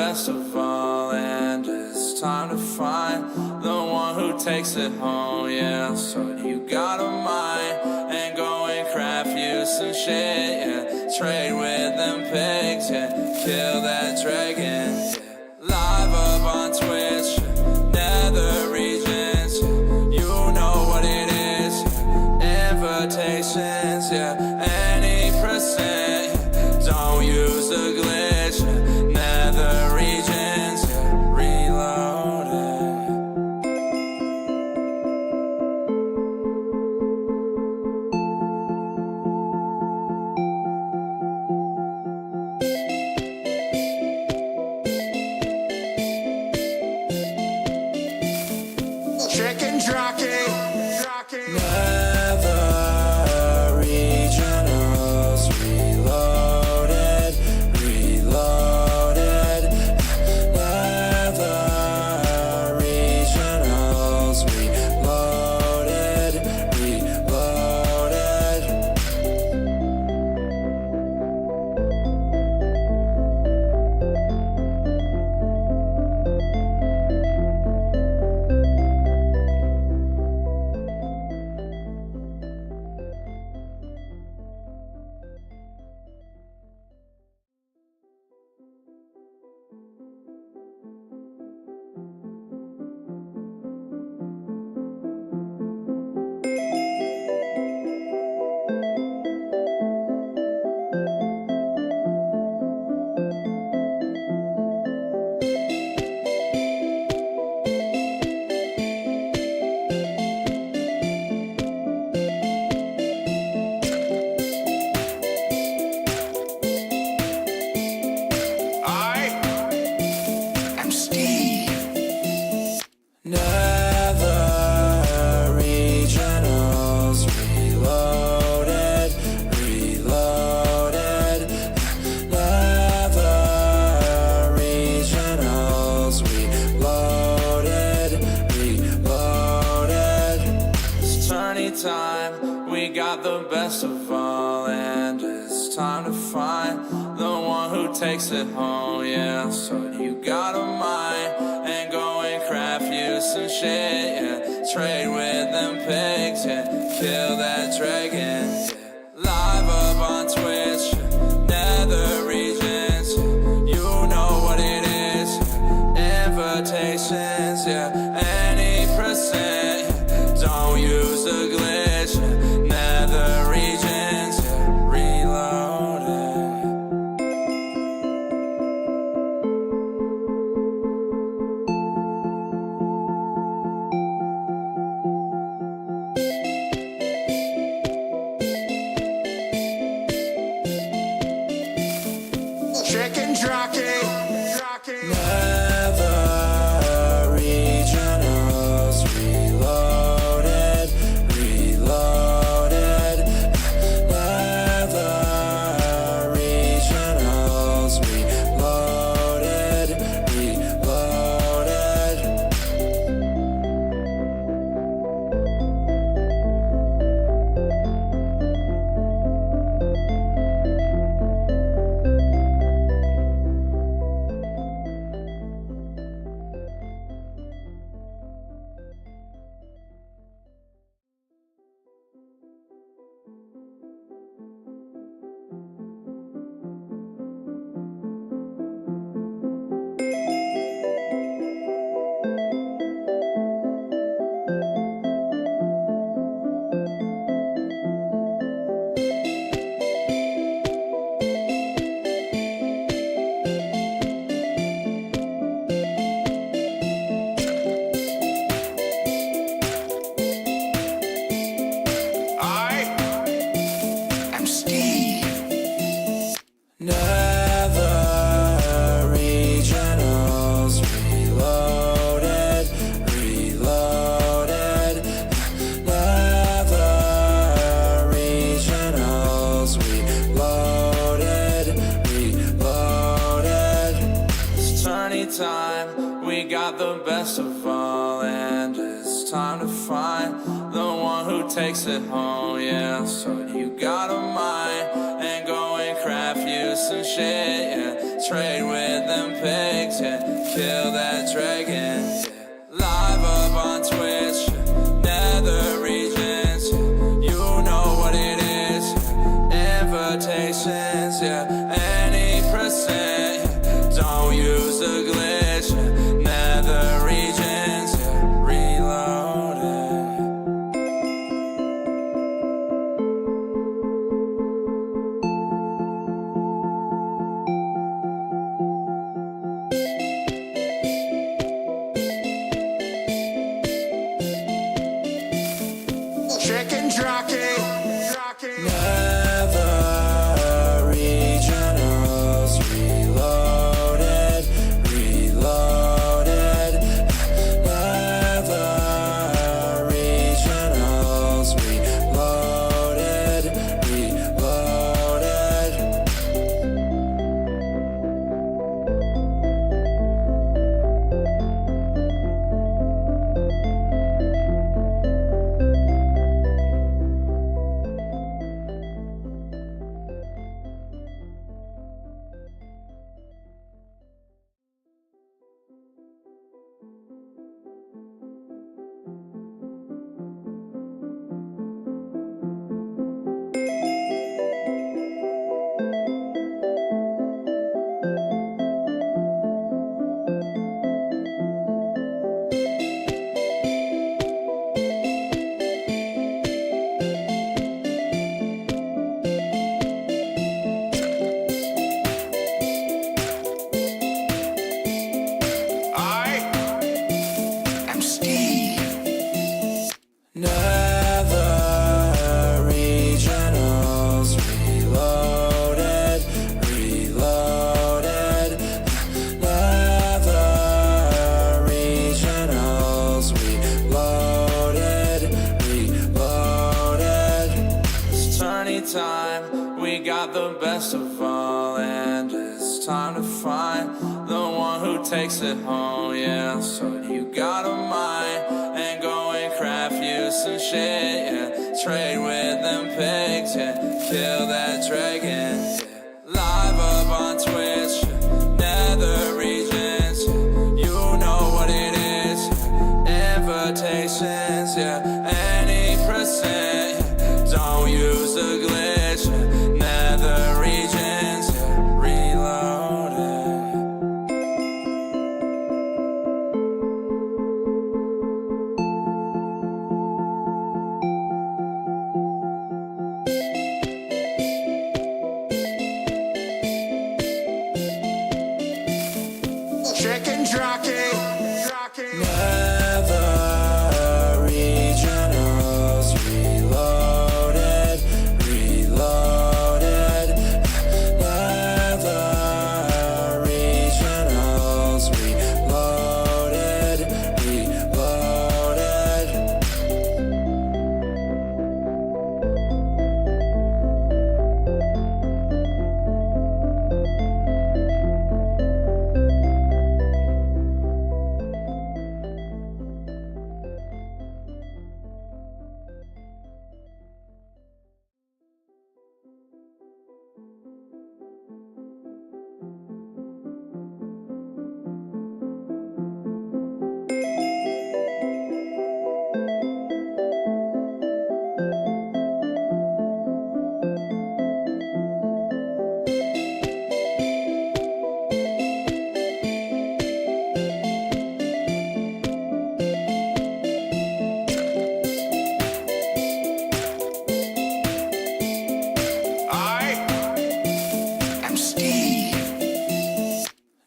best of all, and it's time to find the one who takes it home, yeah. So you got a mind, and go and craft you some shit, yeah. Trade with them pigs, yeah. Kill that dragon, yeah. Live up on Twitch, yeah. Nether Regions, yeah. You know what it is, yeah. Invitations, yeah. Any percent, yeah. Don't use a glitch, yeah. Nether Regions, yeah. Reloaded. Chicken jockey. Nether Regionals Reloaded, Reloaded. Nether Regionals Reloaded, Reloaded. I'm Steve. Nether Regionals Reloaded, Reloaded. Nether Regionals Reloaded, Reloaded. It's tourney time, we got the best of all, and it's time to find the one who takes it home, yeah. So you got a mind, and go and craft you some shit, yeah. Trade with them pigs, yeah. Kill that dragon, yeah. Live up on Twitch, yeah. Nether Regions, yeah. You know what it is, yeah. Invitations, yeah. Any percent, yeah. Don't use a glitch, yeah. Nether Regions, yeah. Reloaded. Chicken jockey. Nether Regionals Reloaded, Reloaded. Nether Regionals Reloaded, Reloaded. I'm Steve. Nether Regionals Reloaded, Reloaded. Nether Regionals Reloaded, Reloaded. It's tourney time, we got the best of all, and it's time to find the one who takes it home, yeah. So you got a mind, and go and craft you some shit, yeah. Trade with them pigs, yeah. Kill that dragon, yeah. Live up on Twitch, yeah. Nether Regions, yeah. You know what it is, yeah. Invitations, yeah. Any percent, yeah. Don't use a glitch, yeah. Nether Regions, yeah. Reloaded. Chicken jockey. Nether Regionals Reloaded, Reloaded. Nether Regionals Reloaded, Reloaded. I'm Steve. Nether Regionals Reloaded, Reloaded. Nether Regionals Reloaded, Reloaded. It's tourney time, we got the best of all, and it's time to find the one who takes it home, yeah. So you got a mind, and go and craft you some shit, yeah. Trade with them pigs, yeah. Kill that dragon, yeah. Live up on Twitch, yeah. Nether Regions, yeah. You know what it is, yeah. Invitations, yeah. Any percent, yeah. Don't use a glitch, yeah. Nether Regions, yeah. Reloaded. Chicken jockey. Nether Regionals Reloaded, Reloaded. Nether Regionals Reloaded, Reloaded. I'm Steve.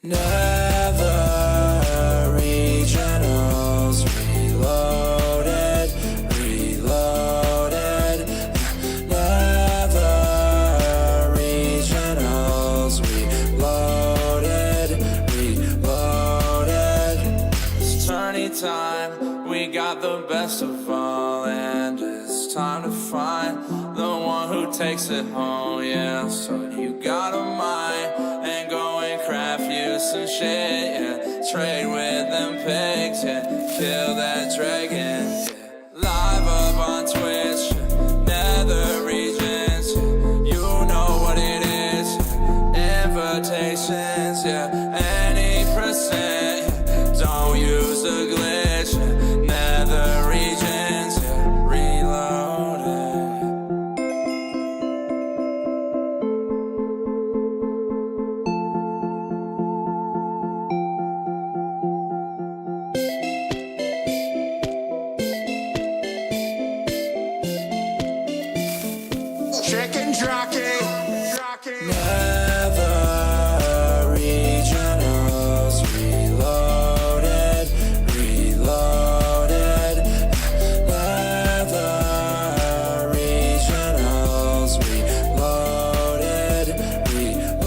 Nether Regionals Reloaded, Reloaded. Nether Regionals Reloaded, Reloaded. It's tourney time, we got the best of all, and it's time to find the one who takes it home, yeah. So you got a mind, and go and craft you some shit, yeah. Trade with them pigs, yeah. Kill that dragon, yeah. Live up on Twitch, yeah. Nether Regions, yeah. You know what it is, yeah. chicken jockey. Nether Regionals Reloaded, Reloaded. Nether Regionals Reloaded, Reloaded.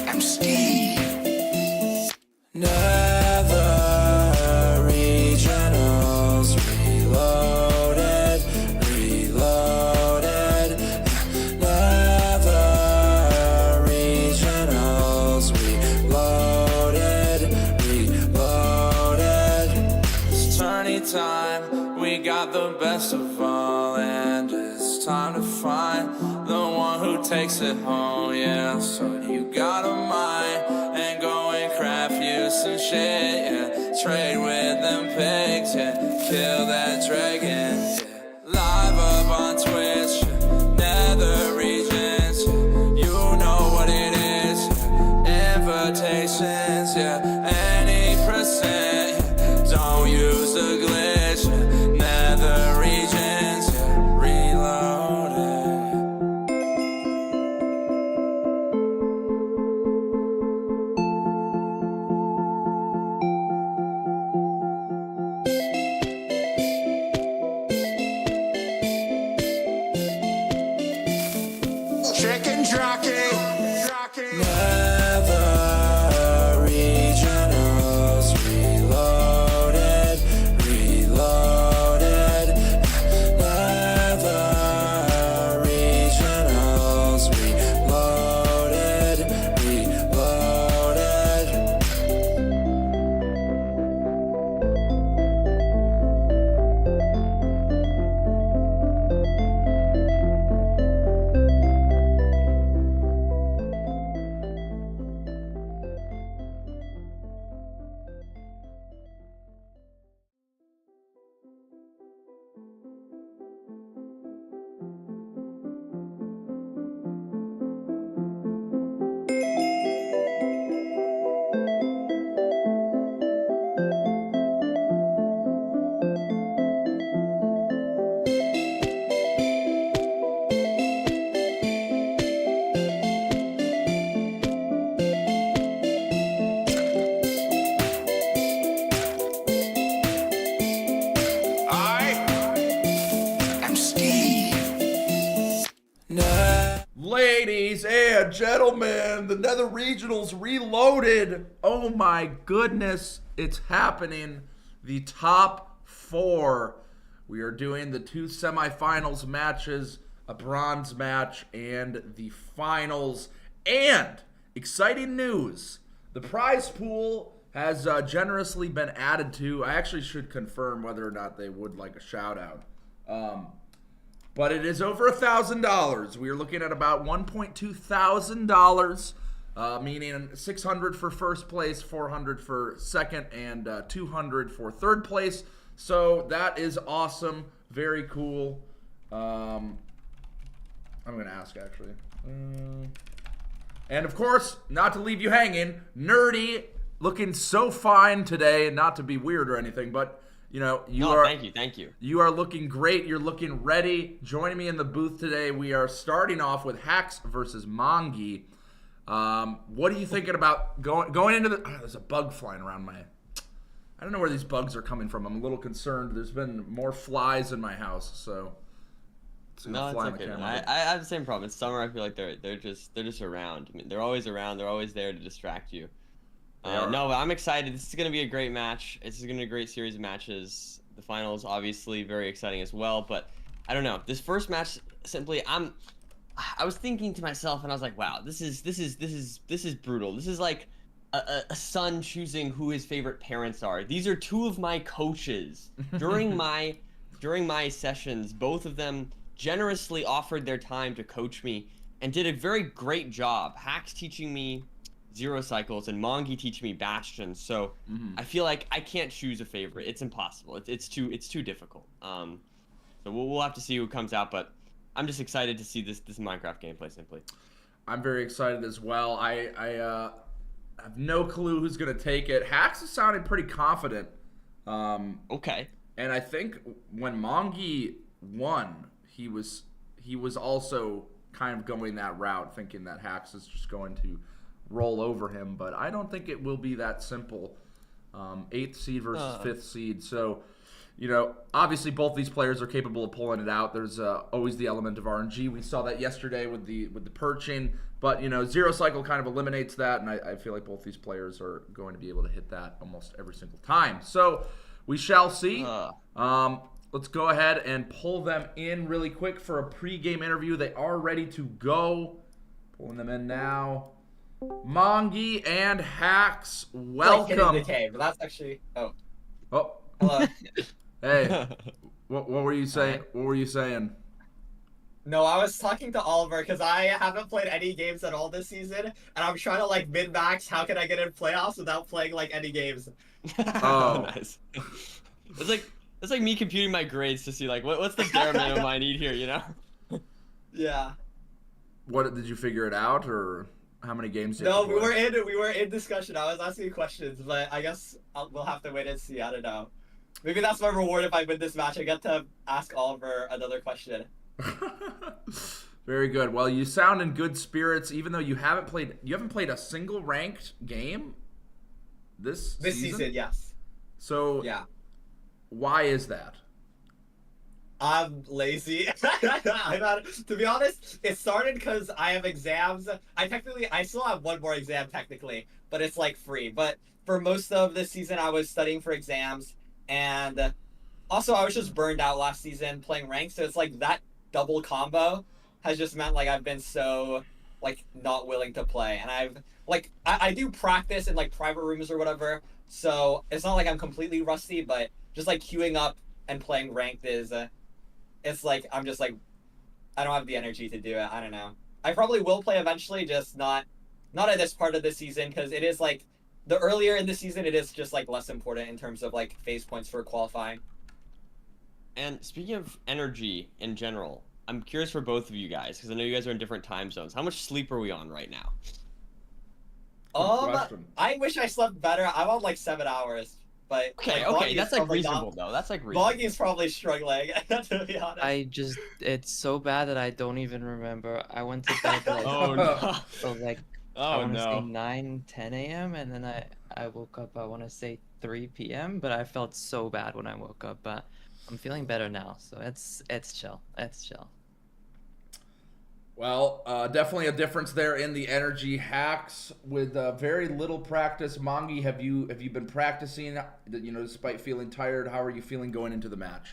I'm Steve. Nether Regionals Reloaded, Reloaded. Nether Regionals Reloaded, Reloaded. It's tourney time, we got the best of all, and it's time to find the one who takes it home, yeah. So you got a mind and go and craft you some shit, yeah. Trade with them pigs, yeah. Kill that dragon, yeah. Live up on Twitch, yeah. Nether Regions, yeah. You know what it is, yeah. Invitations, yeah. Any percent, yeah. Don't use a glitch, yeah. Nether Regions, yeah. Reloaded. Chicken jockey. Nether Regionals Reloaded, Reloaded. Nether Regionals Reloaded, Reloaded. I'm Steve. Ladies and gentlemen, the Nether Regionals Reloaded. Oh my goodness, it's happening. The top 4. We are doing the 2 semifinals matches, a bronze match, and the finals. And exciting news, the prize pool has generously been added to. I actually should confirm whether or not they would like a shout out. But it is over $1,000. We are looking at about $1.2 thousand, meaning $600 for first place, $400 for second, and $200 for third place. So that is awesome. Very cool. I'm going to ask, actually. And of course, not to leave you hanging, Nerdy looking so fine today, not to be weird or anything, but you know, Thank you. You are looking great. You're looking ready. Joining me in the booth today, we are starting off with Hacks versus Mongi. What are you thinking about going into the? Oh, there's a bug flying around my. I don't know where these bugs are coming from. I'm a little concerned. There's been more flies in my house, so. No, it's okay. I have the same problem. In summer, I feel like they're just around. I mean, they're always around. They're always there to distract you. No, but I'm excited. This is going to be a great match. This is going to be a great series of matches. The finals, obviously, very exciting as well. But I don't know. This first match, simply, I was thinking to myself, and I was like, wow, this is brutal. This is like a son choosing who his favorite parents are. These are two of my coaches during my sessions. Both of them generously offered their time to coach me and did a very great job. Hacks teaching me Zero Cycles and Mongi teaching me Bastion. So I feel like I can't choose a favorite. It's impossible. It's too difficult. So we'll have to see who comes out, but I'm just excited to see this Minecraft gameplay simply. I'm very excited as well. I have no clue who's gonna take it. Hacks is sounding pretty confident. Okay. And I think when Mongi won, he was also kind of going that route, thinking that Hacks is just going to roll over him. But I don't think it will be that simple. 8th seed versus 5th seed. So, obviously both these players are capable of pulling it out. There's always the element of RNG. We saw that yesterday with the perching. But, Zero Cycle kind of eliminates that, and I feel like both these players are going to be able to hit that almost every single time. So we shall see. Let's go ahead and pull them in really quick for a pre-game interview. They are ready to go. Pulling them in now. Mongi and Hacks, welcome. Like hitting the cave, but that's actually... Oh. Hello. Hey, what were you saying? What were you saying? No, I was talking to Oliver because I haven't played any games at all this season, and I'm trying to min-max how can I get in playoffs without playing any games. Oh, nice. It's like me computing my grades to see what's the bare minimum I need here, Yeah. What did you figure it out, or how many games? No, we were in discussion. I was asking questions, but I guess we'll have to wait and see. I don't know. Maybe that's my reward if I win this match. I get to ask Oliver another question. Very good. Well, you sound in good spirits, even though you haven't played a single ranked game this season. Yes. So yeah, why is that? I'm lazy. To be honest, it started because I have exams. I still have one more exam technically, but it's free. But for most of this season, I was studying for exams, and also I was just burned out last season playing ranked. So it's that double combo has just meant I've been so not willing to play, and I do practice in private rooms or whatever. So it's not I'm completely rusty, but just queuing up and playing ranked is. It's I'm just I don't have the energy to do it. I don't know. I probably will play eventually, just not at this part of the season, because it is the earlier in the season it is just less important in terms of phase points for qualifying. And speaking of energy in general, I'm curious for both of you guys, because I know you guys are in different time zones. How much sleep are we on right now? I wish I slept better. I'm on 7 hours. But okay, that's reasonable though. That's reasonable. Mongi's probably struggling, to be honest. It's so bad that I don't even remember. I went to bed oh no. So I want to say 9, 10 a.m. and then I woke up, I want to say 3 p.m. But I felt so bad when I woke up. But I'm feeling better now, so it's chill. It's chill. Well, definitely a difference there in the energy. Hacks with very little practice. Mongi, have you been practicing? Despite feeling tired, how are you feeling going into the match?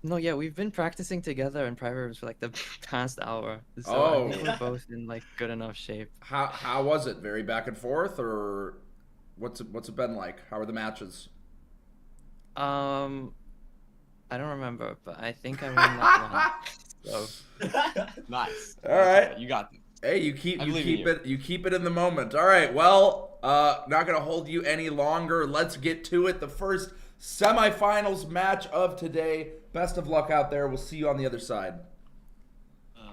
No, yeah, we've been practicing together in private rooms for the past hour. So I think we're both in good enough shape. How was it? Very back and forth, or what's it been like? How are the matches? I don't remember, but I think I won that one. So. Nice. All right, you got them. Hey, you keep it in the moment. All right. Well, not gonna hold you any longer. Let's get to it. The first semifinals match of today. Best of luck out there. We'll see you on the other side.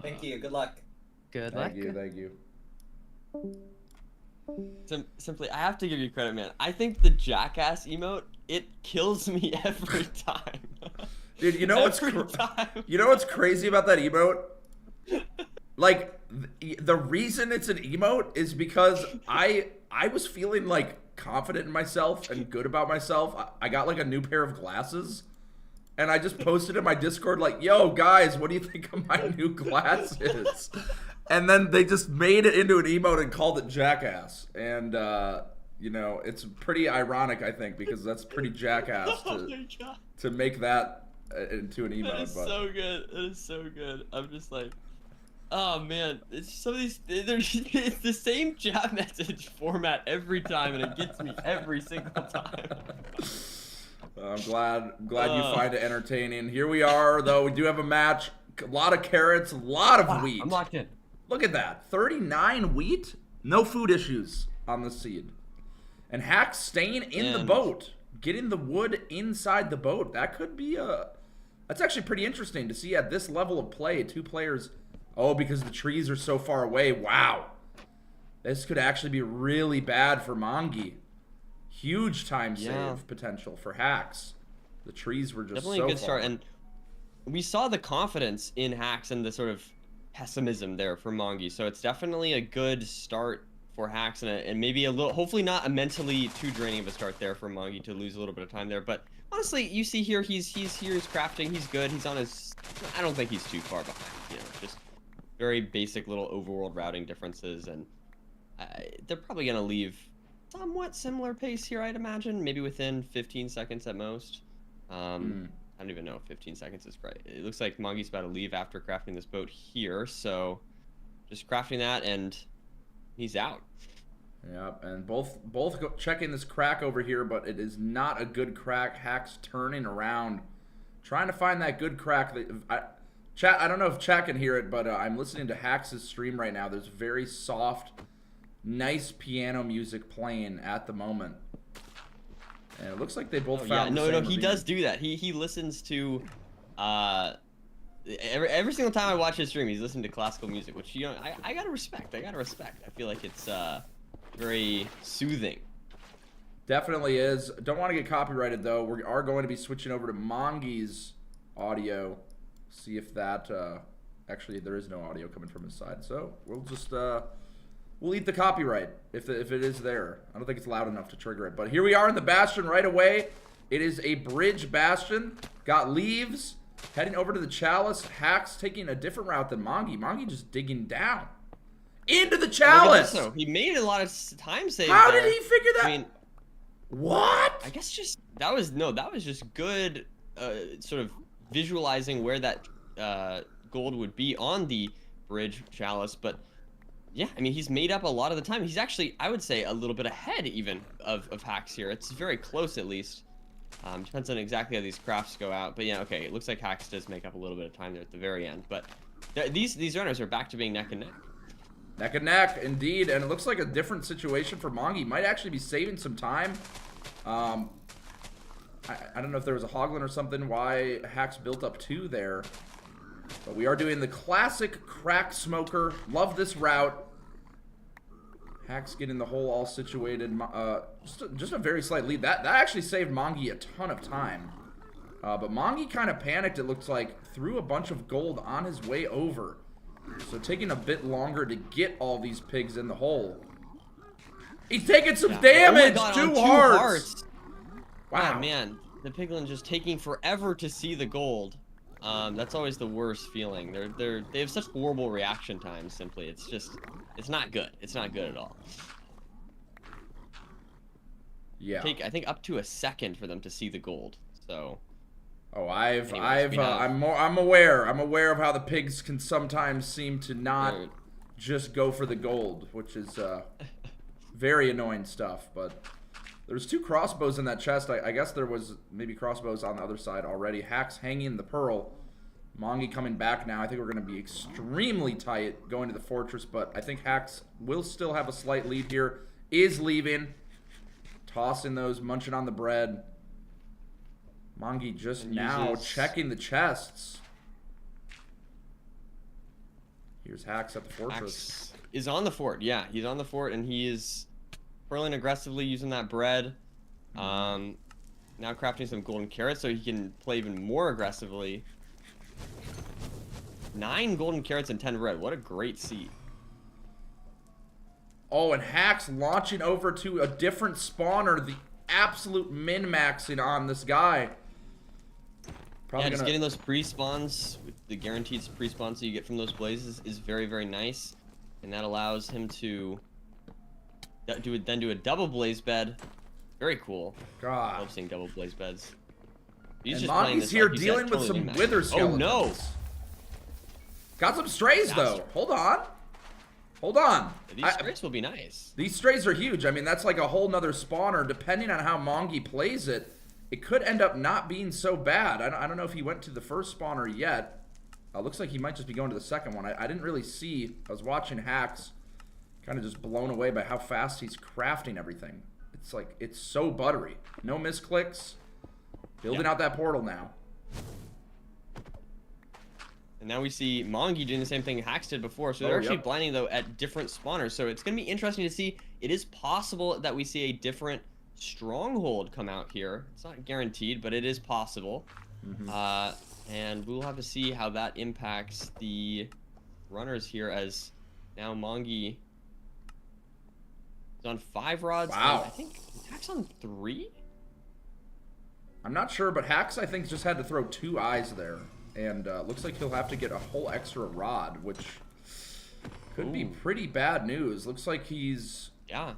Thank you. Good luck. Good luck. Thank you. Simply, I have to give you credit, man. I think the jackass emote, it kills me every time. Dude, you know what's crazy about that emote? The reason it's an emote is because I was feeling confident in myself and good about myself. I got a new pair of glasses, and I just posted in my Discord yo guys, what do you think of my new glasses? And then they just made it into an emote and called it jackass. And you know, it's pretty ironic, I think, because that's pretty jackass Oh my God. to make that into an emote. That is but so good. That is so good. I'm just like, oh man, it's some of these. It's the same chat message format every time, and it gets me every single time. I'm glad you find it entertaining. Here we are, though. We do have a match. A lot of carrots, a lot of wheat. I'm locked in. Look at that. 39 wheat. No food issues on the seed. And Hack staying in the boat. Getting the wood inside the boat. That could be that's actually pretty interesting to see at this level of play. 2 players. Oh, because the trees are so far away. Wow. This could actually be really bad for Mongi. Huge time save potential for Hacks. The trees were just definitely so a good far. start, and we saw the confidence in Hacks and the sort of pessimism there for Mongi. So it's definitely a good start for Hacks, and maybe a little, hopefully not a mentally too draining of a start there for Mongi to lose a little bit of time there. But honestly, you see here, he's here, he's crafting, he's good, he's on his. I don't think he's too far behind. You know, just very basic little overworld routing differences, and they're probably gonna leave somewhat similar pace here, I'd imagine, maybe within 15 seconds at most. I don't even know if 15 seconds is right. It looks like Mongi's about to leave after crafting this boat here, so just crafting that and he's out. Yep, and both checking this crack over here, but it is not a good crack. Hack's turning around, trying to find that good crack. Chat, I don't know if chat can hear it, but I'm listening to Hack's stream right now. There's very soft, nice piano music playing at the moment. And it looks like they both found the same he ravine. does do that. He listens to every single time I watch his stream, he's listening to classical music, which, you know, I gotta respect. I feel like it's very soothing. Definitely is. Don't want to get copyrighted, though. We are going to be switching over to Mongi's audio. See if that actually there is no audio coming from his side, so we'll just we'll eat the copyright if it is there. I don't think it's loud enough to trigger it, but here we are in the bastion right away. It is a bridge bastion. Got leaves heading over to the chalice. Hacks taking a different route than Mongi. Mongi just digging down into the chalice. So he made a lot of time save. How there. did he figure that? I mean, what? I guess just that was just good sort of visualizing where that gold would be on the bridge chalice. But yeah, I mean, he's made up a lot of the time. He's actually, I would say, a little bit ahead even of Hacks here. It's very close, at least. Depends on exactly how these crafts go out. But yeah, okay, it looks like Hacks does make up a little bit of time there at the very end. But these runners are back to being neck and neck. Neck and neck, indeed. And it looks like a different situation for Mongi. Might actually be saving some time. I don't know if there was a hoglin or something, why Hacks built up 2 there. But we are doing the classic crack smoker. Love this route. Hacks getting the hole all situated. Just a very slight lead. That actually saved Mongi a ton of time. But Mongi kind of panicked, it looks like. Threw a bunch of gold on his way over. So taking a bit longer to get all these pigs in the hole. He's taking some damage! Oh my God, two on hearts! Wow, man. The piglin just taking forever to see the gold. That's always the worst feeling. They have such horrible reaction times, simply. It's just, it's not good. It's not good at all. Yeah. I think up to a second for them to see the gold. So. Oh, I'm aware. I'm aware of how the pigs can sometimes seem to not just go for the gold, which is very annoying stuff. But there's 2 crossbows in that chest. I guess there was maybe crossbows on the other side already. Hacks hanging the pearl. Mongi coming back now. I think we're going to be extremely tight going to the fortress, but I think Hacks will still have a slight lead here. Is leaving. Tossing those, munching on the bread. Mongi just now checking the chests. Here's Hacks at the fortress. Hacks is on the fort. Yeah, he's on the fort, and he is pearling aggressively using that bread. Now crafting some golden carrots so he can play even more aggressively. 9 golden carrots and 10 red. What a great seed. Oh, and Hacks launching over to a different spawner. The absolute min-maxing on this guy. Probably just getting those pre-spawns, the guaranteed pre-spawns that you get from those blazes is very, very nice. And that allows him to then do a double blaze bed. Very cool. I God. love seeing double blaze beds. He's And just playing Monty's this, here like you said, dealing with totally some rematch. wither skeletons. Oh no! Got some strays though. Hold on. Hold on. These strays will be nice. These strays are huge. I mean, that's like a whole nother spawner. Depending on how Mongy plays it, it could end up not being so bad. I don't know if he went to the first spawner yet. Looks like he might just be going to the second one. I didn't really see. I was watching Hacks, kind of just blown away by how fast he's crafting everything. It's like, it's so buttery. No misclicks. Building out that portal now. And now we see Mongy doing the same thing Hacks did before. So they're actually blinding, though, at different spawners. So it's going to be interesting to see. It is possible that we see a different stronghold come out here. It's not guaranteed, but it is possible. And we'll have to see how that impacts the runners here, as now Mongy is on 5 rods. Wow. I think Hacks on 3? I'm not sure, but Hacks, I think, just had to throw 2 eyes there. And looks like he'll have to get a whole extra rod, which could be pretty bad news. Looks like he's... Yeah.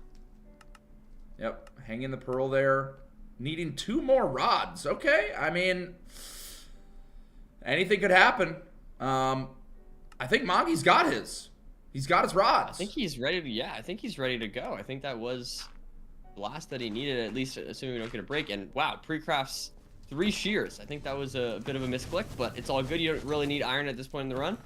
Yep, hanging the pearl there. Needing 2 more rods. Okay, I mean, anything could happen. I think Mongy's got his. He's got his rods. I think he's ready to, yeah, I think he's ready to go. I think that was the last that he needed, at least assuming we don't get a break. And wow, pre-crafts 3 shears. I think that was a bit of a misclick, but it's all good. You don't really need iron at this point in the run.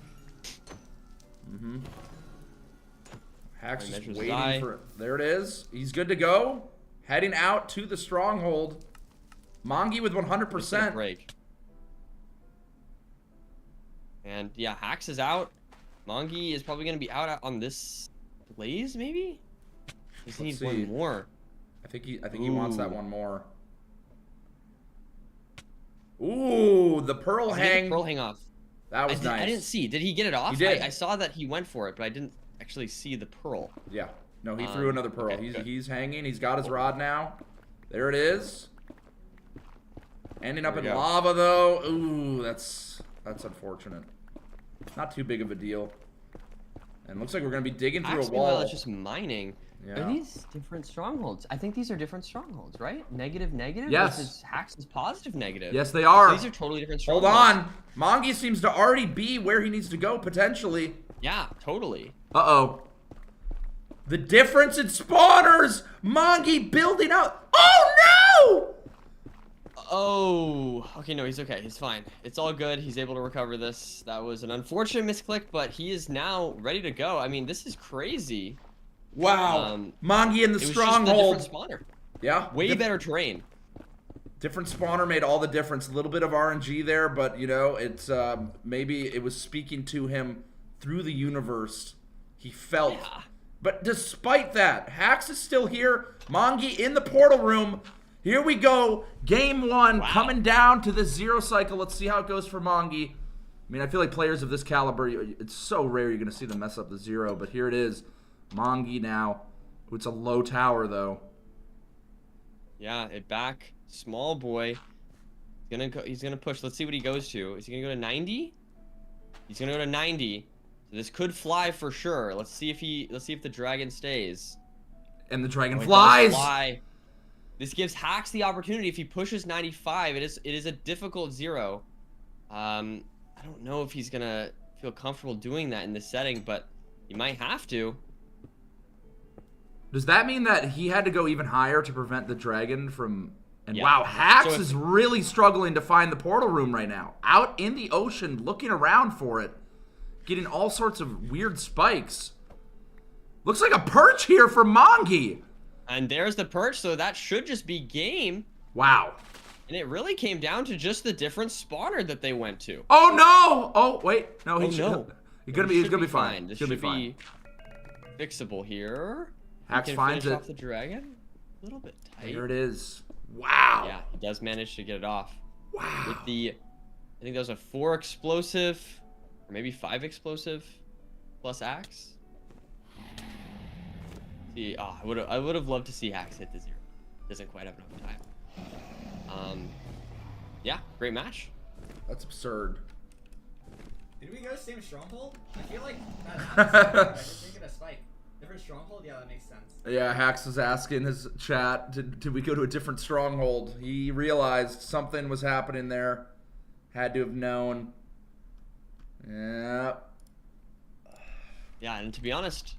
Hacks is measures waiting for... There it is. He's good to go. Heading out to the stronghold. Mongy with 100%. Break. And yeah, Hacks is out. Mongy is probably going to be out on this blaze, maybe? He needs one more. I think he wants that one more. Ooh, the pearl hang. Pearl hang off. That was nice. I didn't see. Did he get it off? He did. I saw that he went for it, but I didn't actually see the pearl. Yeah. No, he threw another pearl. Okay, He's hanging. He's got his rod now. There it is. Ending up in lava though. Ooh, that's unfortunate. Not too big of a deal. And looks like we're gonna be digging through a wall. It's just mining. Yeah. Are these different strongholds? I think these are different strongholds, right? Negative, negative? Yes. Versus Hacks is positive, negative. Yes, they are. So these are totally different Hold strongholds. on. Mongy seems to already be where he needs to go, potentially. Yeah, totally. Uh-oh. The difference in spawners! Mongy building out. Oh, no! Oh, okay, no, he's okay. He's fine. It's all good. He's able to recover this. That was an unfortunate misclick, but he is now ready to go. I mean, this is crazy. Wow. Mongy in the stronghold. Just a different spawner. Yeah. Way better terrain. Different spawner made all the difference. A little bit of RNG there, but, you know, it's maybe it was speaking to him through the universe. He felt. Yeah. But despite that, Hacks is still here. Mongy in the portal room. Here we go. Game 1 coming down to the 0 cycle. Let's see how it goes for Mongy. I mean, I feel like players of this caliber, it's so rare you're going to see them mess up the 0, but here it is. Mongy now. It's a low tower, though. Yeah, it back. Small boy. He's gonna push. Let's see what he goes to. Is he gonna go to 90? He's gonna go to 90. So this could fly for sure. Let's see if the dragon stays. And the dragon flies. Fly. This gives Hacks the opportunity. If he pushes 95, it is a difficult 0. I don't know if he's gonna feel comfortable doing that in this setting, but he might have to. Does that mean that he had to go even higher to prevent the dragon from... And yeah. Wow, Hacks is really struggling to find the portal room right now. Out in the ocean, looking around for it. Getting all sorts of weird spikes. Looks like a perch here for Mongy. And there's the perch, so that should just be game. Wow. And it really came down to just the different spawner that they went to. Oh, no! Oh, wait. No, he's gonna be fine. This should be fixable here. Hacks finds it. Off the dragon. A little bit tight. There it is. Wow. Yeah, he does manage to get it off. Wow. With the, I think that was a 4 explosive, or maybe 5 explosive, plus axe. See, I would have loved to see Hacks hit the 0. Doesn't quite have enough time. Yeah, great match. That's absurd. Did we go same stronghold? I feel like that happens. I just didn't get a spike. Different different stronghold? Yeah, that makes sense. Yeah, Hax was asking his chat, did we go to a different stronghold? He realized something was happening there. Had to have known. Yeah. Yeah, and to be honest,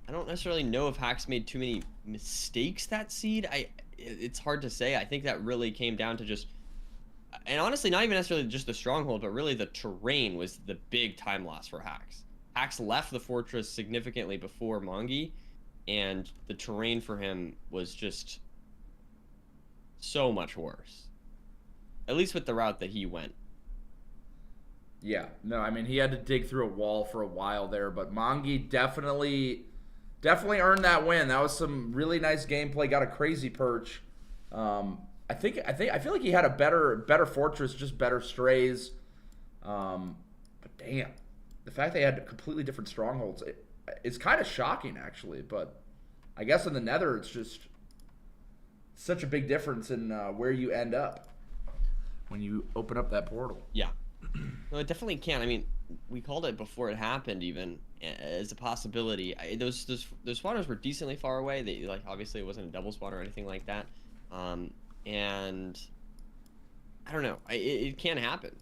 I don't necessarily know if Hax made too many mistakes that seed. It's hard to say. I think that really came down to just, and honestly, not even necessarily just the stronghold, but really the terrain was the big time loss for Hax. Hax left the fortress significantly before Mongi, and the terrain for him was just so much worse. At least with the route that he went. Yeah, no, I mean, he had to dig through a wall for a while there, but Mongi definitely earned that win. That was some really nice gameplay. Got a crazy perch. I feel like he had a better fortress, just better strays. But damn, the fact they had completely different strongholds, it's kind of shocking actually. But I guess in the Nether, it's just such a big difference in where you end up when you open up that portal. Yeah. No, it definitely can. I mean, we called it before it happened, even as a possibility. Those spawners were decently far away. They obviously it wasn't a double spawn or anything like that. And I don't know. It can happen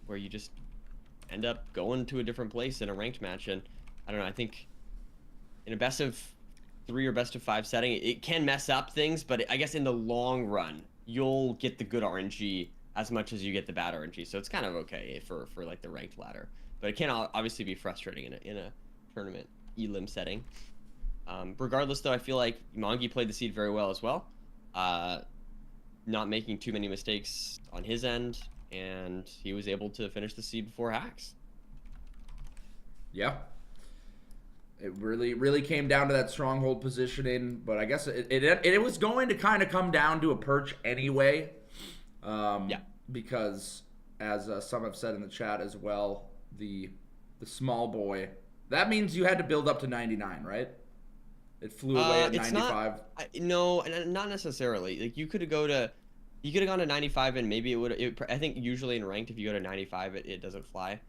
where you just end up going to a different place in a ranked match. And I don't know. I think in a best of 3 or best of 5 setting, it can mess up things. But I guess in the long run, you'll get the good RNG as much as you get the bad RNG, so it's kind of okay for like the ranked ladder. But it can obviously be frustrating in a tournament elim setting. Regardless, though, I feel like Mongi played the seed very well as well, not making too many mistakes on his end, and he was able to finish the seed before Hax. Yeah, it really came down to that stronghold positioning, but I guess it was going to kind of come down to a perch anyway. Yeah, because as some have said in the chat as well, the small boy, that means you had to build up to 99, right? It flew away at 95. No, not necessarily. Like you could have gone to 95 and maybe it would. I think usually in ranked, if you go to 95, it doesn't fly.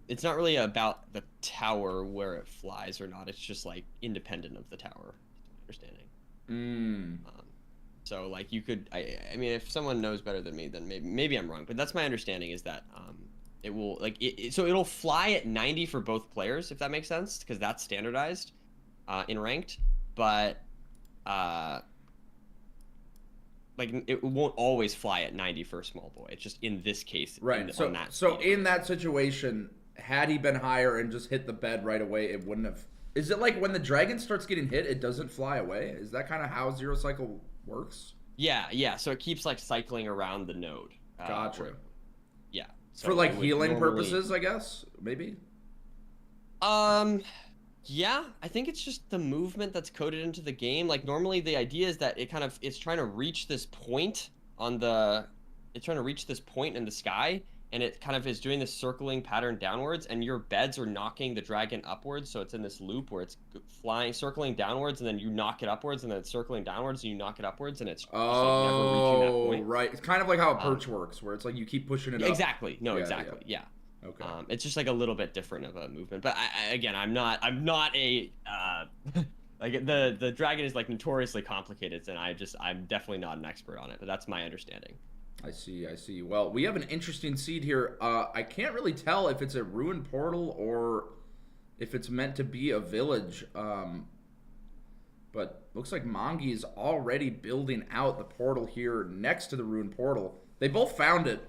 It's not really about the tower where it flies or not. It's just like independent of the tower. Understanding. So like you could, I mean, if someone knows better than me, then maybe I'm wrong, but that's my understanding is that it will like so it'll fly at 90 for both players, if that makes sense, because that's standardized in ranked, but like it won't always fly at 90 for a small boy. It's just in this case, right? So in that situation, had he been higher and just hit the bed right away, it wouldn't have. Is it like when the dragon starts getting hit, it doesn't fly away? Is that kind of how Zero Cycle works? Yeah. So it keeps like cycling around the node. Gotcha. Yeah. So for like healing purposes, I guess, maybe. Yeah, I think it's just the movement that's coded into the game. Like normally the idea is that it's trying to reach this point in the sky, and it kind of is doing this circling pattern downwards, and your beds are knocking the dragon upwards, so it's in this loop where it's circling downwards, and then you knock it upwards, and then it's circling downwards, and you knock it upwards, and it's just like never reaching that point. Right. It's kind of like how a perch works, where it's like you keep pushing it up. Exactly. No, exactly. Yeah. Okay. It's just like a little bit different of a movement, but I'm not a like the dragon is like notoriously complicated, and I'm definitely not an expert on it, but that's my understanding. I see. Well, we have an interesting seed here. I can't really tell if it's a ruined portal or if it's meant to be a village. But looks like Mongi is already building out the portal here next to the ruined portal. They both found it.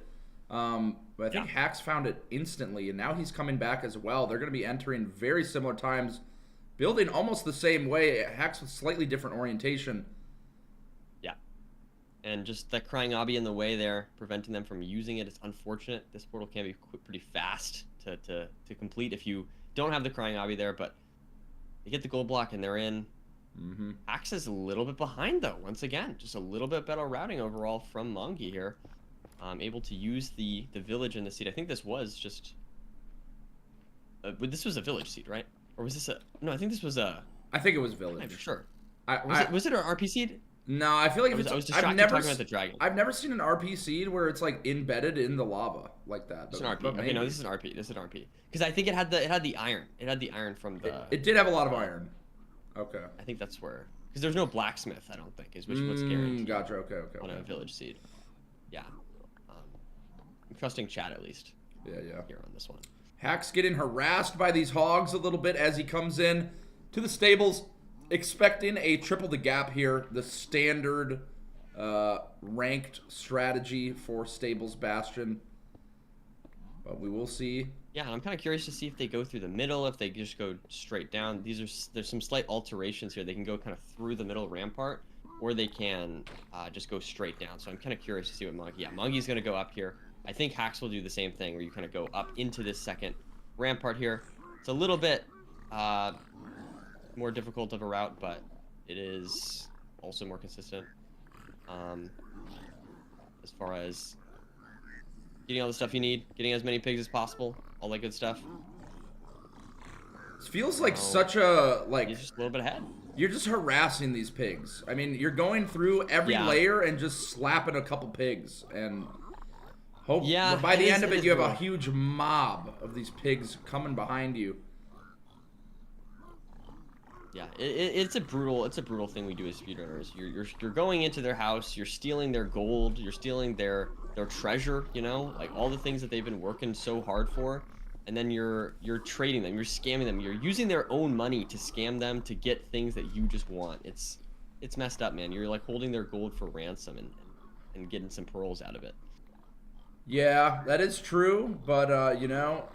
But I think Hax found it instantly, and now he's coming back as well. They're going to be entering very similar times, building almost the same way. Hax with slightly different orientation. And just that crying obby in the way there, preventing them from using it. It's unfortunate. This portal can be pretty fast to complete if you don't have the crying obby there, but they get the gold block and they're in. Hax is a little bit behind though, once again. Just a little bit better routing overall from Mongi here. Able to use the village in the seed. I think this was just... this was a village seed, right? Or was this a... No, I think this was a... I think it was village. I'm sure. Was it an RP seed? No, I feel like I was distracted talking about the dragon. I've never seen an RP seed where it's like embedded in the lava like that. It's an RP. Okay, no, this is an RP. Because I think it had the iron. It had the iron from the. It did have a lot of iron. Okay. I think that's where, because there's no blacksmith, I don't think, is what's guaranteed Gotcha. Okay. on a village seed. Yeah. I'm trusting chat at least. Yeah. Here on this one. Hack's getting harassed by these hogs a little bit as he comes in to the stables, expecting a triple the gap here. The standard ranked strategy for Stables Bastion. But we will see. Yeah, I'm kind of curious to see if they go through the middle, if they just go straight down. There's some slight alterations here. They can go kind of through the middle rampart, or they can just go straight down. So I'm kind of curious to see what Monkey. Yeah, Monkey's going to go up here. I think Hacks will do the same thing, where you kind of go up into this second rampart here. It's a little bit more difficult of a route, but it is also more consistent. As far as getting all the stuff you need, getting as many pigs as possible, all that good stuff. It feels like such a He's just a little bit ahead. You're just harassing these pigs. I mean, you're going through every layer and just slapping a couple pigs, and hope by the end of it you have a huge mob of these pigs coming behind you. Yeah, it's a brutal thing we do as speedrunners. You're going into their house, you're stealing their gold, you're stealing their treasure, you know, like all the things that they've been working so hard for, and then you're trading them, you're scamming them, you're using their own money to scam them to get things that you just want. It's messed up, man. You're like holding their gold for ransom and getting some pearls out of it. Yeah, that is true, but you know,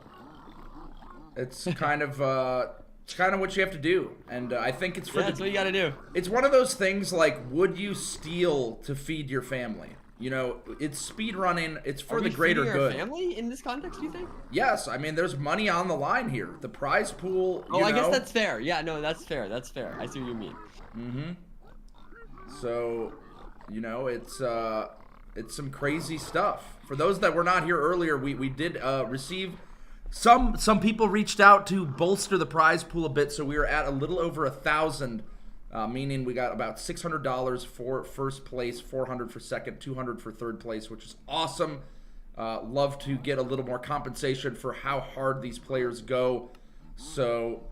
it's kind of what you have to do, and I think it's for that's what you got to do. It's one of those things like, would you steal to feed your family? You know, it's speedrunning. It's for the greater good. Family in this context, do you think? Yes, I mean, there's money on the line here. The prize pool. I guess that's fair. Yeah, no, that's fair. That's fair. I see what you mean. Mm-hmm. So, you know, it's some crazy stuff. For those that were not here earlier, we did receive some people reached out to bolster the prize pool a bit, so we were at a little over 1,000. Meaning we got about $600 for first place, $400 for second, $200 for third place, which is awesome. Love to get a little more compensation for how hard these players go. So,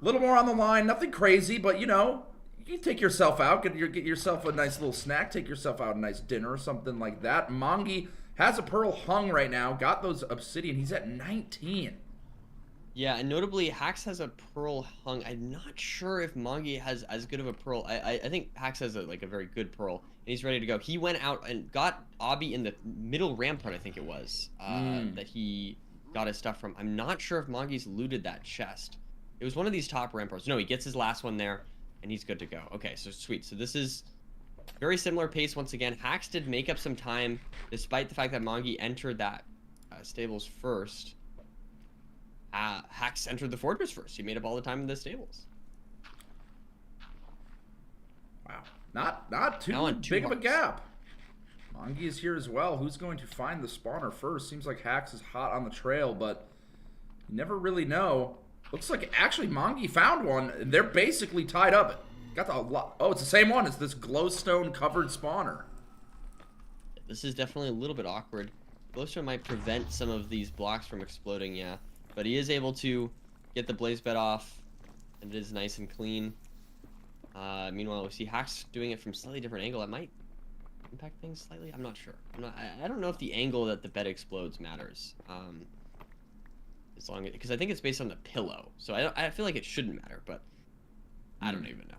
a little more on the line, nothing crazy, but you know, you take yourself out, get yourself a nice little snack, take yourself out a nice dinner or something like that. Mongi has a pearl hung right now, got those obsidian. He's at 19. Yeah, and notably, Hax has a pearl hung. I'm not sure if Mongi has as good of a pearl. I think Hax has a very good pearl, and he's ready to go. He went out and got Obby in the middle rampart, I think it was, that he got his stuff from. I'm not sure if Mongi's looted that chest. It was one of these top ramparts. No, he gets his last one there, and he's good to go. Okay, so sweet. So this is very similar pace once again. Hax did make up some time, despite the fact that Mongi entered that stables first. Hax entered the fortress first. He made up all the time in the stables. Wow, not too big of a gap. Mongi is here as well. Who's going to find the spawner first? Seems like Hax is hot on the trail, but you never really know. Looks like actually Mongi found one. They're basically tied up. Got the lot. Oh, it's the same one. It's this glowstone covered spawner. This is definitely a little bit awkward. Glowstone might prevent some of these blocks from exploding, yeah. But he is able to get the blaze bed off, and it is nice and clean. Meanwhile, we see Hax doing it from a slightly different angle. That might impact things slightly. I'm not sure. I don't know if the angle that the bed explodes matters. As long as, because I think it's based on the pillow, so I feel like it shouldn't matter. But I don't even know.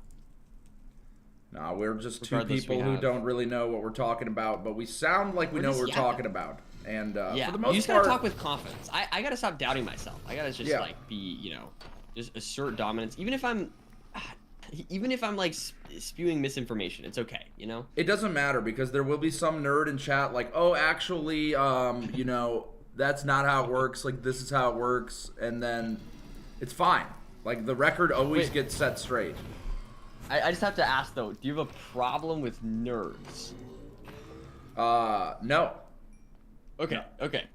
No, we're just two people who don't really know what we're talking about, but we sound like we know what we're talking about. And yeah, for the most part, you just gotta talk with confidence. I gotta stop doubting myself. I gotta just like be, you know, just assert dominance. Even if I'm like spewing misinformation, it's okay, you know. It doesn't matter because there will be some nerd in chat like, oh, actually, you know, that's not how it works. Like this is how it works, and then it's fine. Like the record always gets set straight. I just have to ask though, do you have a problem with nerds? No. Okay,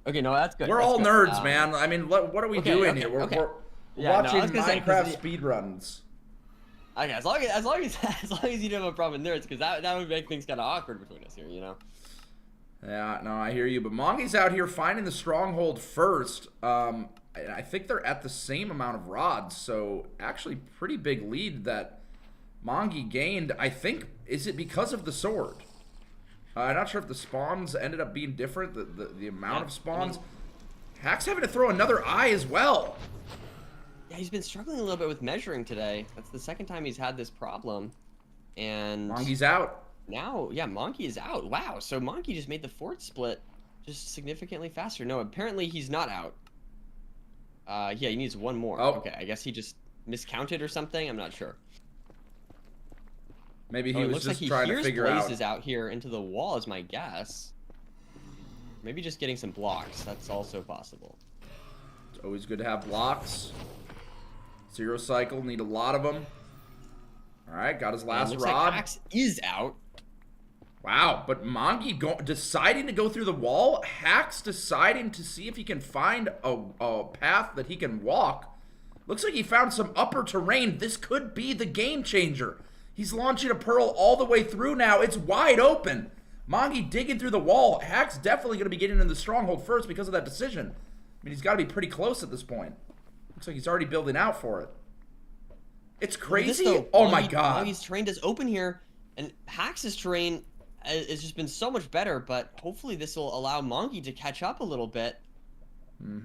no, that's good. We're all nerds, man. I mean, what are we doing here? We're watching Minecraft speedruns. Okay, as long as you don't have a problem with nerds, because that would make things kind of awkward between us here, you know. Yeah, no, I hear you. But Mongi's out here finding the stronghold first. I think they're at the same amount of rods, so actually pretty big lead that Mongi gained. I think, is it because of the sword? I'm not sure if the spawns ended up being different, the amount of spawns. Hack's having to throw another eye as well. Yeah, he's been struggling a little bit with measuring today. That's the second time he's had this problem. And Mongi's out. Now, yeah, Monkey is out. Wow, so Monkey just made the fourth split just significantly faster. No, apparently he's not out. Yeah, he needs one more. Oh. Okay, I guess he just miscounted or something. I'm not sure. Maybe he was just trying to figure out. It looks like he hears blazes out here into the wall is my guess. Maybe just getting some blocks. That's also possible. It's always good to have blocks. Zero cycle, need a lot of them. All right, got his last looks rod. Like Hax is out. Wow, but Mongi deciding to go through the wall. Hax deciding to see if he can find a path that he can walk. Looks like he found some upper terrain. This could be the game changer. He's launching a pearl all the way through now. It's wide open. Mongi digging through the wall. Hack's definitely going to be getting in the stronghold first because of that decision. I mean, he's got to be pretty close at this point. Looks like he's already building out for it. It's crazy. Oh my god. Mongi's terrain is open here, and Hax's terrain has just been so much better, but hopefully this will allow Mongi to catch up a little bit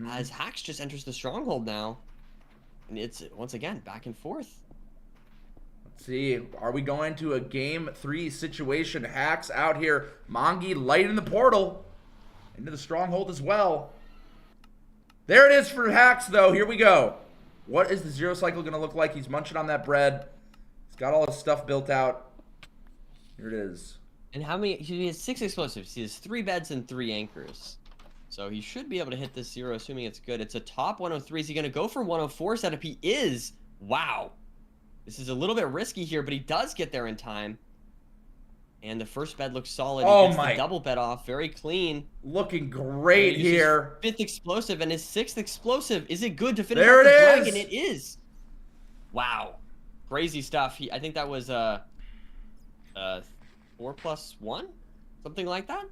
as Hax just enters the stronghold now. And it's, once again, back and forth. Let's see. Are we going to a game 3 situation? Hax out here. Mongi lighting the portal into the stronghold as well. There it is for Hax, though. Here we go. What is the zero cycle going to look like? He's munching on that bread. He's got all his stuff built out. Here it is. And how many? He has 6 explosives. He has 3 beds and 3 anchors. So he should be able to hit this zero, assuming it's good. It's a top 103. Is he going to go for 104 setup? He is. Wow. This is a little bit risky here, but he does get there in time. And the first bed looks solid. Oh, he gets the double bed off. Very clean. Looking great here. 5th explosive and his 6th explosive. Is it good to finish there off the it dragon? is. It is. Wow. Crazy stuff. I think that was 4+1? Something like that?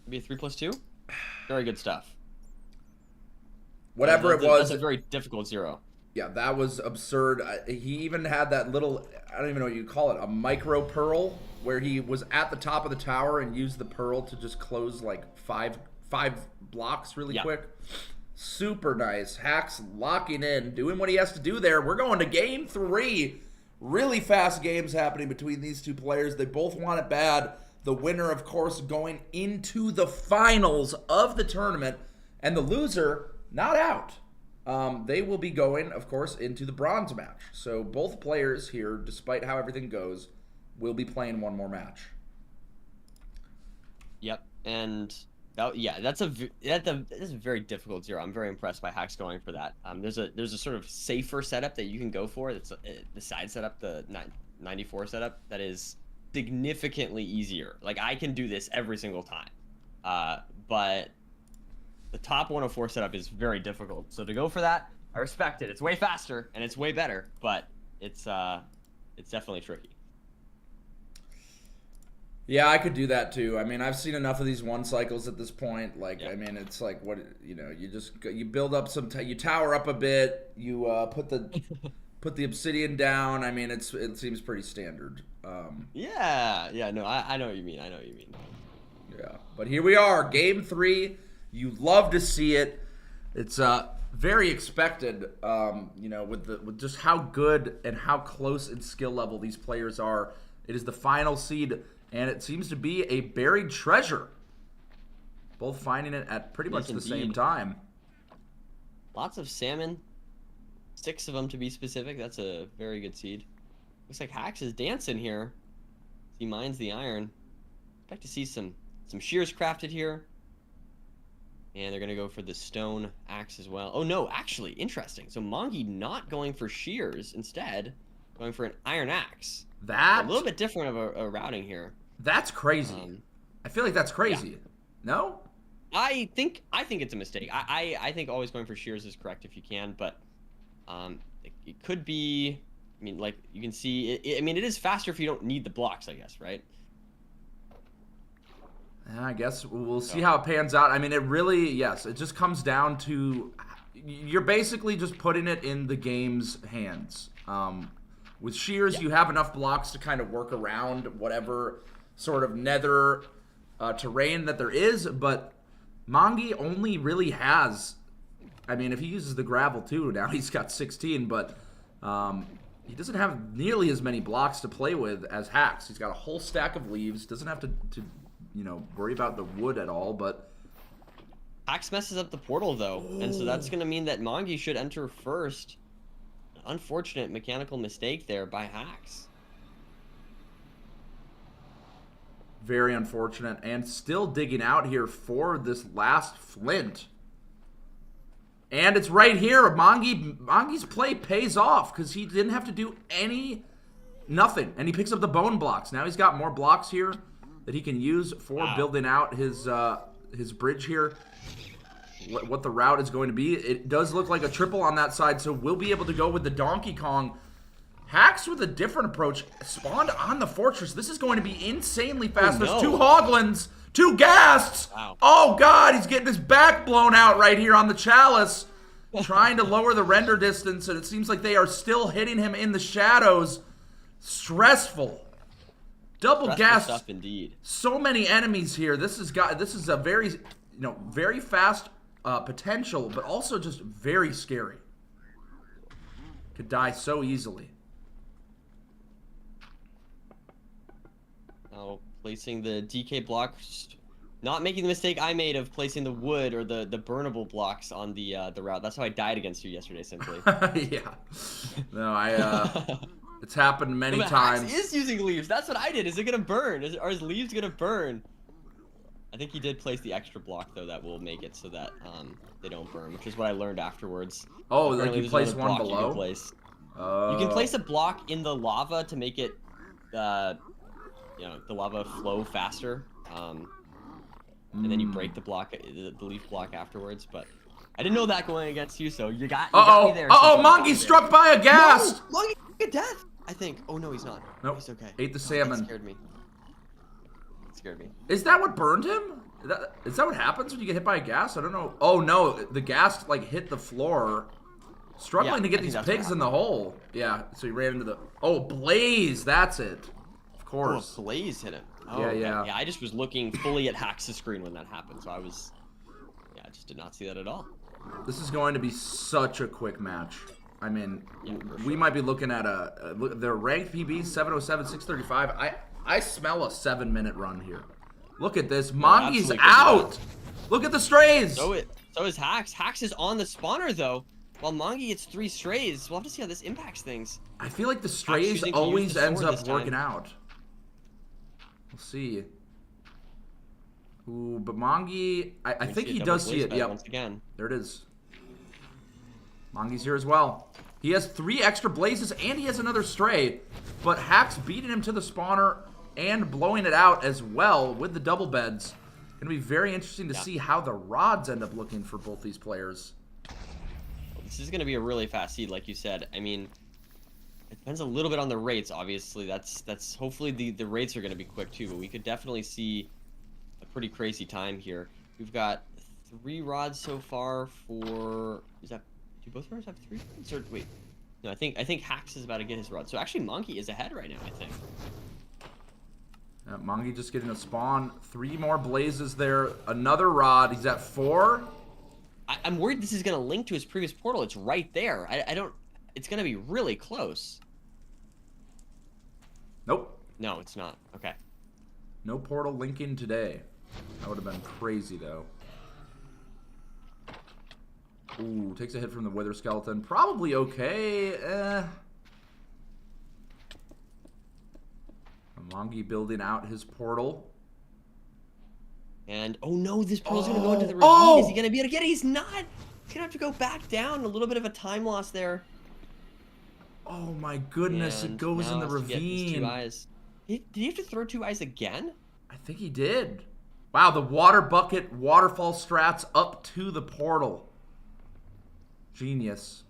Maybe a 3+2? Very good stuff. Whatever it was. That's a very difficult zero. Yeah, that was absurd. He even had that little, I don't even know what you call it, a micro pearl, where he was at the top of the tower and used the pearl to just close like five blocks really quick. Super nice. Hax locking in, doing what he has to do there. We're going to game 3. Really fast games happening between these two players. They both want it bad. The winner, of course, going into the finals of the tournament, and the loser not out. They will be going, of course, into the bronze match. So both players here, despite how everything goes, will be playing one more match. Yep, and that's a very difficult zero. I'm very impressed by Hax going for that. There's a sort of safer setup that you can go for. That's the side setup, the 94 setup, that is significantly easier. Like, I can do this every single time, but the top 104 setup is very difficult. So to go for that, I respect it. It's way faster and it's way better, but it's definitely tricky. Yeah, I could do that too. I mean, I've seen enough of these one cycles at this point. Like, I mean, it's like, what, you know, you build up some, you tower up a bit, you put the obsidian down. I mean, it seems pretty standard. Yeah, no, I know what you mean. Yeah, but here we are, game 3. You love to see it. It's very expected, you know, with just how good and how close in skill level these players are. It is the final seed, and it seems to be a buried treasure. Both finding it at pretty much the same time. Lots of salmon. 6 of them to be specific. That's a very good seed. Looks like Hax is dancing here. He mines the iron. Expect to see some shears crafted here. And they're going to go for the stone axe as well. Oh, no, actually, interesting. So Mongi not going for shears, instead going for an iron axe. That a little bit different of a routing here. That's crazy. I feel like that's crazy. Yeah. No? I think it's a mistake. I think always going for shears is correct if you can, but it could be, I mean, like, you can see, I mean, it is faster if you don't need the blocks, I guess, right? I guess we'll see how it pans out. I mean, it really, yes, it just comes down to you're basically just putting it in the game's hands. With Shears, you have enough blocks to kind of work around whatever sort of nether terrain that there is, but Mangi only really has, I mean, if he uses the gravel too, now he's got 16, but he doesn't have nearly as many blocks to play with as Hax. He's got a whole stack of leaves, doesn't have to you know, worry about the wood at all, but Hax messes up the portal though, and so that's gonna mean that Mangi should enter first. Unfortunate mechanical mistake there by Hax. very unfortunate, and still digging out here for this last flint. And it's right here. Mangi's play pays off because he didn't have to do nothing. And he picks up the bone blocks. Now he's got more blocks here that he can use for building out his bridge here. What the route is going to be. It does look like a triple on that side, so we'll be able to go with the Donkey Kong. Hax with a different approach. Spawned on the fortress. This is going to be insanely fast. There's two Hoglins, two Ghasts. Wow. Oh, God, he's getting his back blown out right here on the Chalice. Trying to lower the render distance, and it seems like they are still hitting him in the shadows. Stressful. Double Ghast. Stuff indeed. So many enemies here. This is a very, very fast potential, but also just very scary. Could die so easily. Now placing the DK block, not making the mistake I made of placing the wood or the burnable blocks on the route. That's how I died against you yesterday, simply. Yeah. No, it's happened many times. Hax is using leaves. That's what I did. Is it gonna burn? Are his leaves gonna burn? I think he did place the extra block though that will make it so that they don't burn, which is what I learned afterwards. Oh, like you place one below? You can place. You can place a block in the lava to make it, the lava flow faster. And then you break the block, the leaf block afterwards. But I didn't know that going against you, so you got me there. Mangi's struck by a ghast! No, Mangi took a death, I think. Oh no, he's not. Nope. He's okay. Ate the salmon. That scared me. It scared me. Is that what burned him? Is that what happens when you get hit by a ghast? I don't know. Oh no, the ghast like hit the floor. Struggling to get these pigs in the hole. Yeah, so he ran into the... Oh, Blaze, that's it. Of course. Oh, Blaze hit him. Oh, yeah, okay. yeah. Yeah, I just was looking fully at Hax's screen when that happened, so I just did not see that at all. This is going to be such a quick match. I mean, Yeah, we might be looking at their ranked PB 707, 635. I smell a 7-minute run here. Look at this. Mangi's out. Look at the strays. So is Hax. Hax is on the spawner though. While Mangi gets 3 strays, we'll have to see how this impacts things. I feel like the strays always ends up working out. We'll see. Ooh, but Mangi, I think he does see it. Yep. Once again. There it is. Mangi's here as well. He has 3 extra blazes and he has another stray. But Hax beating him to the spawner and blowing it out as well with the double beds. Gonna be very interesting to see how the rods end up looking for both these players. This is going to be a really fast seed, like you said. I mean, it depends a little bit on the rates, obviously. That's hopefully the rates are going to be quick too, but we could definitely see a pretty crazy time here. We've got 3 rods so far for... do both rods have 3 rods? Or wait, no, I think Hax is about to get his rod. So actually, Mangi is ahead right now, I think. Mangi just getting a spawn. 3 more blazes there. Another rod. He's at 4. I'm worried this is going to link to his previous portal. It's right there. I don't... It's going to be really close. Nope. No, it's not. Okay. No portal linking today. That would have been crazy, though. Ooh, takes a hit from the Wither Skeleton. Probably okay. Mangi building out his portal. And, oh no, this portal's going to go into the ravine. Is he going to be able to get it? He's not. He's going to have to go back down. A little bit of a time loss there. Oh my goodness, it goes in the ravine. 2 eyes. Did he have to throw 2 eyes again? I think he did. Wow, the water bucket waterfall strats up to the portal. Genius.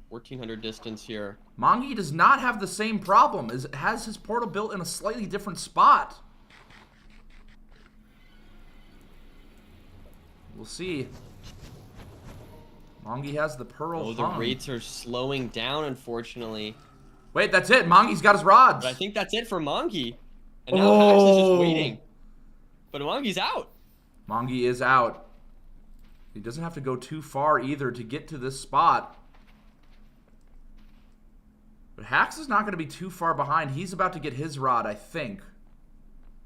1400 distance here. Mangi does not have the same problem. Has his portal built in a slightly different spot. We'll see. Mongi has the pearl. Oh, the rates are slowing down, unfortunately. Wait, that's it. Mongi's got his rods. But I think that's it for Mongi. And now Hax is just waiting. But Mongi's out. Mongi is out. He doesn't have to go too far either to get to this spot. But Hax is not going to be too far behind. He's about to get his rod, I think.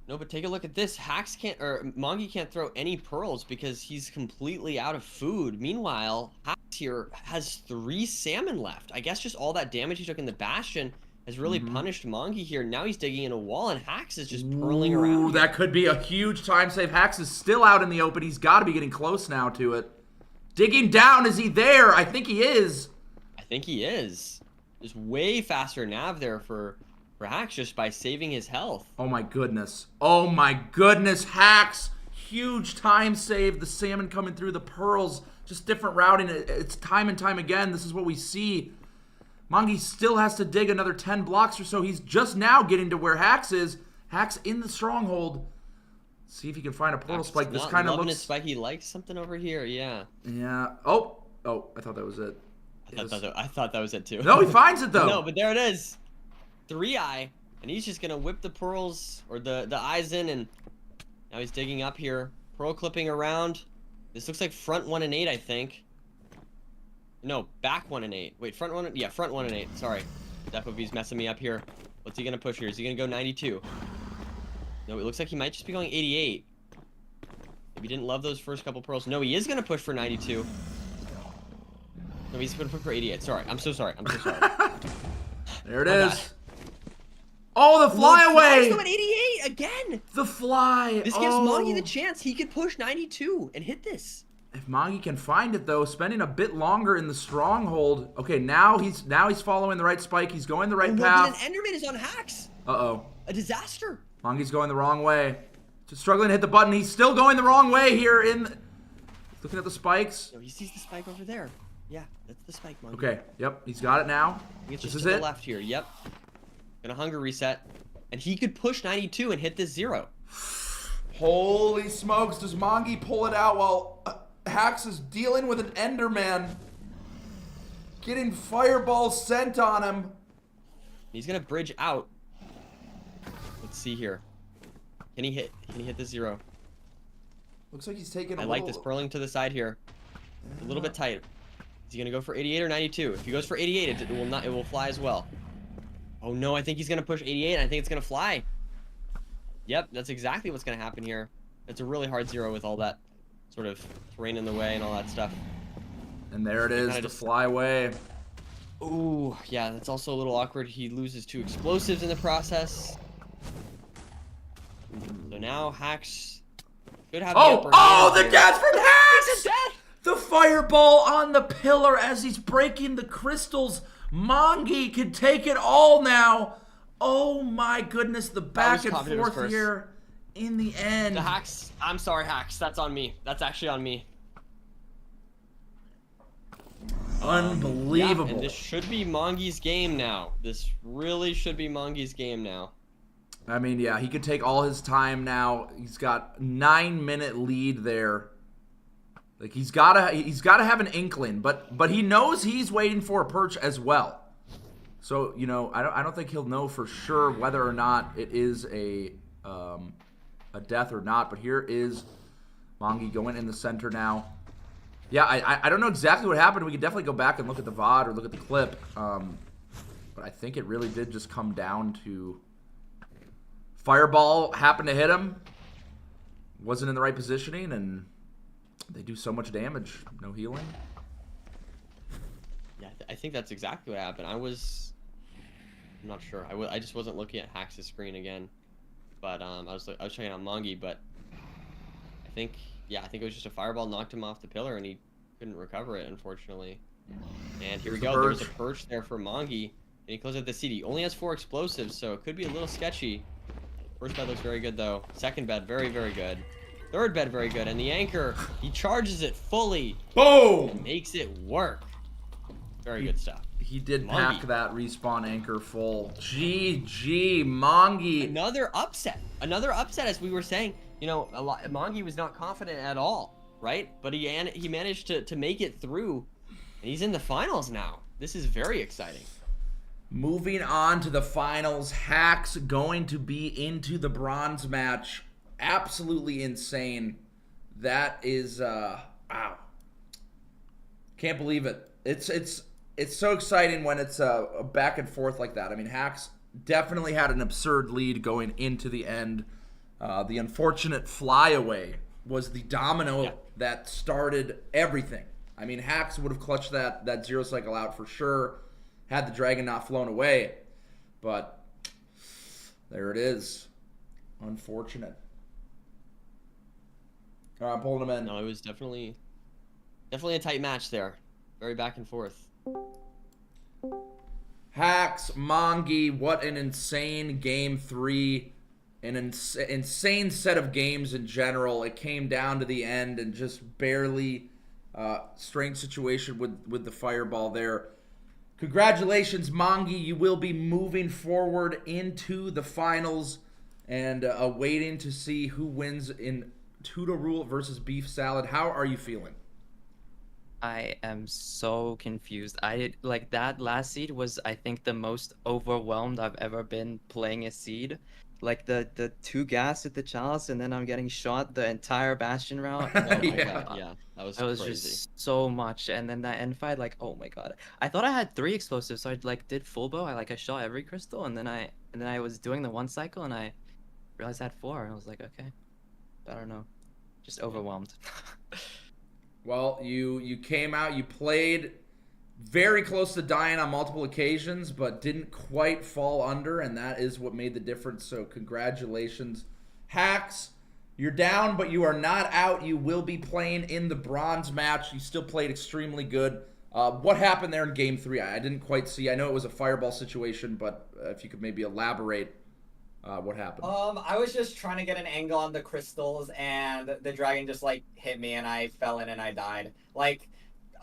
No, but take a look at this. Mongi can't throw any pearls because he's completely out of food. Meanwhile, Hax here has 3 salmon left. I guess just all that damage he took in the Bastion has really punished Mongi here. Now he's digging in a wall, and Hax is just purling around. That could be a huge time save. Hax is still out in the open. He's got to be getting close now to it. Digging down. Is he there? I think he is. I think he is. There's way faster nav there for Hax just by saving his health. Oh my goodness. Oh my goodness. Hax. Huge time save. The salmon coming through, the pearls. Just different routing. It's time and time again. This is what we see. Mongi still has to dig another 10 blocks or so. He's just now getting to where Hax is. Hax in the stronghold. See if he can find a portal spike. This kind of looks... his spike. He likes something over here. Yeah. Yeah. Oh, I thought that was it. I thought that was it too. No, he finds it though. No, but there it is. 3-eye. And he's just going to whip the pearls or the eyes in. And now he's digging up here. Pearl clipping around. This looks like front 1 and 8, I think. No, back 1 and 8. Wait, front 1? Yeah, front 1 and 8. Sorry. FOV's messing me up here. What's he going to push here? Is he going to go 92? No, it looks like he might just be going 88. Maybe he didn't love those first couple pearls. No, he is going to push for 92. No, he's going to push for 88. Sorry. I'm so sorry. I'm so sorry. There it is. Oh, the flyaway! He's going 88 again! The fly! This gives Mongi the chance. He could push 92 and hit this. If Mongi can find it though, spending a bit longer in the stronghold. Okay, now he's following the right spike. He's going the right path. But an Enderman is on Hax. Uh-oh. A disaster. Mongi's going the wrong way. Just struggling to hit the button. He's still going the wrong way here looking at the spikes. No, he sees the spike over there. Yeah, that's the spike, Mongi. Okay, yep, he's got it now. This is to the it. left here, yep. Gonna hunger reset. And he could push 92 and hit this 0. Holy smokes, does Mongi pull it out while Hax is dealing with an Enderman? Getting fireballs sent on him. He's gonna bridge out. Let's see here. Can he hit the 0? Looks like he's taking I like this purling to the side here. A little bit tight. Is he gonna go for 88 or 92? If he goes for 88, it will fly as well. Oh no, I think he's gonna push 88 and I think it's gonna fly. Yep, that's exactly what's gonna happen here. It's a really hard 0 with all that sort of terrain in the way and all that stuff. And there it is, the fly away. Ooh, yeah, that's also a little awkward. He loses 2 explosives in the process. So now Hax could have the upper hand the here. death from Hax! It's a death! The fireball on the pillar as he's breaking the crystals. Mongi can take it all now. Oh my goodness, the back and forth here in the end. The Hax, I'm sorry Hax, that's on me. That's actually on me. Unbelievable. Yeah, and this should be Mongi's game now. This really should be Mongi's game now. I mean, yeah, he could take all his time now. He's got 9-minute lead there. Like he's gotta have an inkling, but he knows he's waiting for a perch as well. So I don't think he'll know for sure whether or not it is a death or not. But here is Mongi going in the center now. Yeah, I don't know exactly what happened. We could definitely go back and look at the VOD or look at the clip. But I think it really did just come down to fireball happened to hit him. Wasn't in the right positioning and they do so much damage. No healing. Yeah, I think that's exactly what happened. I'm not sure. I just wasn't looking at Hax's screen again, but I was checking out Mongi, but I think it was just a fireball knocked him off the pillar and he couldn't recover it, unfortunately. And here we go. There's a perch there for Mongi, and he closes out the seat. He only has 4 explosives, so it could be a little sketchy. First bed looks very good though. Second bed, very, very good. Third bed, very good. And the anchor, he charges it fully. Boom! Makes it work. Very good stuff. He did pack that respawn anchor full. GG, Mongi. Another upset. Another upset, as we were saying. Mongi was not confident at all, right? But he managed to make it through And he's in the finals now. This is very exciting. Moving on to the finals, Hacks going to be into the bronze match. Absolutely insane. That is, wow. Can't believe it. It's so exciting when it's a back and forth like that. I mean, Hacks definitely had an absurd lead going into the end. The unfortunate flyaway was the domino that started everything. I mean, Hacks would have clutched that zero cycle out for sure had the dragon not flown away. But there it is. Unfortunate. All right, I'm pulling him in. No, it was definitely a tight match there. Very back and forth. Hacks, Mongi, what an insane game 3. An insane set of games in general. It came down to the end and just barely strange situation with the fireball there. Congratulations, Mongi. You will be moving forward into the finals and waiting to see who wins in Tudo Rule versus Beef Salad. How are you feeling? I am so confused. Like that last seed was, I think, the most overwhelmed I've ever been playing a seed. Like the 2 gas at the chalice, and then I'm getting shot the entire bastion route. Oh my God. Yeah, that was It was crazy. just so much. And then that end fight, like, oh my God. I thought I had 3 explosives, so I like did full bow. I shot every crystal, and then I was doing the 1 cycle, and I realized I had 4, and I was like, okay, I don't know, just overwhelmed. Well, you came out, you played very close to dying on multiple occasions, but didn't quite fall under, and that is what made the difference. So congratulations. Hacks, you're down, but you are not out. You will be playing in the bronze match. You still played extremely good. What happened there in game 3? I didn't quite see. I know it was a fireball situation, but if you could maybe elaborate what happened. I was just trying to get an angle on the crystals, and the dragon just like hit me, and I fell in and I died. Like,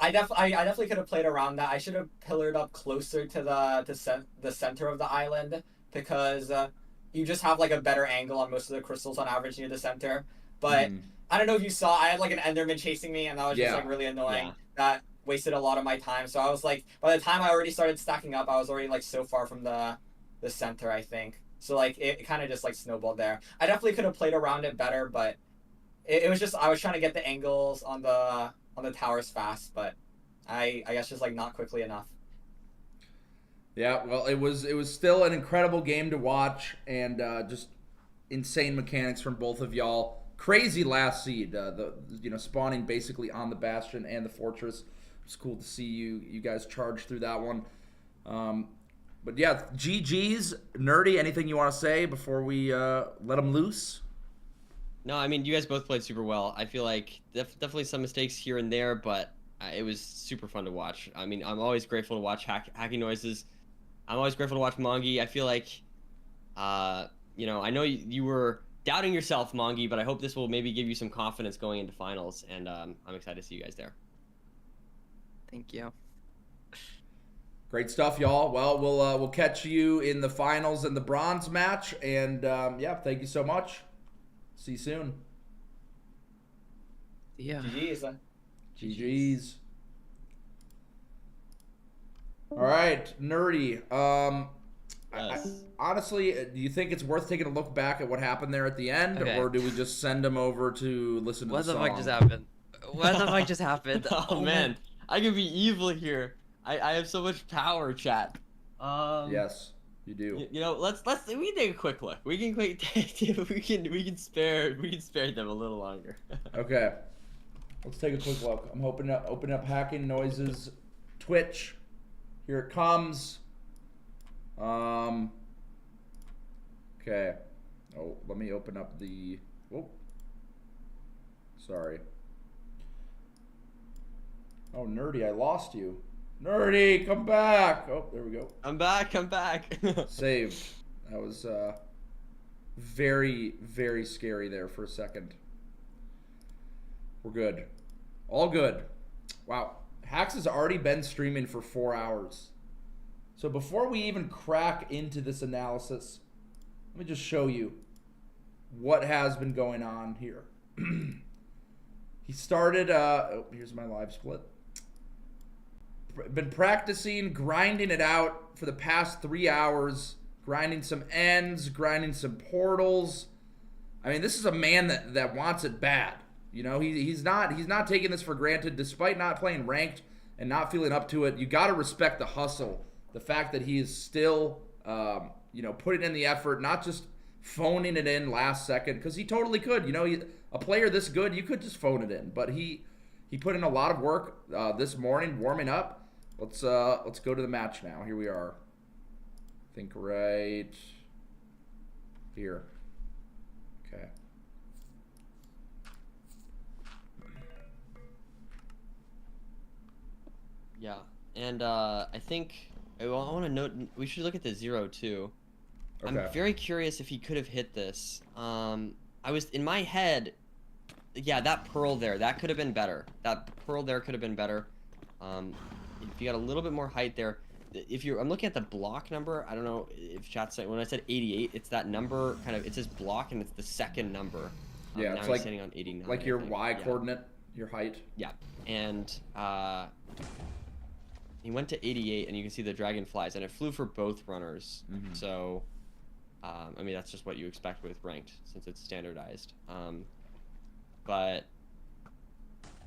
I definitely could have played around that. I should have pillared up closer to the center of the island, because you just have like a better angle on most of the crystals on average near the center. But I don't know if you saw, I had like an Enderman chasing me, and that was just like really annoying. Yeah. That wasted a lot of my time. So I was like, by the time I already started stacking up, I was already like so far from the center, I think. So like it kind of just like snowballed there. I definitely could have played around it better, but it was just, I was trying to get the angles on the towers fast, but I guess just like not quickly enough. Yeah, well, it was still an incredible game to watch, and just insane mechanics from both of y'all. Crazy last seed, spawning basically on the bastion and the fortress. It's cool to see you guys charge through that one. But yeah, GG's. Nerdy, anything you want to say before we let them loose? No, I mean, you guys both played super well. I feel like definitely some mistakes here and there, but it was super fun to watch. I mean, I'm always grateful to watch hacking noises. I'm always grateful to watch Mongi. I feel like, I know you were doubting yourself, Mongi, but I hope this will maybe give you some confidence going into finals, and I'm excited to see you guys there. Thank you. Great stuff, y'all. Well, we'll catch you in the finals and the bronze match, and yeah, thank you so much. See you soon. Yeah. GG's. GG's. All right, Nerdy. Yes. Honestly, do you think it's worth taking a look back at what happened there at the end, Okay. or do we just send them over to listen to What the the song? fuck just happened? What the fuck just happened? Oh man, I can be evil here. I have so much power, chat. Yes, you do. Let's we can take a quick look. We can we can spare them a little longer. Okay, let's take a quick look. I'm hoping to open up Hacking Noises Twitch. Here it comes. Okay. Oh, let me open up the. Oh, sorry. Oh, Nerdy, I lost you. Nerdy, come back. Oh, there we go. I'm back. Saved. That was very, very scary there for a second. We're good. All good. Wow. Hax has already been streaming for 4 hours. So before we even crack into this analysis, let me just show you what has been going on here. He started, oh, here's my live split. been practicing, grinding it out for the past 3 hours, grinding some ends, grinding some portals. I mean, this is a man that wants it bad. You know, he's not taking this for granted, despite not playing ranked and not feeling up to it. You got to respect the hustle, the fact that he is still, you know, putting in the effort, not just phoning it in last second, because he totally could. You know, a player this good, you could just phone it in, but he put in a lot of work this morning warming up. Let's go to the match now. Here we are. I think right here. Okay. Yeah, and I think I want to note we should look at the 0 too. Okay. I'm very curious if he could have hit this. I was in my head. Yeah, that pearl there, that could have been better. That pearl there could have been better. If you got a little bit more height there. I'm looking at the block number. I don't know if chat's saying, when I said 88, it's that number kind of, it says block and it's the second number. Yeah, now it's he's standing on 89. like your Y coordinate, your height. Yeah, and he went to 88, and you can see the dragonflies, and it flew for both runners. Mm-hmm. So, I mean, that's just what you expect with ranked, since it's standardized. But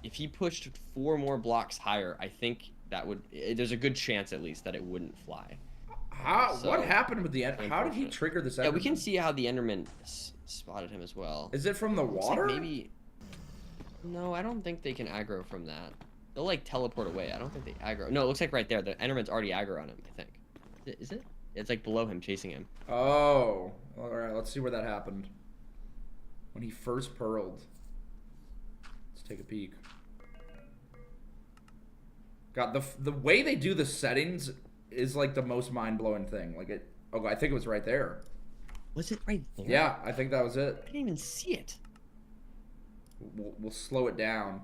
if he pushed 4 more blocks higher, I think that would. There's a good chance, at least, that it wouldn't fly. What happened with the end? How did he trigger this? Yeah, we can see how the Enderman spotted him as well. Is it from the water? Like maybe. No, I don't think they can aggro from that. They'll like teleport away. I don't think they aggro. No, it looks like right there. The Enderman's already aggro on him, I think. Is it? It's like below him, chasing him. Oh. Alright, let's see where that happened. When he first pearled. Let's take a peek. God, the way they do the settings is like the most mind-blowing thing. Like it. Oh, I think it was right there. Was it right there? Yeah, I think that was it. I didn't even see it. We'll slow it down.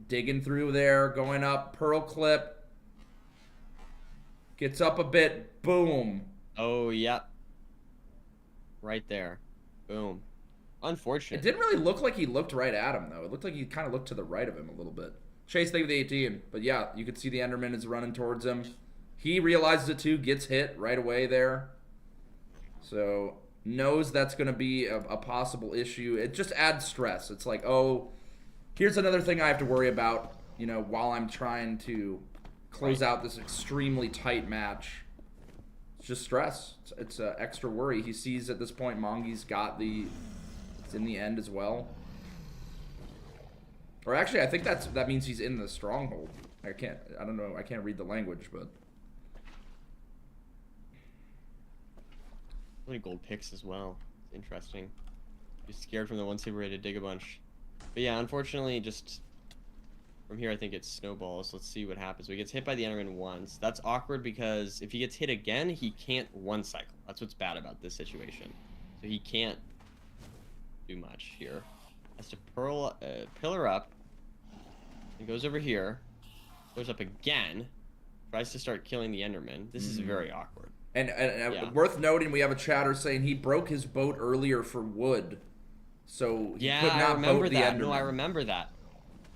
Digging through there, going up, pearl clip. Gets up a bit, boom. Oh, yeah. Right there. Boom. Unfortunate. It didn't really look like he looked right at him, though. It looked like he kind of looked to the right of him a little bit. Chase, thank you for the 18. But yeah, you could see the Enderman is running towards him. He realizes it too, gets hit right away there. So, knows that's going to be a possible issue. It just adds stress. It's like, oh, here's another thing I have to worry about, you know, while I'm trying to close out this extremely tight match. It's just stress. It's extra worry. He sees at this point Mongi's got it's in the end as well. Or actually, I think that means he's in the stronghold. I don't know, I can't read the language, but. Really gold picks as well. It's interesting. He's scared from the one super ready to dig a bunch. But yeah, unfortunately, just from here, I think it snowballs. Let's see what happens. So he gets hit by the Enderman once. That's awkward because if he gets hit again, he can't one cycle. That's what's bad about this situation. So he can't do much here. Has to pillar up. He goes over here. Goes up again. Tries to start killing the Enderman. This is very awkward. And yeah. Worth noting, we have a chatter saying he broke his boat earlier for wood. So he could not boat the Enderman. No, I remember that.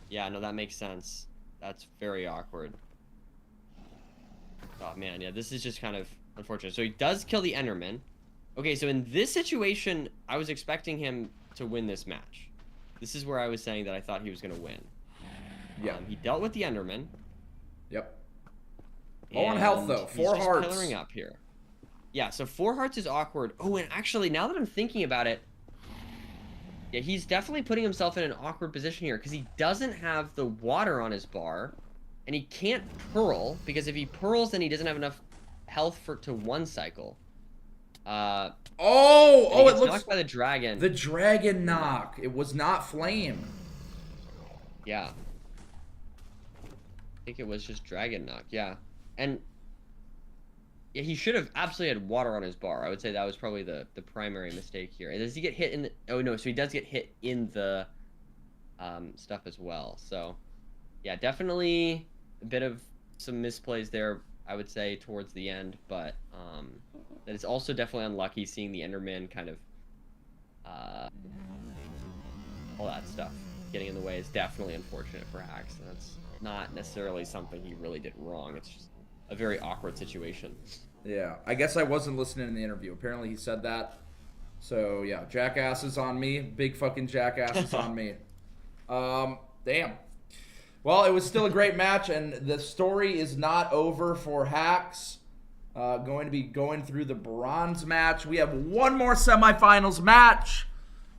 Yeah, no, that makes sense. That's very awkward. Oh, man, yeah, this is just kind of unfortunate. So he does kill the Enderman. Okay, so in this situation, I was expecting him to win this match. This is where I was saying that I thought he was going to win. Yeah. He dealt with the Enderman. Yep. Low on health, though. 4 hearts. He's pillaring up here. Yeah, so 4 hearts is awkward. Oh, and actually, now that I'm thinking about it, yeah, he's definitely putting himself in an awkward position here because he doesn't have the water on his bar, and he can't pearl because if he pearls, then he doesn't have enough health to one cycle. It looks looks knocked by the dragon. The dragon knock. It was not flame. Yeah. I think it was just dragon knock. Yeah, and yeah, he should have absolutely had water on his bar. I would say that was probably the primary mistake here. And does he get hit in the... Oh, no, so he does get hit in the stuff as well. So, yeah, definitely a bit of some misplays there, I would say, towards the end. But that is also definitely unlucky seeing the Enderman kind of... all that stuff getting in the way is definitely unfortunate for Hacks. not necessarily something he really did wrong. It's just a very awkward situation. Yeah, I guess I wasn't listening in the interview. Apparently he said that. So yeah, jackass is on me. Big fucking jackass is on me. Damn. Well, it was still a great match, and the story is not over for Hacks. Going to be going through the bronze match. We have one more semifinals match.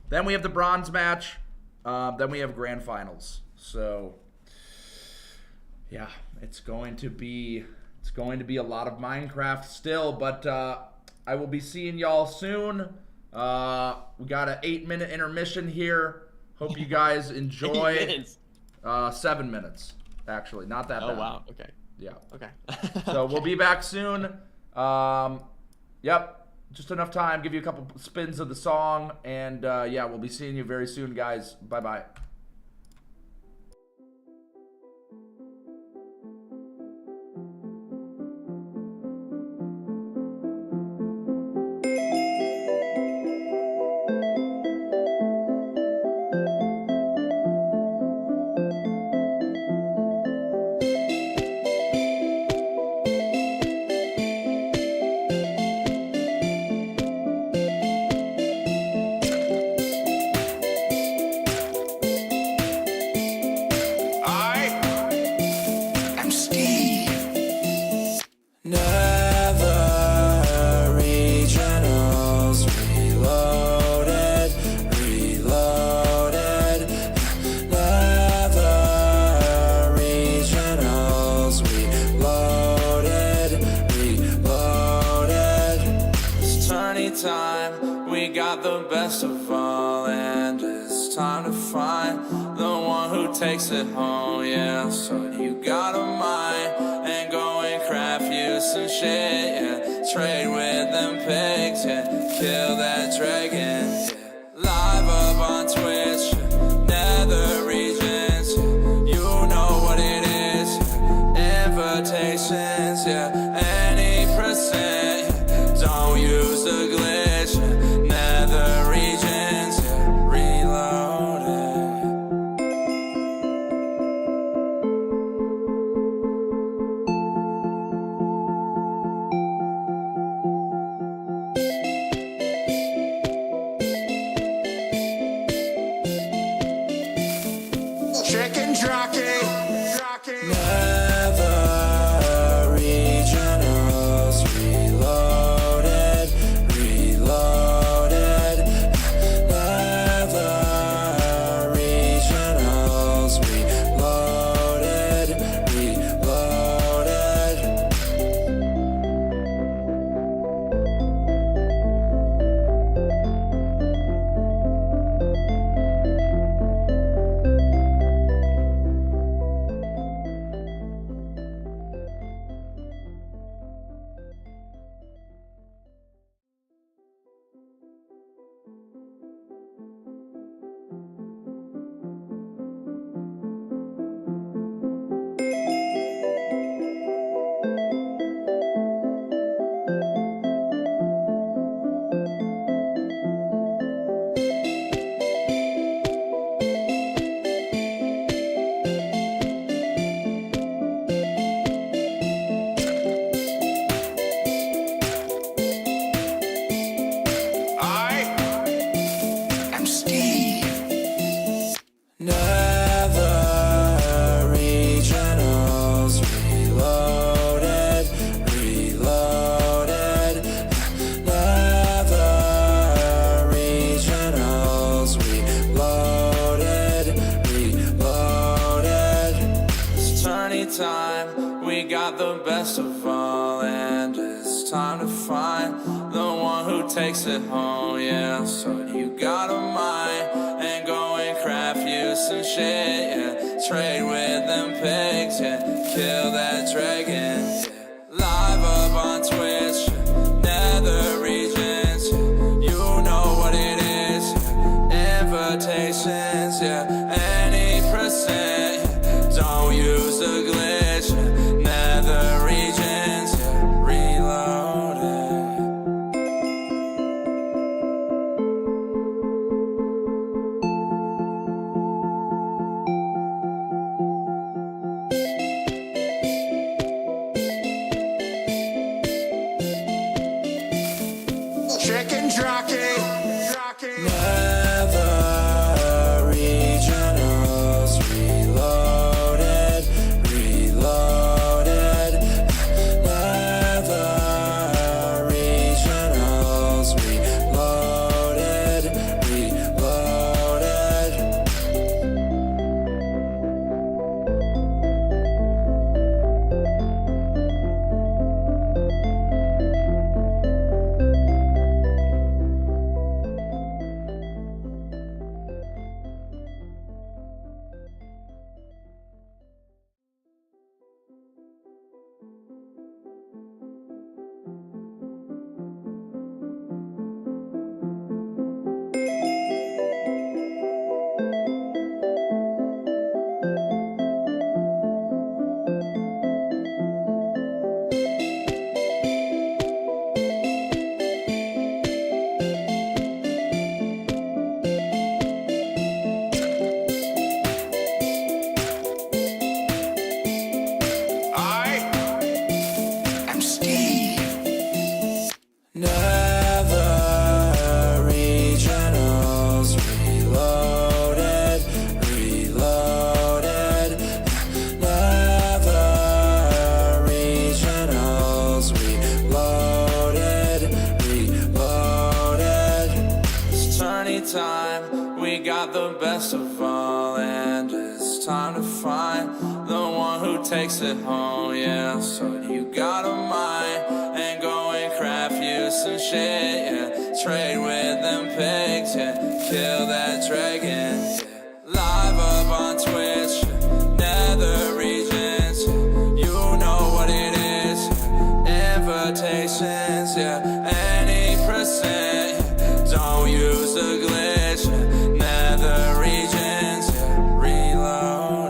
Then we have the bronze match. Then we have grand finals. So yeah, it's going to be a lot of Minecraft still, but I will be seeing y'all soon. We got an 8-minute intermission here. Hope you guys enjoy. 8 minutes. 7 minutes, actually, not that bad. Oh wow. Okay. Yeah. Okay. So we'll be back soon. Yep, just enough time. Give you a couple spins of the song, and yeah, we'll be seeing you very soon, guys. Bye bye. I'm Steve. Nether Regionals Reloaded, Reloaded. Nether Regionals Reloaded, Reloaded. It's tourney time, we got the best of all, and it's time to find the one who takes it home, yeah. So you got a mind and go and craft you some shit, yeah. Trade with them pigs, yeah. Kill that dragon, yeah. Live up on Twitch, yeah. Nether regions, yeah. You know what it is, yeah. Invitations, yeah. Any percent, yeah. Don't use the glitch, yeah. Nether regions, yeah. Reloaded. Chicken jockey. Nether Regionals Reloaded, Reloaded. Nether Regionals Reloaded, Reloaded. I'm Steve. Nether Regionals Reloaded, Reloaded. Nether Regionals Reloaded, Reloaded. It's tourney time, we got the best of all, and it's time to find the one who takes it home, yeah. So you got a mind and go and craft you some shit, yeah. Trade with them pigs, yeah. Kill that dragon, yeah. Live up on Twitch, yeah. Nether regions, yeah. You know what it is, yeah. Invitations, yeah. Any percent, yeah. Don't use the glitch, yeah. Nether regions, yeah. Reloaded. Chicken jockey. Nether Regionals Reloaded, Reloaded. Nether Regionals Reloaded, Reloaded. I am Steve. Nether Regionals Reloaded, Reloaded. Nether Regionals Reloaded, Reloaded. It's tourney time, we got the best of all, and it's time to find the one who takes it home, yeah. So you got a mind, and go and craft you some shit, yeah. Trade with them pigs, yeah. Kill that dragon, yeah. Live up on Twitch, yeah. Nether Regions, yeah. You know what it is, yeah. Invitations, yeah. Any percent, yeah. Don't use a glitch, yeah. Nether Regions, yeah. Reloaded.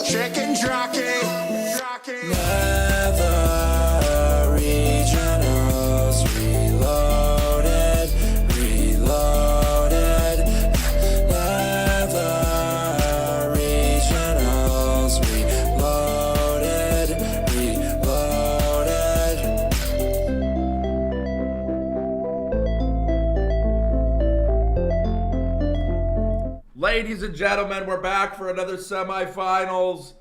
Chicken jockey. Nether Regionals Reloaded, Reloaded. Nether Regionals Reloaded, Reloaded. Ladies and gentlemen, we're back for another semifinals.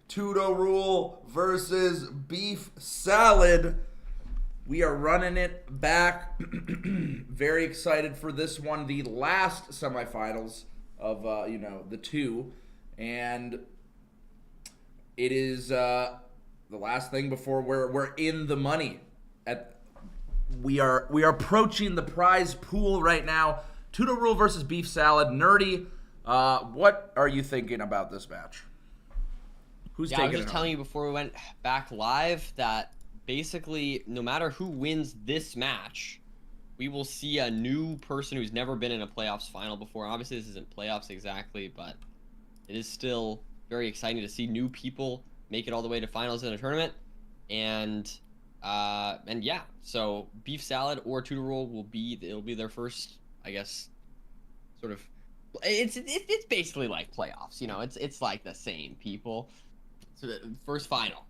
Tudo Rule versus Beef Salad. We are running it back. Very excited for this one, the last semifinals of the two, and it is the last thing before we're in the money. We are approaching the prize pool right now. Tudo Rule versus Beef Salad. Nerdy, what are you thinking about this match? Who's Yeah, I taking was it just home? telling you before we went back live that basically no matter who wins this match, we will see a new person who's never been in a playoffs final before. Obviously, this isn't playoffs exactly, but it is still very exciting to see new people make it all the way to finals in a tournament. And yeah, so Beef Salad or Tudo Rule it'll be their first, I guess, sort of. It's basically like playoffs, you know. It's like the same people. So the first final.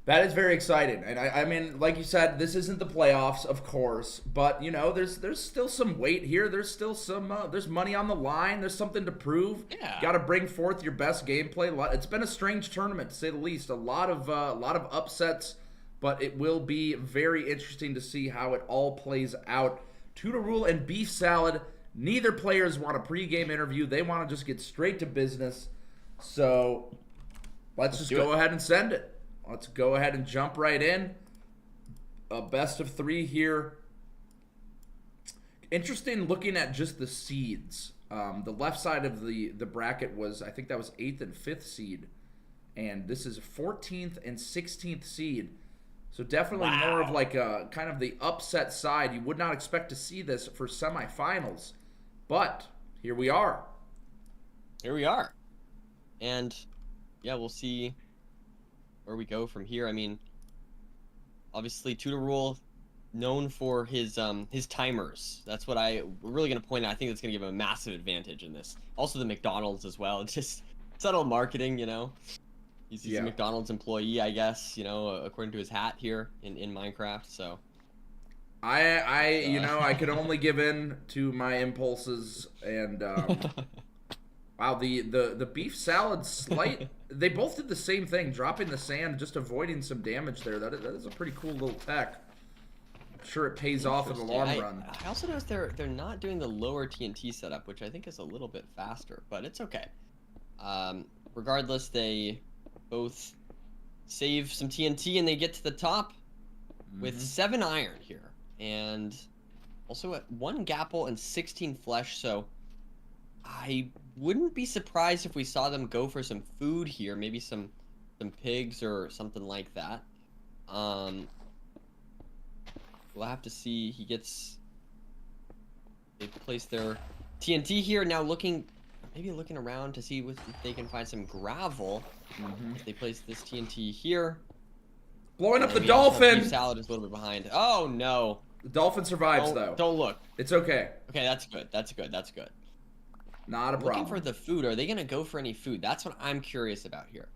That is very exciting, and I mean, like you said, this isn't the playoffs, of course, but you know, there's still some weight here. There's still some there's money on the line. There's something to prove. Yeah. Got to bring forth your best gameplay. It's been a strange tournament to say the least. A lot of upsets, but it will be very interesting to see how it all plays out. Tudo Rule and Beef Salad. Neither players want a pregame interview. They want to just get straight to business. So let's just go ahead and send it. Let's go ahead and jump right in. A best of three here. Interesting looking at just the seeds. The left side of the bracket was, I think that was 8th and 5th seed. And this is 14th and 16th seed. So definitely more of like a kind of the upset side. You would not expect to see this for semifinals. But here we are. Here we are. And yeah, we'll see where we go from here. I mean, obviously Tutor Rule, known for his timers. That's what we're really gonna point out. I think that's gonna give him a massive advantage in this. Also the McDonald's as well. It's just subtle marketing, you know. He's a McDonald's employee, I guess, you know, according to his hat here in Minecraft. So you know, I could only give in to my impulses, and wow, the beef salad they both did the same thing, dropping the sand, just avoiding some damage there. That is a pretty cool little tech. I'm sure it pays off in the long run. I also noticed they're not doing the lower TNT setup, which I think is a little bit faster, but it's okay. Regardless, they both save some TNT and they get to the top with 7 iron here, and also at 1 gapple and 16 flesh. So I wouldn't be surprised if we saw them go for some food here, maybe some pigs or something like that. We'll have to see. They placed their TNT here. Now maybe looking around to see if they can find some gravel. They place this TNT here. Blowing up the dolphin! Beef salad is a little bit behind. Oh no. The dolphin survives though. Don't look. It's okay. Okay, that's good. That's good. That's good. Not a problem. Looking for the food. Are they gonna go for any food? That's what I'm curious about here.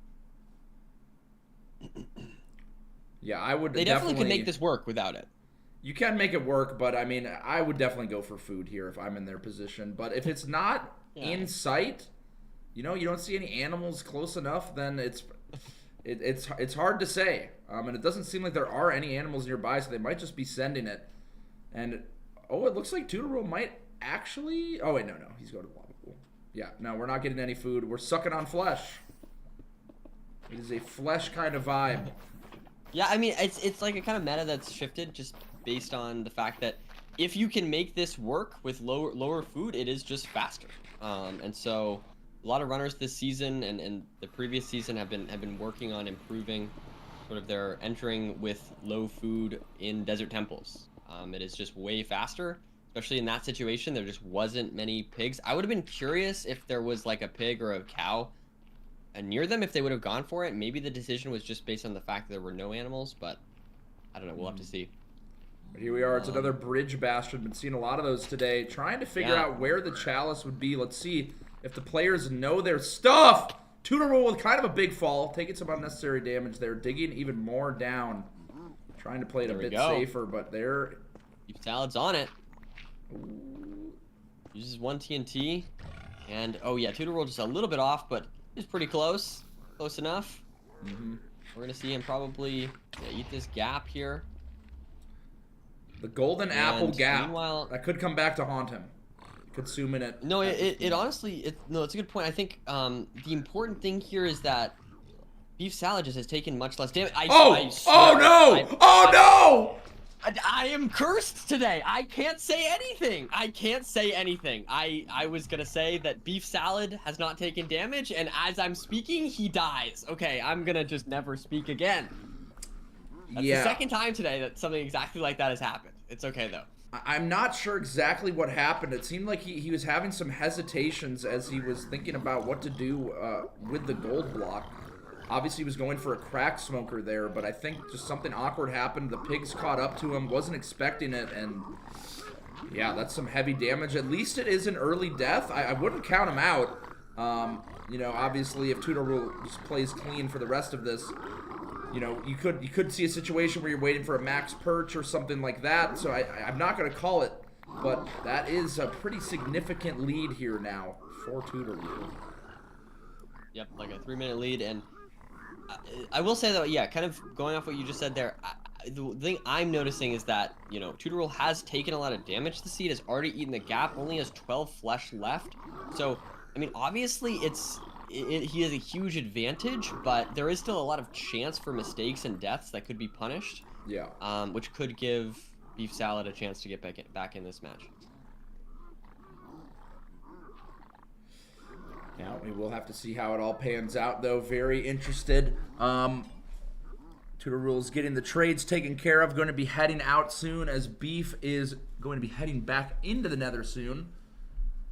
Yeah, I would. They definitely could make this work without it. You can make it work, but I mean, I would definitely go for food here if I'm in their position. But if it's not in sight, you know, you don't see any animals close enough, then it's hard to say. And it doesn't seem like there are any animals nearby, so they might just be sending it. And it looks like Tutorol might actually. Oh wait, no, he's going to the lava pool. Yeah, no, we're not getting any food. We're sucking on flesh. It is a flesh kind of vibe. Yeah, I mean, it's like a kind of meta that's shifted just based on the fact that if you can make this work with lower food, it is just faster. And so a lot of runners this season and the previous season have been working on improving sort of their entering with low food in desert temples. It is just way faster, especially in that situation. There just wasn't many pigs. I would have been curious if there was like a pig or a cow near them, if they would have gone for it. Maybe the decision was just based on the fact that there were no animals, but I don't know. We'll have to see. But here we are. It's another bridge bastion. Been seeing a lot of those today. Trying to figure out where the chalice would be. Let's see if the players know their stuff. Tutorol with kind of a big fall, taking some unnecessary damage there, digging even more down. Trying to play it a bit safer, but there. Beef salad's on it. Uses 1 TNT, and oh yeah, Tutorol just a little bit off, but he's pretty close. Close enough. We're gonna see him probably eat this gap here. The golden apple gap. Meanwhile, that could come back to haunt him. Consuming it. No, it honestly, no, it's a good point. I think the important thing here is that beef salad just has taken much less damage. Oh no! I am cursed today. I can't say anything. I was gonna say that beef salad has not taken damage, and as I'm speaking, he dies. Okay, I'm gonna just never speak again. That's the second time today that something exactly like that has happened. It's okay though. I'm not sure exactly what happened. It seemed like he was having some hesitations as he was thinking about what to do with the gold block. Obviously, he was going for a crack smoker there, but I think just something awkward happened. The pigs caught up to him, wasn't expecting it, and yeah, that's some heavy damage. At least it is an early death. I wouldn't count him out. You know, obviously, if Tutorol just plays clean for the rest of this, you know, you could see a situation where you're waiting for a max perch or something like that. So I'm not going to call it, but that is a pretty significant lead here now for Tutorol. Yep, like a 3-minute lead, and I will say though, yeah, kind of going off what you just said there, the thing I'm noticing is that, you know, Tutorol has taken a lot of damage. The seed has already eaten the gap, only has 12 flesh left. So, I mean, obviously he has a huge advantage, but there is still a lot of chance for mistakes and deaths that could be punished. Yeah. Which could give beef salad a chance to get back in this match. Now, we will have to see how it all pans out, though. Very interested. Tutorol's getting the trades taken care of. Going to be heading out soon, as Beef is going to be heading back into the Nether soon.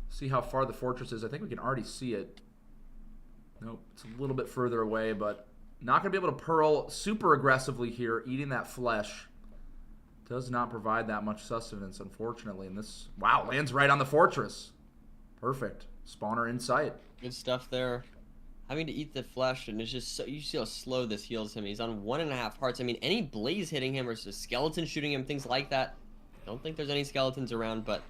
See how far the fortress is. I think we can already see it. Nope, it's a little bit further away, but Not going to be able to pearl super aggressively here. Eating that flesh does not provide that much sustenance, unfortunately. And this, wow, lands right on the fortress. Perfect. Spawner in sight. Good stuff there. Having to eat the flesh, and it's just so, you see how slow this heals him. He's on 1.5 hearts. I mean, any blaze hitting him or a skeleton shooting him, things like that. I don't think there's any skeletons around, but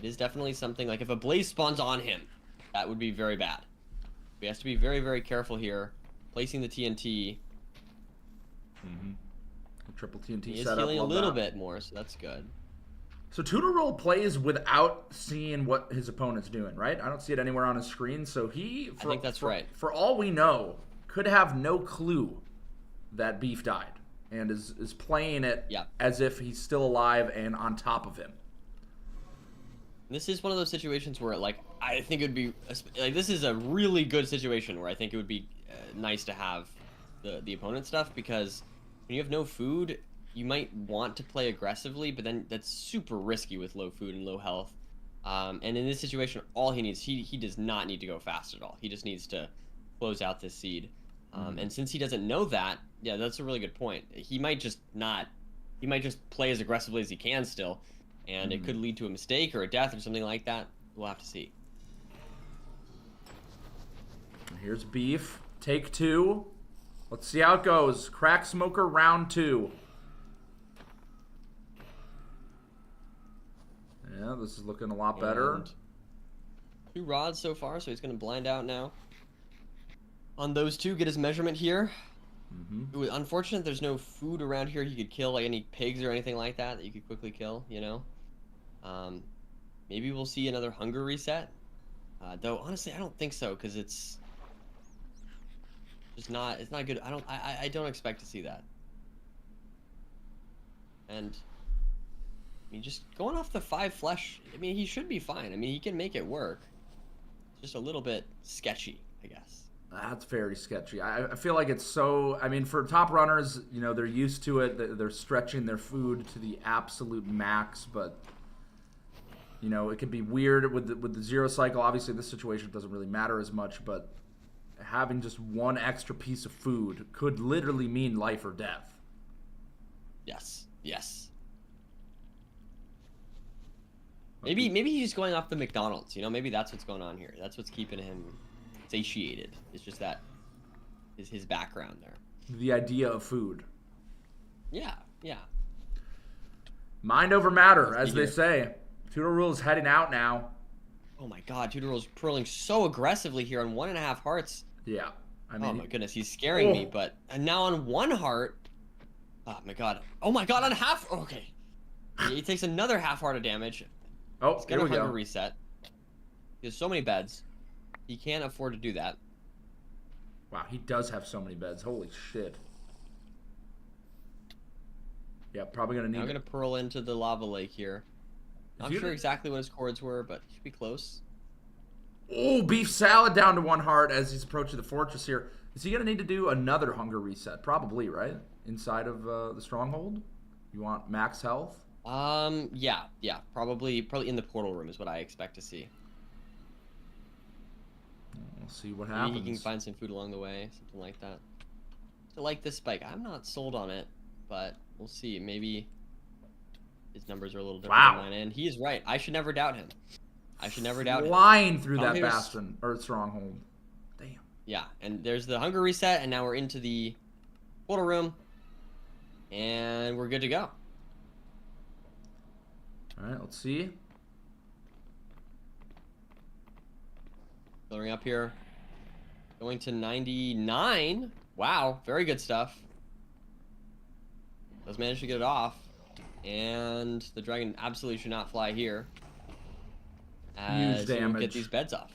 it is definitely something. Like, if a blaze spawns on him, that would be very bad. He has to be very, very careful here. Placing the TNT. Triple TNT He is setup. healing a little bit more, so that's good. So Tutorole plays without seeing what his opponent's doing, right? I don't see it anywhere on his screen. So he, I think that's right. For all we know, could have no clue that Beef died and is playing it as if he's still alive and on top of him. This is one of those situations where, like, I think it would be, like, this is a really good situation where I think it would be nice to have the opponent stuff, because when you have no food, you might want to play aggressively, but then that's super risky with low food and low health. And in this situation, all he needs, he does not need to go fast at all. He just needs to close out this seed. And since he doesn't know that, yeah, that's a really good point. He might just play as aggressively as he can still, and it could lead to a mistake or a death or something like that. We'll have to see. Here's Beef. Take 2. Let's see how it goes. Crack Smoker round 2. Yeah, this is looking a lot better. And 2 rods so far, so he's going to blind out now. On those 2, get his measurement here. It was unfortunate there's no food around here he could kill, like any pigs or anything like that you could quickly kill, you know? Maybe we'll see another hunger reset. Though, honestly, I don't think so, because it's not good. I don't expect to see that. And I mean, just going off the 5 flesh, I mean, he should be fine. I mean, he can make it work. It's just a little bit sketchy, I guess. That's very sketchy. I feel like it's so, I mean, for top runners, you know, they're used to it. They're stretching their food to the absolute max, but, you know, it could be weird with the 0 cycle. Obviously, this situation doesn't really matter as much, but having just 1 extra piece of food could literally mean life or death. Yes. Yes. Maybe he's just going off the McDonald's, you know? Maybe that's what's going on here. That's what's keeping him satiated. It's just that is his background there. The idea of food. Yeah, yeah. Mind over matter, as they say. Tutorole is heading out now. Oh my god, Tutorole pearling so aggressively here on 1.5 hearts. Yeah. I mean, oh my goodness, he's scaring me, but and now on 1 heart. Oh my god. Oh my god, on half. Okay. He takes another half heart of damage. Oh, he's gonna hunger reset. He has so many beds. He can't afford to do that. Wow, he does have so many beds. Holy shit. Yeah, probably gonna need. I'm gonna pearl into the lava lake here. Not sure exactly what his chords were, but he should be close. Oh, Beef Salad down to 1 heart as he's approaching the fortress here. Is he gonna need to do another hunger reset? Probably, right? Inside of the stronghold. You want max health? Yeah, probably in the portal room is what I expect to see. We'll see what happens. Maybe he can find some food along the way, something like that. I like this spike. I'm not sold on it, but we'll see. Maybe his numbers are a little different than mine, and he is right. I should never doubt him. I should never doubt him. Flying through that bastion or stronghold. Damn. Yeah, and there's the hunger reset, and now we're into the portal room, and we're good to go. All right, let's see. Filling up here. Going to 99. Wow, very good stuff. Does manage to get it off. And the dragon absolutely should not fly here. Huge damage. Get these beds off.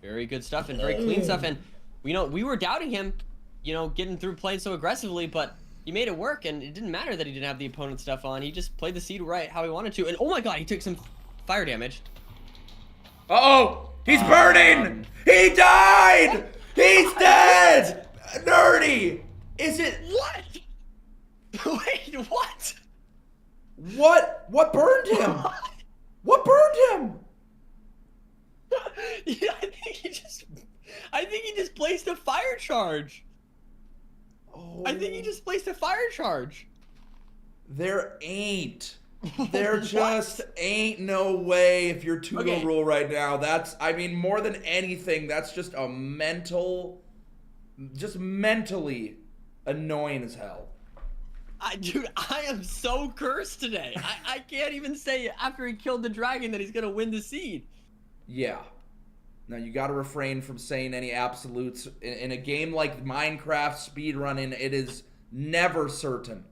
Very good stuff and very clean stuff. And we were doubting him, getting through playing so aggressively, but he made it work, and it didn't matter that he didn't have the opponent stuff on. He just played the seed right how he wanted to. And oh my god, he took some fire damage. Uh-oh! He's burning! He died! He's dead! Nerdy! Is it... What? Wait, what? What burned him? What burned him? Yeah, I think he just placed a fire charge. I think he just placed a fire charge. There ain't. There just ain't no way if you're Tudo Rule right now. That's, I mean, more than anything, that's just a just mentally annoying as hell. Dude, I am so cursed today. I can't even say after he killed the dragon that he's going to win the seed. Yeah. Now, you got to refrain from saying any absolutes. In a game like Minecraft speedrunning, it is never certain.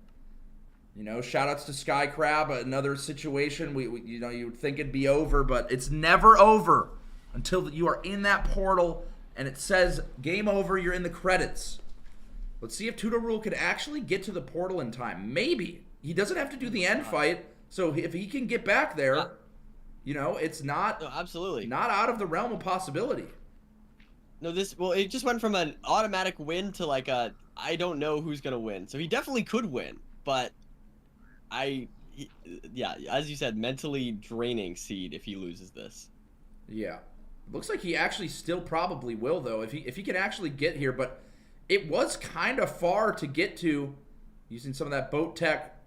You know, shoutouts to Sky Crab, another situation, you know, you would think it'd be over, but it's never over until you are in that portal and it says game over, you're in the credits. Let's see if Tudo Rule could actually get to the portal in time. Maybe. He doesn't have to do the end fight, so if he can get back there, you know, it's not absolutely not out of the realm of possibility. No, it just went from an automatic win to like a I don't know who's going to win. So he definitely could win, but yeah, as you said, mentally draining seed if he loses this. Yeah. Looks like he actually still probably will, though, if he can actually get here, but it was kind of far to get to using some of that boat tech.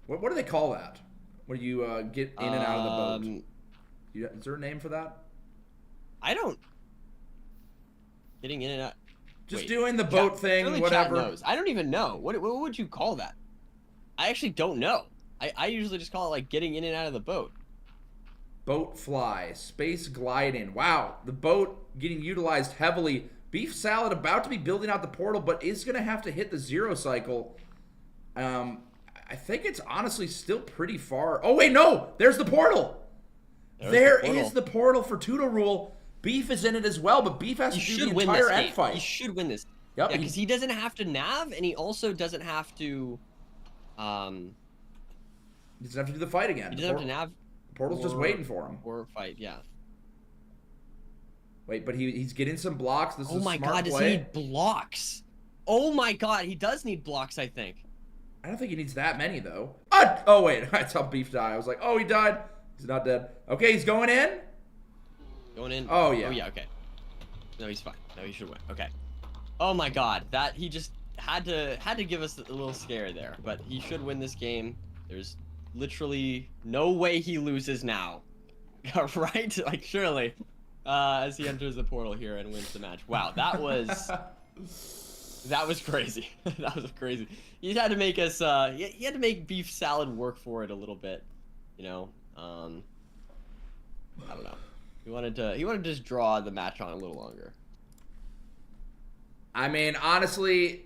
What do they call that? Where you get in and out of the boat? Is there a name for that? I don't. Getting in and out. Just doing the boat thing, whatever. Chat knows. I don't even know. What would you call that? I actually don't know. I usually just call it like getting in and out of the boat. Boat fly, space gliding. Wow, the boat getting utilized heavily. Beef Salad about to be building out the portal, but is going to have to hit the 0 cycle. I think it's honestly still pretty far. Oh, wait, no! There's the portal! There is the portal for Tudo Rule. Beef is in it as well, but Beef has to do the entire end fight. He should win this. Yep. Yeah, because he doesn't have to nav, and he also doesn't have to... He doesn't have to do the fight again. He doesn't have to nav. The portal's just waiting for him. Or fight, yeah. Wait, but he's getting some blocks. This is a smart play. Oh my god, does he need blocks? Oh my god, he does need blocks, I think. I don't think he needs that many, though. Oh, wait, I saw Beef die. I was like, oh, he died. He's not dead. Okay, he's going in? Going in? Oh, yeah. Oh, yeah, okay. No, he's fine. No, he should win. Okay. Oh my god, he just had to give us a little scare there, but he should win this game. There's literally no way he loses now. Right? Like, surely. As he enters the portal here and wins the match. Wow, that was crazy. That was crazy. He had to make us he had to make Beef Salad work for it a little bit, you know. I don't know. He wanted to just draw the match on a little longer. I mean, honestly,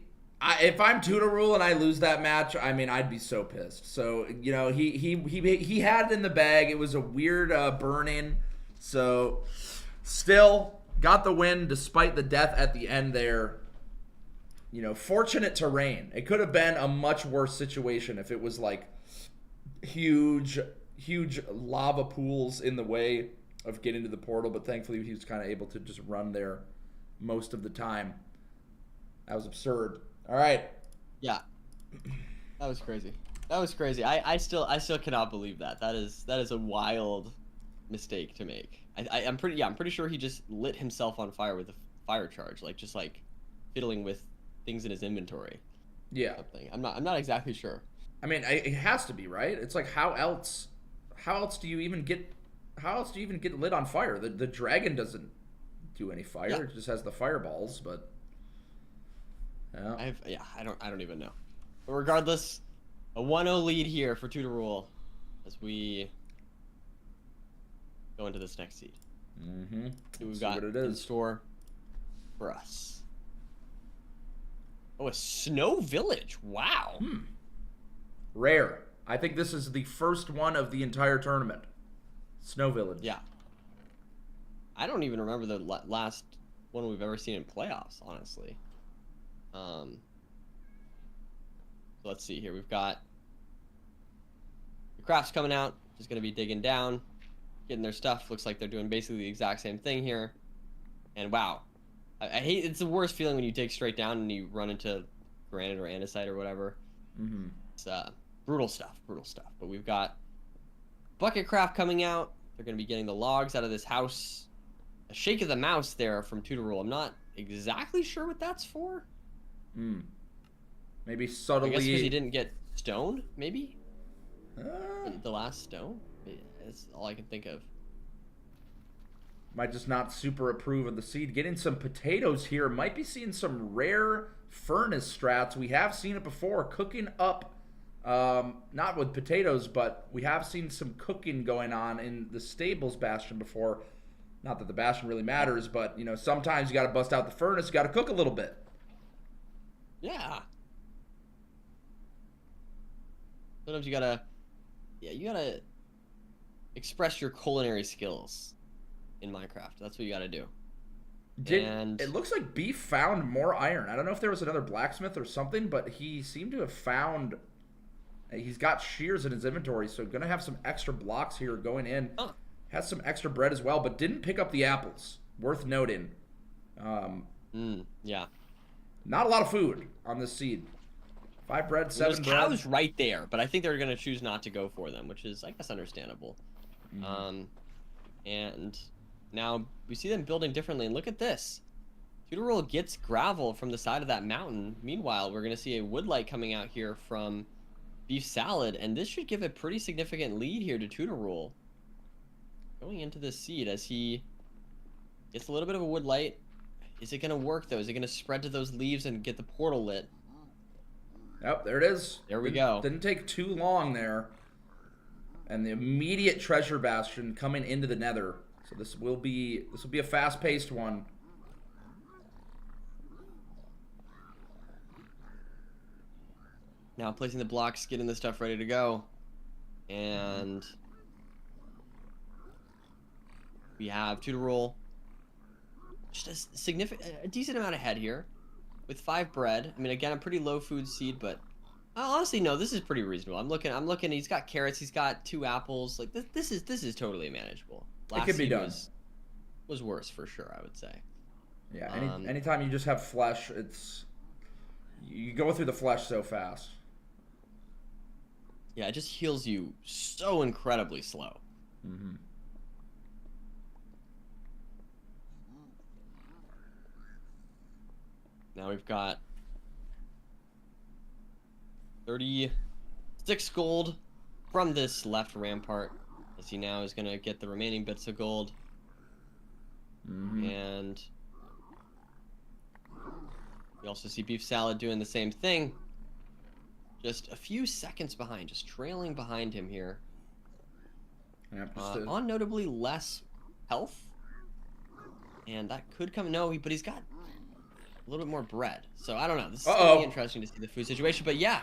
if I'm Tudo Rule and I lose that match, I mean, I'd be so pissed. So, you know, he had it in the bag. It was a weird burn-in. So, still got the win despite the death at the end there. You know, fortunate terrain. It could have been a much worse situation if it was like huge lava pools in the way of getting to the portal, but thankfully he was kind of able to just run there most of the time. That was absurd. All right. Yeah. That was crazy. That was crazy. I still cannot believe that. That is a wild mistake to make. I'm pretty sure he just lit himself on fire with a fire charge, like just like fiddling with things in his inventory. Yeah. Something. I'm not exactly sure. I mean, it has to be, right? It's like how else do you even get lit on fire? The dragon doesn't do any fire. Yeah. It just has the fireballs, but yeah. I don't even know. But regardless, a 1-0 lead here for Tudo Rule as we go into this next seed. Mm-hmm. See what we've got in store for us. Oh, a snow village. Wow. Rare. I think this is the first one of the entire tournament. Snow village. Yeah. I don't even remember the last one we've ever seen in playoffs, honestly. So let's see here. We've got the crafts coming out. Just going to be digging down, getting their stuff. Looks like they're doing basically the exact same thing here. And wow. I hate, it's the worst feeling when you dig straight down and you run into granite or andesite or whatever. Mm-hmm. It's brutal stuff. But we've got bucket craft coming out. They're going to be getting the logs out of this house. A shake of the mouse there from Tudo Rule. I'm not exactly sure what that's for. Maybe Maybe I subtly. guess because he didn't get stoned, maybe? Uh, The last stone? That's all I can think of. might just not super approve of the seed. Getting some potatoes here. Might be seeing some rare furnace strats. We have seen it before. Cooking up, not with potatoes, but we have seen some cooking going on in the stables bastion before. Not that the bastion really matters, but, you know, sometimes you got to bust out the furnace. You got to cook a little bit. Yeah. Sometimes you gotta, you gotta express your culinary skills in Minecraft. That's what you gotta do. And It looks like Beef found more iron. I don't know if there was another blacksmith or something, but he seemed to have found. He's got shears in his inventory, so gonna have some extra blocks here going in. Huh. Has some extra bread as well, but didn't pick up the apples. Worth noting. Yeah. Not a lot of food on this seed. 5 bread, 7 There's bread. cows right there, but I think they're gonna choose not to go for them, which is, I guess, understandable. And now we see them building differently, and look at this. Tutorol gets gravel from the side of that mountain. Meanwhile, we're gonna see a woodlight coming out here from Beef Salad, and this should give a pretty significant lead here to Tutorol. Going into this seed as he gets a little bit of a woodlight. Is it gonna work though? Is it gonna spread to those leaves and get the portal lit? Yep, there it is. There we go. Didn't take too long there. And the immediate treasure bastion coming into the Nether. So this will be a fast-paced one. Now placing the blocks, getting the stuff ready to go. And we have Tutorol just a decent amount ahead here with 5 bread. I mean, again, a pretty low food seed, but honestly, no, this is pretty reasonable. I'm looking, he's got carrots, he's got 2 apples. Like this is totally manageable. It could be seed done. Was worse for sure, I would say. Yeah, anytime you just have flesh, you go through the flesh so fast. Yeah, it just heals you so incredibly slow. Now we've got 36 gold from this left rampart, as he now is going to get the remaining bits of gold. And we also see Beef Salad doing the same thing. Just a few seconds behind, just trailing behind him here. Yep, on notably less health. And that could come, but he's got a little bit more bread. So I don't know. This is going to be interesting to see the food situation. But yeah,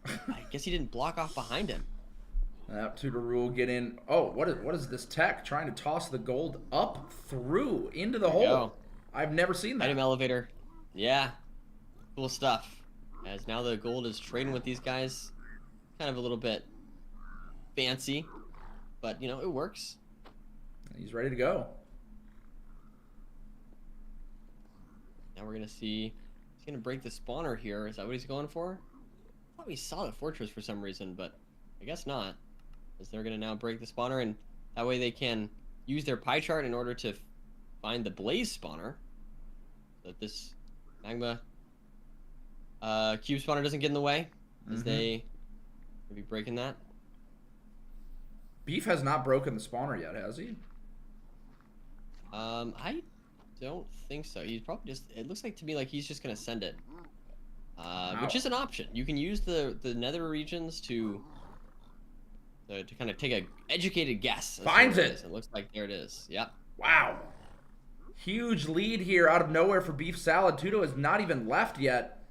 I guess he didn't block off behind him. That Tutorol get in. Oh, what is this tech trying to toss the gold up through into the hole? Go. I've never seen that. Item elevator. Yeah. Cool stuff. As now the gold is trading with these guys. Kind of a little bit fancy. But, it works. He's ready to go. Now we're going to see. He's going to break the spawner here. Is that what he's going for? I thought we saw the fortress for some reason, but I guess not. As they're going to now break the spawner, and that way they can use their pie chart in order to find the blaze spawner. So that this magma cube spawner doesn't get in the way. As they will be breaking that. Beef has not broken the spawner yet, has he? I don't think so. He's probably just, it looks like to me like he's just going to send it. Which is an option. You can use the nether regions to kind of take a educated guess. Finds it. It looks like there it is. Yep. Wow. Huge lead here out of nowhere for Beef Salad. Tuto has not even left yet.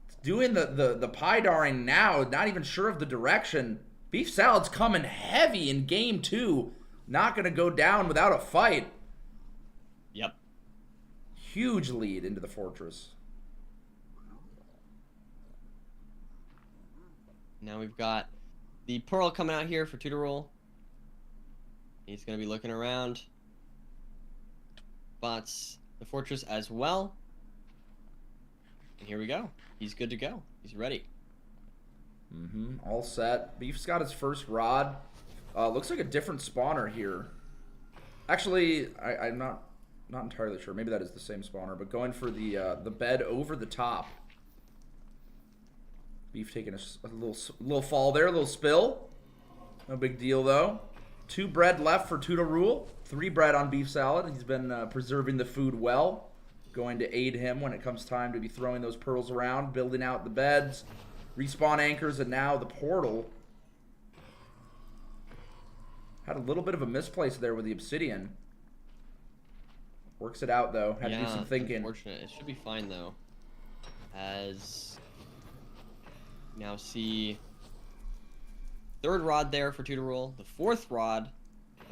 It's doing the pie darring now, not even sure of the direction. Beef Salad's coming heavy in game 2. Not going to go down without a fight. Yep. Huge lead into the fortress. Now we've got the pearl coming out here for Tutorol. He's going to be looking around. Spots the fortress as well. And here we go. He's good to go. He's ready. All set. Beef's got his first rod. Looks like a different spawner here. Actually, I'm not entirely sure. Maybe that is the same spawner, but going for the bed over the top. Beef taking a little fall there, a little spill. No big deal, though. 2 bread left for Tudo Rule. 3 bread on beef salad. He's been preserving the food well. Going to aid him when it comes time to be throwing those pearls around, building out the beds, respawn anchors, and now the portal. Had a little bit of a misplace there with the obsidian. Works it out, though. Had to do some thinking. Unfortunate. It should be fine, though. As now see 3rd rod there for Tudo Rule. The 4th rod.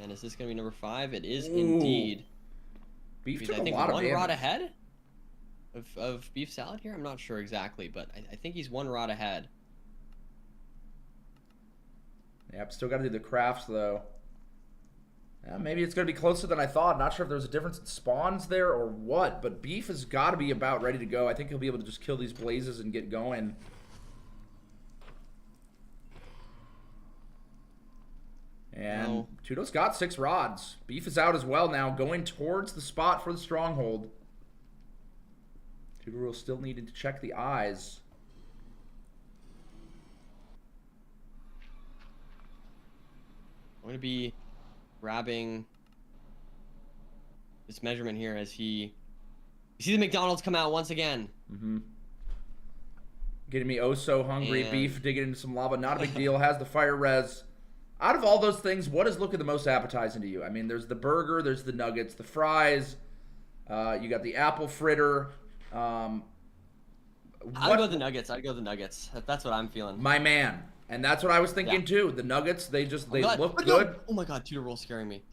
And is this going to be number 5? It is indeed. Beef took a lot of damage. 1 rod ahead of beef salad here? I'm not sure exactly, but I think he's 1 rod ahead. Yep, still got to do the crafts, though. Yeah, maybe it's going to be closer than I thought. Not sure if there's a difference in spawns there or what, but Beef has got to be about ready to go. I think he'll be able to just kill these blazes and get going. And Tudo's got 6 rods. Beef is out as well now, going towards the spot for the stronghold. Tudo will still needing to check the eyes. I'm going to be grabbing this measurement here as you see the McDonald's come out once again. Getting me oh so hungry. Beef digging into some lava. Not a big deal. Has the fire res. Out of all those things, what is looking the most appetizing to you? I mean, there's the burger, there's the nuggets, the fries. You got the apple fritter. I'd go the nuggets. That's what I'm feeling. My man. And that's what I was thinking too. The nuggets, they look good. Oh my god, Tudo Roll scaring me.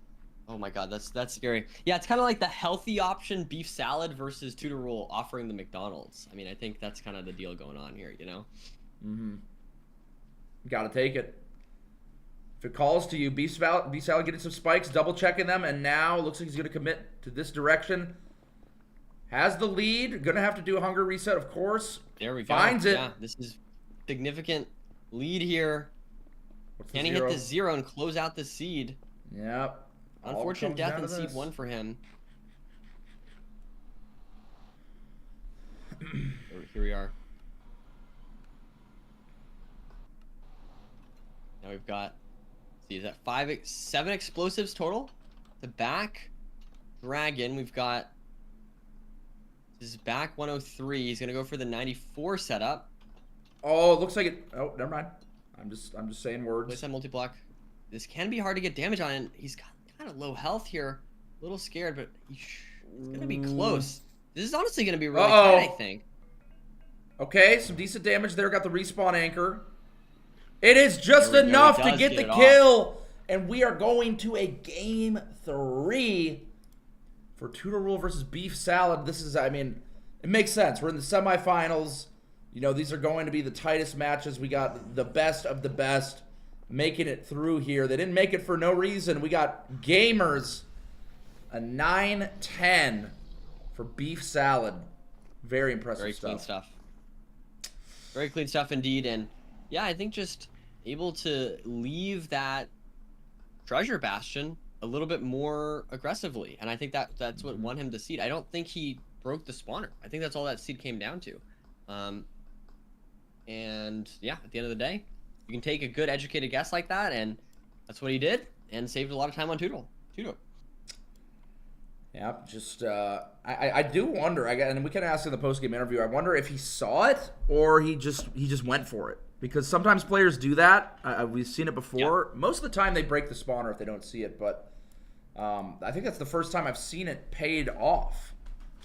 Oh my god, that's scary. Yeah, it's kind of like the healthy option beef salad versus Tudo Roll offering the McDonald's. I mean, I think that's kind of the deal going on here, you know? Got to take it. If it calls to you, beef salad getting some spikes, double checking them, and now looks like he's going to commit to this direction. Has the lead. Going to have to do a hunger reset, of course. There we go. Finds it. Yeah, this is significant lead here. Can he hit the 0 and close out the seed? Yep. Unfortunate death in seed 1 for him. Here we are. Now we've got, see, is that 7 explosives total? The back dragon, we've got, this is back 103. He's gonna go for the 94 setup. Oh, it looks like it. Oh, never mind. I'm just saying words. Place that multi-block. This can be hard to get damage on, and he's got kind of low health here. A little scared, but he's gonna be close. This is honestly gonna be really tight, I think. Okay, some decent damage there. Got the respawn anchor. It is just enough to get the kill, and we are going to a game 3 for Tudo Rule versus Beef Salad. This is, I mean, it makes sense. We're in the semifinals. You know, these are going to be the tightest matches. We got the best of the best making it through here. They didn't make it for no reason. We got Gamers, a 9-10 for Beef Salad. Very impressive Very clean stuff. Very clean stuff indeed. And yeah, I think just able to leave that treasure bastion a little bit more aggressively. And I think that's what won him the seed. I don't think he broke the spawner. I think that's all that seed came down to. And yeah, at the end of the day, you can take a good educated guess like that, and that's what he did, and saved a lot of time on Tudo. Yeah, just I do wonder. And we can ask in the post-game interview. I wonder if he saw it or he just went for it, because sometimes players do that. We've seen it before. Yeah. Most of the time they break the spawner if they don't see it, but I think that's the first time I've seen it paid off.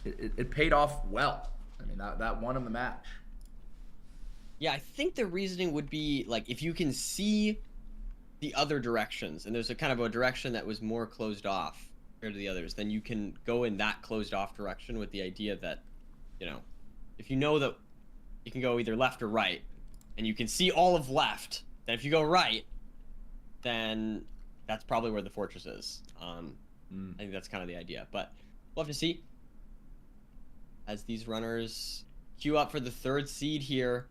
It paid off well. I mean, that won him the match. Yeah, I think the reasoning would be, like, if you can see the other directions, and there's a kind of a direction that was more closed off compared to the others, then you can go in that closed off direction with the idea that, you know, if you know that you can go either left or right, and you can see all of left, then if you go right, then that's probably where the fortress is. I think that's kind of the idea, but we'll have to see as these runners queue up for the 3rd seed here.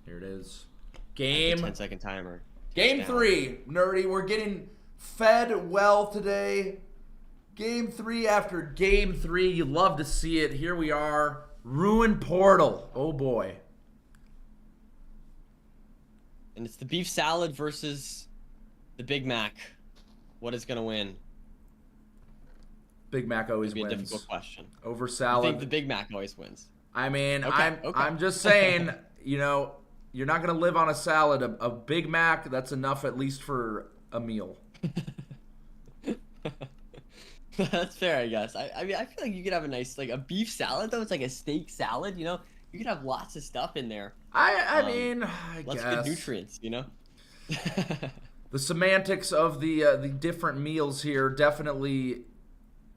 Here it is. Game. 10-second timer. Game 3, Nerdy. We're getting fed well today. Game 3 after game 3. You love to see it. Here we are. Ruin Portal. Oh boy. And it's the beef salad versus the Big Mac. What is going to win? Big Mac always Be a wins. difficult question. Over I salad. think the Big Mac always wins. I mean, Okay, I'm just saying, you know, you're not gonna live on a salad. A Big Mac, that's enough at least for a meal. That's fair, I guess. I mean, I feel like you could have a nice, like, a beef salad, though. It's like a steak salad, you know? You could have lots of stuff in there. I mean, I Lots guess. of good nutrients, you know? The semantics of the different meals here definitely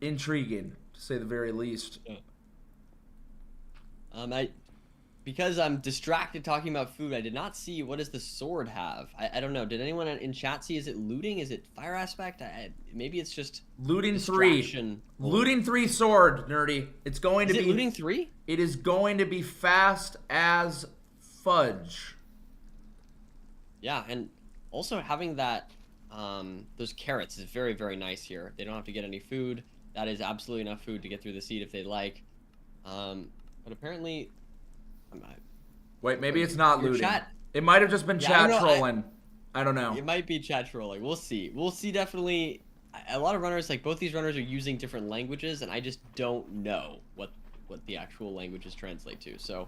intriguing, to say the very least. Because I'm distracted talking about food, I did not see what does the sword have. I don't know. Did anyone in chat see? Is it looting? Is it fire aspect? Maybe it's just looting 3. Looting 3 sword, nerdy. It's going to be looting 3. It is going to be fast as fudge. Yeah, and also having that those carrots is very, very nice here. They don't have to get any food. That is absolutely enough food to get through the seed if they'd like. But apparently, wait, maybe it's not looting. It might have just been chat trolling. I don't know. It might be chat trolling. We'll see. We'll see. Definitely, a lot of runners, like both these runners, are using different languages, and I just don't know what the actual languages translate to. So,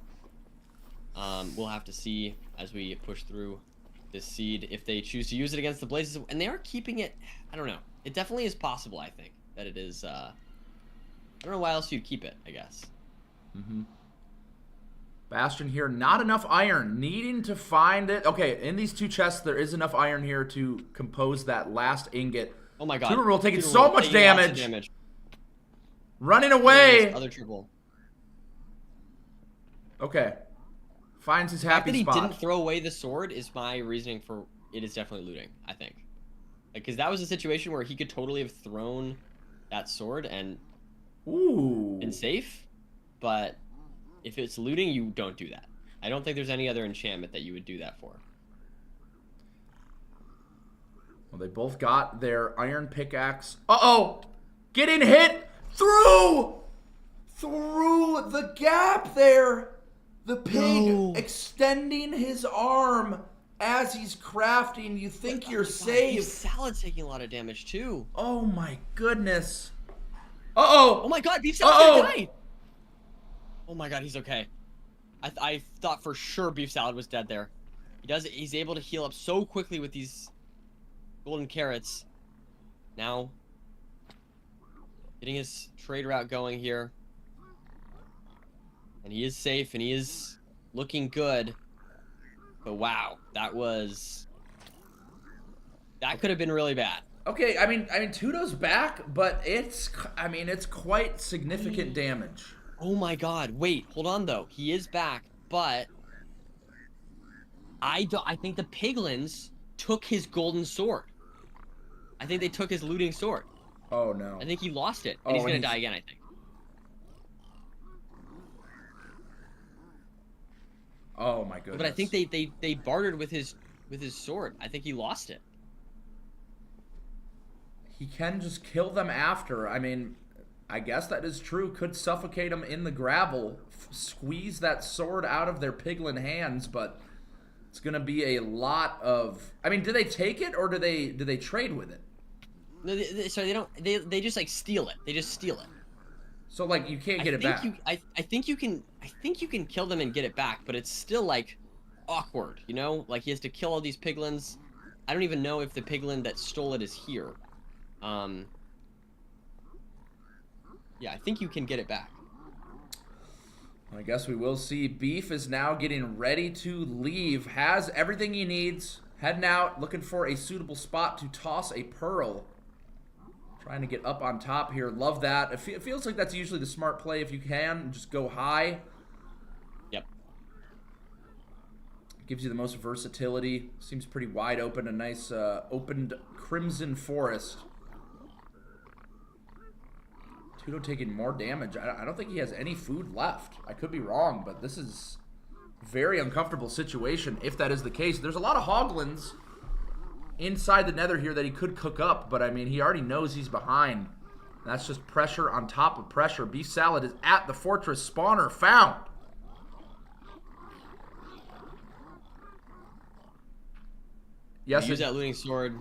we'll have to see as we push through this seed if they choose to use it against the Blazes, and they are keeping it. I don't know. It definitely is possible. I think that it is. I don't know why else you'd keep it. I guess. Mm-hmm. Bastion here, not enough iron, needing to find it. Okay, in these 2 chests, there is enough iron here to compose that last ingot. Oh my god. Tutor Roll taking so much damage. Running away. Other triple. Okay. Finds his happy spot. The fact that he didn't throw away the sword is my reasoning for it is definitely looting, I think. Because that was a situation where he could totally have thrown that sword and been safe. But if it's looting, you don't do that. I don't think there's any other enchantment that you would do that for. Well, they both got their iron pickaxe. Uh-oh! Getting hit through the gap there. The pig extending his arm as he's crafting. You think you're safe. Beef salad's taking a lot of damage too. Oh my goodness. Uh-oh! Oh my god, Beef Salad's gonna die! Oh my god, he's okay. I thought for sure Beef Salad was dead there. He's able to heal up so quickly with these golden carrots. Now, getting his trade route going here. And he is safe, and he is looking good. But wow, that could have been really bad. Okay, I mean, Tudo's back, but it's quite significant damage. Oh my god, wait, hold on though. He is back, but I think the piglins took his golden sword. I think they took his looting sword. Oh no. I think he lost it, and he's gonna die again, I think. Oh my goodness. But I think they bartered with his sword. I think he lost it. He can just kill them after. I mean, I guess that is true. Could suffocate them in the gravel, squeeze that sword out of their piglin hands, but it's gonna be a lot of. I mean, do they take it or do they trade with it? No, so they don't. They just like steal it. They just steal it. So like you can't get it back. I think you can kill them and get it back, but it's still like awkward, you know? Like he has to kill all these piglins. I don't even know if the piglin that stole it is here. Yeah, I think you can get it back. I guess we will see. Beef is now getting ready to leave. Has everything he needs. Heading out, looking for a suitable spot to toss a pearl. Trying to get up on top here. Love that. It feels like that's usually the smart play if you can. Just go high. Yep. Gives you the most versatility. Seems pretty wide open. A nice opened crimson forest. Tudo taking more damage. I don't think he has any food left. I could be wrong, but this is a very uncomfortable situation if that is the case. There's a lot of hoglins inside the nether here that he could cook up, but I mean, he already knows he's behind. That's just pressure on top of pressure. Beef Salad is at the fortress spawner. Found. Yes. Use that looting sword.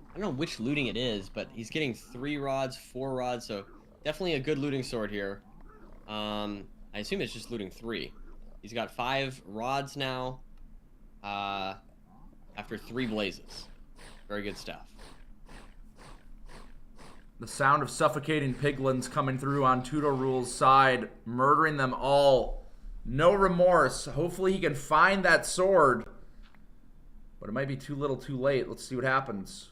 I don't know which looting it is, but he's getting 3 rods, 4 rods, so definitely a good looting sword here. I assume it's just looting 3. He's got 5 rods now. After 3 blazes. Very good stuff. The sound of suffocating piglins coming through on Tutorul's side, murdering them all. No remorse. Hopefully he can find that sword. But it might be too little too late. Let's see what happens.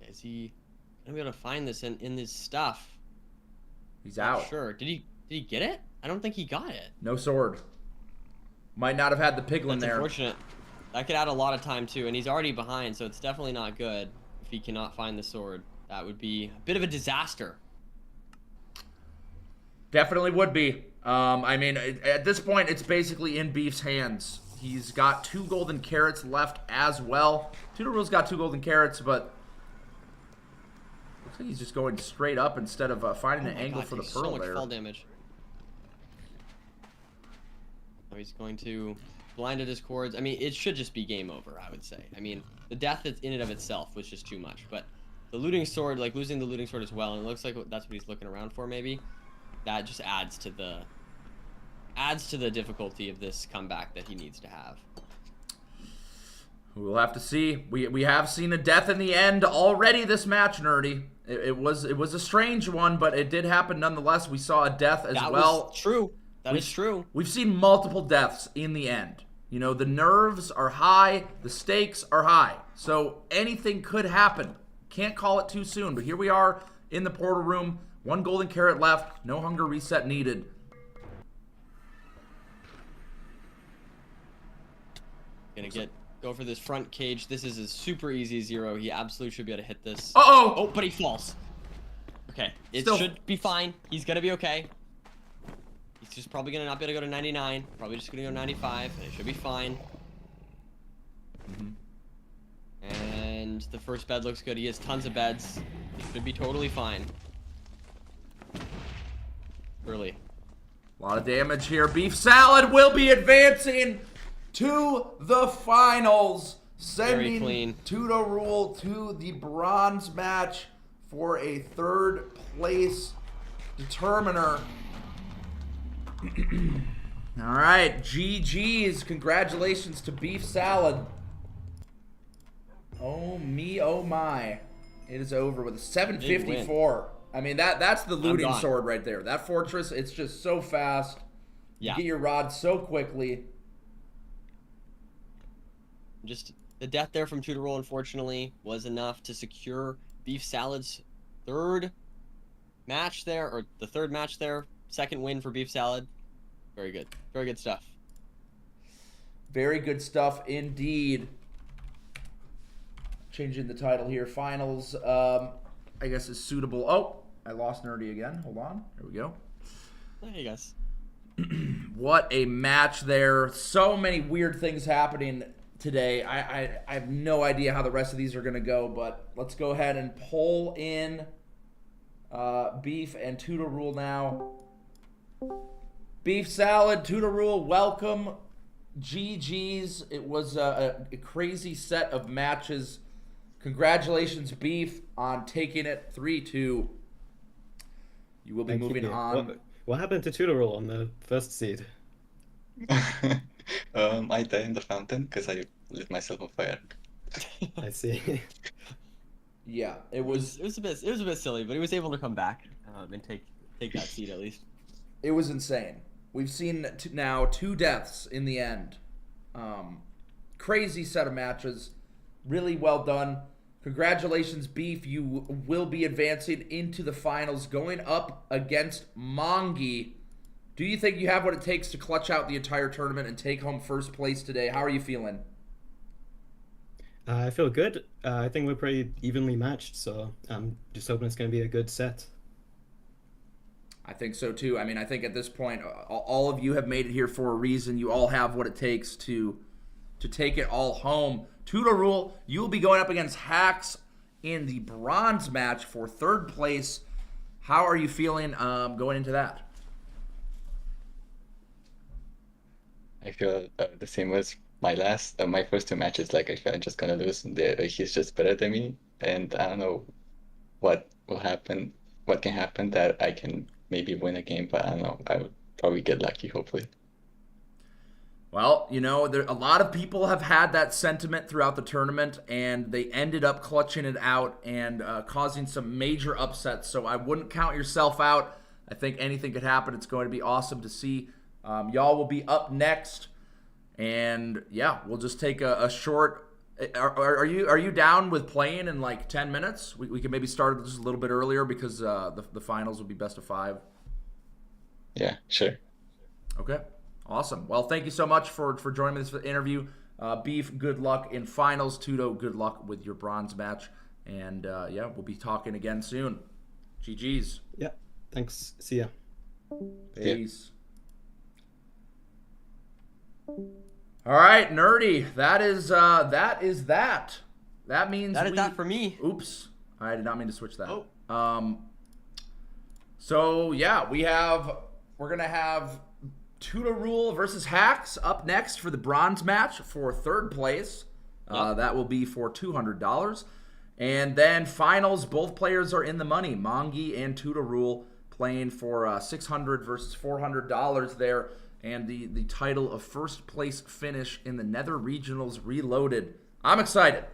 Is he gonna be able to find this in his stuff? He's out. Sure. Did he get it? I don't think he got it. No sword. Might not have had the piglin That's there. unfortunate. That could add a lot of time too, and he's already behind, so it's definitely not good if he cannot find the sword. That would be a bit of a disaster. Definitely would be. I mean, at this point, it's basically in Beef's hands. He's got 2 golden carrots left as well. Tutorul's got 2 golden carrots, but looks like he's just going straight up instead of finding an angle for the pearl so much there. fall damage. Oh, he's going to blinded his cords. I mean, it should just be game over, I would say. I mean, the death that's in and of itself was just too much, but the looting sword, like losing the looting sword as well, and it looks like that's what he's looking around for maybe. That just adds to the difficulty of this comeback that he needs to have. We'll have to see. We have seen a death in the end already this match, Nerdy. It was a strange one, but it did happen nonetheless. We saw a death as well. Was true. That is true. We've seen multiple deaths in the end. You know, the nerves are high, the stakes are high. So anything could happen. Can't call it too soon, but here we are in the portal room. 1 golden carrot left. No hunger reset needed. Gonna go for this front cage. This is a super easy 0. He absolutely should be able to hit this. Uh-oh! Oh, but he falls. Okay, it should be fine. He's gonna be okay. He's just probably gonna not be able to go to 99. Probably just gonna go 95, and it should be fine. And the first bed looks good. He has tons of beds. He should be totally fine. Really. A lot of damage here. Beef Salad will be advancing to the finals, sending Tutorul to the bronze match for a 3rd place determiner. All right, GG's. Congratulations to Beef Salad. Oh me, oh my. It is over with a 754. I mean, that's the looting sword right there. That fortress, it's just so fast. Yeah. You get your rod so quickly. Just the death there from Tutorul, unfortunately, was enough to secure Beef Salad's 3rd match there, or the 3rd match there. 2nd win for Beef Salad. Very good. Very good stuff. Very good stuff indeed. Changing the title here. Finals, I guess, is suitable. Oh, I lost Nerdy again. Hold on. There we go. There you guys. What a match there. So many weird things happening today. I have no idea how the rest of these are going to go, but let's go ahead and pull in Beef and Tutorul now. Beef Salad, Tutorul, welcome. GG's. It was a crazy set of matches. Congratulations, Beef, on taking it 3-2. You will be moving on. What happened to Tutorul on the 1st seed? I died in the fountain because I lit myself on fire. I see. Yeah, it was a bit silly, but he was able to come back and take that seed at least. It was insane. We've seen now 2 deaths in the end. Crazy set of matches. Really well done. Congratulations, Beef. You will be advancing into the finals, going up against Mongi. Do you think you have what it takes to clutch out the entire tournament and take home 1st place today? How are you feeling? I feel good. I think we're pretty evenly matched, so I'm just hoping it's going to be a good set. I think so too. I mean, I think at this point, all of you have made it here for a reason. You all have what it takes to take it all home. Tutorul, you will be going up against Hacks in the bronze match for 3rd place. How are you feeling going into that? I feel the same as my first two matches, like I felt I'm just gonna lose. He's just better than me, and I don't know what will happen, what can happen that I can maybe win a game, but I don't know. I would probably get lucky, hopefully. Well, you know, a lot of people have had that sentiment throughout the tournament, and they ended up clutching it out and causing some major upsets. So I wouldn't count yourself out. I think anything could happen. It's going to be awesome to see. Y'all will be up next, and yeah, we'll just take a short. Are you down with playing in like 10 minutes? We can maybe start just a little bit earlier because the finals will be best of 5. Yeah, sure. Okay. Awesome. Well, thank you so much for joining me this interview. Beef, good luck in finals. Tudo, good luck with your bronze match. And yeah, we'll be talking again soon. GG's. Yeah. Thanks. See ya. Peace. All right, Nerdy. That is that. That means that is that for me. Oops. I did not mean to switch that. Oh. So yeah, we're gonna have Tudo Rule versus Hacks up next for the bronze match for 3rd place. Yep. That will be for $200. And then finals, both players are in the money. Mongi and Tudo Rule playing for $600 versus $400 there. And the title of 1st place finish in the Nether Regionals Reloaded. I'm excited.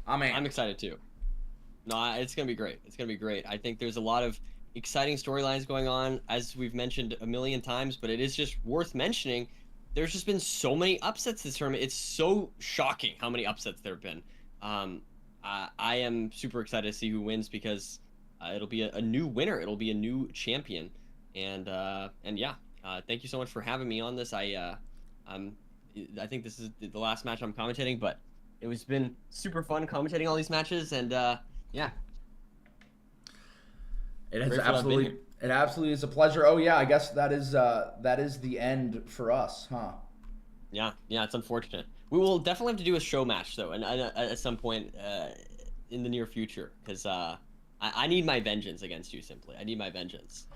I'm excited too. No, it's going to be great. It's going to be great. I think there's a lot of exciting storylines going on, as we've mentioned a million times, but it is just worth mentioning. There's just been so many upsets this tournament. It's so shocking how many upsets there have been. I am super excited to see who wins because it'll be a new winner. It'll be a new champion. And yeah, thank you so much for having me on this. I think this is the last match I'm commentating, but it's been super fun commentating all these matches, and yeah. It absolutely is a pleasure. Oh yeah, I guess that is the end for us, huh? Yeah, it's unfortunate. We will definitely have to do a show match though, and at some point in the near future, because I need my vengeance against you. Simply, I need my vengeance.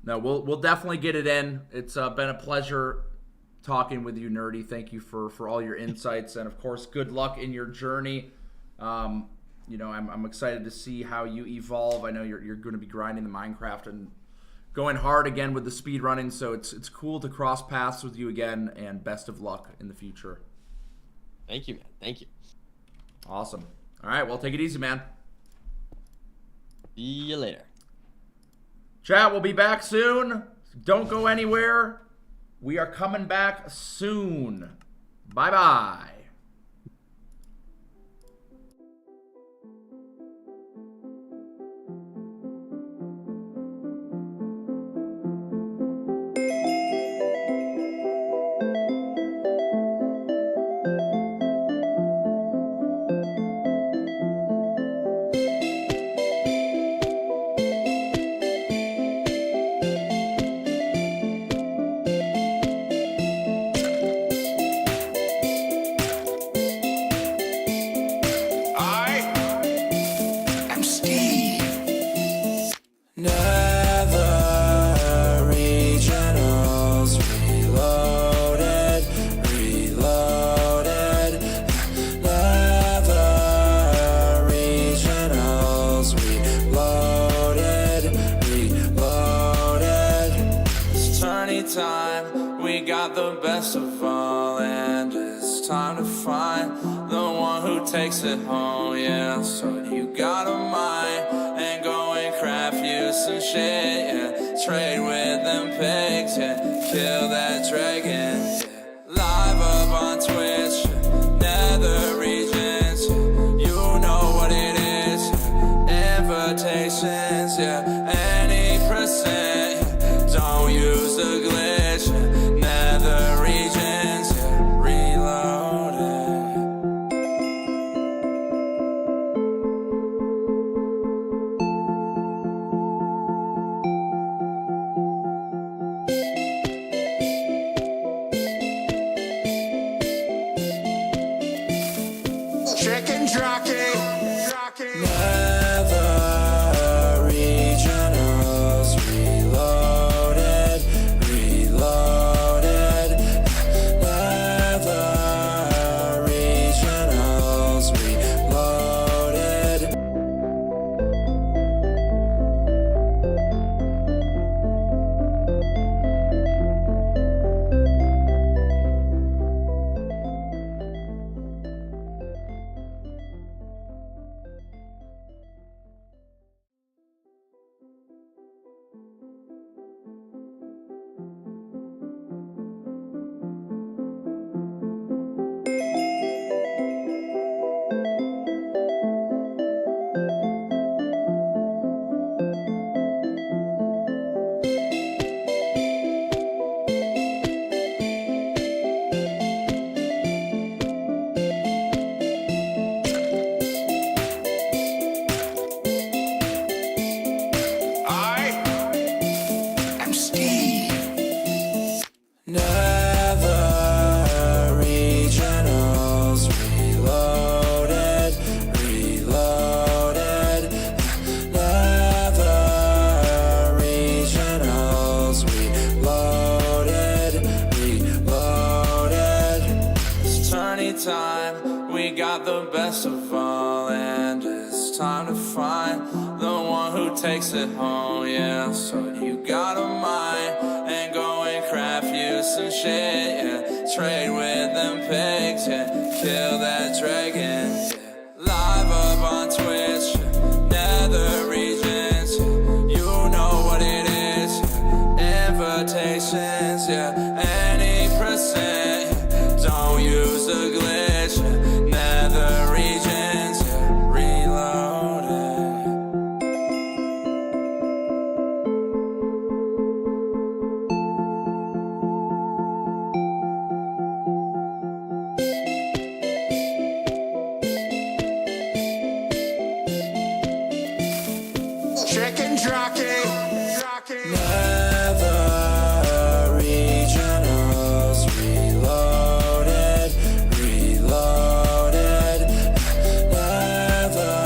No, we'll definitely get it in. It's been a pleasure talking with you, Nerdy. Thank you for all your insights, and of course, good luck in your journey. You know, I'm excited to see how you evolve. I know you're going to be grinding the Minecraft and going hard again with the speed running, so it's cool to cross paths with you again, and best of luck in the future. Thank you, man. Thank you. Awesome. All right, well, take it easy, man. See you later. Chat, we'll be back soon. Don't go anywhere. We are coming back soon. Bye-bye. Nether Regionals Reloaded, Reloaded. Nether Regionals Reloaded, Reloaded. It's tourney time, we got the best of all, and it's time to find the one who takes it home, yeah. So you got a mind, and go and craft you some shit, yeah. Trade with them pigs, yeah. Kill that dragon, yeah. Live up on Twitch, yeah. Nether Regions, yeah. You know what it is, yeah. Invitations, yeah. Any percent, yeah. Don't use the glitch, yeah. Nether Regions, yeah. Reloaded. Chicken jockey. Nether Regionals Reloaded, Reloaded. Nether tourney time. We got the best of all, and it's time to find the one who takes it home. Yeah, so you got a mind and go and craft you some shit. Yeah, trade with them pigs. Yeah, kill that dragon. Yeah, live up on Twitch. Yeah, Nether Regions. Yeah, you know what it is. Yeah, invitations. Yeah, any percent. Don't use a glitch. Yeah, Nether Regions. Yeah, reloaded. Chicken jockey. Nether Regionals Reloaded, Reloaded. Nether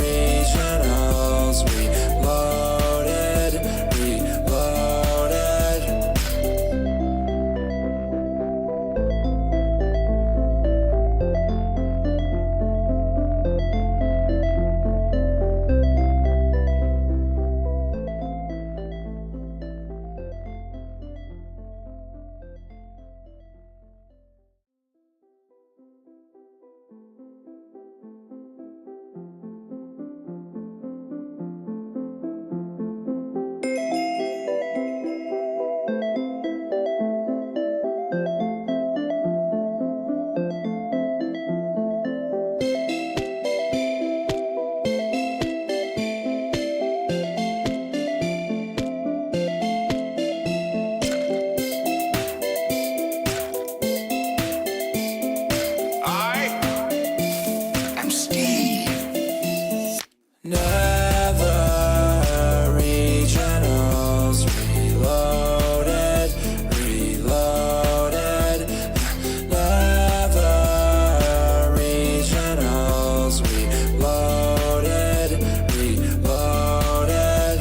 Regionals Reloaded, Reloaded. I am Steve. Nether Regionals Reloaded, Reloaded. Nether Regionals Reloaded, Reloaded.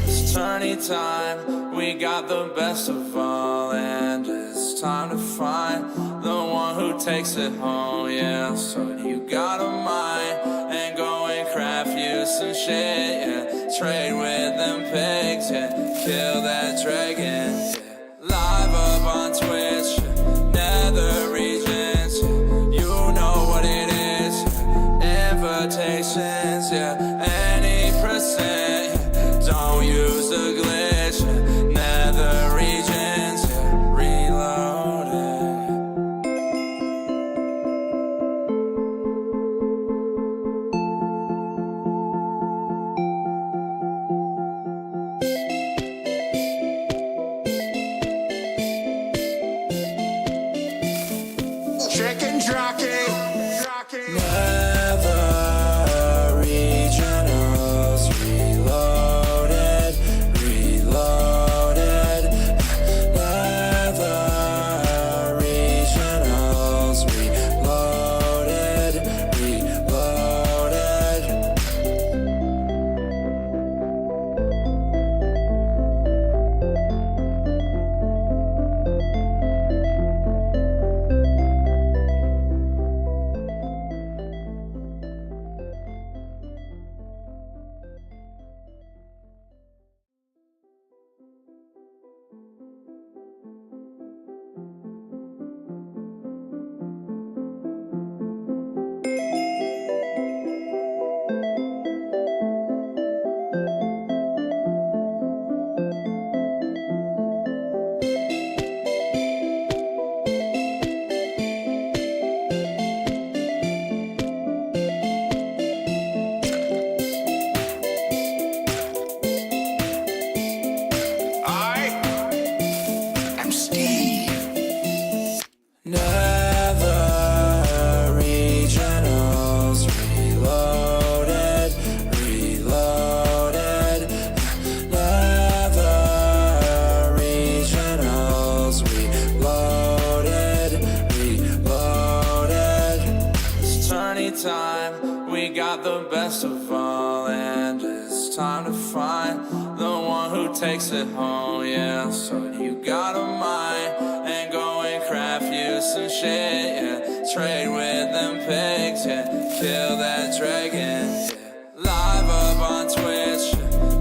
It's tourney time, we got the best of all, and it's time to find the one who takes it home. Yeah, so you got a mind and go and craft you some shit. Yeah, trade with them pigs. Yeah, kill that dragon. Yeah, live up on Twitch. Yeah, Nether Regions. Yeah, you know what it is. Yeah, invitations. Yeah, any percent. Yeah, don't use a glitch. Yeah, Nether Regions. Yeah, reloaded. Chicken jockey. Nether Regionals Reloaded, Reloaded. Nether Regionals Reloaded, Reloaded. I am Steve. Nether Regionals Reloaded, Reloaded. Nether Regionals Reloaded, Reloaded. It's tourney time, we got the best of all, and it's time to find the one who takes it home. Yeah, so you got a mind and go and craft you some shit. Yeah, trade with them pigs, yeah, kill that dragon, yeah. Live up on Twitch,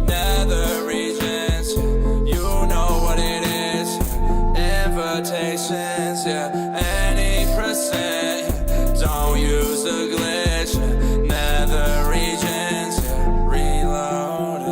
Nether Regions, yeah. You know what it is, yeah. Invitations, yeah, any percent, yeah. Don't use the glitch, yeah. Nether Regions, yeah, reloaded.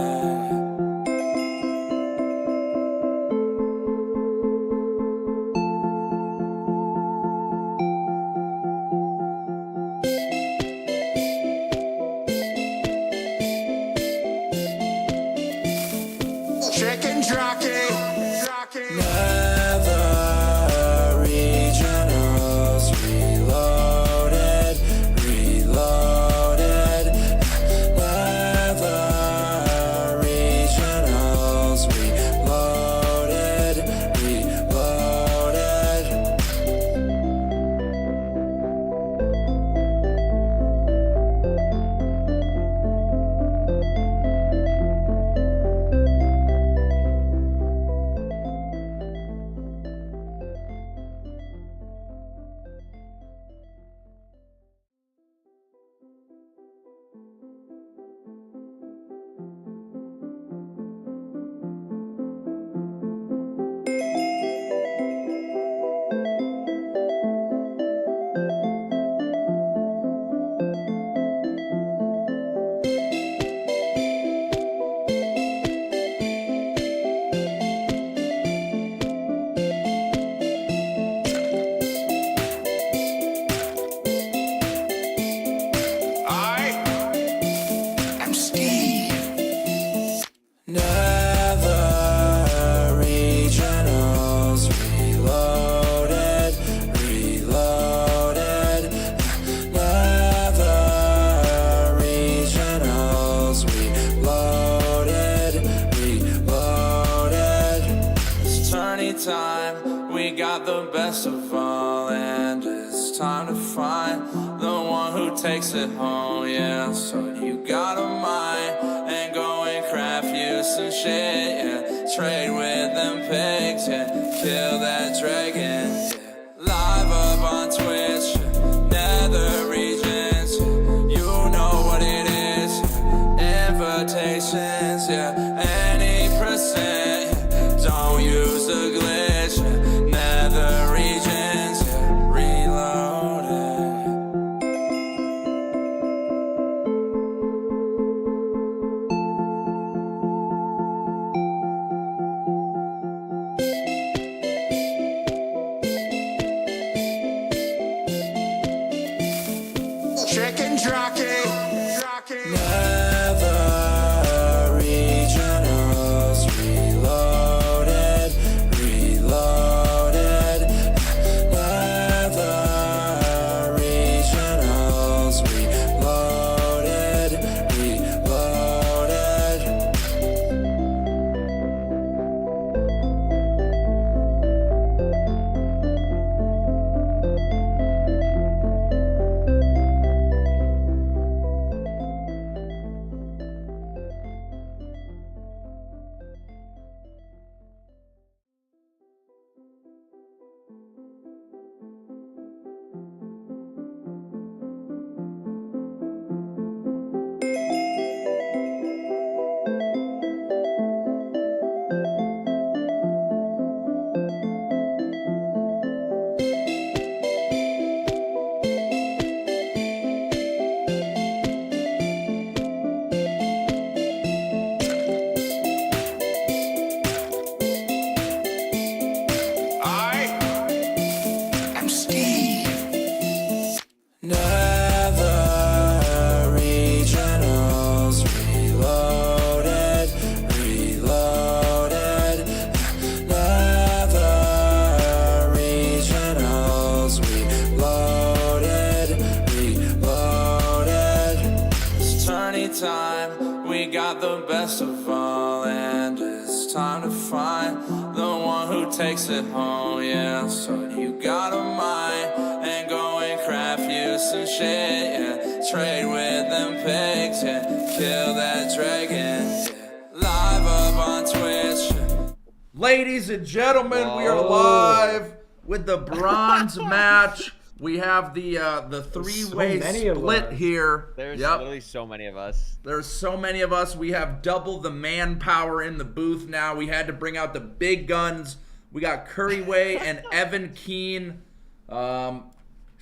Chicken jockey. Nether Regionals Reloaded, Reloaded. Nether Regionals Reloaded, Reloaded. I am Steve. Nether Regionals Reloaded, Reloaded. Nether Regionals Reloaded, Reloaded. It's tourney time, we got the best of all, and it's time to find the one who takes it home, yeah. So you got a mind and go and craft you some shit, yeah. Trade with them pigs, yeah. Kill that dragon, yeah. Live up on Twitch, yeah. Nether Regions, yeah. You know what it is, yeah. Invitations, yeah. Any percent, yeah. Don't use the glitch, yeah. Nether Regions, yeah. Reloaded. Chicken jockey. Nether Regionals Reloaded, Reloaded. Nether Regionals Reloaded, Reloaded. I am Steve. Nether Regionals Reloaded, Reloaded. Nether Regionals Reloaded, Reloaded. It's tourney time, we got the best of all, and it's time to find the one who takes it home, yeah. So you got a mind and go and craft you some shit, yeah. Trade with them pigs, yeah. Kill that dragon, yeah. Live up on Twitch, yeah. Ladies and gentlemen, we are live with the bronze match We have the three-way many of split us. here. There's Yep. literally so many of us. There's so many of us. We have double the manpower in the booth now. We had to bring out the big guns. We got Curryway and Evan Keane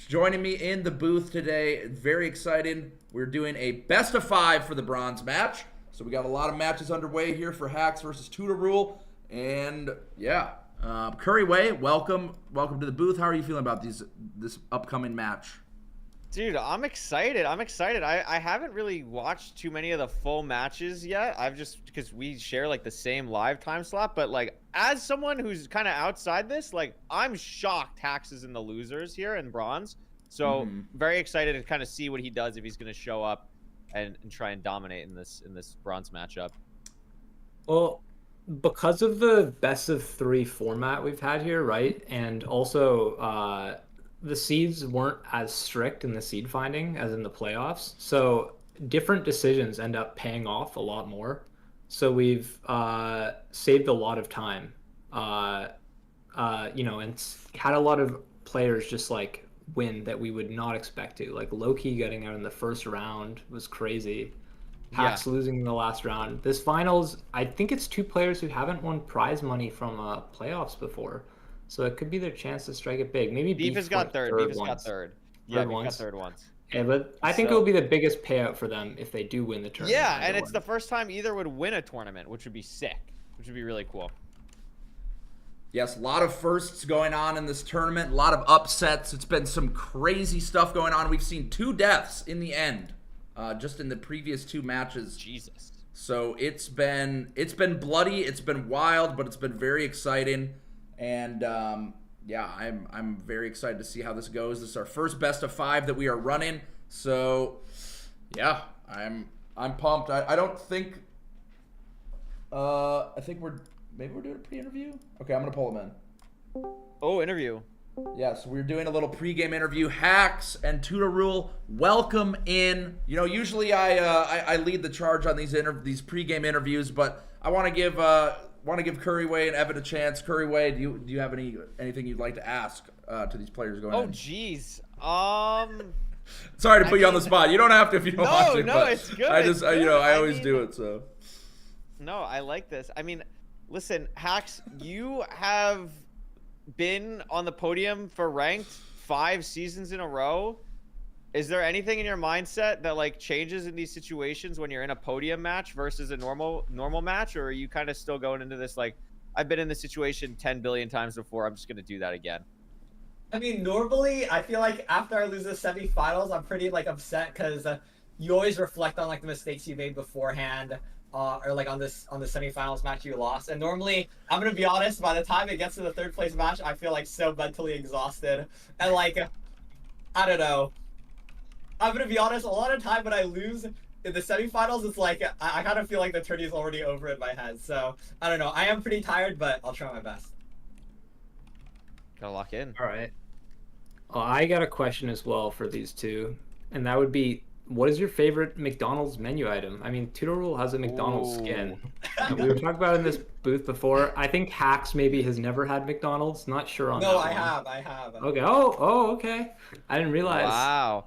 joining me in the booth today. Very excited. We're doing a best of 5 for the bronze match. So we got a lot of matches underway here for Hacks versus Tutor Rule. And yeah, Curryway, welcome to the booth. How are you feeling about this upcoming match? Dude, I'm excited. I haven't really watched too many of the full matches yet. I've just, because we share like the same live time slot, but like as someone who's kind of outside this, like I'm shocked Hax is in the losers here in bronze. So very excited to kind of see what he does if he's going to show up and try and dominate in this bronze matchup. Well, because of the best of 3 format we've had here, right? And also the seeds weren't as strict in the seed finding as in the playoffs. So different decisions end up paying off a lot more. So we've saved a lot of time, you know, and had a lot of players just like win that we would not expect to. Like Loki getting out in the first round was crazy. Hacks losing in the last round. This finals, I think it's 2 players who haven't won prize money from playoffs before. So it could be their chance to strike it big. Maybe Beef has got third. Beef has got third. Yeah, Beef got third once. Yeah, but I think it'll be the biggest payout for them if they do win the tournament. Yeah, and it's the first time either would win a tournament, which would be sick. Which would be really cool. Yes, a lot of firsts going on in this tournament, a lot of upsets. It's been some crazy stuff going on. We've seen 2 deaths in the end, just in the previous 2 matches. Jesus. So it's been bloody, it's been wild, but it's been very exciting. And yeah, I'm very excited to see how this goes. This is our first best of 5 that we are running. So yeah, I'm pumped. I don't think I think maybe we're doing a pre-interview? Okay, I'm gonna pull him in. Oh, interview. Yeah, so we're doing a little pre-game interview. Hacks and Tutor Rule, welcome in. You know, usually I lead the charge on these pre-game interviews, but I want to give Curryway and Evan a chance. Curryway, do you have anything you'd like to ask to these players going in? Oh, jeez. Sorry to put you on the spot. You don't have to if you don't want to. No, it's good. I always do it. So. No, I like this. I mean, listen, Hacks, you have been on the podium for ranked 5 seasons in a row. Is there anything in your mindset that like changes in these situations when you're in a podium match versus a normal match, or are you kind of still going into this like, I've been in this situation 10 billion times before, I'm just gonna do that again? I mean, normally I feel like after I lose the semifinals, I'm pretty like upset because you always reflect on like the mistakes you made beforehand. Or like on the semifinals match you lost, and normally I'm gonna be honest, by the time it gets to the 3rd place match, I feel like so mentally exhausted, and like I don't know. I'm gonna be honest, a lot of time when I lose in the semifinals, it's like I kind of feel like the tourney's already over in my head. So I don't know. I am pretty tired, but I'll try my best. Gotta lock in. All right. Well, I got a question as well for these 2, and that would be, what is your favorite McDonald's menu item? I mean, Tutor Rule has a McDonald's skin. We were talking about it in this booth before. I think Hacks maybe has never had McDonald's. Not sure on that. No, I have. Okay. Oh, okay. I didn't realize. Wow.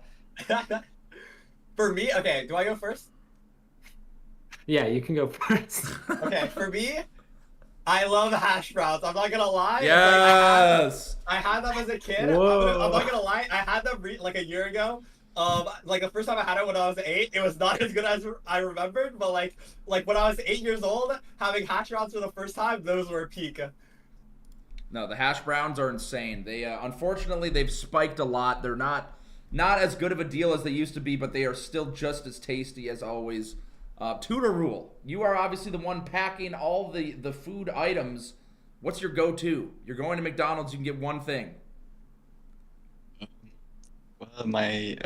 For me, okay, do I go first? Yeah, you can go first. Okay, for me, I love hash browns. I'm not gonna lie. Yes. I had them as a kid. Whoa. I'm not gonna lie. I had them like a year ago. Like the first time I had it when I was 8, it was not as good as I remembered. But like when I was 8 years old, having hash browns for the first time, those were peak. No, the hash browns are insane. They unfortunately they've spiked a lot. They're not as good of a deal as they used to be, but they are still just as tasty as always. Tutor Rule, you are obviously the one packing all the food items. What's your go-to? You're going to McDonald's, you can get one thing. Well, my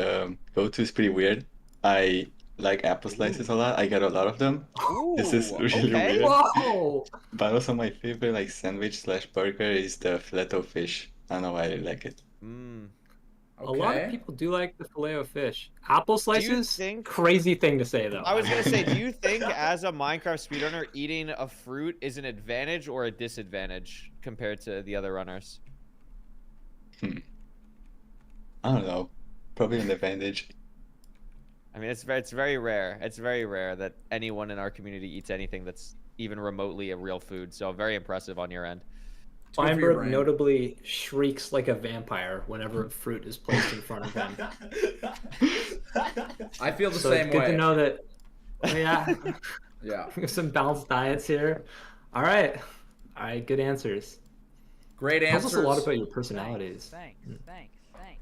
go-to is pretty weird. I like apple slices a lot. I get a lot of them. This is really weird. Whoa! But also my favorite like sandwich / burger is the filet-o-fish. I don't know why I like it. A lot of people do like the filet-o-fish. Apple slices, think- crazy thing to say though. I was gonna say, do you think as a Minecraft speedrunner, eating a fruit is an advantage or a disadvantage compared to the other runners? I don't know. Probably an advantage. I mean, it's very rare. It's very rare that anyone in our community eats anything that's even remotely a real food. So very impressive on your end. Feinberg notably shrieks like a vampire whenever fruit is placed in front of him. I feel the So same it's good way. to know that. Yeah. Yeah. Some balanced diets here. All right. Good answers. Great Tells answers. us a lot about your personalities. Thanks.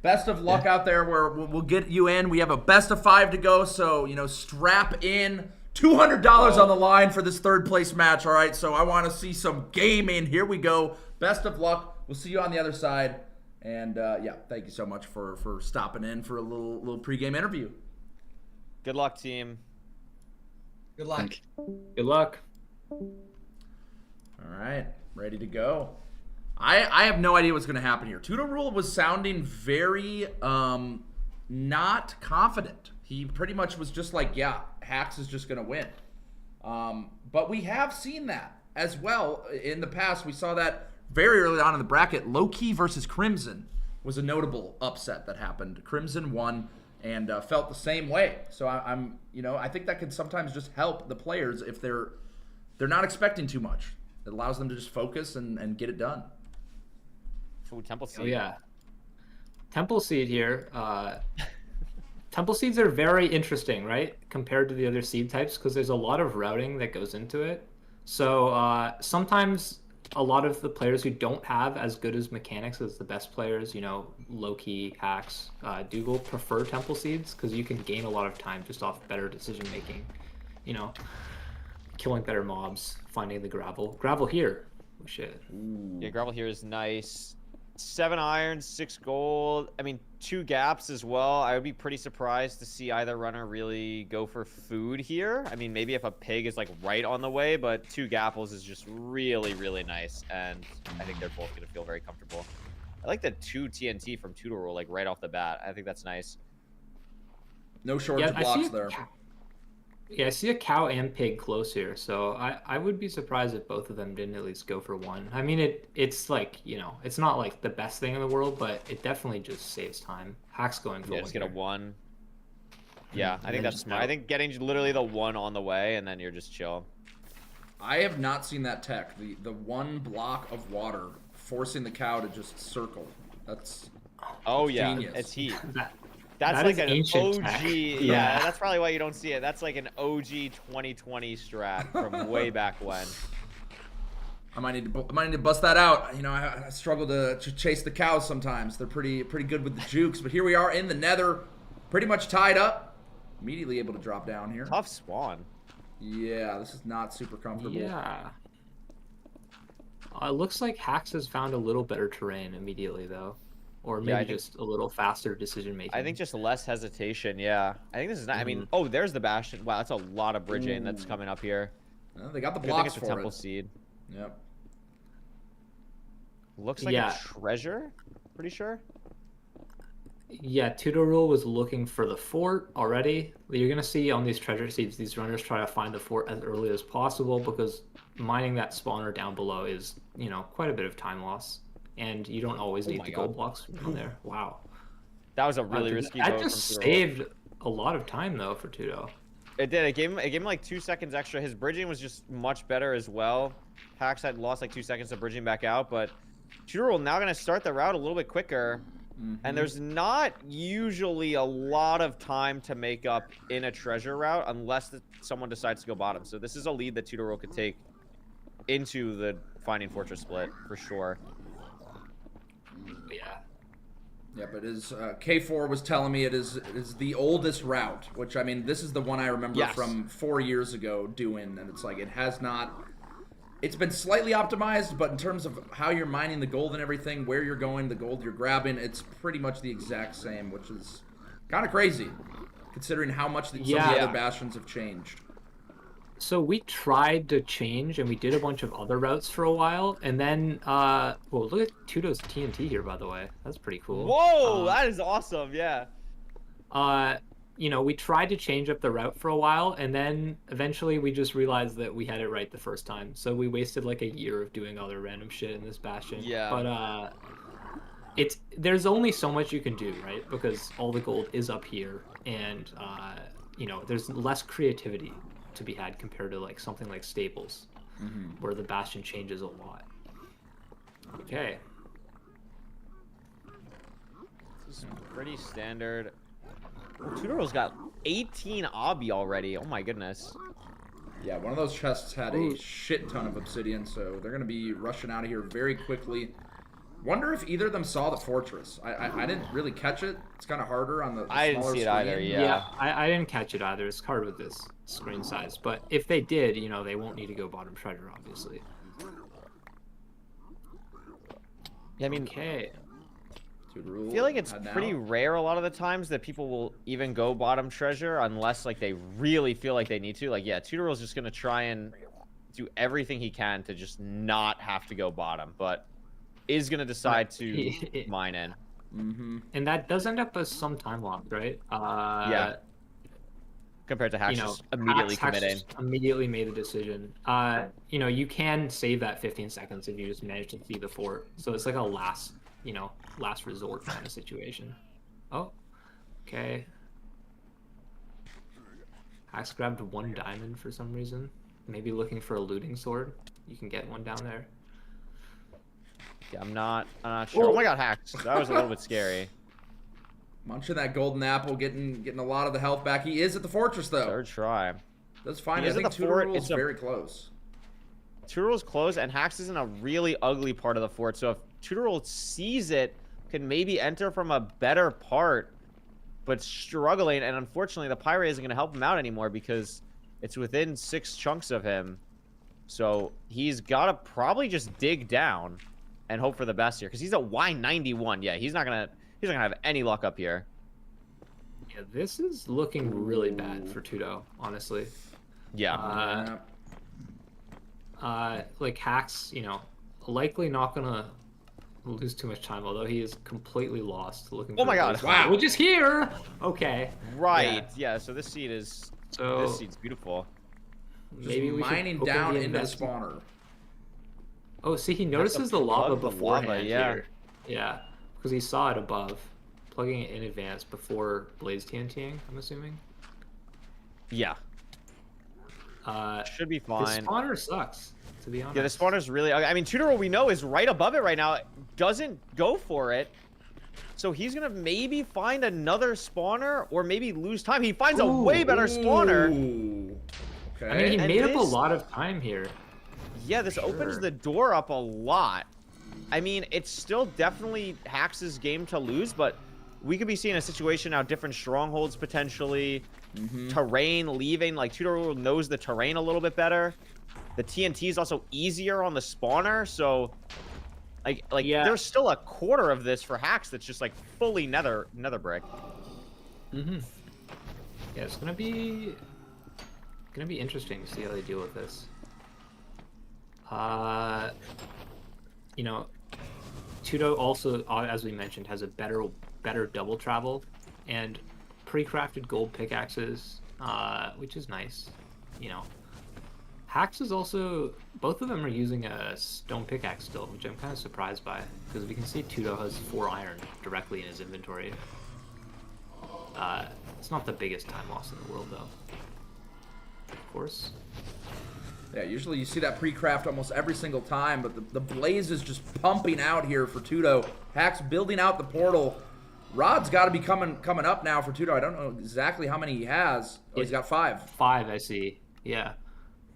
Best of luck out there. We'll get you in. We have a best of 5 to go, so strap in. $200 on the line for this third place match. All right, so I want to see some gaming. Here we go. Best of luck. We'll see you on the other side. And yeah, thank you so much for stopping in for a little pregame interview. Good luck, team. Good luck. Good luck. All right, ready to go. I have no idea what's going to happen here. Tudo Rule was sounding very not confident. He pretty much was just like, yeah, Hax is just going to win. But we have seen that as well in the past. We saw that very early on in the bracket. Low-Key versus Crimson was a notable upset that happened. Crimson won and felt the same way. So I think that can sometimes just help the players if they're not expecting too much. It allows them to just focus and get it done. Ooh, Temple Seed. Oh yeah. Temple Seed here. Temple Seeds are very interesting, right? Compared to the other seed types, because there's a lot of routing that goes into it. So sometimes a lot of the players who don't have as good as mechanics as the best players, Low-Key, Hax, Dougal, prefer Temple Seeds because you can gain a lot of time just off better decision making. Killing better mobs, finding the gravel. Gravel here. Oh shit. Yeah, gravel here is nice. 7 iron, 6 gold. I mean, 2 gaps as well. I would be pretty surprised to see either runner really go for food here. I mean, maybe if a pig is like right on the way, but 2 gapples is just really, really nice. And I think they're both going to feel very comfortable. I like the 2 TNT from Tutorol, like right off the bat. I think that's nice. No shortage of blocks there. Yeah, I see a cow and pig close here, so I would be surprised if both of them didn't at least go for 1. I mean, it's like, it's not like the best thing in the world, but it definitely just saves time. Hack's going for 1. Yeah, just get a here. 1. Yeah, I think that's smart. I think getting literally the 1 on the way, and then you're just chill. I have not seen that tech. The 1 block of water forcing the cow to just circle. That's genius. It's heat. That That's like is an ancient OG. tech. Yeah, that's probably why you don't see it. That's like an OG 2020 strat from way back when. I might need to bust that out. I struggle to chase the cows sometimes. They're pretty good with the jukes. But here we are in the Nether, pretty much tied up. Immediately able to drop down here. Tough spawn. Yeah, this is not super comfortable. Yeah. It looks like Hax has found a little better terrain immediately, though. Or maybe just a little faster decision making. I think just less hesitation, yeah. I think this is not, I mean, oh, there's the Bastion. Wow, that's a lot of bridging that's coming up here. Well, they got the Good thing blocks it's a for Temple it. Seed. Yep. Looks like a treasure, pretty sure. Yeah, Tutorul was looking for the fort already. You're going to see on these treasure seeds, these runners try to find the fort as early as possible because mining that spawner down below is, quite a bit of time loss. And you don't always need the gold blocks from there. Wow. That was a really risky vote That just from Tutorul. saved a lot of time, though, for Tudo. It did. It gave him like 2 seconds extra. His bridging was just much better as well. Hax had lost like 2 seconds of bridging back out, but Tutorul now going to start the route a little bit quicker. And there's not usually a lot of time to make up in a treasure route unless someone decides to go bottom. So this is a lead that Tutorul could take into the Finding Fortress split for sure. Yeah. Yeah, but K4 was telling me it is the oldest route, which, I mean, this is the one I remember from 4 years ago doing, and it's like it has not... It's been slightly optimized, but in terms of how you're mining the gold and everything, where you're going, the gold you're grabbing, it's pretty much the exact same, which is kind of crazy, considering how much some of the other bastions have changed. So we tried to change, and we did a bunch of other routes for a while, and then, well, look at Tudo's TNT here, by the way. That's pretty cool. Whoa, that is awesome, yeah. We tried to change up the route for a while, and then eventually we just realized that we had it right the first time. So we wasted like a year of doing other random shit in this bastion. Yeah. But there's only so much you can do, right? Because all the gold is up here, and there's less creativity to be had compared to like something like Staples, where the Bastion changes a lot. Okay. This is pretty standard. Oh, Tutoral's got 18 obby already. Oh my goodness. Yeah, one of those chests had a shit ton of obsidian, so they're going to be rushing out of here very quickly. Wonder if either of them saw the fortress. I didn't really catch it. It's kind of harder on the I didn't smaller see it screen. either, yeah. I didn't catch it either. It's hard with this screen size. But if they did, they won't need to go bottom treasure, obviously. Yeah, I mean, okay. I feel like it's pretty rare a lot of the times that people will even go bottom treasure unless like they really feel like they need to. Like, yeah, Tutoral's just gonna try and do everything he can to just not have to go bottom, but is gonna decide to mine in. And that does end up as some time locked, right? Yeah. Compared to Hacks just immediately committing. Immediately made the decision. You can save that 15 seconds if you just manage to see the fort. So it's like a last resort kind of situation. Oh, okay. Hacks grabbed 1 diamond for some reason. Maybe looking for a looting sword. You can get one down there. Yeah, I'm not sure. Oh my god, Hacks. That was a little bit scary. Munching that golden apple, getting a lot of the health back. He is at the fortress, though. Third try. That's fine. I think Tutoral's is very close. Tutoral's close, and Hacks is in a really ugly part of the fort. So if Tutoral sees it, can maybe enter from a better part, but struggling. And unfortunately, the Pirate isn't going to help him out anymore because it's within 6 chunks of him. So he's got to probably just dig down and hope for the best here because he's at Y91. Yeah, he's not gonna have any luck up here. Yeah, this is looking really bad for Tudo, honestly. Yeah. Like Hacks, likely not gonna lose too much time, although he is completely lost looking. Oh my god! Wow, which is here. Okay. Right. Yeah. So this seed's beautiful. Maybe we mining down into the spawner. Oh, see, he notices the lava beforehand yeah. here. Yeah, because he saw it above. Plugging it in advance before Blaze TNTing, I'm assuming. Yeah. Should be fine. The spawner sucks, to be honest. Yeah, the spawner's really... I mean, Tutoral, we know, is right above it right now. Doesn't go for it. So he's going to maybe find another spawner or maybe lose time. He finds a way better spawner. Okay. I mean, he made up a lot of time here. Yeah, this opens the door up a lot. I mean, it's still definitely Hacks' game to lose, but we could be seeing a situation now, different strongholds potentially, terrain leaving. Like, Tutorial knows the terrain a little bit better. The TNT is also easier on the spawner, so yeah. There's still a quarter of this for Hacks that's just like fully nether brick. Yeah, it's gonna be interesting to see how they deal with this. Tudo also, as we mentioned, has a better double travel and pre-crafted gold pickaxes, which is nice. Hacks is also, both of them are using a stone pickaxe still, which I'm kind of surprised by, because we can see Tudo has 4 iron directly in his inventory. It's not the biggest time loss in the world, though. Of course. Yeah, usually you see that pre-craft almost every single time, but the blaze is just pumping out here for Tudo. Hacks building out the portal. Rod's got to be coming up now for Tudo. I don't know exactly how many he has. Oh, he's got 5. 5, I see. Yeah.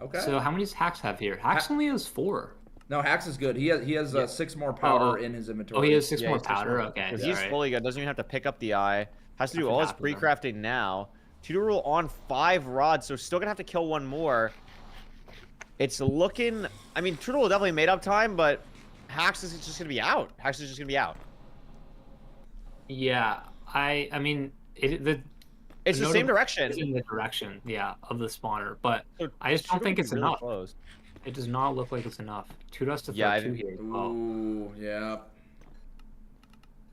Okay. So how many does Hacks have here? Hacks only has 4. No, Hacks is good. He has 6 more powder in his inventory. Oh, he has 6 more powder? Okay. He's fully good. Doesn't even have to pick up the eye. Has to do all his pre-crafting now. Tutorial on 5 rods, so still going to have to kill 1 more. It's looking... I mean, Tutorial definitely made up time, but Hacks is just going to be out. Hacks is just going to be out. Yeah. I mean... It's the same direction. It's in the direction, yeah, of the spawner, but I just don't think it's enough. Close. It does not look like it's enough. Tudos to throw 2 here. Ooh, yeah.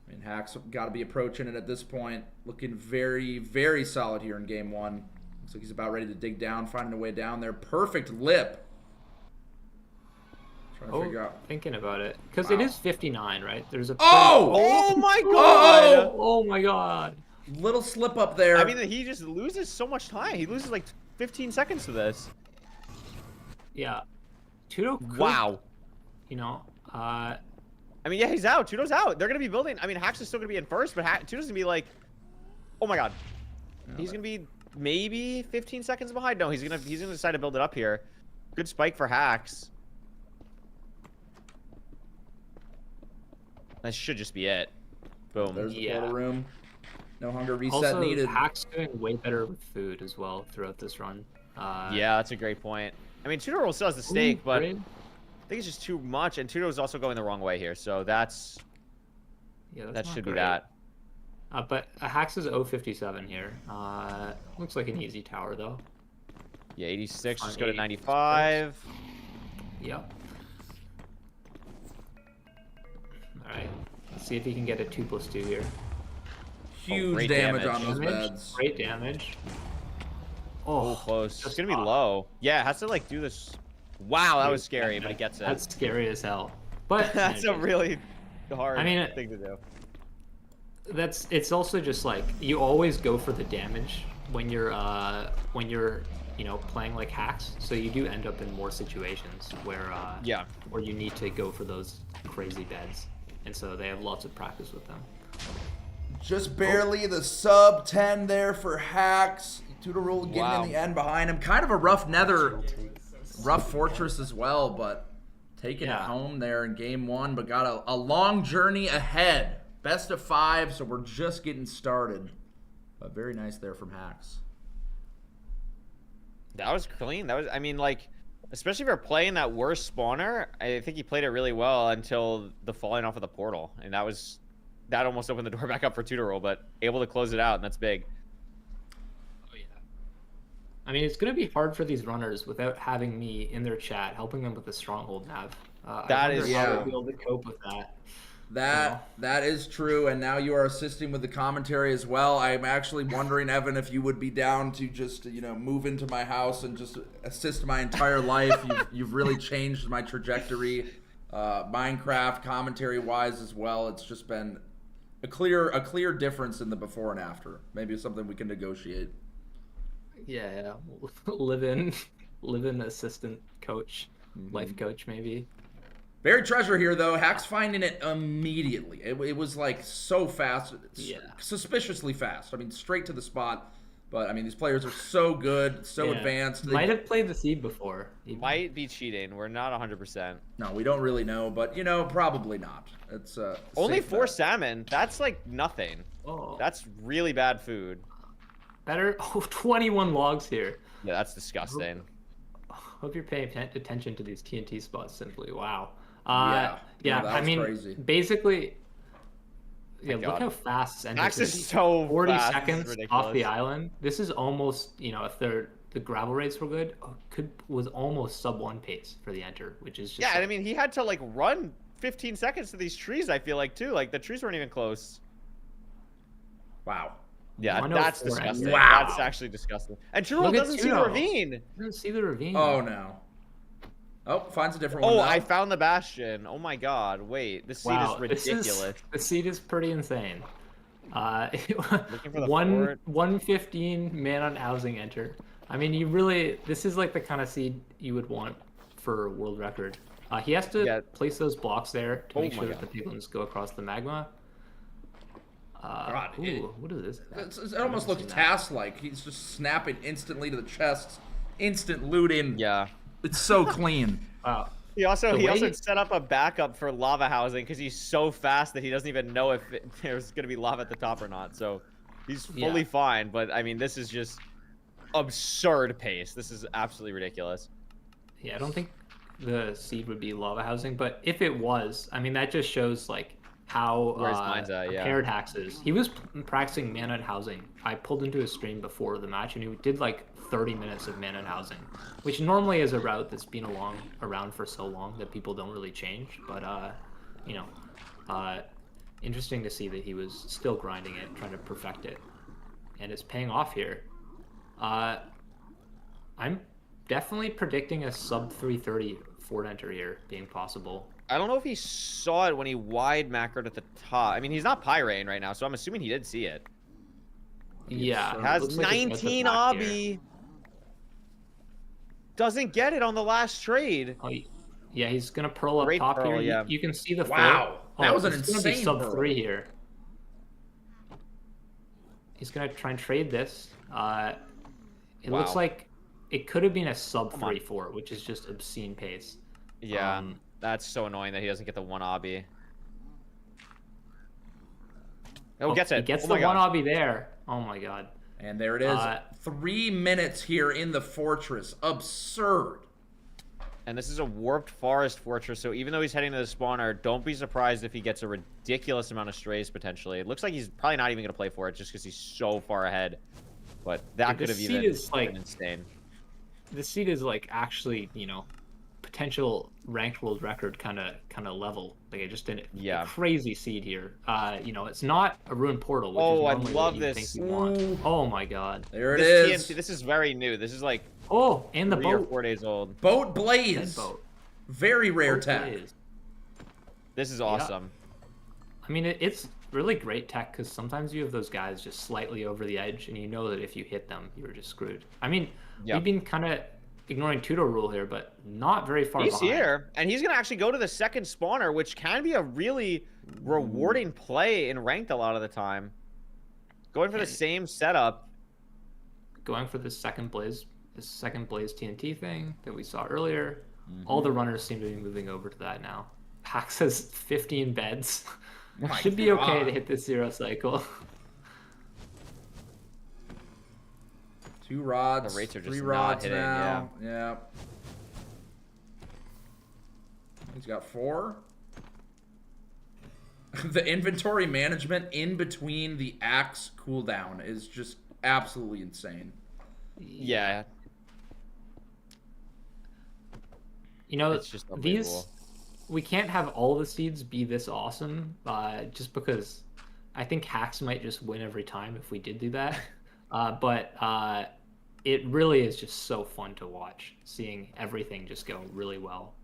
I mean, Hacks got to be approaching it at this point. Looking very, very solid here in game 1. Looks like he's about ready to dig down, finding a way down there. Perfect lip. Trying to figure out. Thinking about it, because it is 59, right? There's a. Oh my god! Oh my god! Little slip up there. I mean, he just loses so much time. He loses like 15 seconds to this. Yeah. Tudo could, Wow. You know, I mean, yeah, he's out. Tudo's out. They're gonna be building. I mean, Hax is still gonna be in first, but Tudo's gonna be like, oh my god, he's gonna be maybe 15 seconds behind. No, he's gonna decide to build it up here. Good spike for Hax. That should just be it. Boom. There's the portal room. No hunger reset also, needed. Hack's doing way better with food as well throughout this run. Yeah, that's a great point. I mean, Tudo still has the stake, but great. I think it's just too much, and Tudo's also going the wrong way here, so that's that should be that. But Hax is 057 here. Looks like an easy tower though. Yeah, 86. Just go to 95. Yep. All right. Let's see if he can get a 2+2 here. Huge damage on those beds. Great damage. Oh, close. It's gonna be low. Yeah, it has to like do this. Wow, that was scary, but he gets it. That's scary as hell. But that's a really hard thing to do. It's also just like you always go for the damage when you're you know playing like hacks, so you do end up in more situations where where you need to go for those crazy beds, and so they have lots of practice with them. Just barely the sub 10 there for Hax. Tudo getting in the end behind him. Kind of a rough Nether, rough fortress as well, but taking it home there in game one. But got a long journey ahead. Best of 5, so we're just getting started. But very nice there from Hax. That was clean. That was, I mean, like, especially if you're playing that worst spawner, I think he played it really well until the falling off of the portal, and that almost opened the door back up for Tudo, but able to close it out, and that's big. Oh yeah. I mean, it's gonna be hard for these runners without having me in their chat helping them with the stronghold nav. That is how they'll be able to cope with that. That is true, and now you are assisting with the commentary as well. I'm actually wondering, Evan, if you would be down to just move into my house and just assist my entire life. You've really changed my trajectory, Minecraft commentary wise as well. It's just been a clear difference in the before and after. Maybe it's something we can negotiate. Yeah. live in assistant coach, life coach maybe. Buried treasure here, though. Hack's finding it immediately. It was, like, so fast. Suspiciously fast. I mean, straight to the spot. But, I mean, these players are so good, so advanced. Might have played the seed before. Even. Might be cheating. We're not 100%. No, we don't really know. But, probably not. It's only 4 salmon. That's, like, nothing. Oh. That's really bad food. Better. Oh, 21 logs here. Yeah, that's disgusting. Hope you're paying attention to these TNT spots, simply. Wow. Yeah, I mean, crazy. basically, look how fast Max is so 40 fast. seconds off the island. This is almost, if the gravel rates were good, was almost sub 1 pace for the enter, which is just I mean, he had to like run 15 seconds to these trees. I feel like too, like the trees weren't even close. Wow. Yeah, that's disgusting. Wow. That's actually disgusting. And Tudo doesn't see the ravine. Doesn't see the ravine. Oh no. Oh, finds a different one. Oh, now. I found the bastion. Oh my god. Wait, this seed is ridiculous. The seed is pretty insane. Looking for the 115 man on housing enter. I mean, this is like the kind of seed you would want for world record. He has to place those blocks there to make sure that the piglins go across the magma. What is this? It almost looks task-like. He's just snapping instantly to the chests, instant looting. Yeah. It's so clean. Wow. He also set up a backup for lava housing because he's so fast that he doesn't even know if there's going to be lava at the top or not. So he's fully fine. But, I mean, this is just absurd pace. This is absolutely ridiculous. Yeah, I don't think the seed would be lava housing. But if it was, I mean, that just shows, like, how prepared Hax is. He was practicing man-on housing. I pulled into his stream before the match, and he did, like, 30 minutes of man-on housing, which normally is a route that's been around for so long that people don't really change. But interesting to see that he was still grinding it, trying to perfect it, and it's paying off here. I'm definitely predicting a sub 330 fort enter here being possible. I don't know if he saw it when he wide macroed at the top. I mean, he's not Pyrain right now, so I'm assuming he did see it. Yeah. it Has looks like it's 19 back here. obby. Doesn't get it on the last trade. Oh, yeah, he's gonna pearl up Great top pearl, here. yeah. You can see the Wow, fort. that was an it's gonna be insane sub pearl. 3 here. He's gonna try and trade this. It looks Wow. like it could have been a sub Come on. 3 fort, which is just obscene pace. Yeah, that's so annoying that he doesn't get the one obby. Oh, gets it. He gets Oh the my one gosh. obby there. Oh my god. And there it is. 3 minutes here in the fortress. Absurd. And this is a warped forest fortress, so even though he's heading to the spawner, don't be surprised if he gets a ridiculous amount of strays potentially. It looks like he's probably not even going to play for it just because he's so far ahead. But that could have this even seed is, like- been insane. The seed is like actually, potential ranked world record kind of level. Like it just did Yeah. a crazy seed here. It's not a ruined portal. Which Oh, I is normally love what you this. think you want. Oh my god. There it This is. TNT, this is very new. This is like Oh, and the 3 or boat. 4 days old. Boat Dead Blaze. boat. Very rare Boat tech. Blaze. This is awesome. I mean, it's really great tech because sometimes you have those guys just slightly over the edge, and you know that if you hit them, you're just screwed. I mean, Yeah. we've been kind of ignoring Tudo rule here, but not very far He's behind. here, and he's going to actually go to the second spawner, which can be a really rewarding play in ranked a lot of the time. Going for the same setup. Going for the second blaze TNT thing that we saw earlier. All the runners seem to be moving over to that now. Pax has 15 beds. My Should be okay God. to hit this 0 cycle. 2 rods. The rates are just 3 not rods hitting, now. Yeah. He's got 4. The inventory management in between the axe cooldown is just absolutely insane. Yeah. It's just unbelievable. We can't have all the seeds be this awesome, just because I think hacks might just win every time if we did do that. But it really is just so fun to watch, seeing everything just go really well.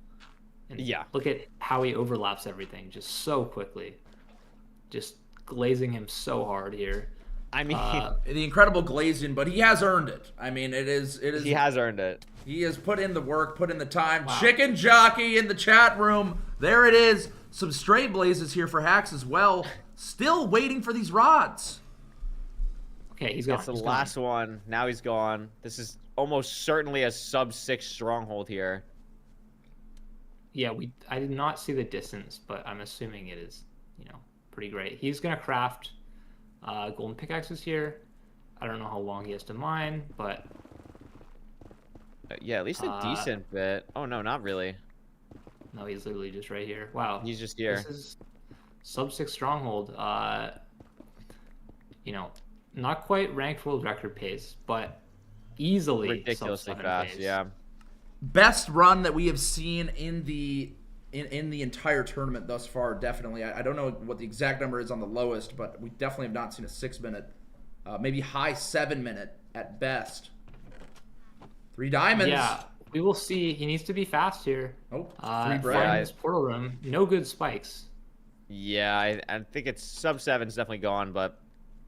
And Yeah. look at how he overlaps everything just so quickly. Just glazing him so hard here. I mean, The incredible glazing, but he has earned it. I mean, it is. he has earned it. He has put in the work, put in the time. Chicken Jockey in the chat room. There it is. Some straight blazes here for hacks as well. Still waiting for these rods. Okay, he's gone. That's the he's gone. last one. Now he's gone. This is almost certainly a sub 6 stronghold here. Yeah, I did not see the distance, but I'm assuming it is, pretty great. He's gonna craft golden pickaxes here. I don't know how long he has to mine, but Yeah, at least a decent bit. Oh, no, not really. no, he's literally just right here. Wow, He's just here. this is sub 6 stronghold. Not quite ranked world record pace, but easily Ridiculously sub 7 fast, pace. yeah. Best run that we have seen in the entire tournament thus far. Definitely. I don't know what the exact number is on the lowest, but we definitely have not seen a 6-minute, maybe high 7-minute at best. 3 diamonds. Yeah, we will see. He needs to be fast here. Oh, 3 Finding bread. this portal room, no good spikes. Yeah, I think it's sub 7's definitely gone, but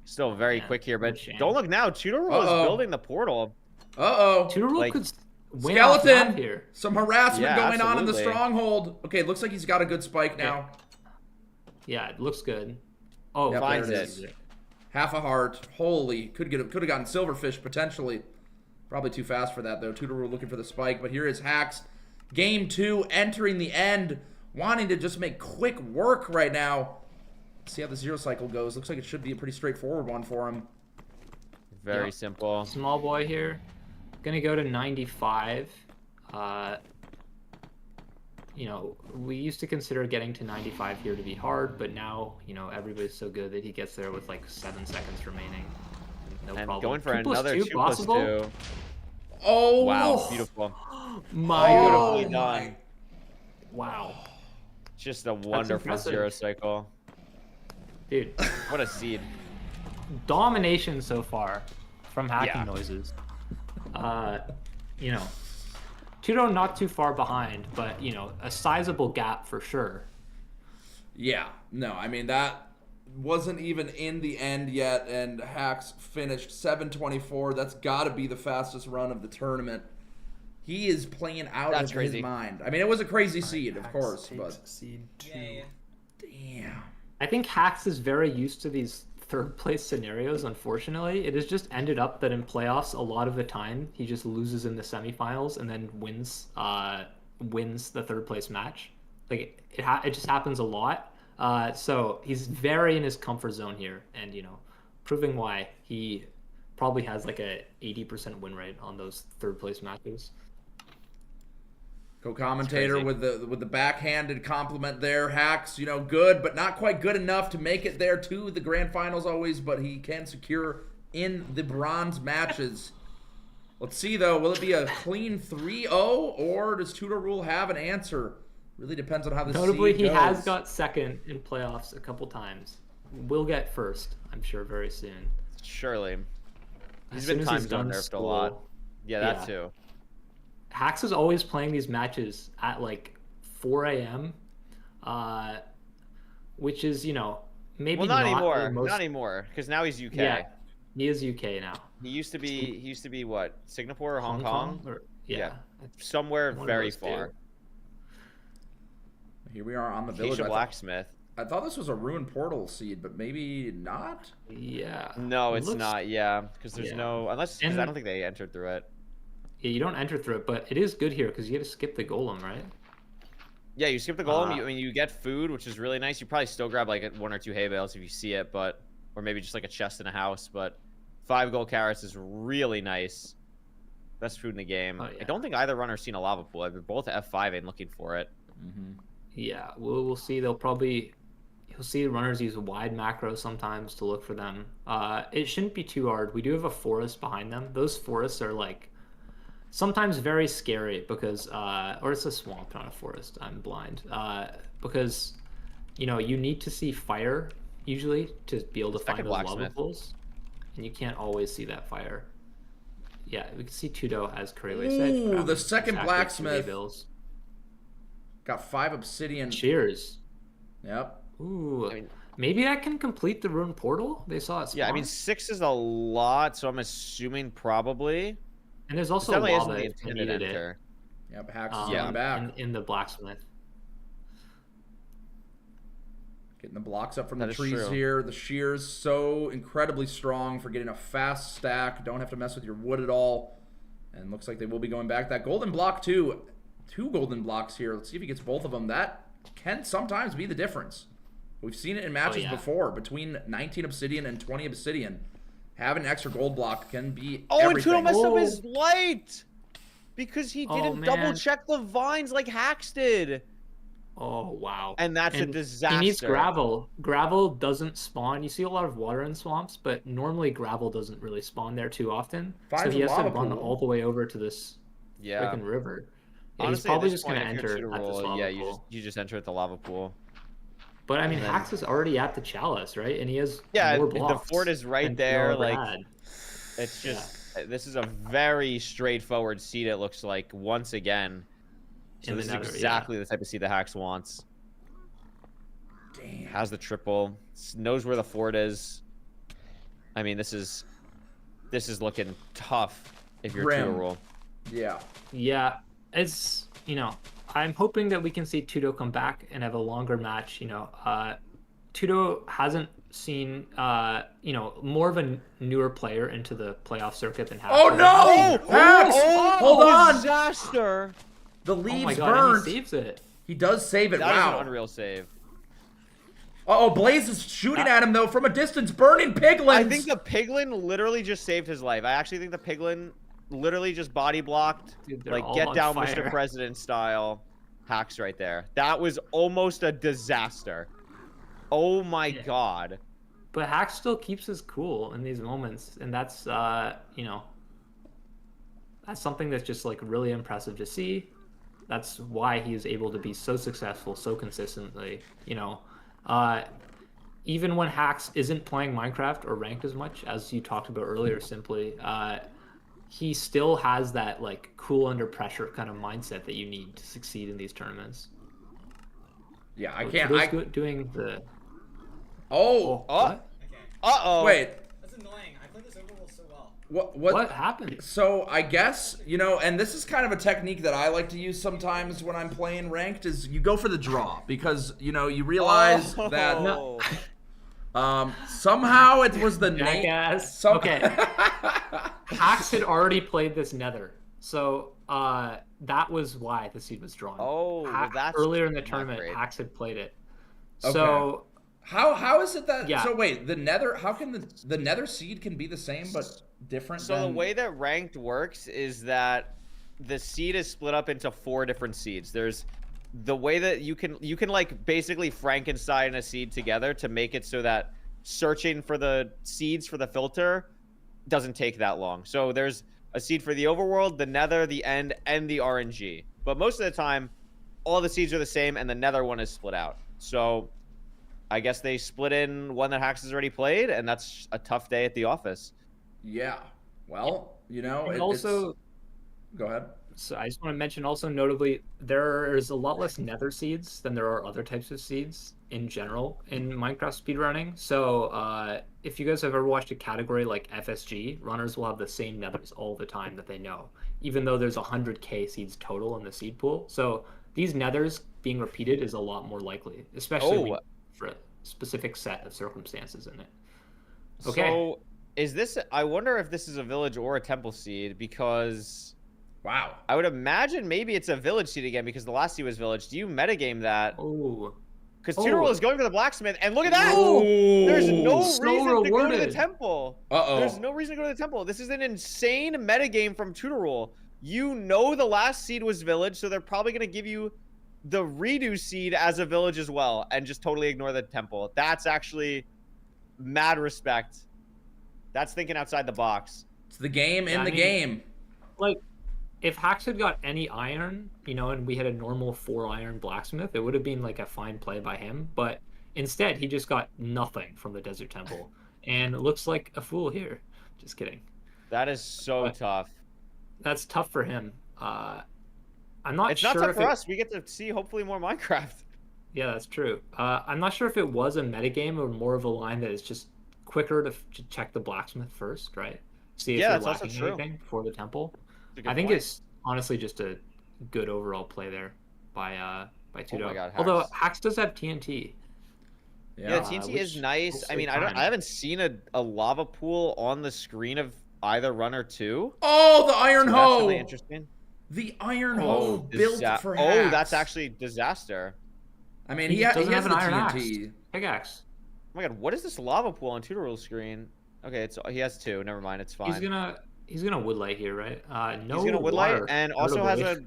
still very Yeah, quick here. no But chance. don't look now. Tudor is building the portal. Uh-oh. Tudor Like, could win off Skeleton. map here. Some harassment Yeah, going on in the absolutely. stronghold. Okay, looks like he's got a good spike now. Yeah, it looks good. Oh, Yep, finds there it. is. Half a heart. Holy, could have gotten silverfish potentially. Probably too fast for that though. Tudor looking for the spike, but here is Hacks. Game 2 entering the end, wanting to just make quick work right now. See how the 0 cycle goes. Looks like it should be a pretty straightforward one for him. Very Yeah. simple. Small boy here. Gonna go to 95. We used to consider getting to 95 here to be hard, but now, everybody's so good that he gets there with like 7 seconds remaining. No And problem. going for 2 plus another 2 2 plus possible? 2. Oh, Wow, beautiful. My Beautifully God. done. Wow. Just a wonderful impressive. 0 cycle. Dude, What a seed. domination so far from hacking Yeah. noises. Tudo not too far behind, but you know, a sizable gap for sure. Yeah, no, I mean, that wasn't even in the end yet, and Hacks finished 7:24. That's got to be the fastest run of the tournament. He is playing out of his mind. I mean, it was a crazy seed, of course, but seed 2. Damn. I think Hacks is very used to these third place scenarios, unfortunately. It has just ended up that in playoffs, a lot of the time, he just loses in the semifinals and then wins the third place match. Like, it just happens a lot. So he's very in his comfort zone here, and, you know, proving why he probably has like a 80% win rate on those third place matches. Co-commentator with the backhanded compliment there. Hacks, you know, good, but not quite good enough to make it there to the grand finals always, but he can secure in the bronze matches. Let's see, though. Will it be a clean 3-0, or does Tudo Rule have an answer? Really depends on how this Notably, seed he goes. has got second in playoffs a couple times. Will get first, I'm sure, very soon. Surely. As He's been soon as time he's zone done nerfed a lot. school. Yeah, that too. Hacks is always playing these matches at like 4 a.m., which is, you know, maybe well, not anymore. the most... Not anymore, because now he's UK. Yeah, he is UK now. He used to be what? Singapore or Hong Kong? Or, somewhere One of very those two. far. Here we are on the village. Keisha Blacksmith. I thought this was a Ruined Portal seed, but maybe not? Yeah. No, It it's looks- not. Yeah, because there's Yeah. no unless because And- I don't think they entered through it. Yeah, you don't enter through it, but it is good here because you get to skip the golem, right? Yeah, you skip the golem. I mean, you get food, which is really nice. You probably still grab like 1 or 2 hay bales if you see it, but or maybe just like a chest in a house. But 5 gold carrots is really nice. Best food in the game. Oh, yeah. I don't think either runner's seen a lava pool. They're both F5 and looking for it. Yeah, we'll see. You'll see runners use wide macro sometimes to look for them. It shouldn't be too hard. We do have a forest behind them. Those forests are like sometimes very scary because, or it's a swamp, not a forest. I'm blind. Because, you know, you need to see fire usually to be able to find those lava pools, and you can't always see that fire. Yeah, we can see Tudo as Curryway said. Ooh, the second active blacksmith. bills. Got 5 obsidian. Cheers. Yep. Ooh, I mean, maybe that can complete the rune portal. They saw it spawn. yeah, I mean 6 is a lot, so I'm assuming probably. And there's also Definitely lava isn't the if you intended needed it. enter. Yep, Hacks is Yeah. coming back. In the blacksmith. Getting the blocks up from That the is trees true. here. The shears so incredibly strong for getting a fast stack. Don't have to mess with your wood at all. And looks like they will be going back. That golden block too. 2 golden blocks here. Let's see if he gets both of them. That can sometimes be the difference. We've seen it in matches before. Between 19 obsidian and 20 obsidian. Having an extra gold block can be everything. And Tudo messed up his light! Because he didn't double man. check the vines like Hacks did. Oh, wow. And that's a disaster. He needs gravel. Gravel doesn't spawn. You see a lot of water in swamps, but normally gravel doesn't really spawn there too often. Finds so he a has to lava run pool. all the way over to this Yeah. freaking river. Yeah, Honestly, he's probably at this just going to point, if you're enter Tudo at this Rule, lava yeah, pool. you just enter at the lava pool. But I mean, and then- Hax is already at the chalice, right? And he has Yeah, more the blocks fort is right than there. Tudo ever Like, had. it's just this is a very straightforward seed. It looks like once again. So In the this is Nether, exactly the type of seed that Hacks wants. Damn. Has the triple, knows where the fort is. I mean, this is looking tough if you're Grim. Tudo Rule. Yeah. Yeah, it's, you know, I'm hoping that we can see Tudo come back and have a longer match. You know, Tudo hasn't seen, you know, more of a newer player into the playoff circuit than Hax. Oh no! Hacks! Hold on! Disaster! The Oh my leaves god, burned. and he saves it. He does save it. That is Wow. an unreal save. Uh-oh, Blaze is shooting at him, though, from a distance. Burning piglins. I think the piglin literally just saved his life. I actually think the piglin literally just body blocked, Dude, they're like all get on down fire. Mr. President style. Hacks right there. That was almost a disaster. Oh my god. But Hax still keeps his cool in these moments, and that's, you know, that's something that's just like really impressive to see. That's why he is able to be so successful so consistently. You know, even when Hax isn't playing Minecraft or ranked as much as you talked about earlier, simply, he still has that like cool under pressure kind of mindset that you need to succeed in these tournaments. Yeah, I So can't. Trudeau's doing the. Oh. What? Uh-oh. Wait. That's annoying. I played this overworld so well. What happened? So I guess, you know, and this is kind of a technique that I like to use sometimes when I'm playing ranked, is you go for the draw because, you know, you realize that somehow it was the Jackass. Okay. Hax had already played this Nether, so that was why the seed was drawn. Oh, well, that's earlier in the not tournament. great. Hax had played it. Okay. So how is it that? Yeah. So wait, the Nether. How can the Nether seed can be the same but different? So the than... way that ranked works is that the seed is split up into 4 different seeds. There's the way that you can like basically Frankenstein a seed together to make it so that searching for the seeds for the filter doesn't take that long. So there's a seed for the overworld, the Nether, the end, and the RNG. But most of the time, all the seeds are the same, and the Nether one is split out. So I guess they split in one that Hax has already played, and that's a tough day at the office. Yeah. Well, you know, and also, go ahead. So I just want to mention also notably, there is a lot less Nether seeds than there are other types of seeds in general in Minecraft speedrunning. So if you guys have ever watched a category like FSG, runners will have the same Nethers all the time that they know, even though there's 100k seeds total in the seed pool. So these Nethers being repeated is a lot more likely, especially for a specific set of circumstances in it. Okay. So is this, I wonder if this is a village or a temple seed, because wow, I would imagine maybe it's a village seed again, because the last seed was village. Do you metagame that? Oh. Because Tutorol is going for the blacksmith, and look at that! Oh. There's no So reason to go to the rewarded. temple. Uh-oh. There's no reason to go to the temple. This is an insane metagame from Tutorol. You know the last seed was village, so they're probably going to give you the redo seed as a village as well, and just totally ignore the temple. That's actually mad respect. That's thinking outside the box. It's the game in the game. Like, if Hax had got any iron, you know, and we had a normal 4-iron blacksmith, it would have been like a fine play by him. But instead, he just got nothing from the Desert Temple, and it looks like a fool here. Just kidding. That is so tough. That's tough for him. I'm not It's sure not tough if for us. We get to see hopefully more Minecraft. Yeah, that's true. I'm not sure if it was a metagame or more of a line that is just quicker to check the blacksmith first, right? See if you're lacking anything before the temple. I think it's honestly just a good overall play there by Tudo. Oh my God, although Hax. Hax does have TNT. Yeah, TNT is nice. I mean, I haven't seen a lava pool on the screen of either runner 2. Oh, the iron so hoe! That's really interesting. The iron hoe built for Hax. Oh, that's actually disaster. I mean, he has an the iron TNT. Pickaxe. Oh my God, what is this lava pool on Tutoral's screen? Okay, he has 2. Never mind, it's fine. He's gonna woodlight here, right? No. He's gonna woodlight water, and also has a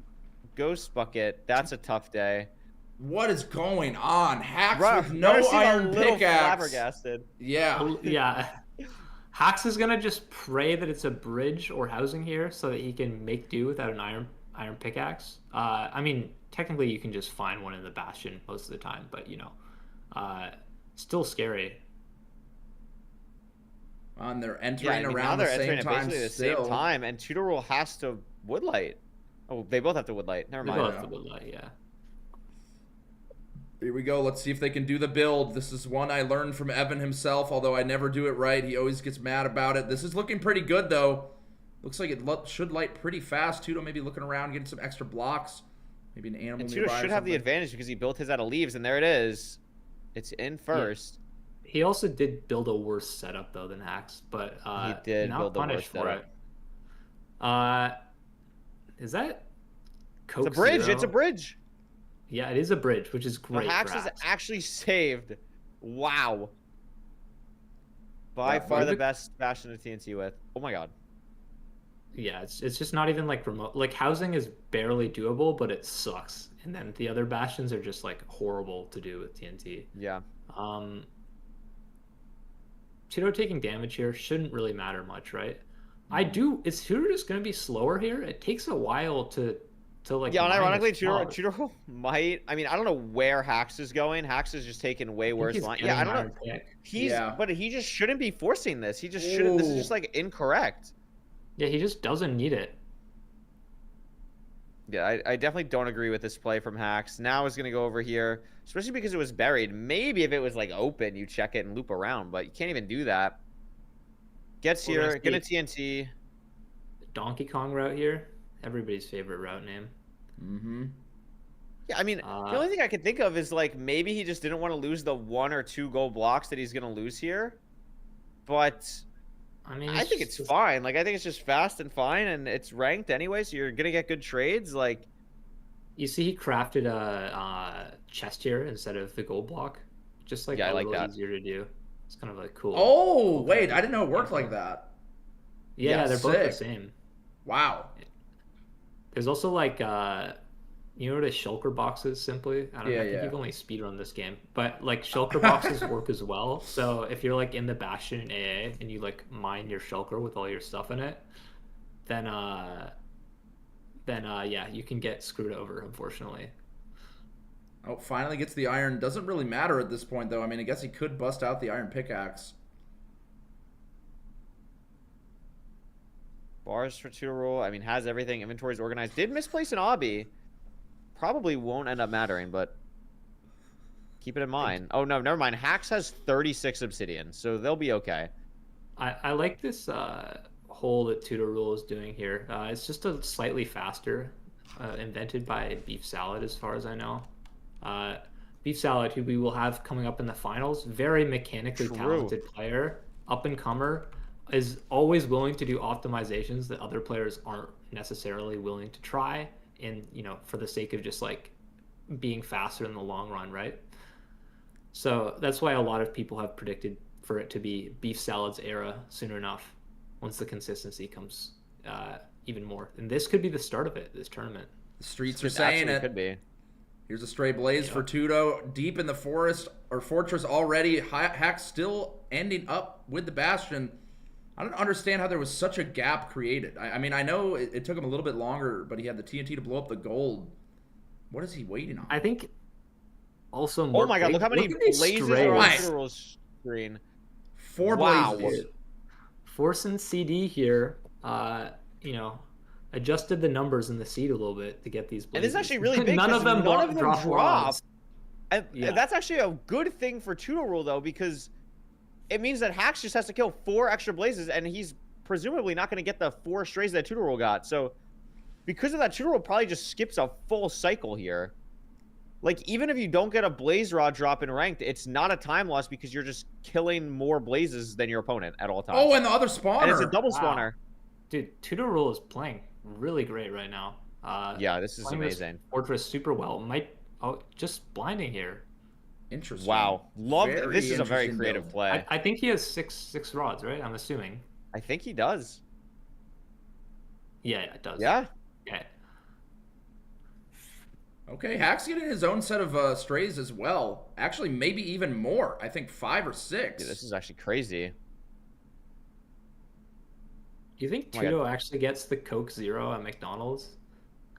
ghost bucket. That's a tough day. What is going on? Hax Ruh, with no iron pickaxe. Flabbergasted. Yeah. Yeah. Hax is gonna just pray that it's a bridge or housing here so that he can make do without an iron pickaxe. I mean, technically you can just find one in the bastion most of the time, but you know, still scary. And they're entering now around they're the same entering time at basically the still. same time, and Tutorol has to woodlight. Oh, they both have to woodlight. Never They mind. both have to woodlight, yeah. Here we go. Let's see if they can do the build. This is one I learned from Evan himself, although I never do it right. He always gets mad about it. This is looking pretty good, though. Looks like it should light pretty fast. Tudo maybe looking around, getting some extra blocks. Maybe an animal And nearby Tudo or should have the something. advantage because he built his out of leaves, and there it is. It's in first. Yeah. He also did build a worse setup though than Hax, but He did not build a worse punished for setup. it. Is that Coke It's a bridge. Zero? It's a bridge. Yeah, it is a bridge, which is No, great. Hax for is Hax. actually saved. Wow. By Yeah, far look the at- best bastion to TNT with. Oh my God. Yeah, it's just not even like remote. Like housing is barely doable, but it sucks. And then the other bastions are just like horrible to do with TNT. Yeah. Tudo taking damage here shouldn't really matter much, right? Is Tudo just gonna be slower here? It takes a while to like. Yeah, and mine ironically, his claws. Tutor might. I mean, I don't know where Hax is going. Hax is just taking way I think worse he's line. getting Yeah, I don't iron know. pick. But he just shouldn't be forcing this. He just shouldn't. This is just like incorrect. Yeah, he just doesn't need it. Yeah, I definitely don't agree with this play from Hacks. Now is going to go over here, especially because it was buried. Maybe if it was like open, you check it and loop around, but you can't even do that. Gets here, gonna TNT. Donkey Kong route here. Everybody's favorite route name. Mm-hmm. Yeah, I mean, the only thing I could think of is like maybe he just didn't want to lose the 1 or 2 gold blocks that he's gonna lose here. But I mean, I think it's fine. Like I think it's just fast and fine, and it's ranked anyway, so you're gonna get good trades. Like, you see, he crafted a chest here instead of the gold block, just like I a like little that. easier to do. It's kind of like cool. Oh wait, I didn't know it worked like that. Yeah, they're both the sick. same. Wow. There's also like you know what a shulker box is simply? I don't know, I think yeah. you've only speedrun this game. But like shulker boxes work as well. So if you're like in the Bastion in AA and you like mine your shulker with all your stuff in it, then yeah, you can get screwed over, unfortunately. Oh, finally gets the iron. Doesn't really matter at this point though. I mean, I guess he could bust out the iron pickaxe. Bars for 2 roll. I mean, has everything. Inventory's organized. Did misplace an obby. Probably won't end up mattering, but keep it in mind. Oh, no, never mind. Hacks has 36 obsidian, so they'll be okay. I like this hole that Tutor Rule is doing here. It's just a slightly faster, invented by Beef Salad, as far as I know. Beef Salad, who we will have coming up in the finals, very mechanically talented player, up-and-comer, is always willing to do optimizations that other players aren't necessarily willing to try, and for the sake of just like being faster in the long run, right? So that's why a lot of people have predicted for it to be Beef Salad's era soon enough, once the consistency comes even more. And this could be the start of it, this tournament. The streets are saying it. Could be. Here's a stray blaze for Tudo, deep in the forest or fortress already. Hack still ending up with the Bastion. I don't understand how there was such a gap created. I mean, I know it took him a little bit longer, but he had the TNT to blow up the gold. What is he waiting on? I think also Oh my god, look how many blazes are on Tutor's screen. 4 blazes. Forcing CD here, adjusted the numbers in the seed a little bit to get these blazes. And this is actually really big. None of them drop. And that's actually a good thing for Tutor Rule, though, because it means that Hacks just has to kill 4 extra blazes, and he's presumably not going to get the 4 strays that Tutor Rule got. So, because of that, Tutor Rule probably just skips a full cycle here. Like, even if you don't get a blaze rod drop in ranked, it's not a time loss because you're just killing more blazes than your opponent at all times. Oh, and the other spawner. And it's a double spawner. Dude, Tutor Rule is playing really great right now. Yeah, this is amazing. Fortress super well. Just blinding here. Interesting. Wow. This is a very creative play. I think he has six rods, right? I'm assuming. I think he does. Yeah, it does. Yeah? Okay. Okay, Hack's getting his own set of strays as well. Actually, maybe even more. I think 5 or 6. Dude, this is actually crazy. Do you think Tudo actually gets the Coke Zero at McDonald's?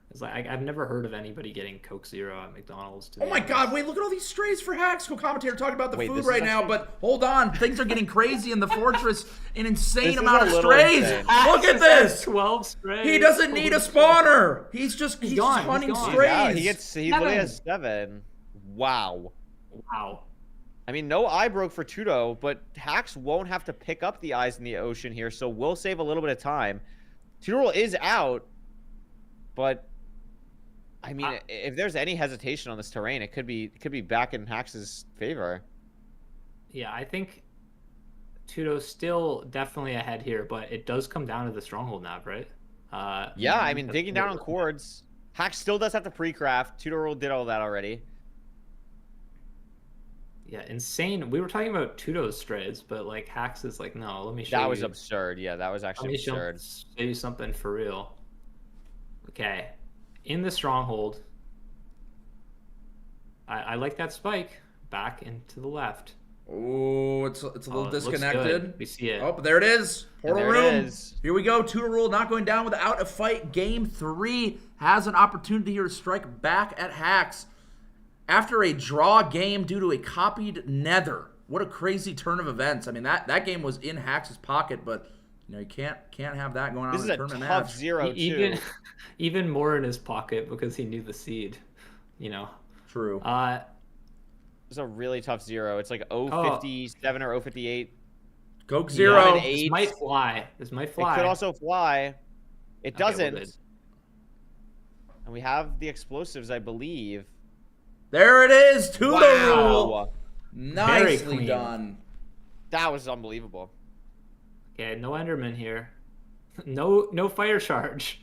It's like I've never heard of anybody getting Coke Zero at McDonald's. Oh my god, wait, look at all these strays for Hacks. Co-commentator talking about the food right now, but hold on. Things are getting crazy in the fortress. An insane amount of strays. Look at this. 12 strays. He doesn't need a spawner. He's hunting strays. He literally has 7. Wow. Wow. I mean, no eye broke for Tudo, but Hacks won't have to pick up the eyes in the ocean here, so we'll save a little bit of time. Tudo is out, but I mean, if there's any hesitation on this terrain, it could be back in Hacks' favor. Yeah, I think Tudo's still definitely ahead here, but it does come down to the stronghold nav, right? Yeah, I mean, digging down on cords. Hacks still does have to pre-craft. Tudo did all that already. Yeah, insane. We were talking about Tudo's strays, but like Hacks is like, no, let me show you. That was absurd. Yeah, that was actually absurd. Show you something for real. Okay. In the stronghold. I like that spike. Back into the left. Oh, it's a little disconnected. We see it. Oh, there it is. Portal room. It is. Here we go. Tutor Rule not going down without a fight. Game 3 has an opportunity here to strike back at Hacks. After a draw game due to a copied Nether. What a crazy turn of events. I mean, that game was in Hacks' pocket, but You know, you can't have that going on This in is a a tournament tough match. 0 Even too. even more in his pocket because he knew the seed. You know. True. It's a really tough 0. It's like 057 or 058. Go Yeah, zero. an This 8. might fly. This might fly. It could also fly. It Okay, we're doesn't. good. And we have the explosives, I believe. There it is. Two to rule. Wow. Nicely clean. done. That was unbelievable. Okay, no Enderman here. No fire charge.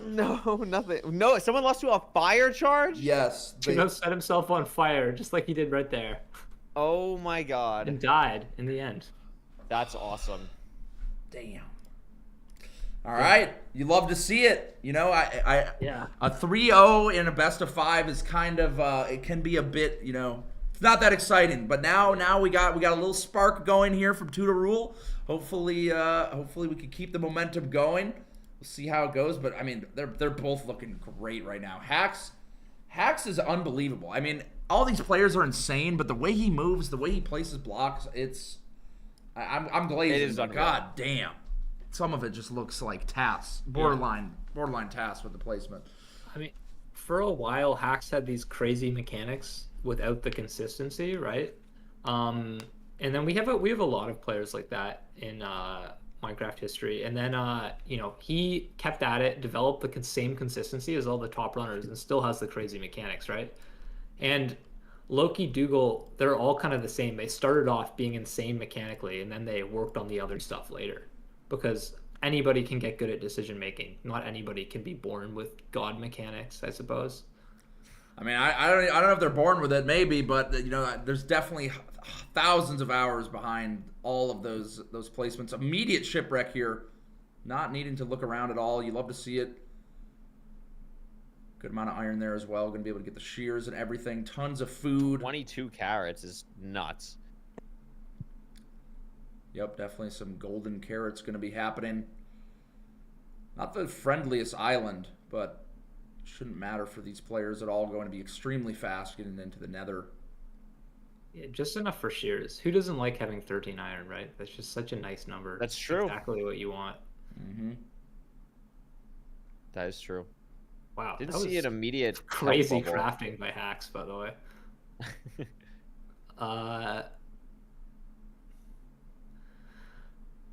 No, nothing. No, someone lost to a fire charge? Yes. Tudo set himself on fire just like he did right there. Oh my god. And died in the end. That's awesome. Damn. All right. You love to see it. You know, Yeah. a 3-0 in a best of 5 is kind of it can be a bit, you know, it's not that exciting. But now we got a little spark going here from Tudo Rule. Hopefully we can keep the momentum going. We'll see how it goes. But I mean, they're both looking great right now. Hacks is unbelievable. I mean, all these players are insane, but the way he moves, the way he places blocks, I'm glazing. It is unreal. God damn. Some of it just looks like TAS. Borderline TAS with the placement. I mean, for a while, Hacks had these crazy mechanics without the consistency, right? And then we have a lot of players like that in Minecraft history. And then you know, he kept at it, developed the same consistency as all the top runners, and still has the crazy mechanics, right? And Loki, Dougal, they're all kind of the same. They started off being insane mechanically, and then they worked on the other stuff later. Because anybody can get good at decision making. Not anybody can be born with god mechanics, I suppose. I mean, I don't know if they're born with it, maybe, but you know, there's definitely thousands of hours behind all of those placements. Immediate shipwreck here, not needing to look around at all. You love to see it. Good amount of iron there as well. Going to be able to get the shears and everything. Tons of food. 22 carrots is nuts. Yep, definitely some golden carrots going to be happening. Not the friendliest island, but shouldn't matter for these players at all. Going to be extremely fast getting into the Nether. Yeah, just enough for shears. Who doesn't like having 13 iron, right? That's just such a nice number. That's true. Exactly what you want. Mm-hmm. That is true. Wow. Didn't that see was an immediate crazy help bubble. crafting by Hacks, by the way.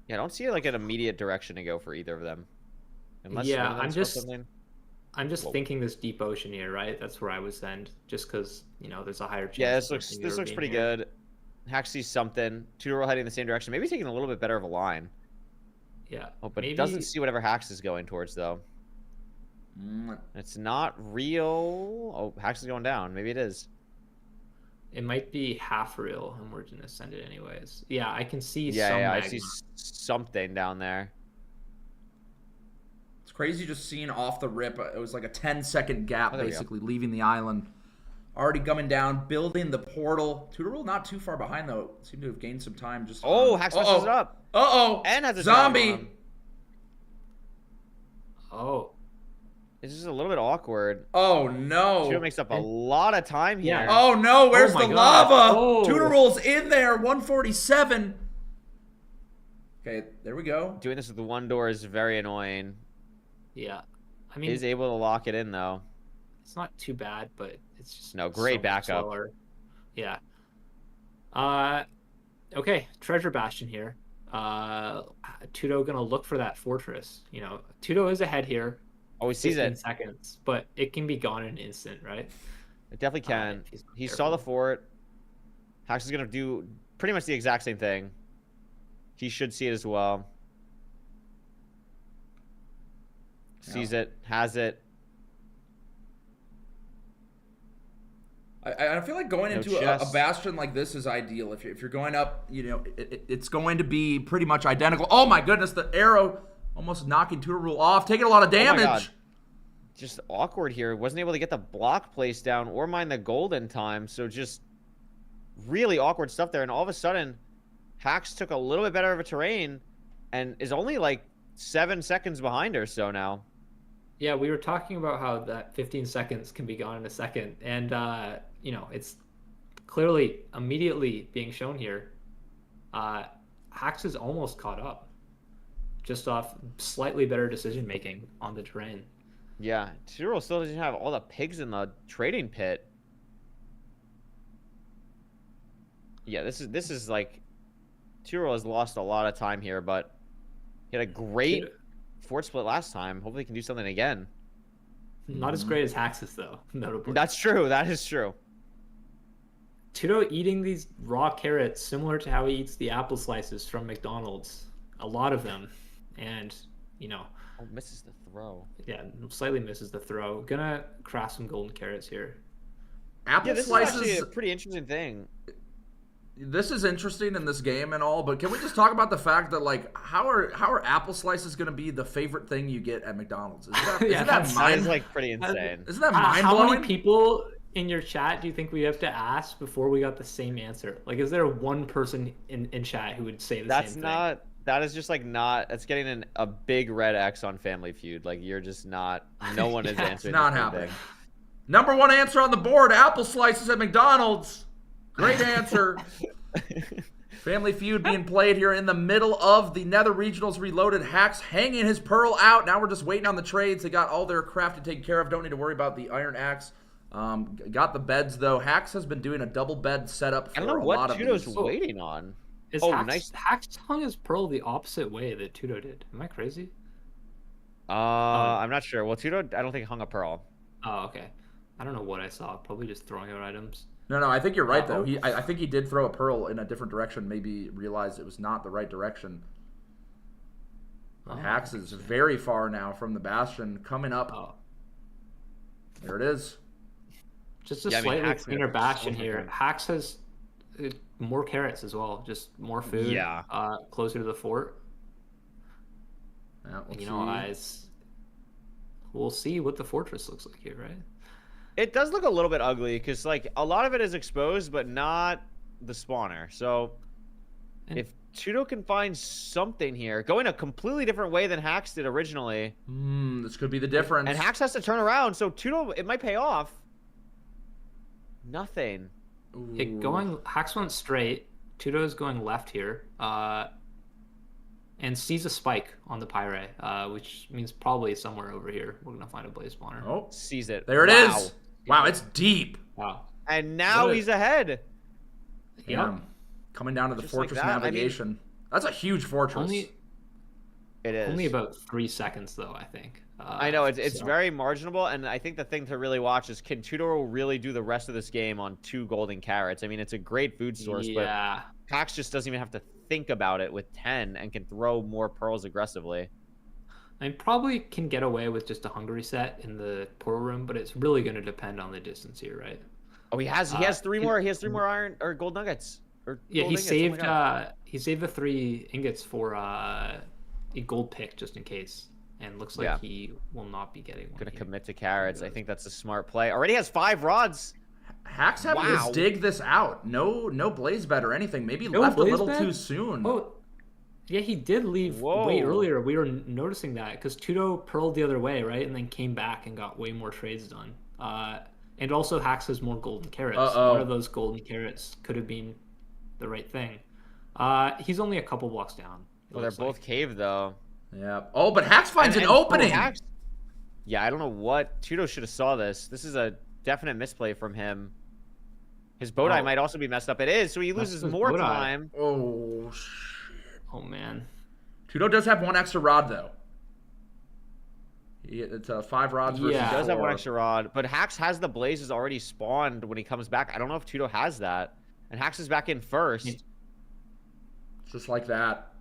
Yeah, I don't see like an immediate direction to go for either of them. Unless Yeah, one of them I'm spells just- something. I'm just Whoa. thinking this deep ocean here, right? That's where I would send, just because, you know, there's a higher chance. Yeah, of this looks something this ever looks being pretty here. good. Hack sees something. Tutorial heading in the same direction. Maybe taking a little bit better of a line. Yeah. Oh, but maybe... doesn't see whatever Hax is going towards though. It's not real. Oh, Hax is going down. Maybe it is. It might be half real, and we're gonna send it anyways. Yeah, I can see Yeah, some yeah, I magma. see something down there. It's crazy just seeing off the rip. It was like a 10-second gap, Oh, there we go. basically, leaving the island. Already coming down, building the portal. Tutorial not too far behind, though. Seem to have gained some time. Just Oh, Hax messes it up. Uh-oh. And has a zombie. drop on him. Oh. It's just a little bit awkward. Oh, no. Tutorial makes up a lot of time here. Yeah. Oh, no. Where's my the God. lava? Oh. Tutorial's in there. 147. Okay, there we go. Doing this with the one door is very annoying. Yeah. I mean, Is able to lock it in though. it's not too bad, but it's just No, great so much backup. slower. Yeah. Okay, treasure bastion here. Tudo gonna look for that fortress. You know, Tudo is ahead here. Oh, he sees 15 it. seconds, but it can be gone in an instant, right? It definitely can. if he's not He saw careful. the fort. Hax is gonna do pretty much the exact same thing. He should see it as well. Sees it, has it. I feel like going No into a chest. bastion like this is ideal. If you're going up, you know, it's going to be pretty much identical. Oh, my goodness. The arrow almost knocking Tutorial off. Taking a lot of Oh my damage. God. Just awkward here. Wasn't able to get the block placed down or mine the gold in time. So just really awkward stuff there. And all of a sudden, Hax took a little bit better of a terrain and is only like 7 seconds behind her so now. Yeah, we were talking about how that 15 seconds can be gone in a second, and you know, it's clearly immediately being shown here. Hax is almost caught up. just off slightly better decision making on the terrain. Yeah, Turo still doesn't have all the pigs in the trading pit. Yeah, this is like Turo has lost a lot of time here, but he had a great fort split last time. Hopefully he can do something again. Not as great as Hax's though, notably. That's true. That is true. Tudo eating these raw carrots similar to how he eats the apple slices from McDonald's. A lot of them. And, you know. Oh, misses the throw. Yeah, slightly misses the throw. Gonna craft some golden carrots here. Apple this slices. is actually a pretty interesting thing. This is interesting in this game and all, but can we just talk about the fact that, like, how are apple slices going to be the favorite thing you get at McDonald's? Isn't That is like pretty insane. Isn't that mind How blowing? many people in your chat do you think we have to ask before we got the same answer? Like, is there one person in chat who would say the same thing? That is just like not. That's getting a big red X on Family Feud. Like you're just not. No one is answering. It's not the same happening. thing. Number one answer on the board: apple slices at McDonald's. Great answer. Family Feud being played here in the middle of the Nether Regionals Reloaded. Hax hanging his pearl out. Now we're just waiting on the trades. They got all their craft to take care of. Don't need to worry about the iron axe. Got the beds though. Hax has been doing a double bed setup for I don't know a what lot of Tudo's these. waiting on. Nice. Hax hung his pearl the opposite way that Tudo did. Am I crazy? I'm not sure. Well, Tudo, I don't think hung a pearl. Oh, okay. I don't know what I saw. Probably just throwing out items. No, I think you're right though. I think he did throw a pearl in a different direction. Maybe realized it was not the right direction. Hax is very far now from the bastion. Coming up. There it is. Just a slightly cleaner bastion here. Hax has more carrots as well. Just more food. Yeah. Closer to the fort. Yeah, we'll see what the fortress looks like here, right? It does look a little bit ugly because like a lot of it is exposed, but not the spawner. So if Tudo can find something here, going a completely different way than Hax did originally. This could be the difference. And Hax has to turn around, so Tudo, it might pay off. Nothing. Hax went straight. Tudo is going left here. And sees a spike on the pyre, which means probably somewhere over here we're gonna find a blaze spawner. Oh, sees it. There it is. Wow, it's deep. Wow. And now he's ahead. Yeah. Coming down to the Just fortress like that, navigation. That's a huge fortress. It is. Only about 3 seconds though, I think. I know it's very marginable, and I think the thing to really watch is can Tudo really do the rest of this game on 2 golden carrots? I mean, it's a great food source, but Hax just doesn't even have to think about it with 10 and can throw more pearls aggressively. I probably can get away with just a hunger reset in the portal room, but it's really going to depend on the distance here, right? Oh, he has 3 more. He has 3 more iron or gold nuggets. Or yeah, gold he ingots. saved the 3 ingots for a gold pick just in case, and looks like he will not be getting one. Gonna commit to carrots. I think that's a smart play. Already has 5 rods. Hax having to dig this out. No blaze bed or anything. Maybe left a little too soon. Oh, yeah, he did leave way earlier. We were noticing that because Tudo pearled the other way, right, and then came back and got way more trades done. And also Hax has more golden carrots. One of those golden carrots could have been the right thing. He's only a couple blocks down. Well, they're both cave though. Yeah. Oh, but Hax finds an opening. Yeah, I don't know what Tudo should have saw this. This is a definite misplay from him. His bow tie might also be messed up. It is, so he loses more time. Oh, shit. Oh, man. Tudo does have 1 extra rod, though. It's 5 rods versus 4. He does have 1 extra rod, but Hax has the blazes already spawned when he comes back. I don't know if Tudo has that. And Hax is back in first. Just like that.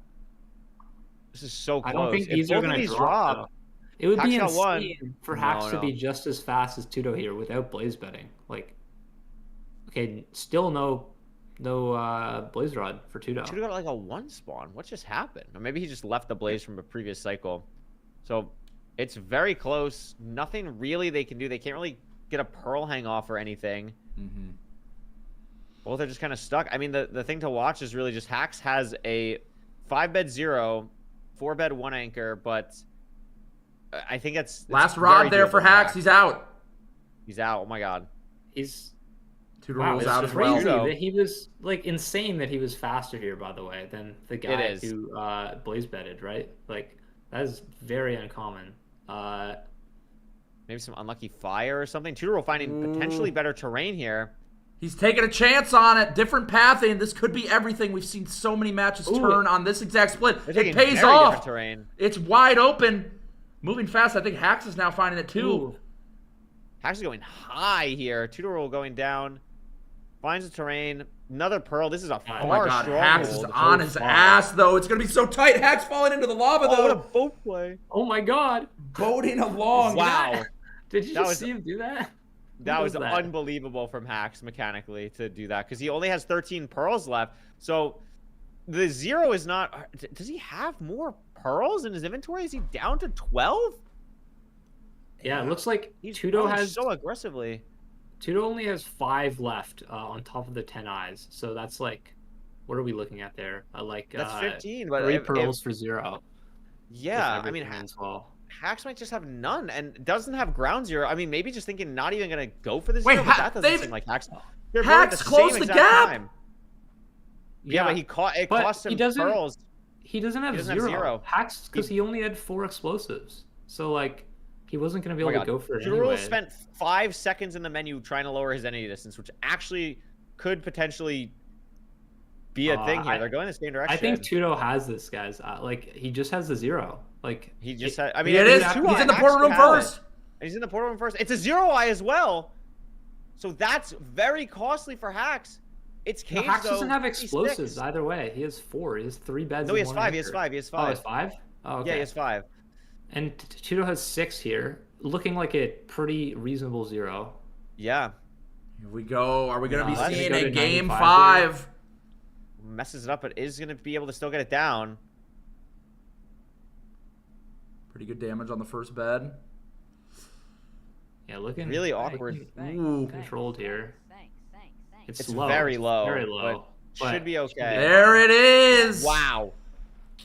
This is so close. I don't think these are going to drop. It would be insane for Hax to be just as fast as Tudo here without blaze betting. Like, okay, still no blaze rod for Tudo. Tudo got like a 1 spawn. What just happened? Or maybe he just left the blaze from a previous cycle. So it's very close. Nothing really they can do. They can't really get a pearl hang off or anything. Mm-hmm. Both are just kind of stuck. I mean, the thing to watch is really just Hax has a 5-bed 0, 4-bed 1 anchor, but I think it's last rod there for Hax. He's out. He's out. Oh my god. He's Tudor Wow, rules it's out as crazy well. that He was like insane that he was faster here, by the way, than the guy is. who blaze betted, right? Like that is very uncommon. Maybe some unlucky fire or something. Tudor finding potentially better terrain here. He's taking a chance on it. Different pathing. This could be everything. We've seen so many matches turn on this exact split. They're It taking pays very off. different terrain. It's wide open. Moving fast. I think Hax is now finding it too. Ooh. Hax is going high here. Tudor going down. Finds the terrain. Another pearl. This is a far Oh my god, stronghold. Hax is on his ass though. It's gonna be so tight. Hax falling into the lava Oh, what a though. boat play. Oh my god! Boating along. Wow. Did you That just was- see him do that? That Who was does that? unbelievable from Hax mechanically to do that because he only has 13 pearls left. So the 0 is not. Does he have more pearls in his inventory? Is he down to 12? Yeah, it looks like He's Tudo running has so aggressively. Tudo only has 5 left on top of the 10 eyes. So that's like, what are we looking at there? That's 15, but 3 if- pearls for 0. Yeah, if I mean, everything ends well. Hax might just have none and doesn't have ground 0. I mean, maybe just thinking not even gonna go for the 0, Wait, but that doesn't they've- seem like Hax. They're Hax both at closed same the exact gap. time. Yeah, but it but cost him he doesn't- pearls. He doesn't have, He doesn't have 0. 0. Hacks because he only had 4 explosives. So like, he wasn't going to be Oh my able to God. go for it Tudor anyway. spent 5 seconds in the menu trying to lower his entity distance, which actually could potentially be a thing here. They're going the same direction. I think Tudo has this, guys. Like, he just has the 0. Like, he just had. I mean, Yeah, it is. it's He's 2-eye. in the Hax portal room could have it. first. And he's in the portal room first. It's a 0-eye as well. So that's very costly for Hax. It's no, Cage, Hacks though, doesn't have 56. explosives either way. He has 4. He has 3 beds. No, he and has 1 5. He has anchor. 5. He has Oh, he 5. has 5? Oh, okay. Yeah, he has 5. And Tudo has 6 here, looking like a pretty reasonable 0. Yeah. Here we go. Are we gonna be let's seeing go a to game 95 5? Messes it up, but is going to be able to still get it down. Pretty good damage on the first bed. Yeah, looking Really awkward. Ooh. controlled here. It's low. very low. Very low. But should be okay. There it is. Wow.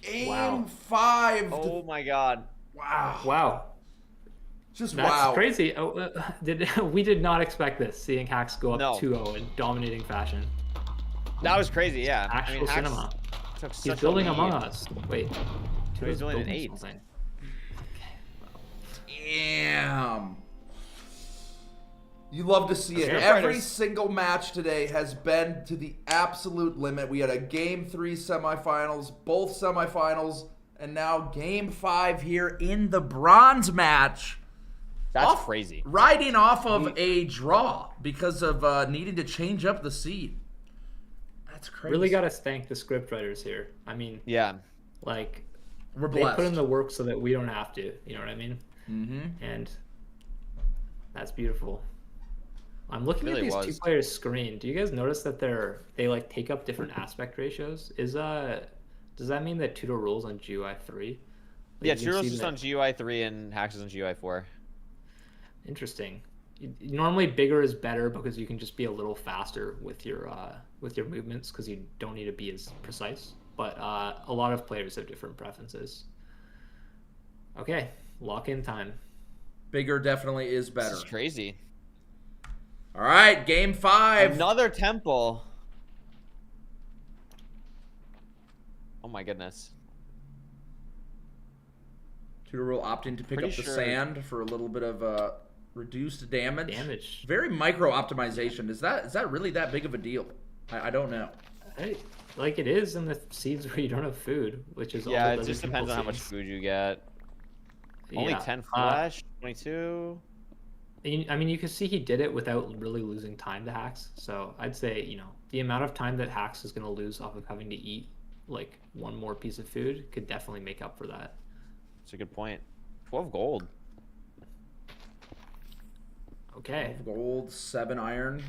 Game 5. Oh my god. Wow. Wow. Just That's wow. crazy. We did not expect this, seeing Hacks go up No. 2-0 in dominating fashion. That was crazy, yeah. Actual I mean, Hax cinema. took He's such a building lead. Among Us. Wait. Oh, he's building an 8. something. Damn. You love to see it. Street Every Fighters. single match today has been to the absolute limit. We had a Game 3 semifinals, both semifinals, and now Game 5 here in the bronze match. That's crazy. Riding off of a draw because of needing to change up the seed. That's crazy. Really got to thank the scriptwriters here. I mean, Yeah. like, We're they blessed. put in the work so that we don't have to. You know what I mean? Mm-hmm. And that's beautiful. I'm looking Really at these was. 2 players' screen. Do you guys notice that they like take up different aspect ratios? Does that mean that Tudo rules on GUI 3? Yeah, Turo's just on GUI 3 and Hax is on GUI 4. Interesting. Normally, bigger is better because you can just be a little faster with your movements because you don't need to be as precise. But a lot of players have different preferences. Okay, lock-in time. Bigger definitely is better. This is crazy. All right, Game 5. Another temple. Oh my goodness. Tudor rule opting to pick Pretty up the sure- sand for a little bit of reduced damage. Damage. Very micro optimization. Is that really that big of a deal? I don't know. Like it is in the seeds where you don't have food, which is Yeah, all it the just other depends on how people's much seeds. food you get. Only Yeah. 10 flesh, 22. I mean, you can see he did it without really losing time to Hacks. So I'd say, the amount of time that Hacks is going to lose off of having to eat like one more piece of food could definitely make up for that. That's a good point. 12 gold. Okay. Gold, 7 iron.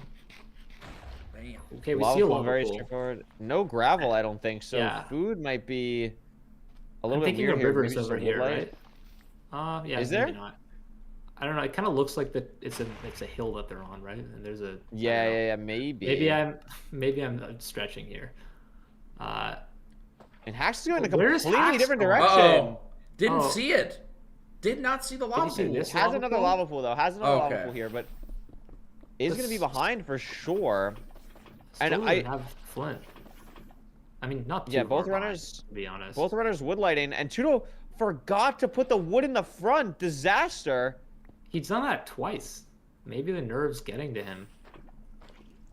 Bam. Okay, we Lava see a pool, lava very pool. straightforward. No gravel, I don't think. So Yeah. food might be a little I'm bit thinking weird of here. rivers Maybe just over a here, woodlight. right? Yeah. Is maybe there? not. I don't know. It kind of looks like it's a hill that they're on, right? And there's a Yeah, I don't know. yeah, maybe. Maybe I'm stretching here. And Hax is going in a Where's completely Hax different going? direction. Uh-oh. Didn't Oh. see it. Did not see the lava you see pool. this? Has Lava another pool? lava pool though. Has another lava Okay. pool here, but is going to be behind for sure. And Still I doesn't have Flint. I mean, not too yeah, both far behind, runners, to be honest. both runners wood lighting, and Tudo forgot to put the wood in the front. Disaster. He's done that twice. Maybe the nerves getting to him.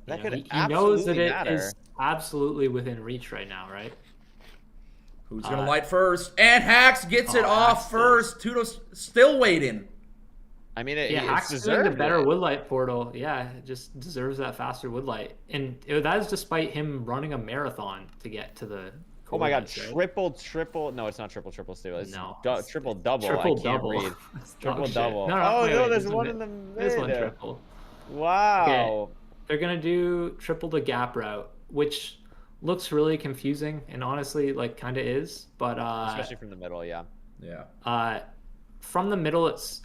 That You know, could he knows that absolutely it matter. is absolutely within reach right now, right? Who's gonna light first? And Hacks gets it off Hacks first. Tudo's still waiting. I mean, Yeah, it's Hacks doing deserved. the better woodlight portal. Yeah, it just deserves that faster woodlight. And that is despite him running a marathon to get to the Oh my god, coordinates, right? triple. No, it's not triple steel. It's No. triple double. Triple I can't double. read. It's dog Triple shit. double. No, Oh, wait, no, wait, there's this one is in the This one mid. triple. Wow. They're gonna do triple the gap route, which looks really confusing and honestly like kind of is, but Especially from the middle, yeah. Yeah. From the middle it's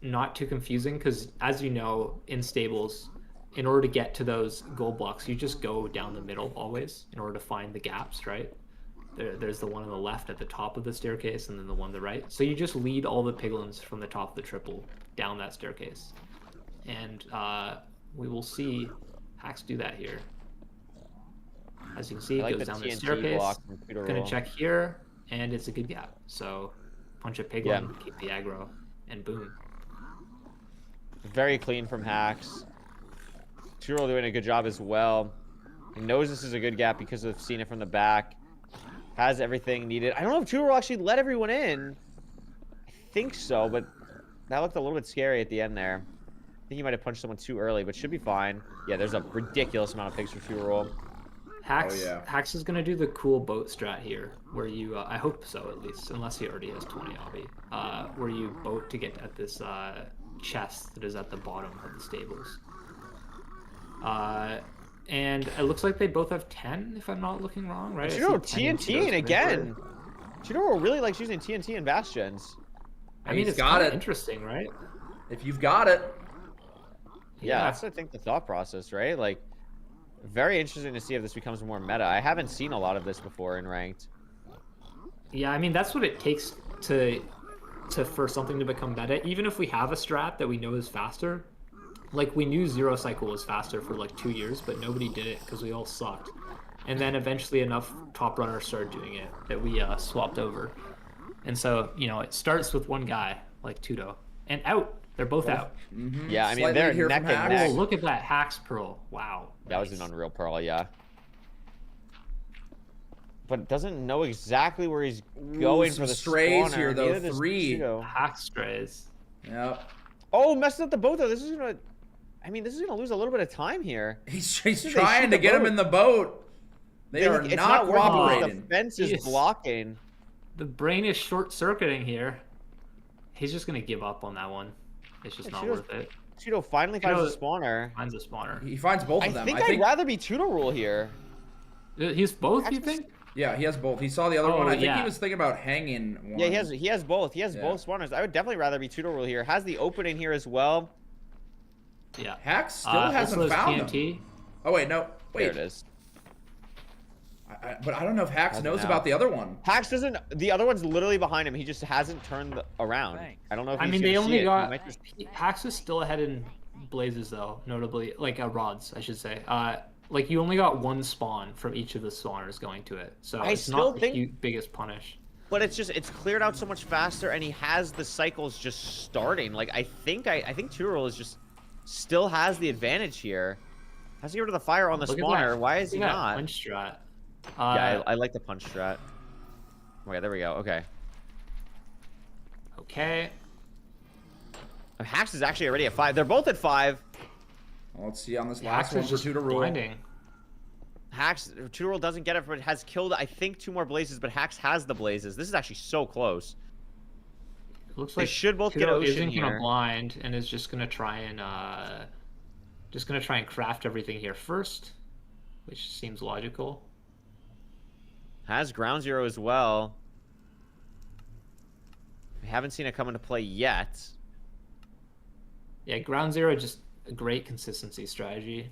not too confusing because, as you know, in stables, in order to get to those gold blocks, you just go down the middle always in order to find the gaps, right? There's the one on the left at the top of the staircase and then the one on the right. So you just lead all the piglins from the top of the triple down that staircase. And we will see Hacks do that here. As you can see, I like it goes the down the TNT staircase. block from Peter Gonna Roll. check here, and it's a good gap. So punch a piglin, keep the aggro, and boom. Very clean from Hacks. Turo doing a good job as well. He knows this is a good gap because of seeing it from the back. Has everything needed. I don't know if Turo will actually let everyone in. I think so, but that looked a little bit scary at the end there. I think he might have punched someone too early, but should be fine. Yeah, there's a ridiculous amount of pigs for Turo. Hacks, yeah. Hacks is gonna do the cool boat strat here, where you, I hope so at least, unless he already has 20 obby, where you boat to get at this chest that is at the bottom of the stables. And it looks like they both have 10, if I'm not looking wrong, right? Turo TNT again. Turo really likes using TNT and Bastions. I mean, He's it's got kinda it. interesting, right? If you've got it. Yeah, that's I think the thought process, right? Like, very interesting to see if this becomes more meta. I haven't seen a lot of this before in ranked. Yeah, I mean that's what it takes to for something to become meta. Even if we have a strat that we know is faster, like we knew Zero Cycle was faster for like 2 years, but nobody did it because we all sucked. And then eventually enough top runners started doing it that we swapped over. And so it starts with one guy like Tudo and out. They're both out. Mm-hmm. Yeah, I mean, Slightly they're here neck from and Hacks. neck. Oh, look at that Hacks Pearl. Wow. That was an unreal pearl, yeah. But doesn't know exactly where he's going some for the strays spawner. here, though. Neither does 3. Turo. Hacks strays. Yep. Oh, messed up the boat though. This is gonna. I mean, this is gonna lose a little bit of time here. He's They trying shoot to the get him boat. in the boat. They are It's not working. cooperating. The fence is Yes. blocking. The brain is short-circuiting here. He's just gonna give up on that one. It's just not Tudo's- worth it. Turo finally finds a spawner. Finds a spawner. He finds both I of them. think I think. I'd rather be Tudo rule here. He's both, you think? Yeah, he has both. He saw the other one. I think yeah. he was thinking about hanging one. Yeah, he has both. He has Yeah. both spawners. I would definitely rather be Tudo rule here. Has the opening here as well. Yeah. Hacks still Also hasn't has found TNT. him. Oh wait, no. Wait. There it is. But I don't know if Hacks Hasn't knows now. about the other one. Hacks doesn't. The other one's literally behind him. He just hasn't turned around. I don't know if I he's mean, gonna they see only it. He got might just- Hacks is still ahead in blazes though, notably like rods, I should say. Like you only got one spawn from each of the spawners going to it, so I it's still not think- the biggest punish. But it's cleared out so much faster, and he has the cycles just starting. Like I think Tural is just still has the advantage here. Has to get rid of the fire on the Look at spawner. that. Why is he Look at that not? punch strat. Yeah, I like the punch strat. Okay, there we go. Okay. Okay. Hacks is actually already at 5. They're both at 5. Well, let's see on this Hacks last one is for just two to rule. blinding. Hacks, Tural doesn't get it, but has killed, I think, 2 more blazes, but Hacks has the blazes. This is actually so close. Looks They like should both get Tudo ocean isn't gonna here. blind and is just gonna try and craft everything here first, which seems logical. Has ground zero as well. We haven't seen it come into play yet. Yeah, ground zero just a great consistency strategy.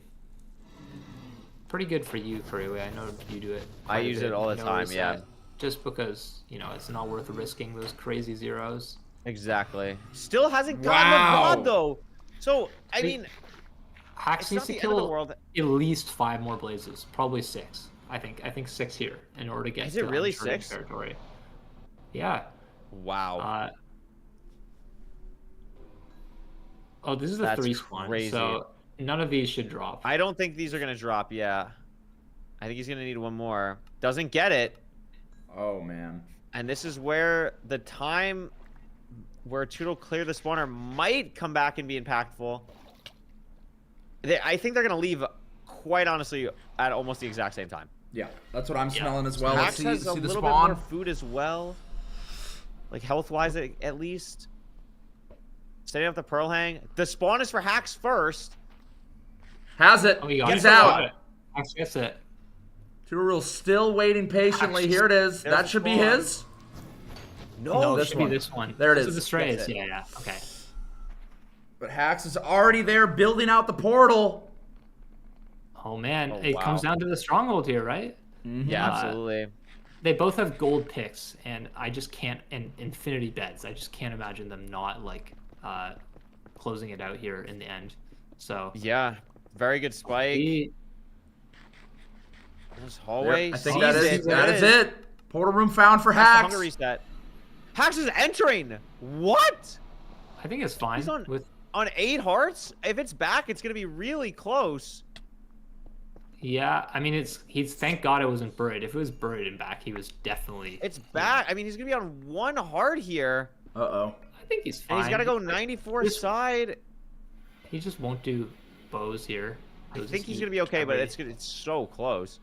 Pretty good for you, Kuriwe. I know you do it. I quite a use bit. it all the You time, notice yeah. that Just because, it's not worth risking those crazy zeros. Exactly. Still hasn't gotten Wow. the VOD, though. So, I mean, Hacks It's needs not to the end of the kill world. at least 5 more blazes, probably 6. I think 6 here in order to get. Is it to really uncharted 6? territory? Yeah. Wow. Oh, this is the That's 3 spawn, crazy. so none of these should drop. I don't think these are gonna drop. Yeah. I think he's gonna need one more. Doesn't get it. Oh man. And this is where the time where Toodle clear the spawner might come back and be impactful. I think they're gonna leave, quite honestly, at almost the exact same time. Yeah, that's what I'm smelling as well. Let's Max has see a the little bit spawn. more food as well, like health-wise at least. Setting up the pearl hang. The spawn is for Hacks first. Has it? Oh, he got He's it. out. Hacks gets it. Toodle still waiting patiently. Here it is. There's That the should be spawn. his. No, this it should one. be this one. There it This is. the strays. That's it. Yeah. Okay. But Hacks is already there building out the portal. Oh man, Oh, it comes wow. down to the stronghold here, right? Yeah, absolutely. They both have gold picks, and I just can't. And infinity beds. I just can't imagine them not like closing it out here in the end. So Yeah, very good spike. This hallway. I think sees that it. is There it. Portal room found for That's the Hacks. hunger reset. Hacks is entering. What? I think it's fine He's on with. on 8 hearts. If it's back, it's gonna be really close. Yeah, I mean he's. Thank God it wasn't buried. If it was buried and back, he was definitely. It's back. I mean, he's gonna be on 1 heart here, Uh-oh. I think he's fine. and he's gotta go 94 This- side. He just won't do bows here. I He'll think just he's eat gonna be okay, but every- it's so close.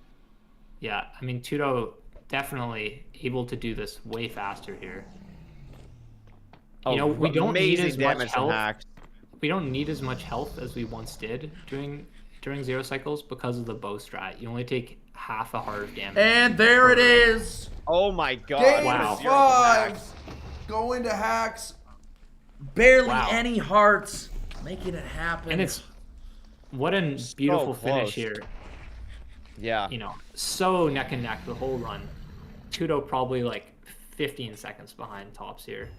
Yeah, I mean Tudo definitely able to do this way faster here. You know, we don't need amazing as much damage from health. Hacks. We don't need as much health as we once did during zero cycles because of the bow strat. You only take half a heart of damage. And there it is. Oh my god! Game what a Wow. zero from 5. Hacks. Going to Hacks. Barely Wow. any hearts. Making it happen. And it's what a beautiful close. finish here. Yeah. You know, so neck and neck the whole run. Tudo probably like 15 seconds behind tops here.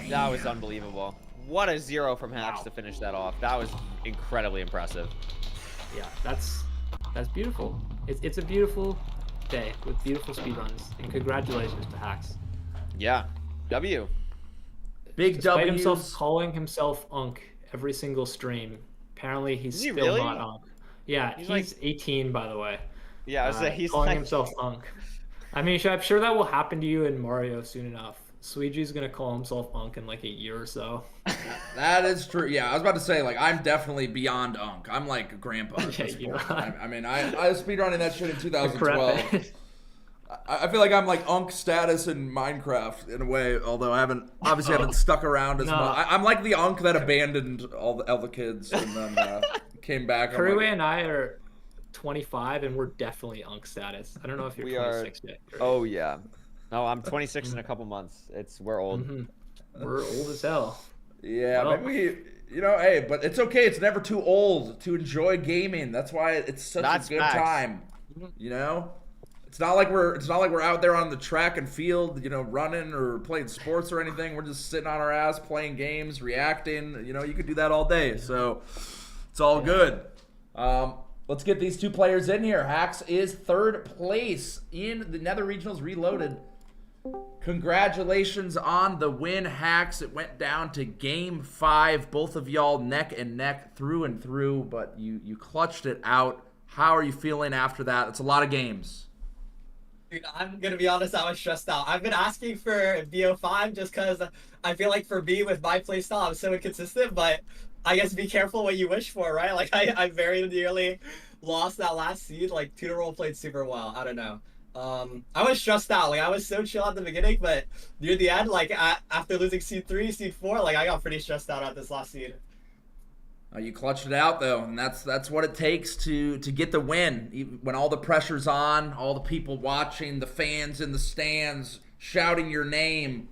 That was unbelievable. What a zero from Hacks Wow. to finish that off. That was incredibly impressive. Yeah, that's beautiful. It's a beautiful day with beautiful speedruns. And congratulations to Hacks. Yeah. W. Big Despite W's. himself calling himself Unk every single stream. Apparently he's Is he still really? not Unk. Yeah, He's he's like- 18 by the way. Yeah, I was like, he's calling like, himself Unk. I mean, I'm sure that will happen to you in Mario soon enough. Sweegee's gonna call himself Unk in like a year or so. That is true. Yeah, I was about to say, like, I'm definitely beyond Unk. I'm like a grandpa at Yeah, this you're point. not. I mean, I was speedrunning that shit in 2012. Decrepit. I feel like I'm like Unk status in Minecraft in a way, although I obviously haven't stuck around as No. much. I'm like the Unk that abandoned all the kids and then came back. I'm Kuriwe like, and I are 25 and we're definitely Unk status. I don't know if you're We are- 26 yet. Kuriwe. oh yeah. No, I'm 26 in a couple months. We're old. Mhm. We're old as hell. yeah, Well- maybe hey, but it's okay. It's never too old to enjoy gaming. That's why it's such That's a good facts. time. You know, it's not like we're out there on the track and field, running or playing sports or anything. We're just sitting on our ass playing games, reacting. You could do that all day. So it's all good. Let's get these two players in here. Hacks is 3rd place in the Nether Regionals Reloaded. Congratulations on the win, Hacks. It went down to game 5. Both of y'all neck and neck through and through, but you clutched it out. How are you feeling after that? It's a lot of games. Dude, I'm gonna be honest, I was stressed out. I've been asking for BO5 just because I feel like for me with my playstyle I'm so inconsistent, but I guess be careful what you wish for, right? Like I very nearly lost that last seed. Like Tutor played super well. I don't know. I was stressed out. Like I was so chill at the beginning, but near the end, like after losing seed 3, seed 4, like I got pretty stressed out at this last seed. You clutched it out though, and that's what it takes to get the win. Even when all the pressure's on, all the people watching, the fans in the stands shouting your name,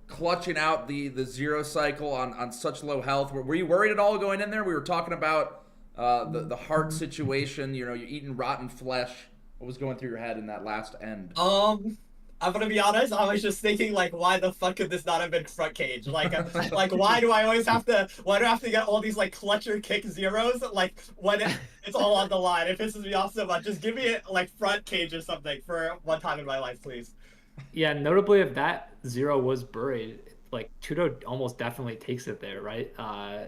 clutching out the zero cycle on such low health. Were you worried at all going in there? We were talking about the heart situation. You're eating rotten flesh. What was going through your head in that last end? I'm gonna be honest. I was just thinking, like, why the fuck could this not have been front cage? Like, like, why do I always have to? Why do I have to get all these like clutch or kick zeros? Like, when it's all on the line, it pisses me off so much. Just give me like front cage or something for one time in my life, please. Yeah, notably, if that zero was buried, like Tudo almost definitely takes it there, right?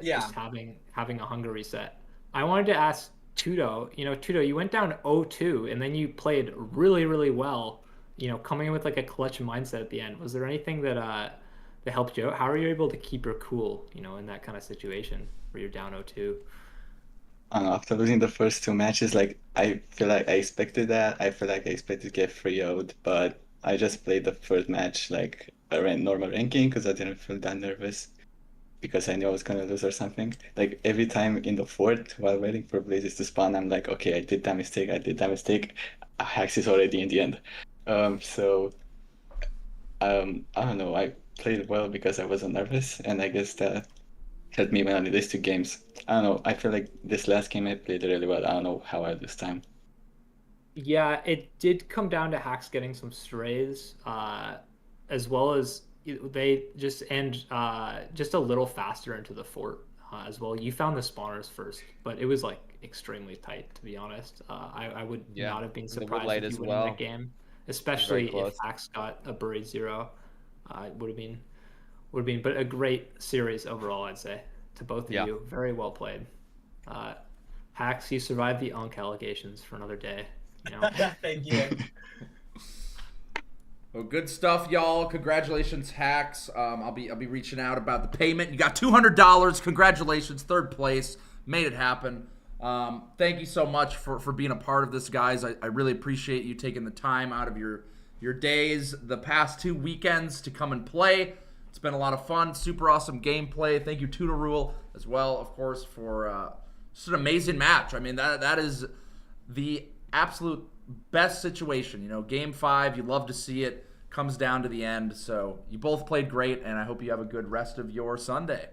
Yeah. Just having a hunger reset. I wanted to ask Tudo. You know, Tudo, you went down 0-2, and then you played really, really well. You know, coming in with like a clutch mindset at the end. Was there anything that that helped you out? How are you able to keep your cool? You know, in that kind of situation where you're down 0-2. After losing the first two matches, like I feel like I expected that. I feel like I expected to get 3-0'd, but I just played the first match like a normal ranking because I didn't feel that nervous because I knew I was gonna lose or something. Like every time in the fort while waiting for Blazes to spawn, I'm like, okay, I did that mistake. Hax is already in the end. I don't know. I played well because I wasn't nervous, and I guess that helped me win these two games. I don't know. I feel like this last game I played really well. I don't know how I this time. Yeah, it did come down to Hax getting some strays, as well as they just end just a little faster into the fort as well. You found the spawners first, but it was like extremely tight, to be honest. I would not have been surprised if you win that game, especially if Hax got a buried zero. It would have been, but a great series overall, I'd say, to both of you. Very well played. Hax, you survived the Unk allegations for another day. You know? Thank you. Well, good stuff, y'all. Congratulations, Hax. I'll be reaching out about the payment. You got $200. Congratulations, third place. Made it happen. Thank you so much for being a part of this, guys. I really appreciate you taking the time out of your days, the past 2 weekends to come and play. It's been a lot of fun. Super awesome gameplay. Thank you, Tutor Rule, as well, of course, for just an amazing match. I mean, that is the absolute best situation. You know, game 5, you love to see it. Comes down to the end. So you both played great, and I hope you have a good rest of your Sunday.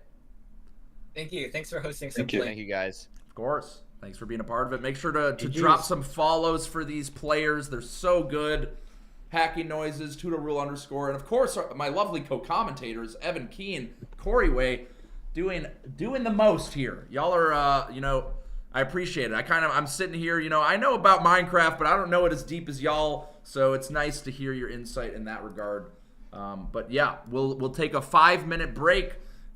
Thank you. Thanks for hosting. Thank you. Thank you, guys. Of course. Thanks for being a part of it. Make sure to drop some follows for these players. They're so good. Hacking Noises, Tutor Rule _, and of course my lovely co-commentators, Evan Keen, Corey Way, doing the most here. Y'all are, you know, I appreciate it. I'm sitting here, you know, I know about Minecraft, but I don't know it as deep as y'all, so it's nice to hear your insight in that regard. But yeah, we'll take a 5-minute break.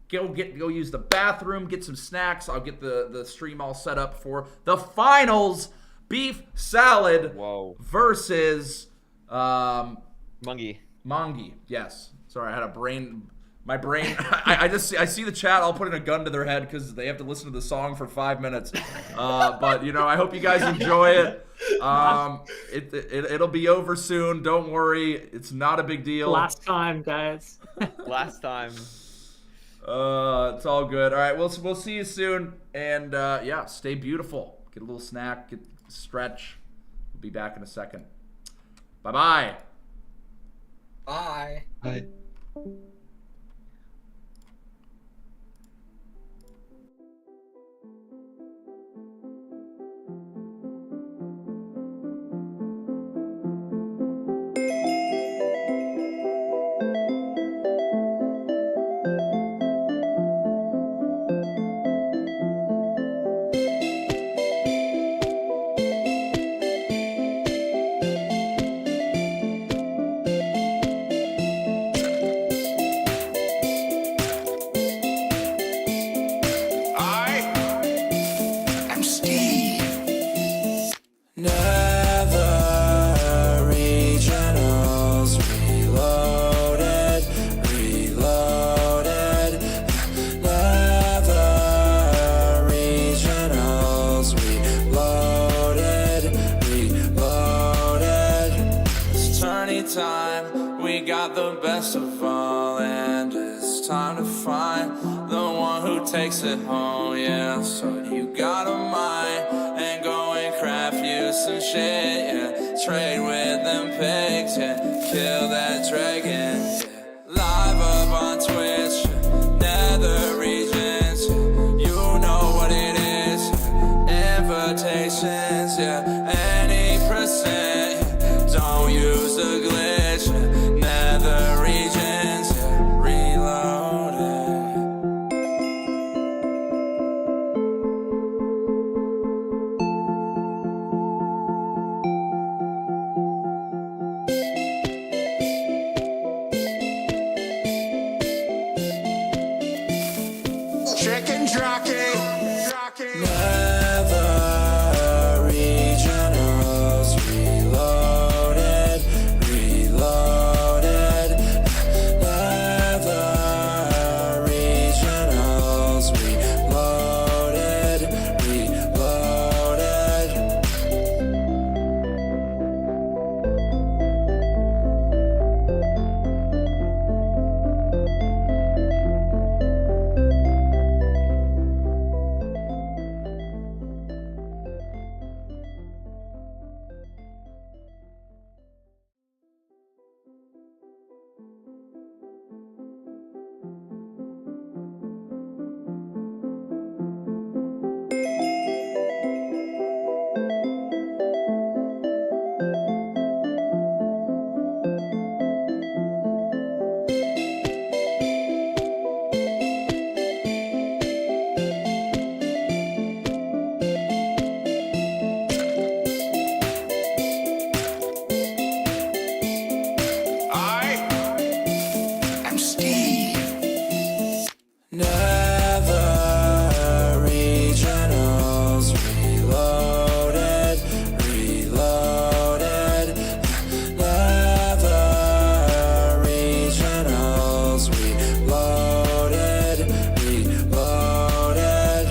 Go use the bathroom, get some snacks. I'll get the stream all set up for the finals. Beef salad versus Mungie. Yes. Sorry, I had my brain. I see the chat. I'll put in a gun to their head because they have to listen to the song for 5 minutes. But you know, I hope you guys enjoy it. It'll be over soon. Don't worry. It's not a big deal. Last time, guys. Last time. It's all good. All right, we'll see you soon. And yeah, stay beautiful. Get a little snack. Get stretch. We'll be back in a second. Bye-bye. Bye. Bye. Nether Regionals Reloaded. Nether Regionals Reloaded. It's tourney time, we got the best of all, and it's time to find the one who takes it home, yeah. So you got a mind and go and craft you some shit, yeah. Trade with them pigs, yeah. Kill that dragon, yeah. Live up on Twitch, yeah. Nether Regions, yeah. You know what it is, yeah. Invitations, yeah. Any percent, yeah. Don't use a glitch, yeah. Chicken jockey. Nether Regionals Reloaded, Reloaded. Nether Regionals Reloaded, Reloaded. I am Steve. Nether Regionals Reloaded, Reloaded. Nether Regionals Reloaded, Reloaded.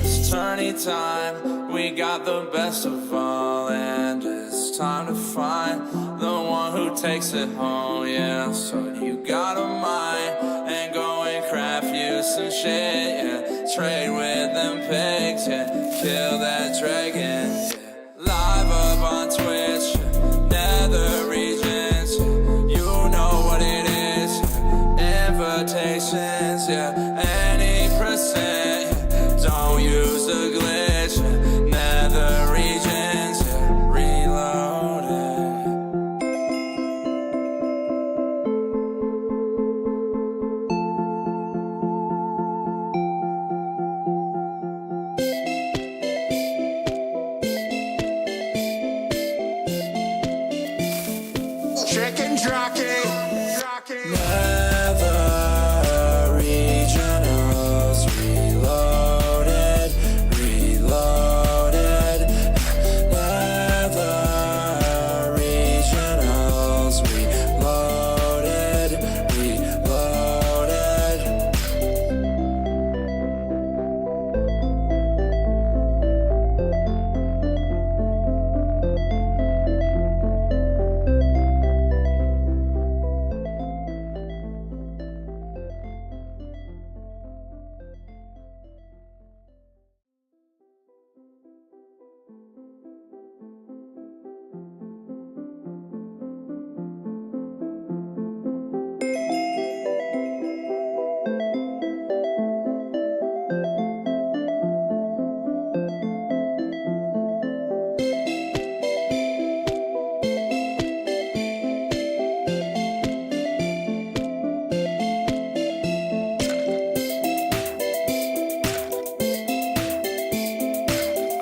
It's tourney time, we got the best of all, and it's time to find the one who takes it home, yeah. So you got a mind and go and craft you some shit, yeah. Trade with them pigs, yeah. Kill that dragon, yeah. Live up on Twitch, yeah. Nether Regions, yeah. You know what it is, yeah. Invitations, yeah. Any percent, yeah. Don't use a glitch, yeah. Nether Regions, yeah. Reloaded. Chicken jockey. Nether Regionals Reloaded, Reloaded. Nether Regionals Reloaded, Reloaded.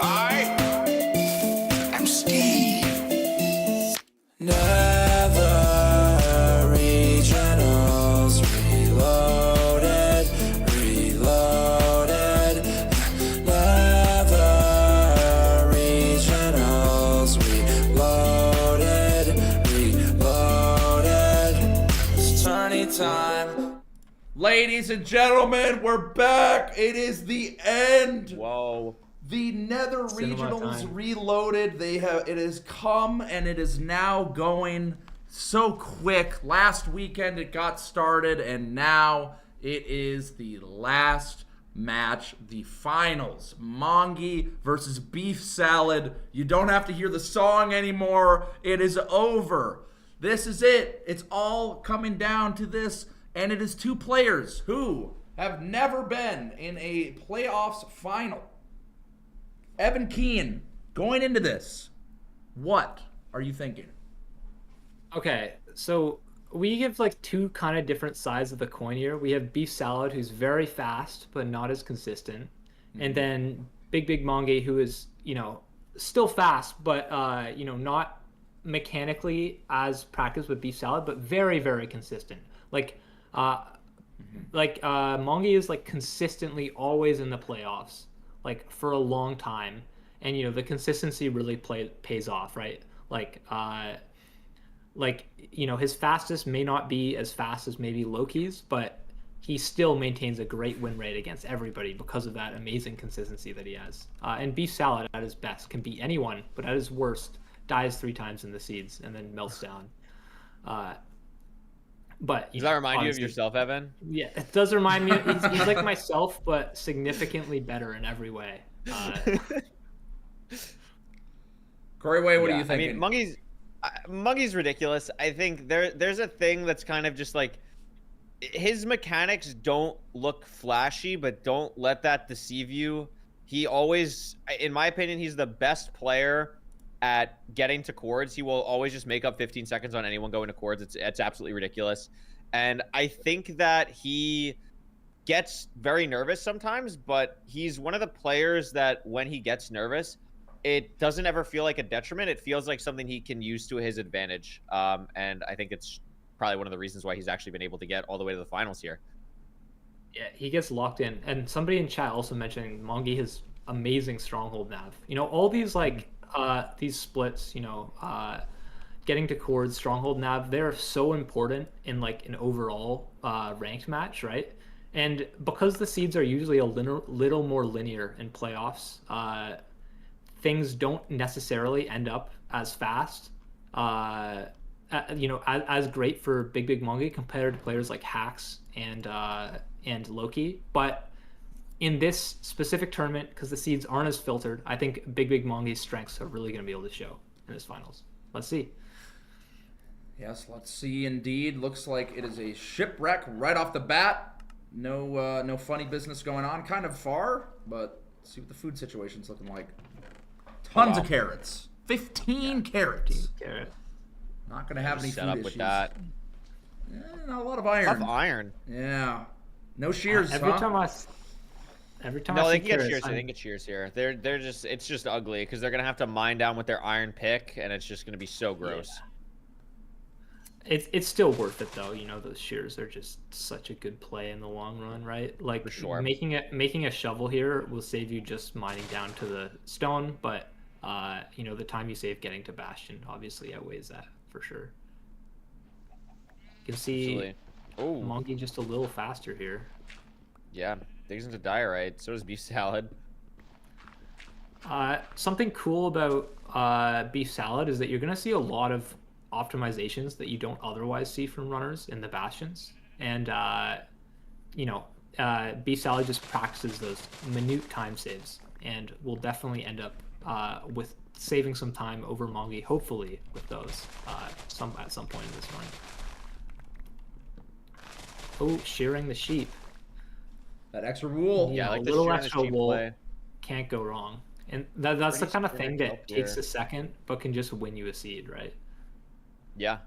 I am Steve. Nether Regionals Reloaded, Reloaded. Nether Regionals Reloaded, Reloaded. It's tourney time. Ladies and gentlemen, we're back. It is the end. Whoa. The Nether Cinema Regionals time. Reloaded. It has come and it is now going so quick. Last weekend it got started and now it is the last match, the finals. Mongi versus Beef Salad. You don't have to hear the song anymore. It is over. This is it. It's all coming down to this, and it is two players who have never been in a playoffs final. Evan Keen, going into this, what are you thinking? Okay, so we have like two kind of different sides of the coin here. We have Beef Salad, who's very fast but not as consistent, and then Big Monge, who is still fast but not mechanically as practiced with Beef Salad, but very consistent. Like like Mongi is like consistently always in the playoffs, like for a long time, and you know the consistency really pays off, right? Like you know his fastest may not be as fast as maybe Loki's, but he still maintains a great win rate against everybody because of that amazing consistency that he has. And Beef Salad at his best can beat anyone, but at his worst dies 3 times in the seeds and then melts down. But does that remind you of yourself, Evan? Yeah, it does remind me. He's like myself, but significantly better in every way. Corey Way, what are you thinking? I mean, Mungy's ridiculous. I think there's a thing that's kind of just like his mechanics don't look flashy, but don't let that deceive you. He always, in my opinion, he's the best player at getting to chords. He will always just make up 15 seconds on anyone going to chords. It's absolutely ridiculous. And I think that he gets very nervous sometimes, but he's one of the players that when he gets nervous, it doesn't ever feel like a detriment. It feels like something he can use to his advantage. And I think it's probably one of the reasons why he's actually been able to get all the way to the finals here. Yeah, he gets locked in. And somebody in chat also mentioning Mongi has amazing stronghold nav. You know, all these like these splits, you know, getting to chords, stronghold nav, they're so important in like an overall ranked match, right? And because the seeds are usually a little more linear in playoffs, things don't necessarily end up as fast, you know, as great for Big Mongi compared to players like Hax and Loki. But in this specific tournament, because the seeds aren't as filtered, I think Big Mongi's strengths are really going to be able to show in this finals. Let's see. Yes, let's see indeed. Looks like it is a shipwreck right off the bat. No funny business going on. Kind of far, but let's see what the food situation's looking like. Tons of carrots. 15 carrots. Not going to have any set food up issues. with that. Not a lot of iron. Tough iron. Yeah. No shears, Every huh? time I No, see they can get carrots, shears. They can get shears here. They're just, it's just ugly because they're gonna have to mine down with their iron pick, and it's just gonna be so gross. Yeah. It's still worth it though. You know, those shears are just such a good play in the long run, right? Like For sure. making a shovel here will save you just mining down to the stone, but you know, the time you save getting to Bastion obviously outweighs that for sure. You can see Mongi just a little faster here. Yeah, digs into diorite. So does Beef Salad. Something cool about Beef Salad is that you're going to see a lot of optimizations that you don't otherwise see from runners in the Bastions. And, you know, Beef Salad just practices those minute time saves and will definitely end up with saving some time over Mongi, hopefully, with those at some point in this run. Oh, shearing the sheep. That extra wool. Yeah, like like a little the extra wool play. Can't go wrong. And that's the kind of thing that up takes here. a second, but can just win you a seed, right? Yeah.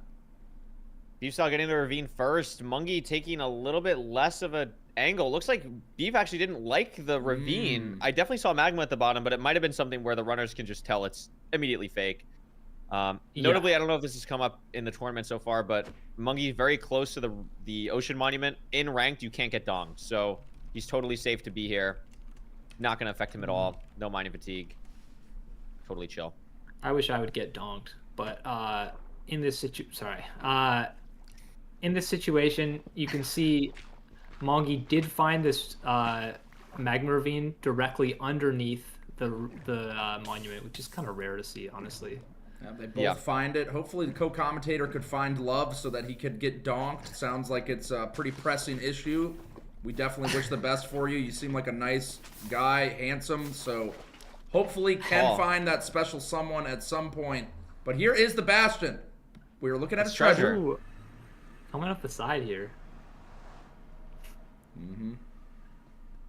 Beef Salad getting the ravine first. Mungi taking a little bit less of an angle. Looks like Beef actually didn't like the ravine. I definitely saw magma at the bottom, but it might have been something where the runners can just tell it's immediately fake. Notably, I don't know if this has come up in the tournament so far, but Mungi very close to the ocean monument. In ranked, you can't get donged, so he's totally safe to be here. Not going to affect him at all. No mining fatigue. Totally chill. I wish I would get donked, but in this situation, you can see Mongi did find this magma ravine directly underneath the monument, which is kind of rare to see, honestly. Yeah, they both find it. Hopefully the co-commentator could find love so that he could get donked. Sounds like it's a pretty pressing issue. We definitely wish the best for you. You seem like a nice guy, handsome, so hopefully can find that special someone at some point. But here is the Bastion. We were looking at a treasure. Ooh. Coming up the side here.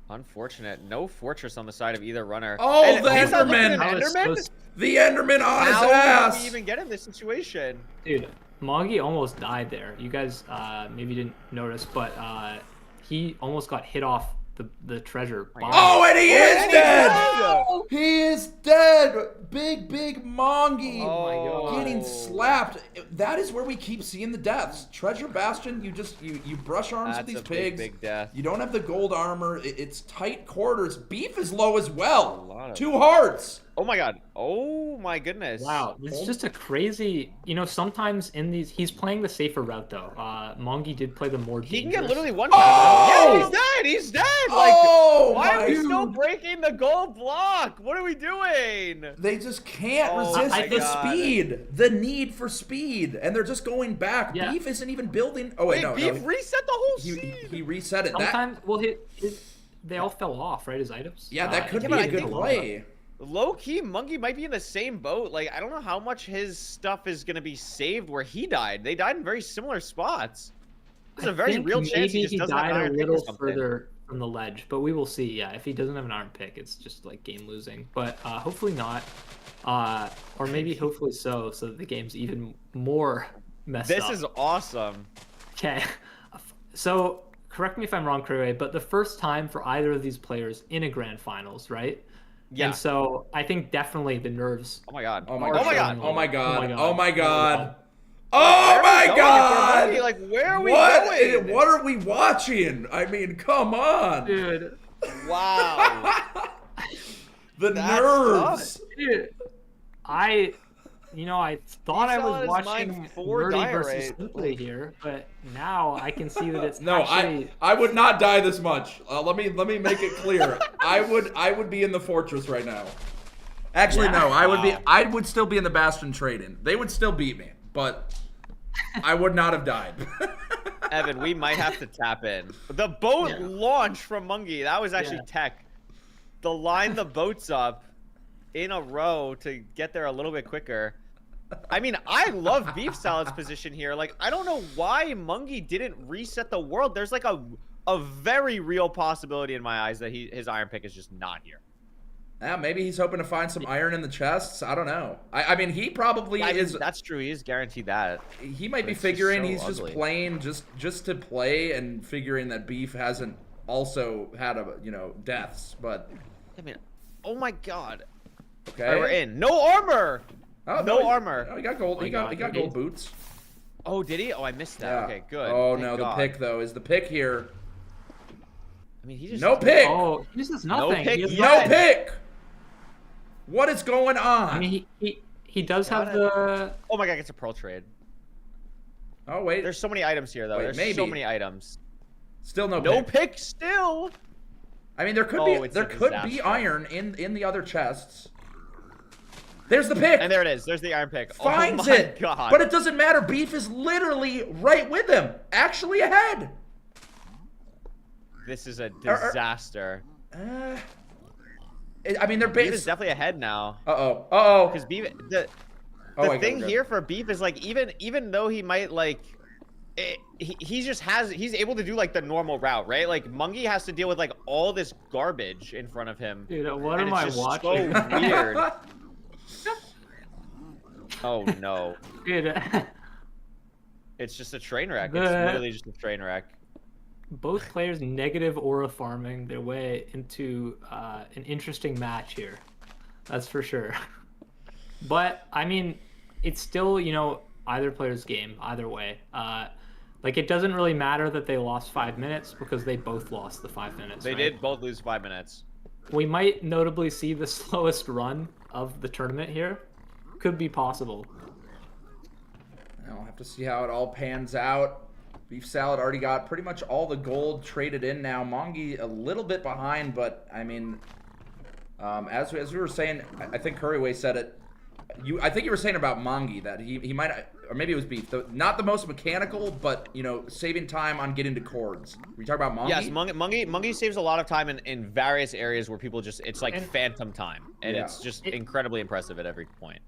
Unfortunate. No fortress on the side of either runner. Oh, and the he's not looking at Enderman! an Enderman? The Enderman on his How ass! did we even get in this situation? Dude, Mongi almost died there. You guys maybe didn't notice, but he almost got hit off the treasure. Oh, and he is and he's dead! dead! He is dead! Big Mongy Oh my God. getting slapped. That is where we keep seeing the deaths. Treasure Bastion, you brush arms with That's these a pigs. big death. You don't have the gold armor. It's tight quarters. Beef is low as well. lot of- 2 hearts. Oh my God. Oh my goodness. Wow, this is just a crazy. Sometimes in these, he's playing the safer route though. Mongy did play the more. He can dangerous. get literally one. Oh! Yeah, he's dead. He's dead. Like, Oh, why are my we still God. breaking the gold block? What are we doing? They just can't Oh resist my the God. speed, the need for speed, and they're just going back. Yeah. Beef isn't even building. Oh wait, no, Beef reset the whole he, scene. he reset it. That, Sometimes, well, they all fell off, right? His items. yeah, that could yeah, be but a I good think- play. Low key, Monkey might be in the same boat. Like, I don't know how much his stuff is gonna be saved where he died. They died in very similar spots. There's a very think real chance he maybe just doesn't have died an a iron pick or little something. further from the ledge, but we will see. Yeah, if he doesn't have an iron pick, it's just like game losing. But hopefully not, or maybe hopefully so that the game's even more messed up. This is awesome. Okay, so correct me if I'm wrong, Kruwe, but the first time for either of these players in a grand finals, right? Yeah. And so I think definitely the nerves. Oh my God. Oh my Oh god. my God. Oh my god. Oh my God. Oh my god. Where Oh are we my going? god. If we're Monkey, like, where are we going? What are we watching? I mean, come on. Dude, Wow. The That's nerves. dude, I thought I was Saw his watching mind for Nerdy dire versus rate. Simply here, but now I can see that it's No, actually. I would not die this much. Let me make it clear. I would be in the fortress right now. Actually, no, I would still be in the Bastion trading. They would still beat me, but I would not have died. Evan, we might have to tap in. The boat launch from Monkey, that was actually tech. To line the boats up in a row to get there a little bit quicker. I mean, I love Beef Salad's position here. Like, I don't know why Monkey didn't reset the world. There's like a very real possibility in my eyes that his iron pick is just not here. Yeah, maybe he's hoping to find some iron in the chests. I don't know. I mean, he probably is. That's true. He is guaranteed that. He might But be it's just figuring so he's ugly. just playing just to play and figuring that Beef hasn't also had deaths. But I mean, oh my God. okay, All right, we're in. No armor. Oh, No armor. No, he got gold. Oh he my got God, gold boots. Oh, did he? Oh, I missed that. Yeah. Okay, good. Oh Thank no, God. the pick though is the pick here. I mean, he just No pick. Oh, he just has nothing. pick He has yet. No nothing. pick. What is going on? I mean, he does have Got it. the. Oh my God, it's a pearl trade. Oh wait, There's so many items here, though. Wait, There's maybe. so many items. still no No pick. pick still. I mean, there could Oh, be it's a be disaster. iron in the other chests. There's the pick. And there it is. There's the iron pick. Finds oh my it. God. But it doesn't matter. Beef is literally right with him. Actually ahead. This is a disaster. I mean, they're Beef is based. definly ahead now. Uh-oh. Because Beef, the Oh, I got thing it. here for Beef is like even though he might like, he's able to do like the normal route, right? Like Mungie has to deal with like all this garbage in front of him. Dude, what and am it's I just watching? So weird. Oh no. Dude, It's just a train wreck. The- It's literally just a train wreck. both players negative aura farming their way into an interesting match here. That's for sure. But I mean, it's still either player's game either way. Like it doesn't really matter that they lost 5 minutes because they both lost the 5 minutes. They right? did both lose 5 minutes. We might notably see the slowest run of the tournament here. Could be possible. I'll have to see how it all pans out. Beef Salad already got pretty much all the gold traded in now. Mongi a little bit behind, but I mean, as we were saying, I think Curryway said it. I think you were saying about Mongi that he might, or maybe it was Beef. Not the most mechanical, but saving time on getting to chords. Were you talking about Mongi? Yes, Mungie saves a lot of time in various areas where people just it's like phantom time, and it's just incredibly impressive at every point.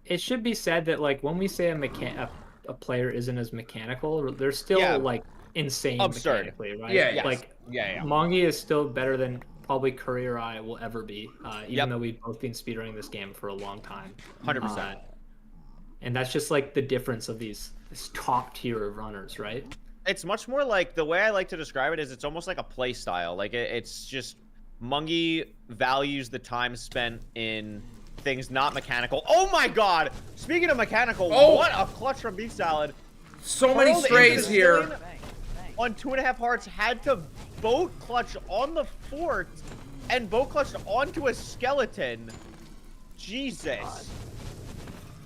It should be said that like when we say a player isn't as mechanical, they're still like insane Absurd. mechanically, right? Yeah, yes. Like Yeah. Mongi is still better than probably Curry or I will ever be, even though we've both been speedrunning this game for a long time. 100%. And that's just like the difference of this top tier of runners, right? It's much more like, the way I like to describe it is it's almost like a play style. Like it's just Mungie values the time spent in things not mechanical. Oh my god! Speaking of mechanical, what a clutch from Beef Salad. So many Hurled strays into the here. ceiling On 2.5 hearts, had to boat clutch on the fort and boat clutched onto a skeleton. Jesus.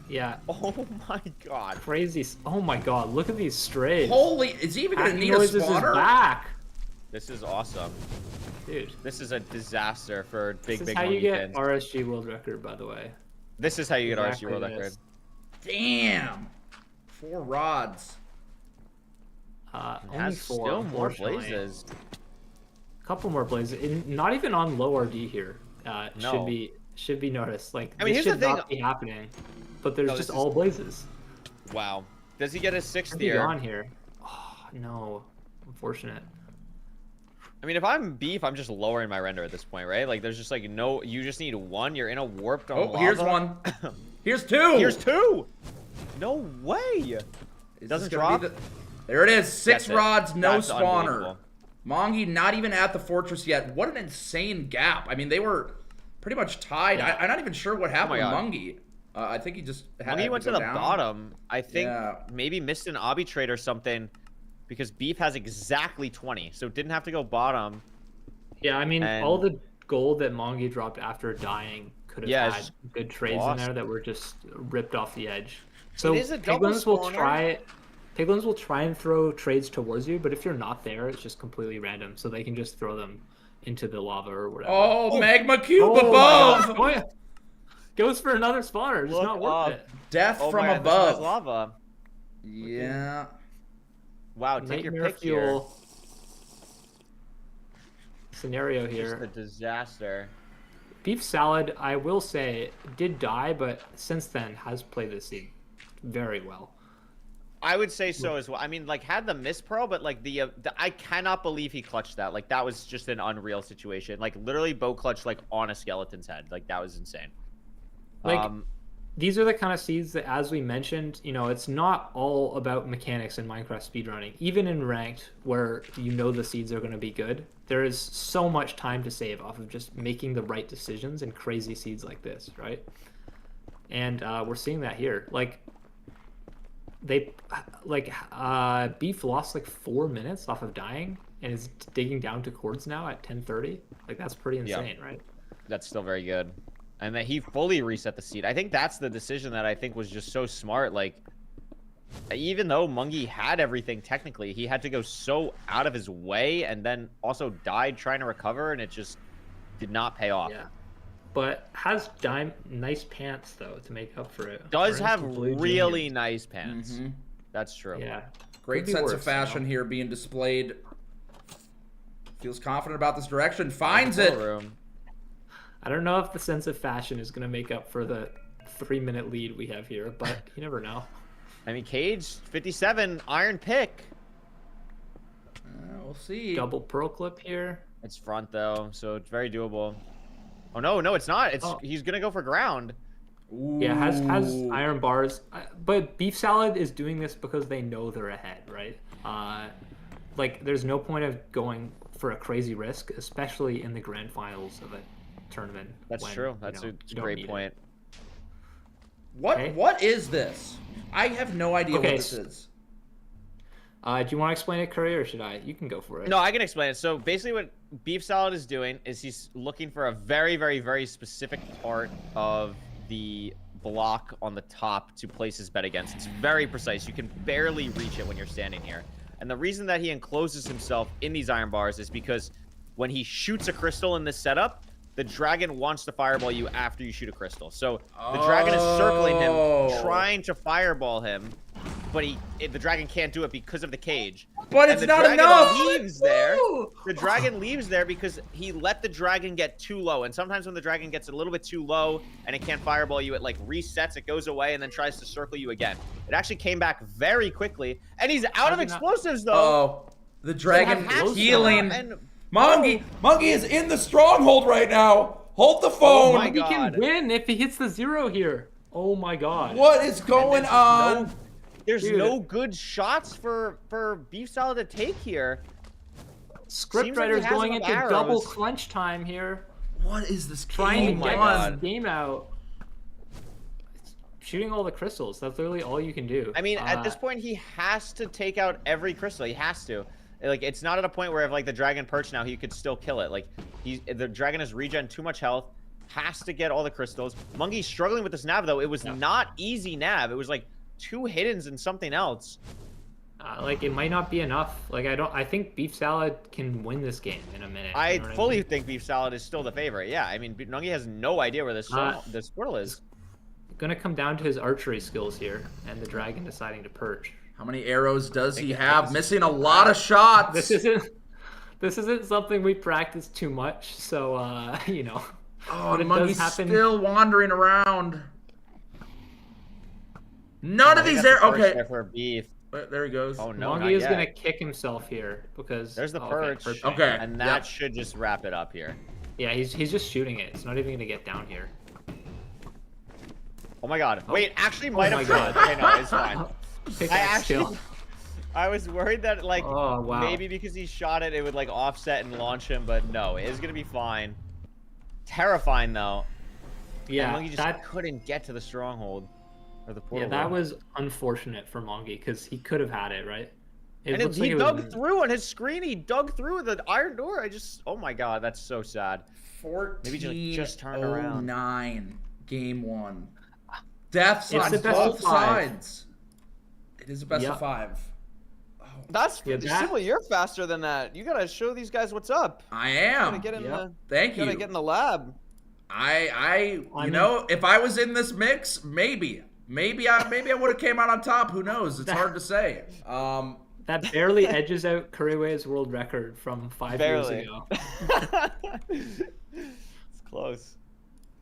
Yeah. Oh my god. Crazy. Oh my god, look at these strays. Holy, is he even gonna need a Noises is spawner? back. This is awesome. Dude. This is a disaster for This big is how you monkey get fans. RSG world record, by the way. This is how you get Exactly RSG world this. record. Damn. 4 rods. Only Has 4. still more unfortunately. blazes. A couple more blazes. Not even on low RD here. No. Should be noticed. Like, I mean, this here's the should thing. not be happening. But there's No, just this all blazes. Wow. Does he get his 6th Should be here? gone here. Oh, no. Unfortunate. I mean, if I'm Beef, I'm just lowering my render at this point, right? Like, there's just like no. You just need 1. You're in a warped on Oh, lava. here's 1. Here's 2. Here's 2. No way. Is this Doesn't gonna be drop. There it is. 6 That's it. rods, no That's spawner. unbelievable. Mongi not even at the fortress yet. What an insane gap. I mean, they were pretty much tied. Yeah. I'm not even sure what happened with God. Mungie. I think he just had He went to go the down. bottom. I think Yeah. maybe missed an obby trade or something, because Beef has exactly 20, so didn't have to go bottom. Yeah, I mean, And- all the gold that Mongi dropped after dying could have Yeah, had it's good trades lost. in there that were just ripped off the edge. So It is a double Piglins will spawner. Piglins will try and throw trades towards you, but if you're not there, it's just completely random. So they can just throw them into the lava or whatever. Oh, magma cube my above. God. Oh, yeah. Goes for another spawner. Just Look not worth up. it. Death Oh from my God, this one has above. lava. Yeah. Wow, take your Nightmare pick here. fuel scenario Just here. a disaster. Beef Salad, I will say, did die, but since then has played this scene very well. I would say so as well. I mean, like, had the miss pro, but like the I cannot believe he clutched that. Like, that was just an unreal situation. Like, literally bow clutch like on a skeleton's head. Like, that was insane. Like, these are the kind of seeds that, as we mentioned, you know, it's not all about mechanics in Minecraft speedrunning. Even in ranked, where you know the seeds are going to be good, there is so much time to save off of just making the right decisions in crazy seeds like this, right? And we're seeing that here. Beef lost like 4 minutes off of dying and is digging down to cords now at 10:30. Like, that's pretty insane, right? That's still very good. And that he fully reset the seed. I think that's the decision that I think was just so smart. Like, even though Mungie had everything technically, he had to go so out of his way and then also died trying to recover, and it just did not pay off. Yeah. But has nice pants, though, to make up for it. Does For have instance, Blue really Jeans. nice pants. That's true. Yeah. Great Could be sense of worse, you know? fashion here being displayed. Feels confident about this direction. Finds Full it. room. I don't know if the sense of fashion is going to make up for the 3-minute lead we have here, but you never know. I mean, Cage, 57, iron pick. We'll see. Double pearl clip here. It's front, though, so it's very doable. Oh, no, it's not. He's going to go for ground. Yeah, has Ooh. iron bars. But Beef Salad is doing this because they know they're ahead, right? Like, there's no point of going for a crazy risk, especially in the grand finals of a tournament. That's when, true. That's you don't great need it. point. What? What is this? I have no idea what Okay, this is. Do you want to explain it, Curry, or should I? You can go for it. No, I can explain it. So basically what Beef Salad is doing is he's looking for a very, very, very specific part of the block on the top to place his bet against. It's very precise. You can barely reach it when you're standing here. And the reason that he encloses himself in these iron bars is because when he shoots a crystal in this setup, the dragon wants to fireball you after you shoot a crystal. So the dragon is circling him, trying to fireball him, but the dragon can't do it because of the cage. But And it's the not dragon enough. leaves there. Woo! The dragon leaves there because he let the dragon get too low. And sometimes when the dragon gets a little bit too low and it can't fireball you, it like resets, it goes away, and then tries to circle you again. It actually came back very quickly, and he's out of explosives though. Oh, the dragon Hacks healing. and Mungie is in the stronghold right now. Hold the phone. my He can God. win if he hits the 0 here. Oh my god. What is going on? there's Dude. no good shots for Beef Salad to take here. Seems like he Scriptwriter's has going enough into double arrows. clench time here. What is this Trying game to my get God. this game out. Shooting all the crystals. That's literally all you can do. I mean, at this point, he has to take out every crystal. He has to. Like, it's not at a point where if like the dragon perched now, he could still kill it. Like, the dragon has regen too much health. Has to get all the crystals. Monkey's struggling with this nav though. It was not easy nav. It was like 2 hiddens and something else. Like it might not be enough. Like I think Beef Salad can win this game in a minute. I you know what fully mean? think Beef Salad is still the favorite. Yeah, I mean, Nungi has no idea where this portal is. Gonna come down to his archery skills here, and the dragon deciding to perch. How many arrows does he have? Missing a lot of shots. This isn't something we practice too much, so you know. Oh, but the it monkey's does happen. still wandering around. None of these arrows. Okay. For Beef. There he goes. Oh no, Mongi not is yet. gonna kick himself here because There's the oh, perch. perch. Okay. And that should just wrap it up here. Yeah, he's just shooting it. It's not even gonna get down here. Oh my god. Wait, actually might my have. God. Okay, no, it's fine. Pickaxe kill. I was worried that like Oh, wow. maybe because he shot it, it would like offset and launch him, but no, it is gonna be fine. Terrifying though. Yeah, Monkey just couldn't get to the stronghold or the portal. Yeah, that was unfortunate for Mongi because he could have had it, right? It And looks he like it dug was- through on his screen. He dug through the iron door. Oh my god, that's so sad. 14. Maybe just turn around. 09, game 1. Deaths It's on the best both of 5. sides. It is a best Yep. of 5. That's Yeah, that- Sibley, you're faster than that. You gotta show these guys what's up. I You am. gotta get in the. Thank You gotta you. get in the lab. You know, if I was in this mix, maybe I would have came out on top. Who knows? It's hard to say. That barely edges out Kuriwe's world record from 5 years Barely. ago. It's close.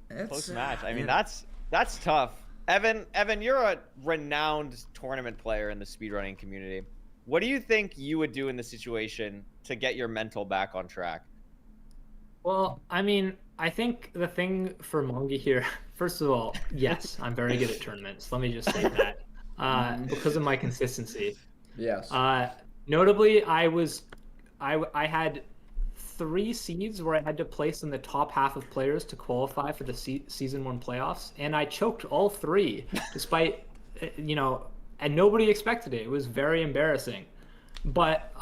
It's, Close match. I mean, yeah. that's tough. Evan, you're a renowned tournament player in the speedrunning community. What do you think you would do in this situation to get your mental back on track? Well, I mean, I think the thing for Mongi here, first of all, yes, I'm very good at tournaments. Let me just say that because of my consistency. Yes. Notably, I had 3 seeds where I had to place in the top half of players to qualify for the season 1 playoffs, and I choked all 3, despite you know, and nobody expected it. It was very embarrassing. But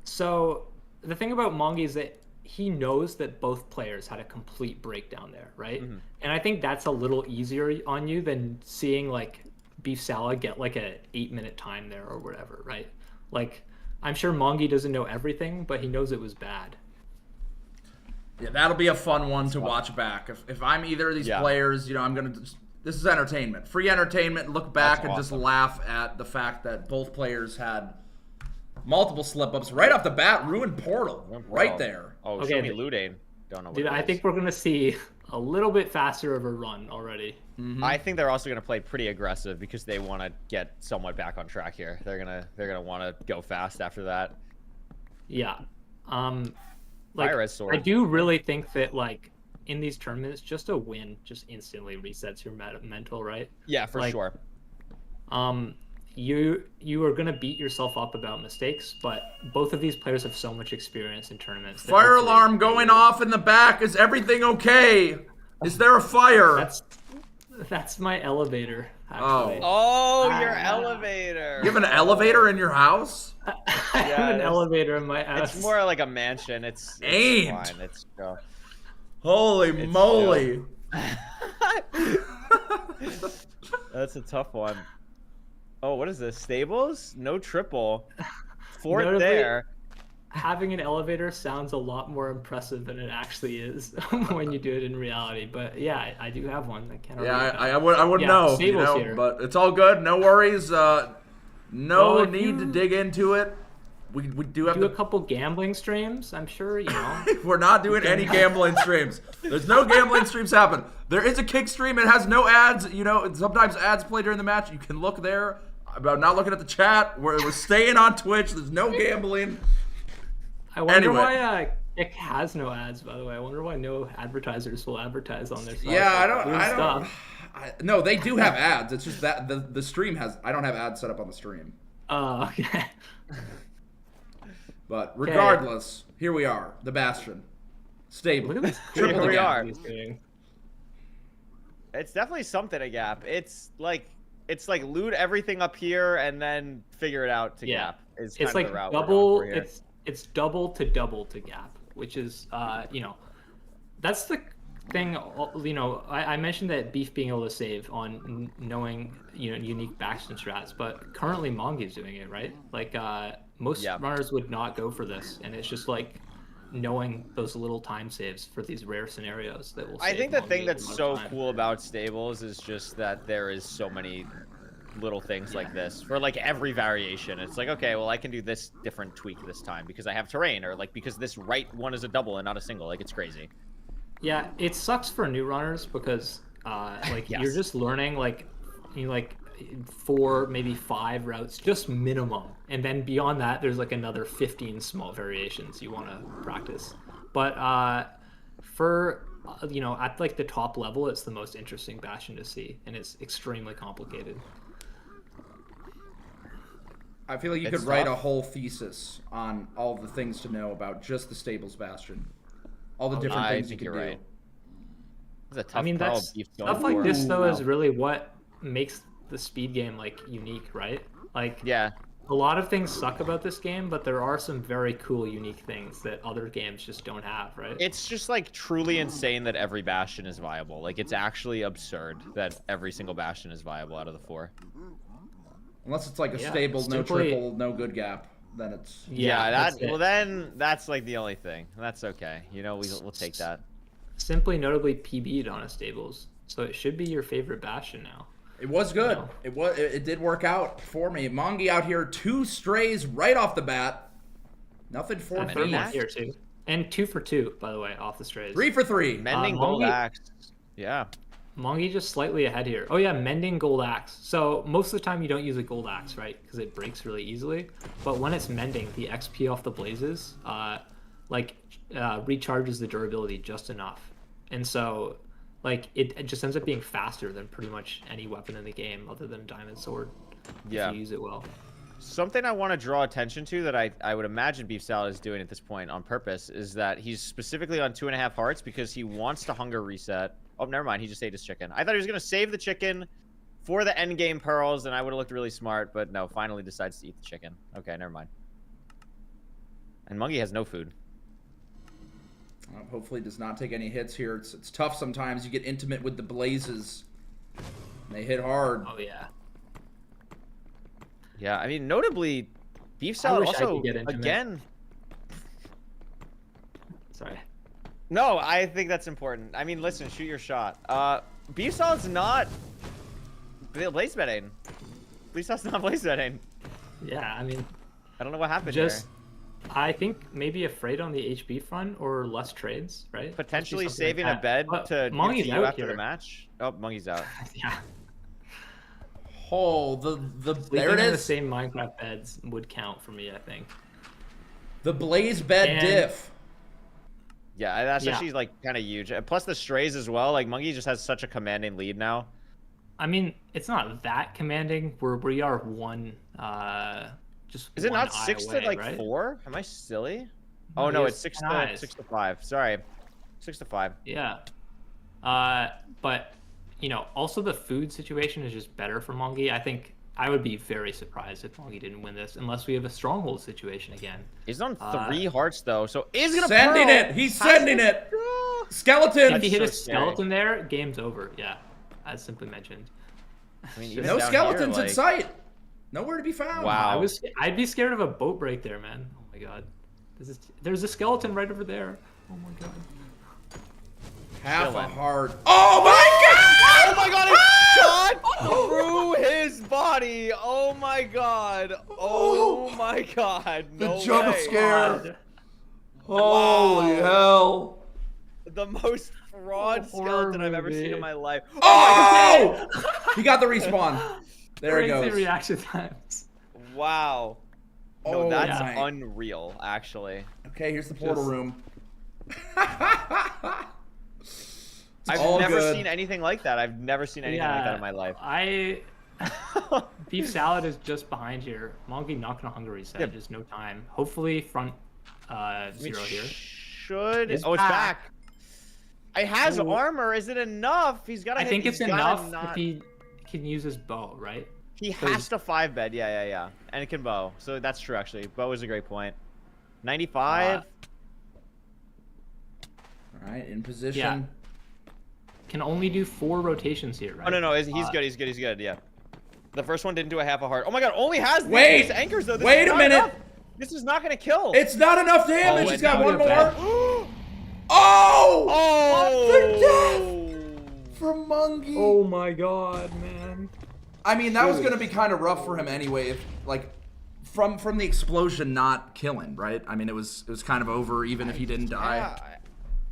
so the thing about Mongi is that he knows that both players had a complete breakdown there, right? Mm-hmm. And I think that's a little easier on you than seeing like Beef Salad get like a 8-minute time there or whatever, right? Like I'm sure Mongi doesn't know everything, but he knows it was bad. Yeah, that'll be a fun one to watch back. If I'm either of these players, you know, I'm gonna. This is entertainment, free entertainment. Look back and just laugh at the fact that both players had multiple slip-ups right off the bat. Ruined portal right there. Oh, Okay, show me Ludane. Don't know what Dude, it I is. think we're gonna see a little bit faster of a run already. I think they're also going to play pretty aggressive because they want to get somewhat back on track here. They're gonna want to go fast after that. Yeah. Like, Fire Red Sword. I do really think that like in these tournaments, just a win just instantly resets your mental, right? Yeah, for Like, sure. You are gonna beat yourself up about mistakes, but both of these players have so much experience in tournaments. that Fire hopefully alarm they going will- off in the back. Is everything okay? Is there a fire? That's my elevator. Actually. Oh, your elevator. You have an elevator in your house? I have an elevator in my house. It's more like a mansion. It's Ain't. fine. It's chill. Holy moly. That's a tough one. Oh, what is this? Stables? No triple. Fourth Notably, there. Having an elevator sounds a lot more impressive than it actually is when you do it in reality. But yeah, I do have one. I can't. Yeah, remember. I wouldn't Yeah, know, you Stables know, here. but it's all good. No worries. No Well, if need to you- dig into it. We do have do a to. couple gambling streams. I'm sure you know. We're not doing any gambling streams. There's no gambling streams happen. There is a kick stream. It has no ads. You know, sometimes ads play during the match. You can look there. I'm not looking at the chat. We're staying on Twitch. There's no gambling. I wonder Anyway. why It has no ads, by the way. I wonder why no advertisers will advertise on their site. Yeah, Weird stuff. No, they do have ads. It's just that the stream has. I don't have ads set up on the stream. Oh, okay. But regardless, here we are, the Bastion, stable. Look at this. Triple Here the we gap. are. He's doing. It's definitely something a gap. It's like loot everything up here and then figure it out to Yeah. gap. Is It's kind like of the route we're going double. for here. It's double to gap, which is that's the thing. I mentioned that Beef being able to save on knowing unique Bastion strats, but currently Mongi's doing it, right? Like most runners would not go for this, and it's just like knowing those little time saves for these rare scenarios that will. I save think the Mongi thing a that's lot of so time. cool about stables is just that there is so many little things like this for like every variation. It's like, okay, well, I can do this different tweak this time because I have terrain, or like because this right one is a double and not a single. Like, it's crazy. Yeah, it sucks for new runners because you're just learning like 4, maybe 5 routes, just minimum, and then beyond that there's like another 15 small variations you want to practice. But for at like the top level, it's the most interesting Bastion to see, and it's extremely complicated. I feel like you It's could write tough. a whole thesis on all the things to know about just the stables Bastion, all the different I things you think can you're do. right. It's a tough I mean, pearl that's Beef's going stuff like for. this though is wow. really what makes the speed game like unique, right? Like Yeah. a lot of things suck about this game, but there are some very cool, unique things that other games just don't have, right? It's just like truly insane that every Bastion is viable. Like, it's actually absurd that every single Bastion is viable out of the 4. Unless it's like a Yeah, stable, no simply- triple, no good gap, then it's. Yeah, that's well it. then that's like the only thing. That's okay. We'll take that. Simply notably PB'd on a stables, so it should be your favorite Bastion now. It was good. No. It did work out for me. Mongi out here, 2 strays right off the bat. Nothing for And third me. one here too, and 2 for 2 by the way off the strays. 3 for 3. Mending gold Mongi- axe. Yeah. Mongi just slightly ahead here. Oh yeah, mending gold axe. So most of the time you don't use a gold axe, right? Because it breaks really easily. But when it's mending, the XP off the blazes, recharges the durability just enough. And so, it just ends up being faster than pretty much any weapon in the game other than diamond sword. Yeah. If you use it well. Something I want to draw attention to that I would imagine Beef Salad is doing at this point on purpose is that he's specifically on 2.5 hearts because he wants to hunger reset. Oh, never mind. He just ate his chicken. I thought he was going to save the chicken for the end game pearls, and I would have looked really smart, but no, finally decides to eat the chicken. Okay, never mind. And Mungie has no food. Hopefully does not take any hits here. It's tough sometimes. You get intimate with the blazes. They hit hard. Oh yeah. Yeah, I mean, notably, Beef Salad wish I also, could get intimate. again... Sorry. No, I think that's important. I mean, listen, shoot your shot. Beef Salad's not blaze betting. Beef Salad's not blaze betting. Yeah, I mean, I don't know what happened just I think maybe afraid on the HB front or less trades, right? here. Potentially Must be something saving like a bed that. to But give Mongi's to you out after here. the match. Oh, Mungie's out. Yeah. Oh, there Sleeping it in the is. same Minecraft beds would count for me, I think. The blaze bed And- diff. Yeah, that's Yeah. actually like kind of huge. Plus the strays as well. Like Mungie just has such a commanding lead now. I mean, it's not that commanding. We are one, just Is it one not eye 6 away, to like right? 4? Am I silly? No, Oh he no, has it's 6 10 to eyes. 6 to 5. Sorry, 6 to 5. Yeah. But also the food situation is just better for Mongi. I think I would be very surprised if Mongi didn't win this, unless we have a stronghold situation again. He's on 3 hearts though, so is gonna Sending pearl. it. He's sending it. Skeleton. If he hit so a scary. skeleton there, game's over. Yeah, as simply mentioned. I mean, even No down skeletons here, in like- sight. Nowhere to be found. Wow. I'd be scared of a boat break there, man. Oh my god. There's a skeleton right over there. Oh my god. Half a Chilling. heart. Oh my god! Oh my god, it shot through his body. Oh my god. Oh my god. No jump way. scare. Holy hell. The most fraud skeleton I've ever seen in my life. Oh! He got the respawn. There he Crazy goes. reaction times. Wow. No, Oh, that's my. unreal, actually. Okay, here's the portal Just- room. I've all never good. seen anything like that. I've never seen anything like that in my life. Beef salad is just behind here. Monkey not gonna hunger reset. Yeah. Just no time. Hopefully front zero here. Should It's it's back. It has Ooh. armor. Is it enough? He's got. I think it's enough if he can use his bow, right? He has to 5-bed. Yeah. And it can bow. So that's true, actually. Bow is a great point. 95. All right, in position. Yeah. Can only do 4 rotations here, right? Oh, no. He's good. He's good. Yeah. The first one didn't do a half a heart. Oh my god, only has Wait! these anchors, though. This Wait is a not minute! enough. This is not going to kill. It's not enough damage. Oh, He's got one and now more. Oh! Oh! From Mungie. Oh my god, man. I mean, that was gonna be kind of rough for him anyway. If like, from the explosion not killing, right? I mean, it was kind of over even if he didn't die. Yeah,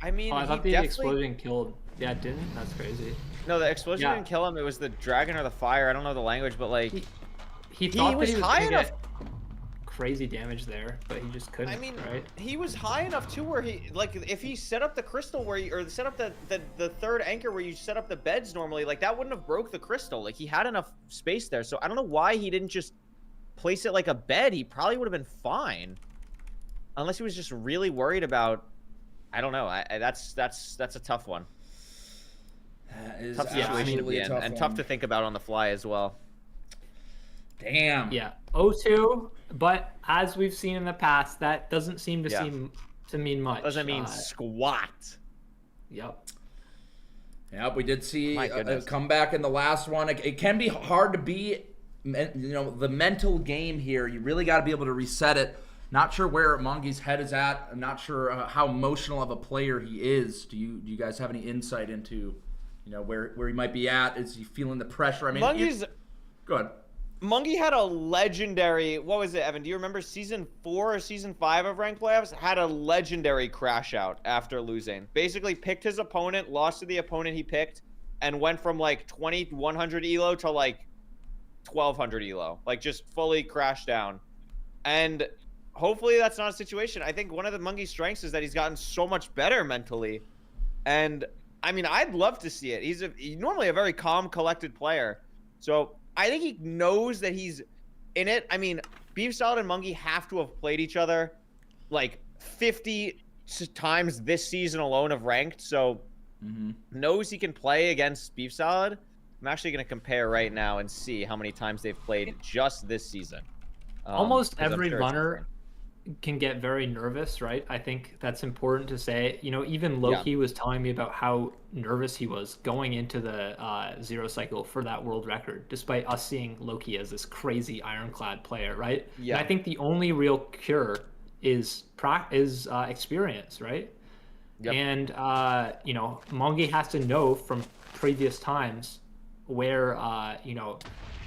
I mean, Oh, I thought he the definitely... explosion killed. Yeah, it didn't? That's crazy. No, the explosion Yeah. didn't kill him. It was the dragon or the fire. I don't know the language, but like... He thought was that he was high gonna enough. get crazy damage there, but he just couldn't, I mean, right? he was high enough too where he, like, if he set up the crystal where you, or set up the third anchor where you set up the beds normally, like, that wouldn't have broke the crystal. Like, he had enough space there. So I don't know why he didn't just place it like a bed. He probably would have been fine. Unless he was just really worried about, I don't know. That's a tough one. That is Tough situation to absolutely be a in, tough and one. tough to think about on the fly as well. Damn. Yeah, 0-2, but as we've seen in the past, that doesn't seem to mean much. Doesn't mean squat. Yep. Yep, we did see My a goodness. comeback in the last one. It can be hard to be, the mental game here. You really got to be able to reset it. Not sure where Mongie's head is at. I'm not sure how emotional of a player he is. Do you guys have any insight into, where he might be at? Is he feeling the pressure? I mean, Mungie's... Go ahead. Mungie had a legendary, what was it, Evan? Do you remember season 4 or season 5 of Ranked Playoffs? Had a legendary crash out after losing. Basically picked his opponent, lost to the opponent he picked, and went from like 2100 elo to like 1200 elo. Like just fully crashed down. And hopefully that's not a situation. I think one of the Mungie's strengths is that he's gotten so much better mentally. And I mean, I'd love to see it. He's normally a very calm, collected player. So I think he knows that he's in it. I mean, Beef Salad and Mungie have to have played each other like 50 times this season alone of ranked. So knows he can play against Beef Salad. I'm actually going to compare right now and see how many times they've played just this season. Almost 'cause I'm every sure it's runner different. can get very nervous, right? I think that's important to say. Even Loki was telling me about how nervous he was going into the zero cycle for that world record, despite us seeing Loki as this crazy ironclad player, right? Yeah. And I think the only real cure is experience, right? Yep. And Mongi has to know from previous times where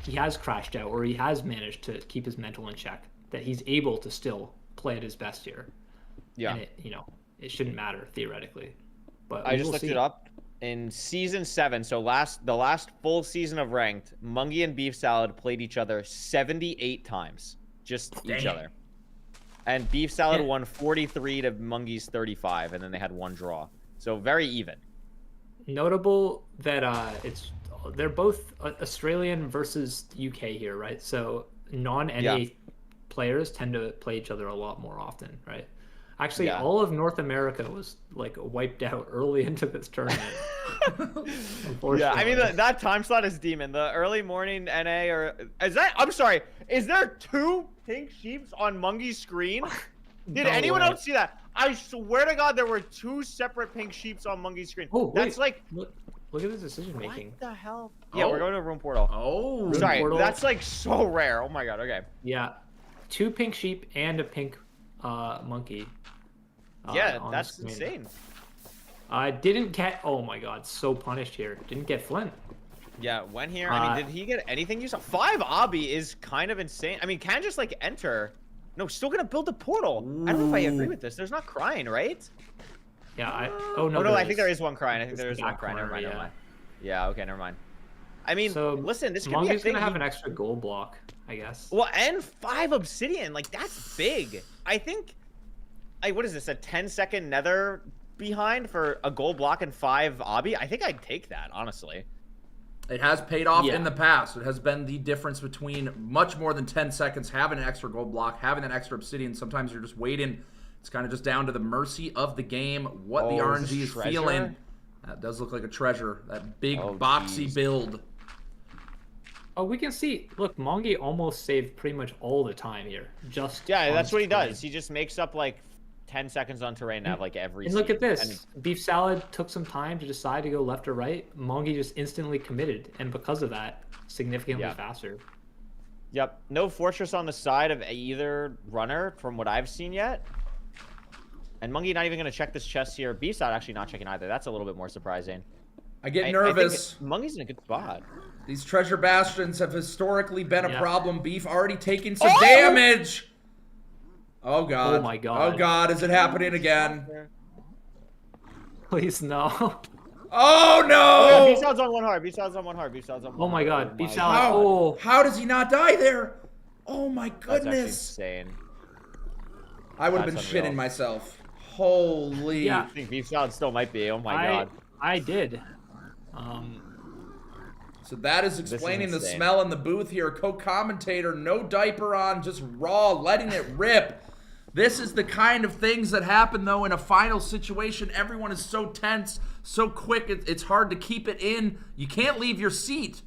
he has crashed out or he has managed to keep his mental in check, that he's able to still play at his best here. Yeah. And it shouldn't matter theoretically. But I we just will looked see. it up. In season 7, so the last full season of ranked, Mungie and Beef Salad played each other 78 times. Just each Damn. other. And Beef Salad Yeah. won 43 to Mungie's 35, and then they had one draw. So very even. Notable that they're both Australian versus UK here, right? So non-NA Yeah. players tend to play each other a lot more often, right? Actually, Yeah. all of North America was like wiped out early into this tournament. Yeah, I mean that time slot is demon. The early morning NA I'm sorry, is there 2 pink sheeps on Mungie's screen? Did No anyone way. else see that? I swear to God, there were 2 separate pink sheeps on Mungie's screen. Oh, that's wait. like, Look at this decision making. what the hell? Yeah, Oh. we're going to a room portal. Oh. Sorry, portal. that's like so rare. Oh my God. Okay. Yeah, 2 pink sheep and a pink monkey. Yeah, on the that's screen. insane. Didn't get. Oh my God, so punished here. Didn't get Flint. Yeah, went here. I mean, did he get anything used? 5 obby is kind of insane. I mean, can just like enter. No, still gonna build a portal. I don't know if I agree with this. There's not crying, right? Yeah. Oh no, I think there is one crying. I think It's there the is one back crying. Never corner, mind. Never yeah. mind. Yeah. Okay. Never mind. I mean, So listen, this could be a Mongo's thing. gonna have an extra goal block, I guess. Well, and 5 obsidian. Like that's big. I think. Like, what is this? A 10-second Nether behind for a gold block and 5 obby, I think I'd take that, honestly. It has paid off Yeah. in the past. It has been the difference between much more than 10 seconds, having an extra gold block, having an extra obsidian. Sometimes you're just waiting. It's kind of just down to the mercy of the game, what the Oh, is RNG this is treasure? feeling. That does look like a treasure. That big Oh, boxy geez. build. Oh, we can see. Look, Mongi almost saved pretty much all the time here. Just Yeah, on that's what he terrain. does. He just makes up like 10 seconds on terrain nav like every And look at season. this. Beef Salad took some time to decide to go left or right. Mongi just instantly committed, and because of that, significantly Yeah. faster. Yep. No fortress on the side of either runner from what I've seen yet. And Mungie not even going to check this chest here. Beef's not actually not checking either. That's a little bit more surprising. I get I nervous. think Mungie's in a good spot. These treasure bastions have historically been a Yeah. problem. Beef already taking some damage. Oh, God. Oh, my God. Oh, God. Is it happening again? Please no. Oh, Oh, Beef no. Salad's on 1 heart. Beef Salad's on 1 heart. Beef Salad's on 1 Oh my heart. God. Beef my Salad. How, Oh. how does he not die there? Oh, my That's actually goodness. insane. I would have been That's shitting unreal. myself. Holy. Yeah. I think Beef Salad still might be. Oh my God. I did. So that is is explaining the insane. smell in the booth here. Co-commentator, no diaper on, just raw, letting it rip. This is the kind of things that happen, though, in a final situation. Everyone is so tense, so quick, it's hard to keep it in. You can't leave your seat.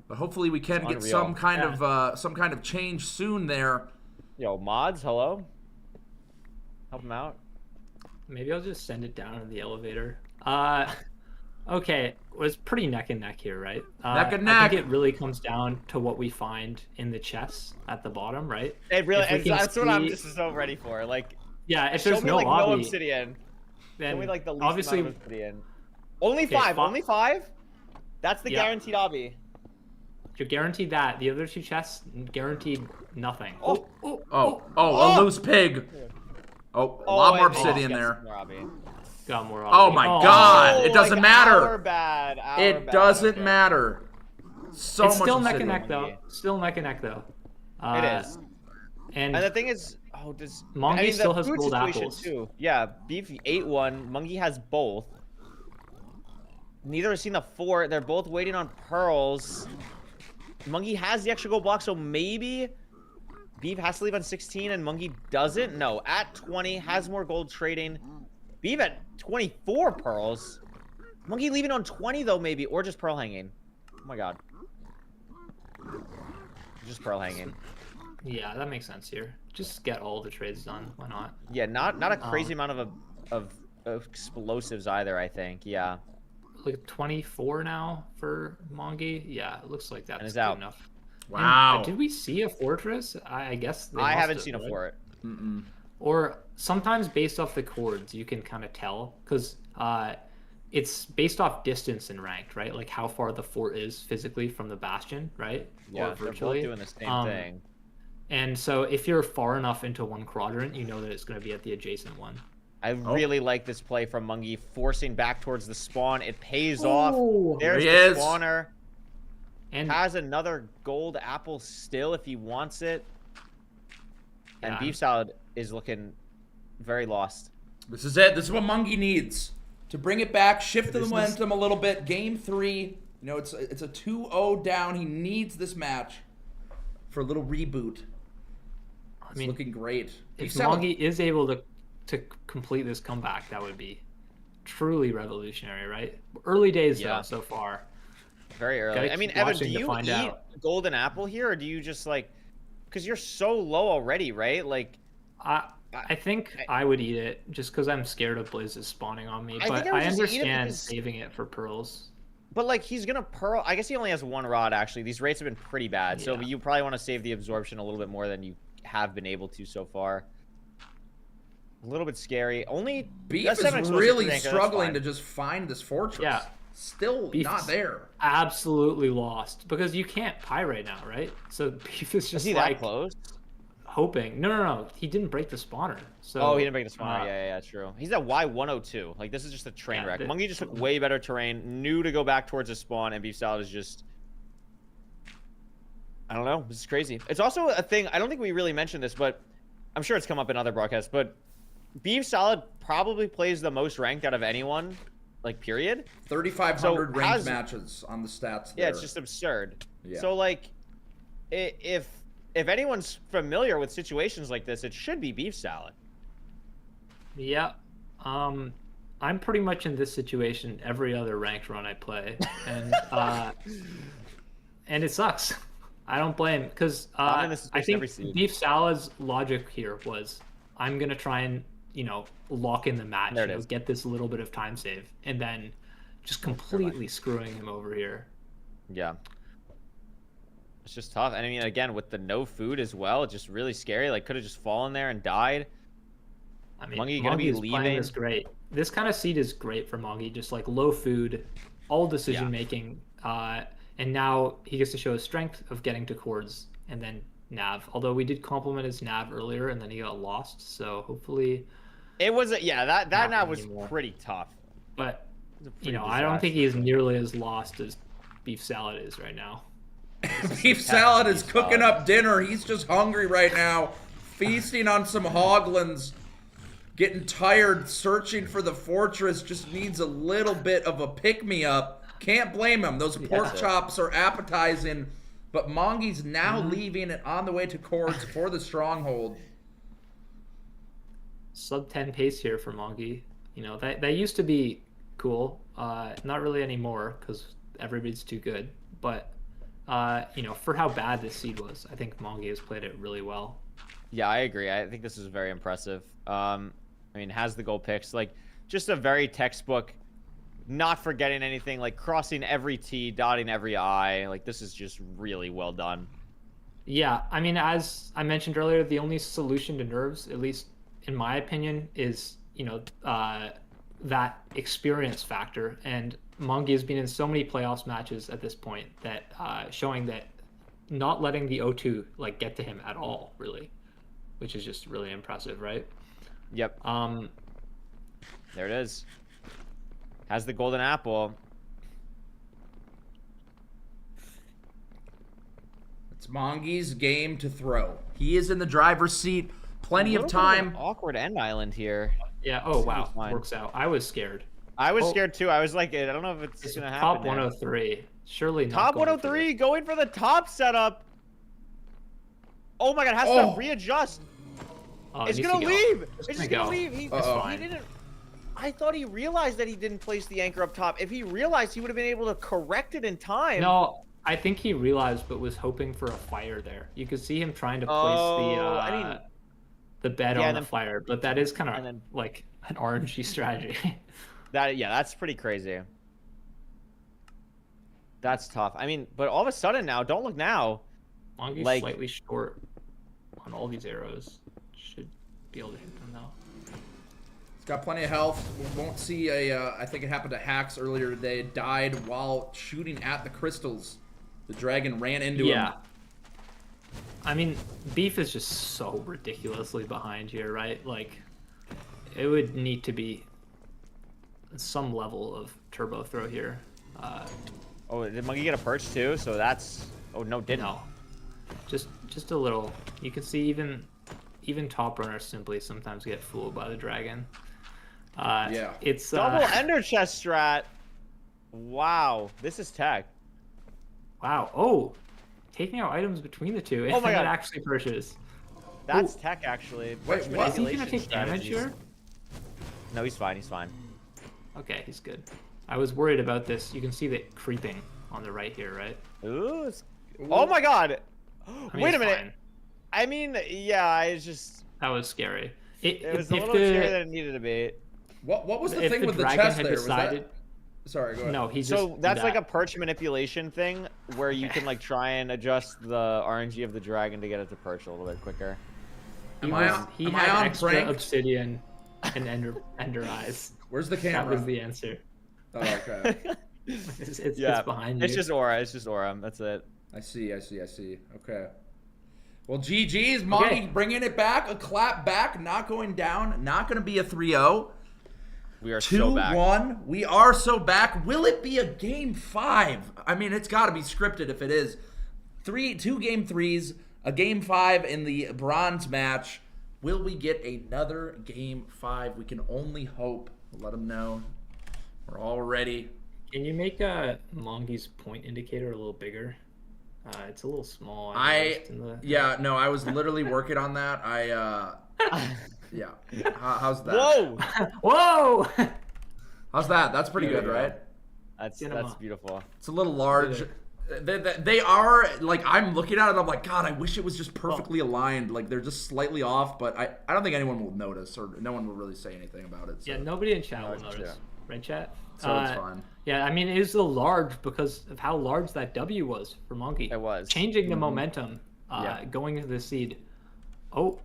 But hopefully we can get unreal. some kind of change soon there. Yo, mods, hello? Help him out. Maybe I'll just send it down in the elevator. Okay, it was pretty neck and neck here, right? Neck and I neck. think it really comes down to what we find in the chests at the bottom, right? It really, If we can that's what I'm see- just so ready for. Like, Yeah, if show there's me no like no obby, obsidian. then Show me like the least obviously amount of obsidian. Only Okay, 5. fi- Only 5? That's the Yeah. guaranteed obby. you're guaranteed that. The other two chests guaranteed nothing. Oh. A loose pig. Oh, a lot more and obsidian Beef gets there. more obby. Got more Oh obby. my God. It doesn't like matter. Our bad. Our It bad, doesn't okay. matter. So It's much still neck obsidian. and neck though. Still neck and neck though. It is. And And the thing is, does Mongie the still has food gold situation apples. too. Yeah, Beef ate 1. Mungie has both. Neither has seen the 4. They're both waiting on pearls. Mungie has the extra gold block, so maybe Beef has to leave on 16 and Mungie doesn't. No, at 20 has more gold trading. Beef at 24 pearls. Mungie leaving on 20 though, maybe, or just pearl hanging. Oh my God. Just pearl hanging. yeah, that makes sense here. Just get all the trades done. Why not? Yeah, not a crazy amount of explosives either, I think. Yeah. Like 24 now for Mongi. Yeah, it looks like that's it's good out. enough. Wow. And, did we see a fortress? I guess they I must haven't have, seen a right? fort. Or sometimes based off the chords, you can kind of tell because it's based off distance in ranked, right? Like how far the fort is physically from the bastion, right? Yeah, or they're both virtually. doing the same thing. And so if you're far enough into one quadrant, you know that it's going to be at the adjacent one. I really like this play from Mungie, forcing back towards the spawn. It pays off. There's There the he is. spawner. And Has another gold apple still if he wants it. And Yeah. Beef Salad is looking very lost. This is it. This is what Mungie needs to bring it back, shift the This is- momentum a little bit. Game 3. You know, it's a 2-0 down. He needs this match for a little reboot. It's mean, looking great. if Beef Salad- Mongi is able to complete this comeback, that would be truly revolutionary, right? Early days Yeah. though, so far. Very early. Gotta I mean, keep Evan, do watching to you find eat out. golden apple here, or do you just like, because you're so low already, right? Like, I think I would eat it just because I'm scared of Blizz's spawning on me. I But think I I, would just eat it understand because- saving it for pearls. but like he's gonna pearl. I guess he only has 1 rod actually. These rates have been pretty bad, so Yeah. you probably want to save the absorption a little bit more than you have been able to so far. A little bit scary. Only Beef that's is 7 explosive really rank, that's struggling fine. to just find this fortress. Yeah. Still Beef not is- there. Absolutely lost because you can't pie right now, right? So Beef is Is just he like that close? hoping. No. He didn't break the spawner. So Oh, he didn't break the spawner. uh, Yeah, true. He's at Y102. Like this is just a train Yeah, wreck. the- Mungie just took way better terrain, knew to go back towards his spawn, and Beef Salad is just. I don't know. This is crazy. It's also a thing. I don't think we really mentioned this, but I'm sure it's come up in other broadcasts. But Beef Salad probably plays the most ranked out of anyone, like period. 3,500 So ranked matches on the stats there. Yeah, it's just absurd. Yeah. So like, if anyone's familiar with situations like this, it should be Beef Salad. Yeah. I'm pretty much in this situation every other ranked run I play, and and it sucks. I don't blame because I think Beef Salad's logic here was I'm gonna try and lock in the match, get this little bit of time save, and then just completely screwing him over here. Yeah. It's just tough. And I mean, again, with the no food as well, it's just really scary. Like, could have just fallen there and died. I mean, Mongi gonna be leaving. Is great. This kind of seed is great for Mongi. Just like low food, all decision making, and now he gets to show his strength of getting to cords and then nav. Although we did compliment his nav earlier, and then he got lost. So hopefully, it was that nav was pretty tough. But I don't think he's nearly as lost as Beef Salad is right now. Beef Salad is cooking up dinner. He's just hungry right now, feasting on some hoglins. Getting tired, searching for the fortress, just needs a little bit of a pick-me-up. Can't blame him. Those pork chops are appetizing, but Mongi's now leaving and on the way to cords for the stronghold. Sub 10 pace here for Mongi. That used to be cool. Not really anymore because everybody's too good. But for how bad this seed was, I think Mongi has played it really well. Yeah, I agree. I think this is very impressive. I mean, has the goal picks, like just a very textbook, not forgetting anything, like crossing every T, dotting every I. Like this is just really well done. Yeah, I mean, as I mentioned earlier, the only solution to nerves, at least in my opinion, is that experience factor. And Mongi has been in so many playoffs matches at this point that showing that not letting the O2 get to him at all, really, which is just really impressive, right? Yep. There it is. Has the golden apple. It's Mongi's game to throw. He is in the driver's seat. Plenty of time. Awkward end island here. Yeah. Oh wow. Works out. I was scared. I was scared too. I was like, I don't know if it's gonna happen. Top 103. Surely not. Top 103 going for the top setup. Oh my god, has to readjust. It's gonna leave. It's just gonna leave. He didn't. I thought he realized that he didn't place the anchor up top. If he realized, he would have been able to correct it in time. No, I think he realized, but was hoping for a fire there. You could see him trying to place the bed on the fire, but that is kind of like an RNG strategy. That's pretty crazy. That's tough. I mean, but all of a sudden now, don't look now. Mongi's slightly short on all these arrows. Should be able to hit them now. He's got plenty of health. We won't see I think it happened to Hacks earlier today. Died while shooting at the crystals. The dragon ran into him. I mean, Beef is just so ridiculously behind here, right? Like, it would need to be some level of turbo throw here. Oh, did Monkey get a perch too? So that's... Oh, no, didn't. No. Just a little. You can see even top runners simply sometimes get fooled by the dragon. It's double ender chest strat. Wow, this is tech. Wow. Oh, taking out items between the two. Oh my god, actually purchase. That's tech actually. Wait, what? Is he gonna take damage here? No, he's fine. He's fine. Okay, he's good. I was worried about this. You can see the creeping on the right here, right? Ooh. Oh my god. Wait a minute. Fine. I mean, yeah, it's just... That was scary. It was a little scary than it needed to be. What was the thing with the chest there? Decided... Sorry, go ahead. No, he's so that's like a perch manipulation thing where you can like try and adjust the RNG of the dragon to get it to perch a little bit quicker. He had extra prank? Obsidian and ender eyes. Where's the camera? That was the answer. Oh, okay. it's behind you. It's just aura. It's just aura. That's it. I see. Okay. Well, GG's, Monty bringing it back. A clap back, not going down. Not going to be a 3-0. We are so back. 2-1. We are so back. Will it be a game 5? I mean, it's got to be scripted if it is. 2 game 3s, a game 5 in the bronze match. Will we get another Game 5? We can only hope. We'll let them know. We're all ready. Can you make Mongi's point indicator a little bigger? It's a little small. Yeah, no, I was literally working on that. Yeah. How's that? Whoa! Whoa! How's that? That's pretty good, right? That's beautiful. It's a little large. They are, like, I'm looking at it and I'm like, God, I wish it was just perfectly aligned. Like, they're just slightly off, but I don't think anyone will notice, or no one will really say anything about it. So. Yeah, nobody in chat will notice. Right, chat? So it's fine. Yeah, I mean, it is a large because of how large that W was for Monkey. It was. Changing the momentum going into the seed. Oh,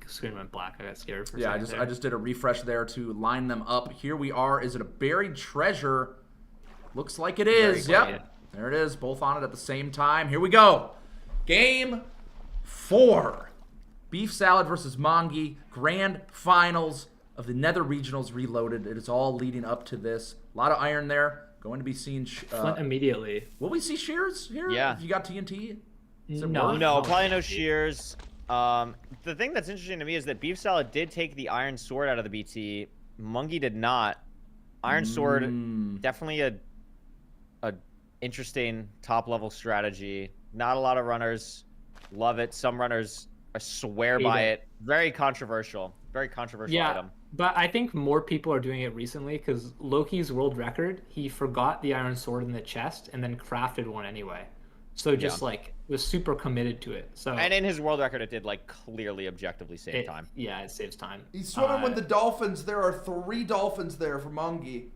screen went black. I got scared for a second. I just did a refresh there to line them up. Here we are. Is it a buried treasure? Looks like it is. Yep. There it is. Both on it at the same time. Here we go. Game 4. Beef Salad versus Mongi. Grand Finals of the Nether Regionals Reloaded. It is all leading up to this. A lot of iron there. Going to be seeing... Flint immediately. Will we see shears here? Yeah. If you got TNT? No, probably no shears. The thing that's interesting to me is that Beef Salad did take the iron sword out of the BT. Mongi did not. Iron sword, definitely a interesting top-level strategy. Not a lot of runners love it. Some runners swear by it. Very controversial. Very controversial item. But I think more people are doing it recently because Loki's world record, he forgot the iron sword in the chest and then crafted one anyway. So just like was super committed to it. So and in his world record, it did like clearly objectively save time. Yeah, it saves time. He's swimming with the dolphins. There are 3 dolphins there for Mongi.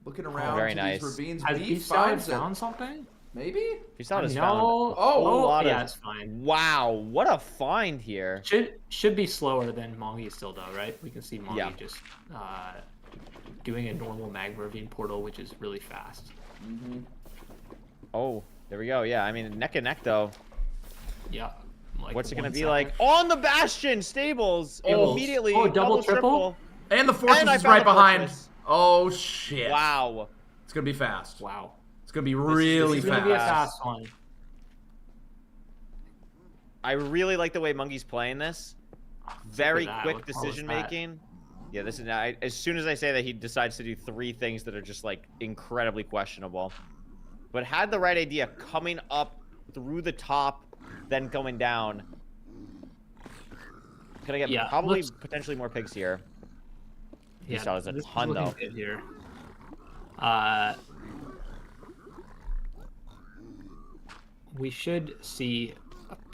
Looking around very to nice. these ravines. Has Beef Salad found something? Maybe? Beef Salad has No. found Oh, yeah, it's fine. Wow, what a find here. Should be slower than Mongi still though, right? We can see Mongi just doing a normal magma ravine portal, which is really fast. Oh, there we go. Yeah, I mean neck and neck though. Yeah. Like what's it gonna be 1 like on the Bastion stables immediately? Oh, double triple? And the fortress is right behind. Oh shit! Wow, it's gonna be fast. Wow, it's gonna be really fast. It's gonna be a fast one. I really like the way Mongi's playing this. Very quick decision making. Yeah, this is as soon as I say that, he decides to do 3 things that are just like incredibly questionable. But had the right idea, coming up through the top, then going down. Can I get probably potentially more pigs here? Yeah, there's a ton though. Here. We should see.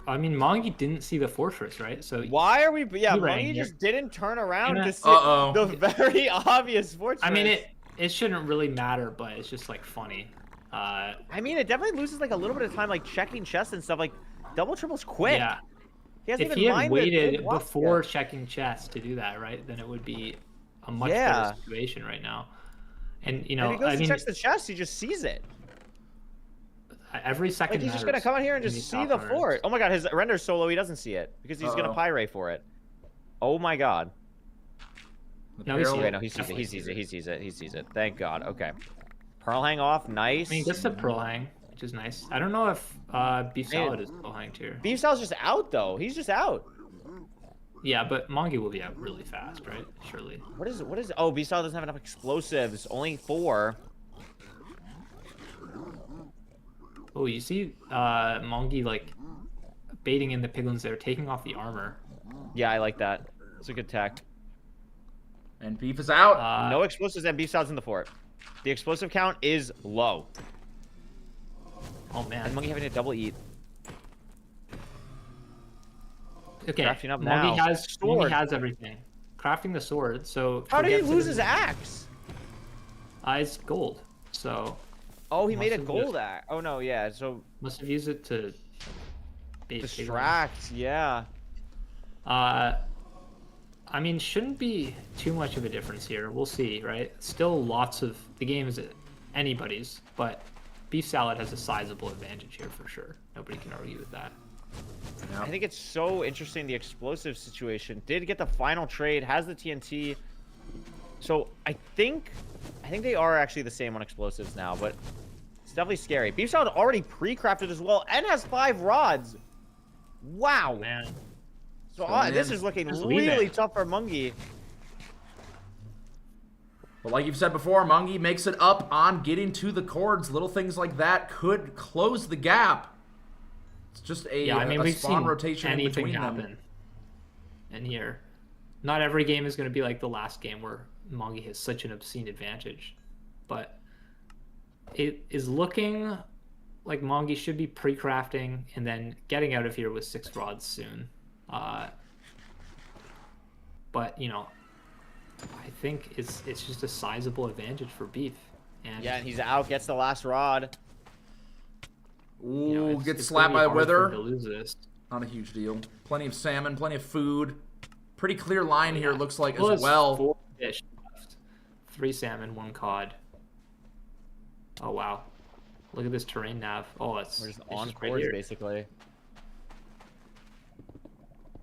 I mean, Mongi didn't see the fortress, right? So why are we? Yeah, Mongi just didn't turn around to see the very obvious fortress. I mean, it shouldn't really matter, but it's just like funny. I mean, it definitely loses like a little bit of time, like checking chests and stuff. Like double triple's quick. Yeah. If he had waited before checking chests to do that, right, then it would be a much better situation right now. And you know, if he goes and checks the chest, he just sees it. Every second. Like he's just gonna come in here and just see the fort. Oh my god, his render's so low he doesn't see it because he's gonna pyrite for it. Oh my god. No, he sees it. No, he sees it. He sees it. He sees it. He sees it. Thank God. Okay. Pearl hang off. Nice. I mean, just a pearl hang, which is nice. I don't know if Beef Salad is pearl hanged here. Beef Salad's just out though. He's just out. Yeah, but Mongi will be out really fast, right? Surely. What is? Oh, Beef Salad doesn't have enough explosives. Only 4. Oh, you see Mongi like baiting in the piglins there, taking off the armor. Yeah, I like that. It's a good tech. And Beef is out. No explosives and Beef Salad's in the fort. The explosive count is low. Oh man. And Mongi having a double eat. Okay, crafting up Mongi now. Mongi has everything. Crafting the sword, so... How did he lose his axe? It's gold, so... Oh, he made a gold axe. Oh no, yeah, so... Must have used it to... distract, yeah. I mean, shouldn't be too much of a difference here. We'll see, right? Still lots of... The game is anybody's, but Beef Salad has a sizable advantage here for sure. Nobody can argue with that. Yeah. I think it's so interesting, the explosive situation. Did get the final trade, has the TNT. So I think they are actually the same on explosives now, but it's definitely scary. Beef Salad already pre-crafted as well and has 5 rods. Wow. Man. So going this in. is looking Just really leaving. tough for Mungie. But like you've said before, Mungie makes it up on getting to the cords. Little things like that could close the gap. It's just a, Yeah, I mean, a we've spawn seen rotation in anything between happen. them. And here, not every game is going to be like the last game where Mongi has such an obscene advantage, but it is looking like Mongi should be pre-crafting and then getting out of here with 6 rods soon. But you know, I think it's just a sizable advantage for Beef. And Yeah, and he's out, gets the last rod. Ooh, you know, gets it's slapped gonna by be a hard for him wither. to lose this. Not a huge deal. Plenty of salmon, plenty of food. Pretty clear line here, Yeah. looks like, Well, as well. 4 fish left. 3 salmon, 1 cod. Oh wow. Look at this terrain nav. Oh, it's We're just it's on just right course, here. basically.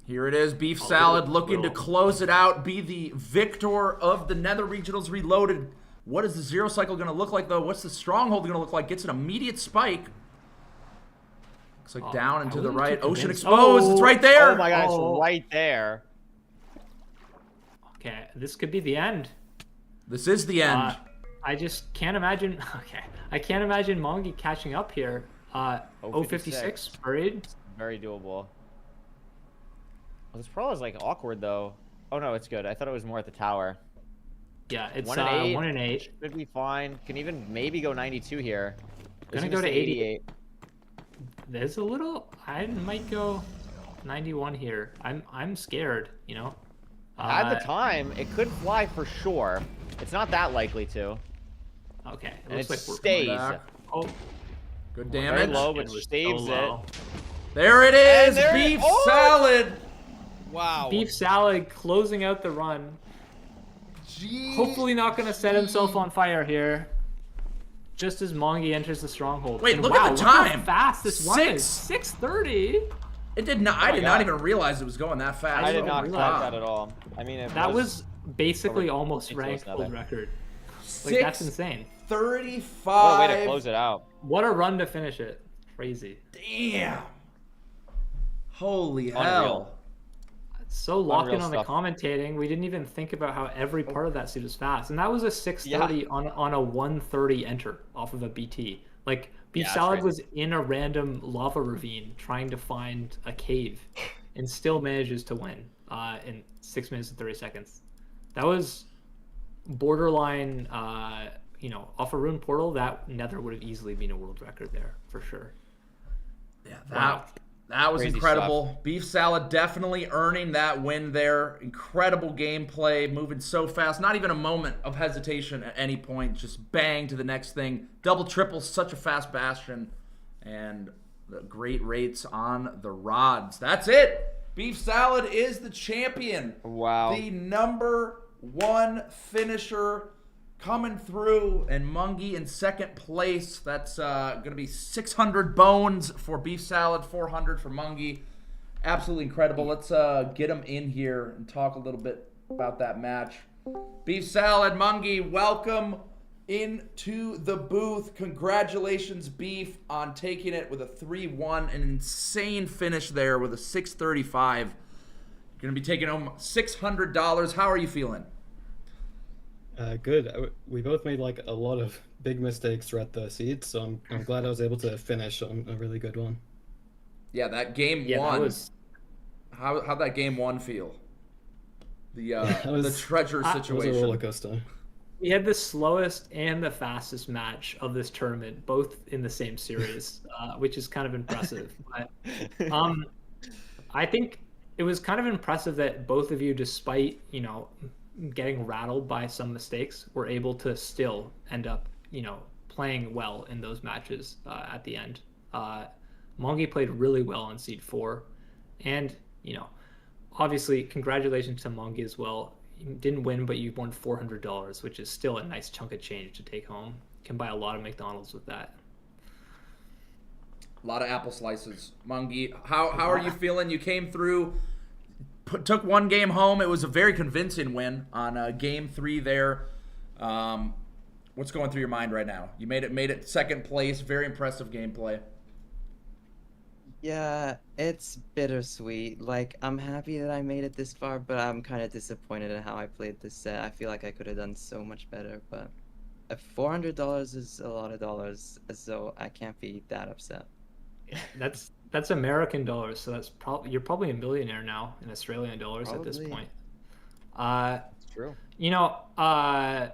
Here it is, Beef Oh, Salad little- looking to little- close it out, be the victor of the Nether Regionals Reloaded. What is the zero cycle going to look like, though? What's the stronghold going to look like? Gets an immediate spike. Looks like down and I to the wasn't right. too Ocean convinced. exposed. It's right there. Oh my god, Oh. it's right there. Okay, this could be the end. This is the end. I just can't imagine. Okay, I can't imagine Mongi catching up here. 056 buried. Very doable. Well, this pro is like awkward though. Oh no, it's good. I thought it was more at the tower. Yeah, it's 1 and 8. 1 and 8. Should be fine. Can even maybe go 92 here. Gonna go to 88. There's a little. I might go 91 here. I'm scared. You know. At the time, it could fly for sure. It's not that likely to. Okay. It And looks it like we're stays. back. Oh, Good Very damage. low, but it was saves so low. There it is. there- Beef oh! Salad. Wow. Beef Salad closing out the run. Jeez. Hopefully not going to set himself on fire here. Just as Mongi enters the stronghold. Wait, And look wow, at the how time. fast this one is. 6. 6:30. It did not. I my did not God. even realize it was going that fast. I did Oh not my clock God. that at all. I mean, it That was basically over- almost pretty close ranked now world there. record. Like that's 6:35. insane. What a way to close it out. What a run to finish it. Crazy. Damn. Holy Unreal. hell. So locked in Unreal on the stuff. commentating, we didn't even think about how every part of that suit is fast. And that was a 6:30 on a 1:30 enter off of a BT. Like Beef Yeah, Salad that's was in a random lava ravine trying to find a cave and still manages to win in 6 minutes and 30 seconds. That was borderline, you know, off a rune portal, that Nether would have easily been a world record there for sure. Yeah, Wow. that was Crazy incredible. Beef Salad definitely earning that win there. Incredible gameplay, moving so fast. Not even a moment of hesitation at any point. Just bang to the next thing. Double, triple, such a fast bastion. And the great rates on the rods. That's it. Beef Salad is the champion. Wow. The #1 finisher coming through, and Mungie in second place. That's going to be 600 bones for Beef Salad, 400 for Mungie. Absolutely incredible. Let's get him in here and talk a little bit about that match. Beef Salad, Mungie, welcome into the booth. Congratulations, Beef, on taking it with a 3-1. An insane finish there with a 635. You're going to be taking home $600. How are you feeling? Good. We both made like a lot of big mistakes throughout the seeds, so I'm glad I was able to finish on a really good one. Yeah, that game Yeah, one. that was How'd that game one feel? The was- the treasure It was a situation. roller coaster. We had the slowest and the fastest match of this tournament, both in the same series, which is kind of impressive. But I think it was kind of impressive that both of you, despite, you know, getting rattled by some mistakes, were able to still end up, you know, playing well in those matches at the end. Mongi played really well on Seed 4. And, you know, obviously, congratulations to Mongi as well. You didn't win, but you won $400, which is still a nice chunk of change to take home. You can buy a lot of McDonald's with that. A lot of apple slices. Mungie, how are you feeling? You came through, took one game home. It was a very convincing win on game 3 there. What's going through your mind right now? You made it second place. Very impressive gameplay. Yeah, it's bittersweet. Like, I'm happy that I made it this far, but I'm kind of disappointed in how I played this set. I feel like I could have done so much better, but $400 is a lot of dollars, so I can't be that upset. That's American dollars, so that's probably you're probably a millionaire now in Australian dollars at this Probably. point. It's true. You know,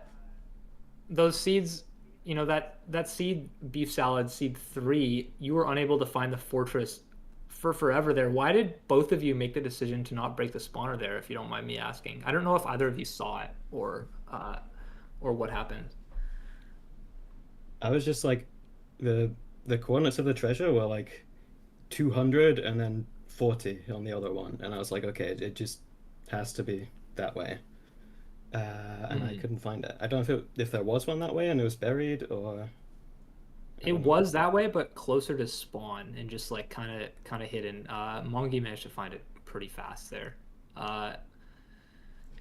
those seeds, you know, that seed beef salad, seed 3, you were unable to find the fortress for forever there. Why did both of you make the decision to not break the spawner there, if you don't mind me asking? I don't know if either of you saw it or what happened. I was just like, the coordinates of the treasure were like 200 and then 40 on the other one, and I was like, okay, it just has to be that way. And I couldn't find it. I don't know if there was one that way and it was buried, or It was that way, but closer to spawn and just like kind of hidden. Mongi managed to find it pretty fast there.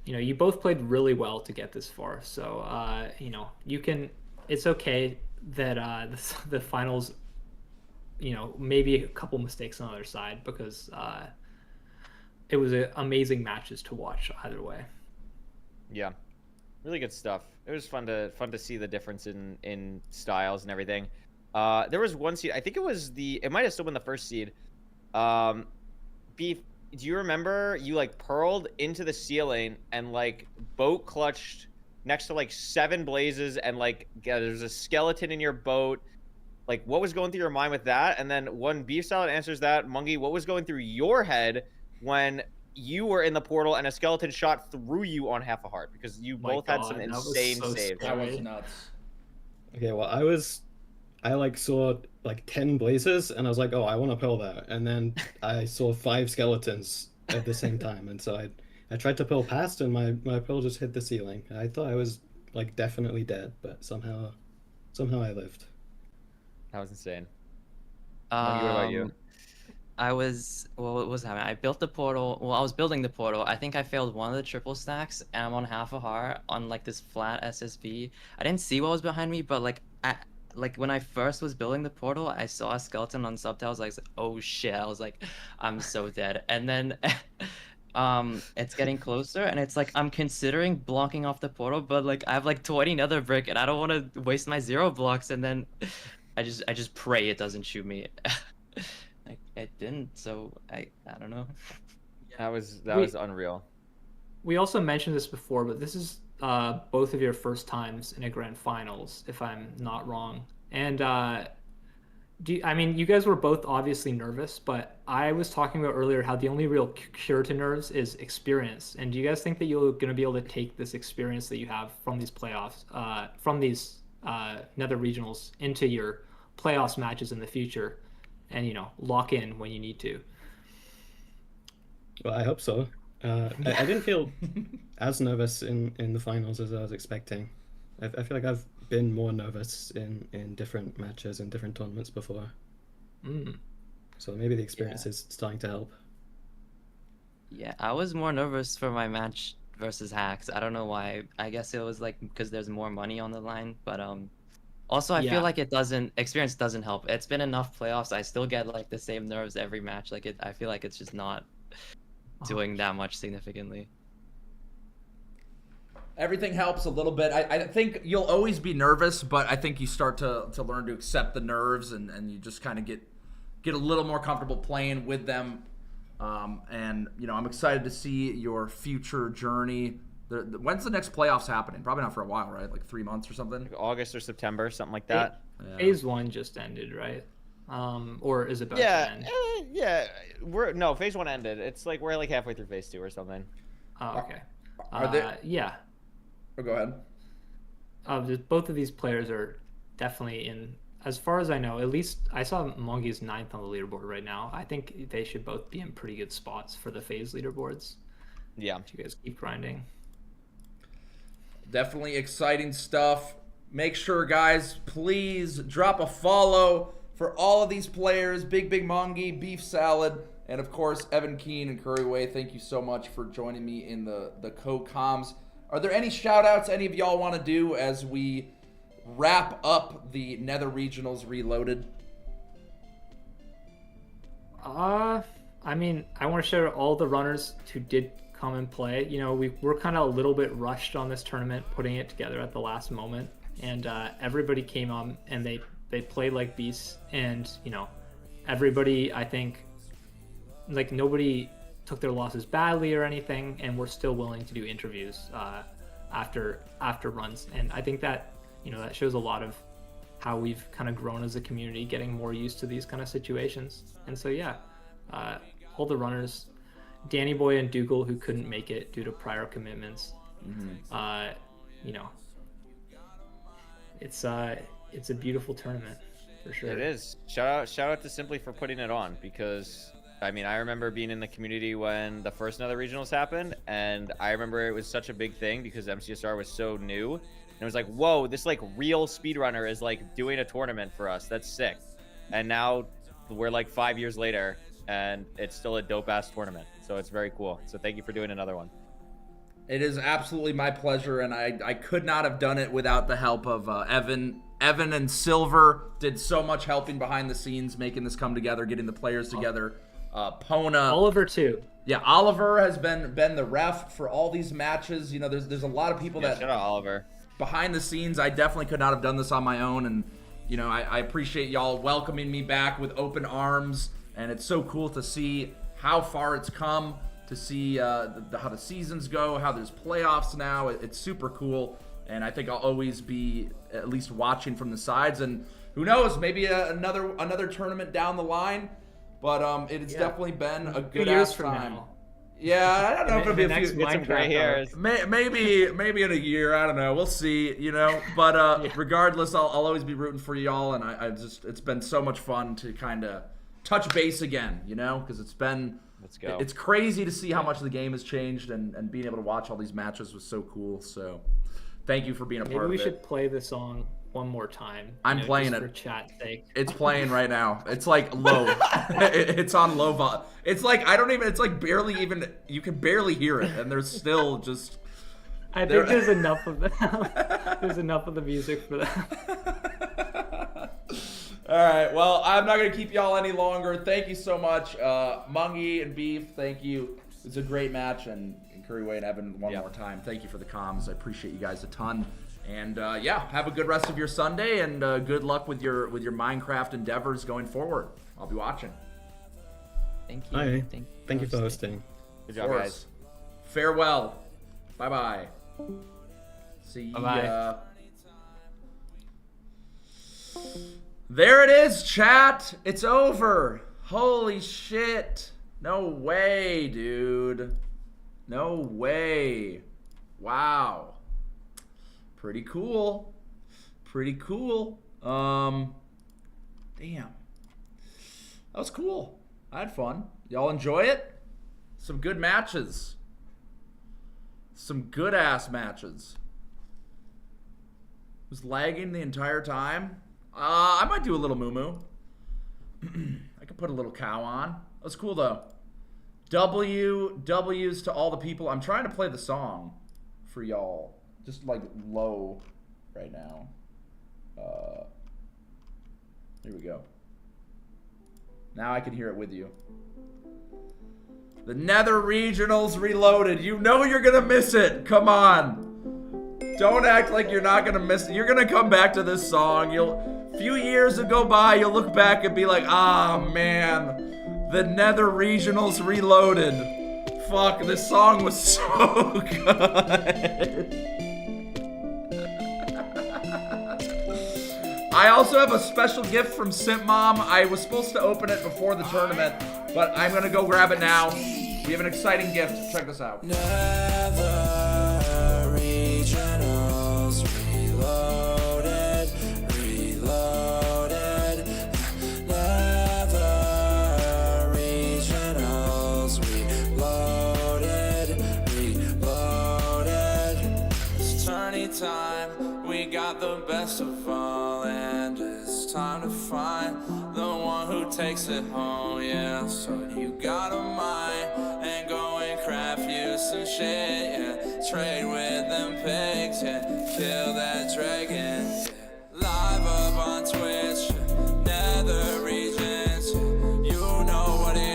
You know, you both played really well to get this far, so you know, you can. It's okay that the finals, you know, maybe a couple mistakes on the other side, because it was amazing matches to watch either way. Yeah, really good stuff. It was fun to see the difference in styles and everything. There was one seed. I think it might have still been the first seed. Beef. Do you remember you like pearled into the ceiling and like boat clutched next to like 7 blazes, and like there's a skeleton in your boat? Like, what was going through your mind with that? And then when Beef Salad answers that, Mungie, what was going through your head when you were in the portal and a skeleton shot through you on half a heart? Because you both had some insane saves. That was nuts. Okay, well, I like saw like 10 blazes, and I was like, oh, I want to pearl there. And then I saw 5 skeletons at the same time, and so I tried to pearl past, and my pearl just hit the ceiling. I thought I was like definitely dead, but somehow I lived. That was insane. Mungie, what about you? What was happening? I built the portal. Well, I was building the portal. I think I failed one of the triple stacks, and I'm on half a heart on like this flat SSV. I didn't see what was behind me, but like when I first was building the portal, I saw a skeleton on subtiles. I was like, oh shit! I was like, I'm so dead. And then it's getting closer, and it's like I'm considering blocking off the portal, but like I have like 20 nether brick, and I don't want to waste my 0 blocks. And then I just pray it doesn't shoot me. It didn't, so I don't know. That was unreal. We also mentioned this before, but this is both of your first times in a grand finals, if I'm not wrong. And I mean, you guys were both obviously nervous, but I was talking about earlier how the only real cure to nerves is experience. And do you guys think that you're going to be able to take this experience that you have from these playoffs, from these Nether Regionals, into your playoffs matches in the future, and, you know, lock in when you need to? Well, I hope so. I didn't feel as nervous in the finals as I was expecting. I feel like I've been more nervous in different matches and different tournaments before. So maybe the experience is starting to help. Yeah, I was more nervous for my match versus Hacks. I don't know why. I guess it was like because there's more money on the line, but also I feel like experience doesn't help. It's been enough playoffs. I still get like the same nerves every match. Like I feel like it's just not doing that much significantly. Everything helps a little bit. I think you'll always be nervous, but I think you start to learn to accept the nerves, and you just kind of get a little more comfortable playing with them. And, you know, I'm excited to see your future journey. When's the next playoffs happening? Probably not for a while, right? Like 3 months or something? Like August or September, something like that. Yeah. Phase 1 just ended, right? Or is it about to end? Phase 1 ended. It's like we're like halfway through phase 2 or something. Oh, okay. Are they? Yeah. Oh, go ahead. Both of these players are definitely in, as far as I know, at least I saw Mongi's 9th on the leaderboard right now. I think they should both be in pretty good spots for the phase leaderboards. Yeah. You guys keep grinding. Definitely exciting stuff. Make sure, guys, please drop a follow for all of these players. Big Mongi, Beef Salad, and of course, Evan Keen and Curry Way. Thank you so much for joining me in the co-coms. Are there any shout-outs any of y'all want to do as we wrap up the Nether Regionals Reloaded? I mean, I want to shout out all the runners who did come and play. You know, we're kind of a little bit rushed on this tournament, putting it together at the last moment, and everybody came on and they played like beasts, and you know, everybody, I think, like nobody took their losses badly or anything, and we're still willing to do interviews after runs, and I think that, you know, that shows a lot of how we've kind of grown as a community, getting more used to these kind of situations. And so yeah, all the runners, Danny Boy and Dougal, who couldn't make it due to prior commitments, you know, it's a beautiful tournament for sure. It is. Shout out to Simply for putting it on, because I mean, I remember being in the community when the first Nether Regionals happened, and I remember it was such a big thing because MCSR was so new. And it was like, whoa, this like real speedrunner is like doing a tournament for us. That's sick. And now we're like 5 years later, and it's still a dope ass tournament. So it's very cool. So thank you for doing another one. It is absolutely my pleasure, and I could not have done it without the help of Evan. Evan and Silver did so much helping behind the scenes, making this come together, getting the players together. Pona. Oliver too. Yeah, Oliver has been the ref for all these matches. You know, there's a lot of people that shout out Oliver. Behind the scenes. I definitely could not have done this on my own, and you know, I appreciate y'all welcoming me back with open arms, and it's so cool to see how far it's come, to see how the seasons go, how there's playoffs now. It's super cool, and I think I'll always be at least watching from the sides, and who knows, maybe another tournament down the line. But it has definitely been a good ass time. Now. Yeah, I don't know if it'll be a few. Get some gray hairs. Maybe in a year. I don't know. We'll see. You know. But regardless, I'll always be rooting for y'all, and it's been so much fun to kind of touch base again. You know, because it's been. Let's go. It's crazy to see how much the game has changed, and being able to watch all these matches was so cool. So, thank you for being a part of it. Maybe we should play the song one more time. I'm playing it for chat's sake. It's playing right now. It's like low. It's on low vol. It's like it's like barely even, you can barely hear it, and there's still just. I think there's enough of that. There's enough of the music for that. All right. Well, I'm not gonna keep y'all any longer. Thank you so much, Mungie and Beef. Thank you. It was a great match, and Curryway and Evan one more time. Thank you for the comms. I appreciate you guys a ton. And yeah, have a good rest of your Sunday, and good luck with your Minecraft endeavors going forward. I'll be watching. Thank you. Hi. Thank you for hosting. Good job, guys. Farewell. Bye-bye. See ya. There it is, chat. It's over. Holy shit. No way, dude. No way. Wow. Pretty cool. Pretty cool. Damn. That was cool. I had fun. Y'all enjoy it? Some good matches. Some good ass matches. Was lagging the entire time. I might do a little moo-moo. I could put a little cow on. That was cool though. W's to all the people. I'm trying to play the song for y'all. Just like low right now. Here we go. Now I can hear it with you. The Nether Regionals Reloaded. You know you're gonna miss it. Come on. Don't act like you're not gonna miss it. You're gonna come back to this song. Few years will go by, you'll look back and be like, ah man, the Nether Regionals Reloaded. Fuck, this song was so good. I also have a special gift from Simp Mom. I was supposed to open it before the tournament, but I'm gonna go grab it now. We have an exciting gift. Check this out. Nether Regionals Reloaded, Reloaded. Nether Regionals Reloaded, Reloaded. It's tourney time. We got the best of all, and it's time to find the one who takes it home, yeah. So you got a mind, and go and craft you some shit, yeah. Trade with them pigs, yeah. Kill that dragon, yeah. Live up on Twitch, yeah. Nether Regions, yeah. You know what it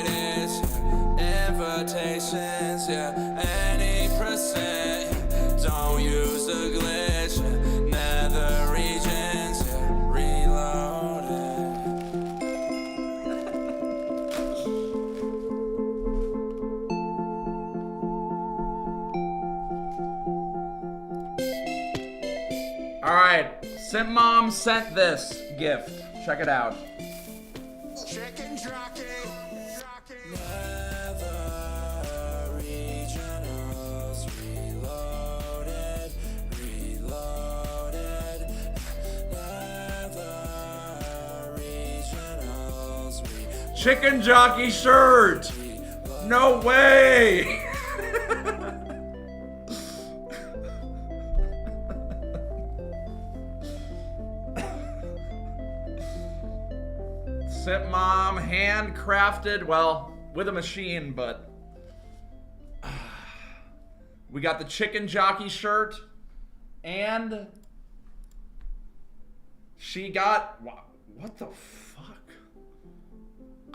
All right, Simp Mom sent this gift. Check it out. Chicken jockey. Nether Regionals Reloaded, Reloaded. Nether Regionals Chicken jockey shirt. No way. Simp Mom, handcrafted, well, with a machine, but we got the chicken jockey shirt, and she got, what the fuck?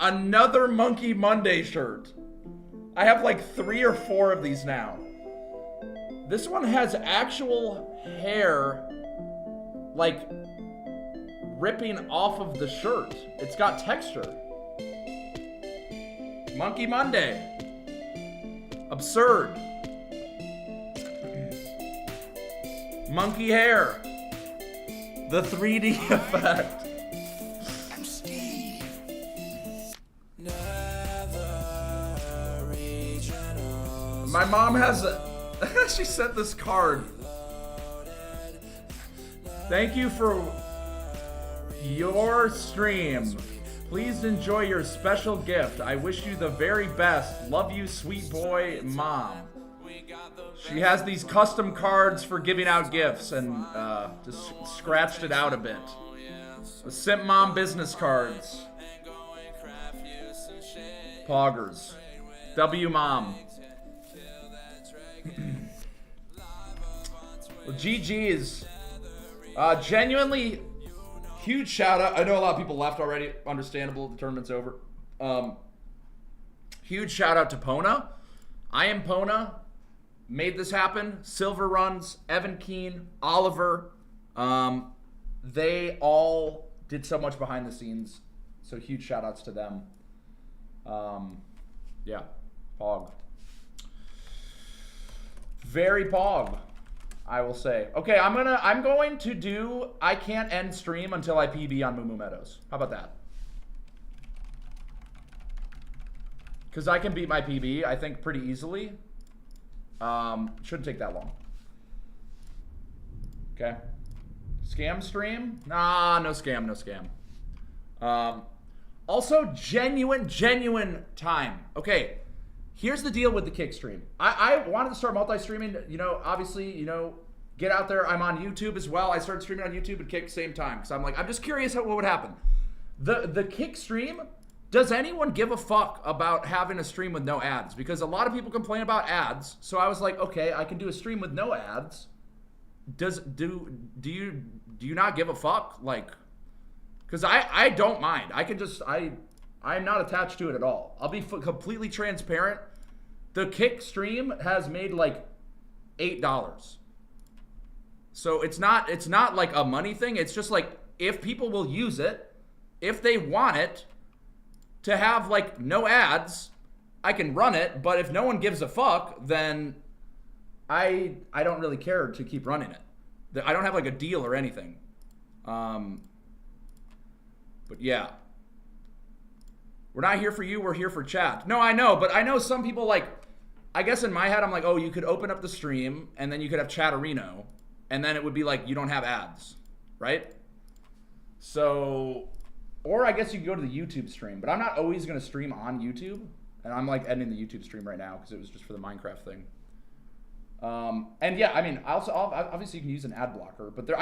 Another Monkey Monday shirt. I have like 3 or 4 of these now. This one has actual hair, like, ripping off of the shirt. It's got texture. Monkey Monday. Absurd. Monkey hair. The 3D effect. My mom has a... she sent this card. Thank you for your stream. Please enjoy your special gift. I wish you the very best. Love you, sweet boy, Mom. She has these custom cards for giving out gifts and just scratched it out a bit. The Simp Mom business cards. Poggers. W Mom. Well, GG's. Genuinely huge shout out. I know a lot of people left already. Understandable. The tournament's over. Huge shout out to Pona. I am Pona. Made this happen. Silver Runs, Evan Keen, Oliver. They all did so much behind the scenes. So huge shout outs to them. Yeah. Pog. Very pog, I will say. Okay, I'm going to do I can't end stream until I PB on Moo Moo Meadows. How about that? Because I can beat my PB, I think, pretty easily. Shouldn't take that long. Okay. Scam stream? Nah, no scam, no scam. Also, genuine time. Okay. Here's the deal with the kick stream. I wanted to start multi-streaming, you know, obviously, you know, get out there. I'm on YouTube as well. I started streaming on YouTube and kick same time. Because I'm like, I'm just curious what would happen. The kick stream, does anyone give a fuck about having a stream with no ads? Because a lot of people complain about ads. So I was like, okay, I can do a stream with no ads. Do you not give a fuck? Like, because I don't mind. I can just, I'm not attached to it at all. I'll be completely transparent. The kick stream has made like $8. So it's not like a money thing. It's just like, if people will use it, if they want it to have like no ads, I can run it. But if no one gives a fuck, then I don't really care to keep running it. I don't have like a deal or anything. But yeah. We're not here for you, we're here for chat. No, I know, but I know some people like, I guess in my head, I'm like, oh, you could open up the stream, and then you could have Chatterino, and then it would be like, you don't have ads, right? So, or I guess you could go to the YouTube stream, but I'm not always gonna stream on YouTube, and I'm like ending the YouTube stream right now, because it was just for the Minecraft thing. And yeah, I mean, obviously you can use an ad blocker, but there,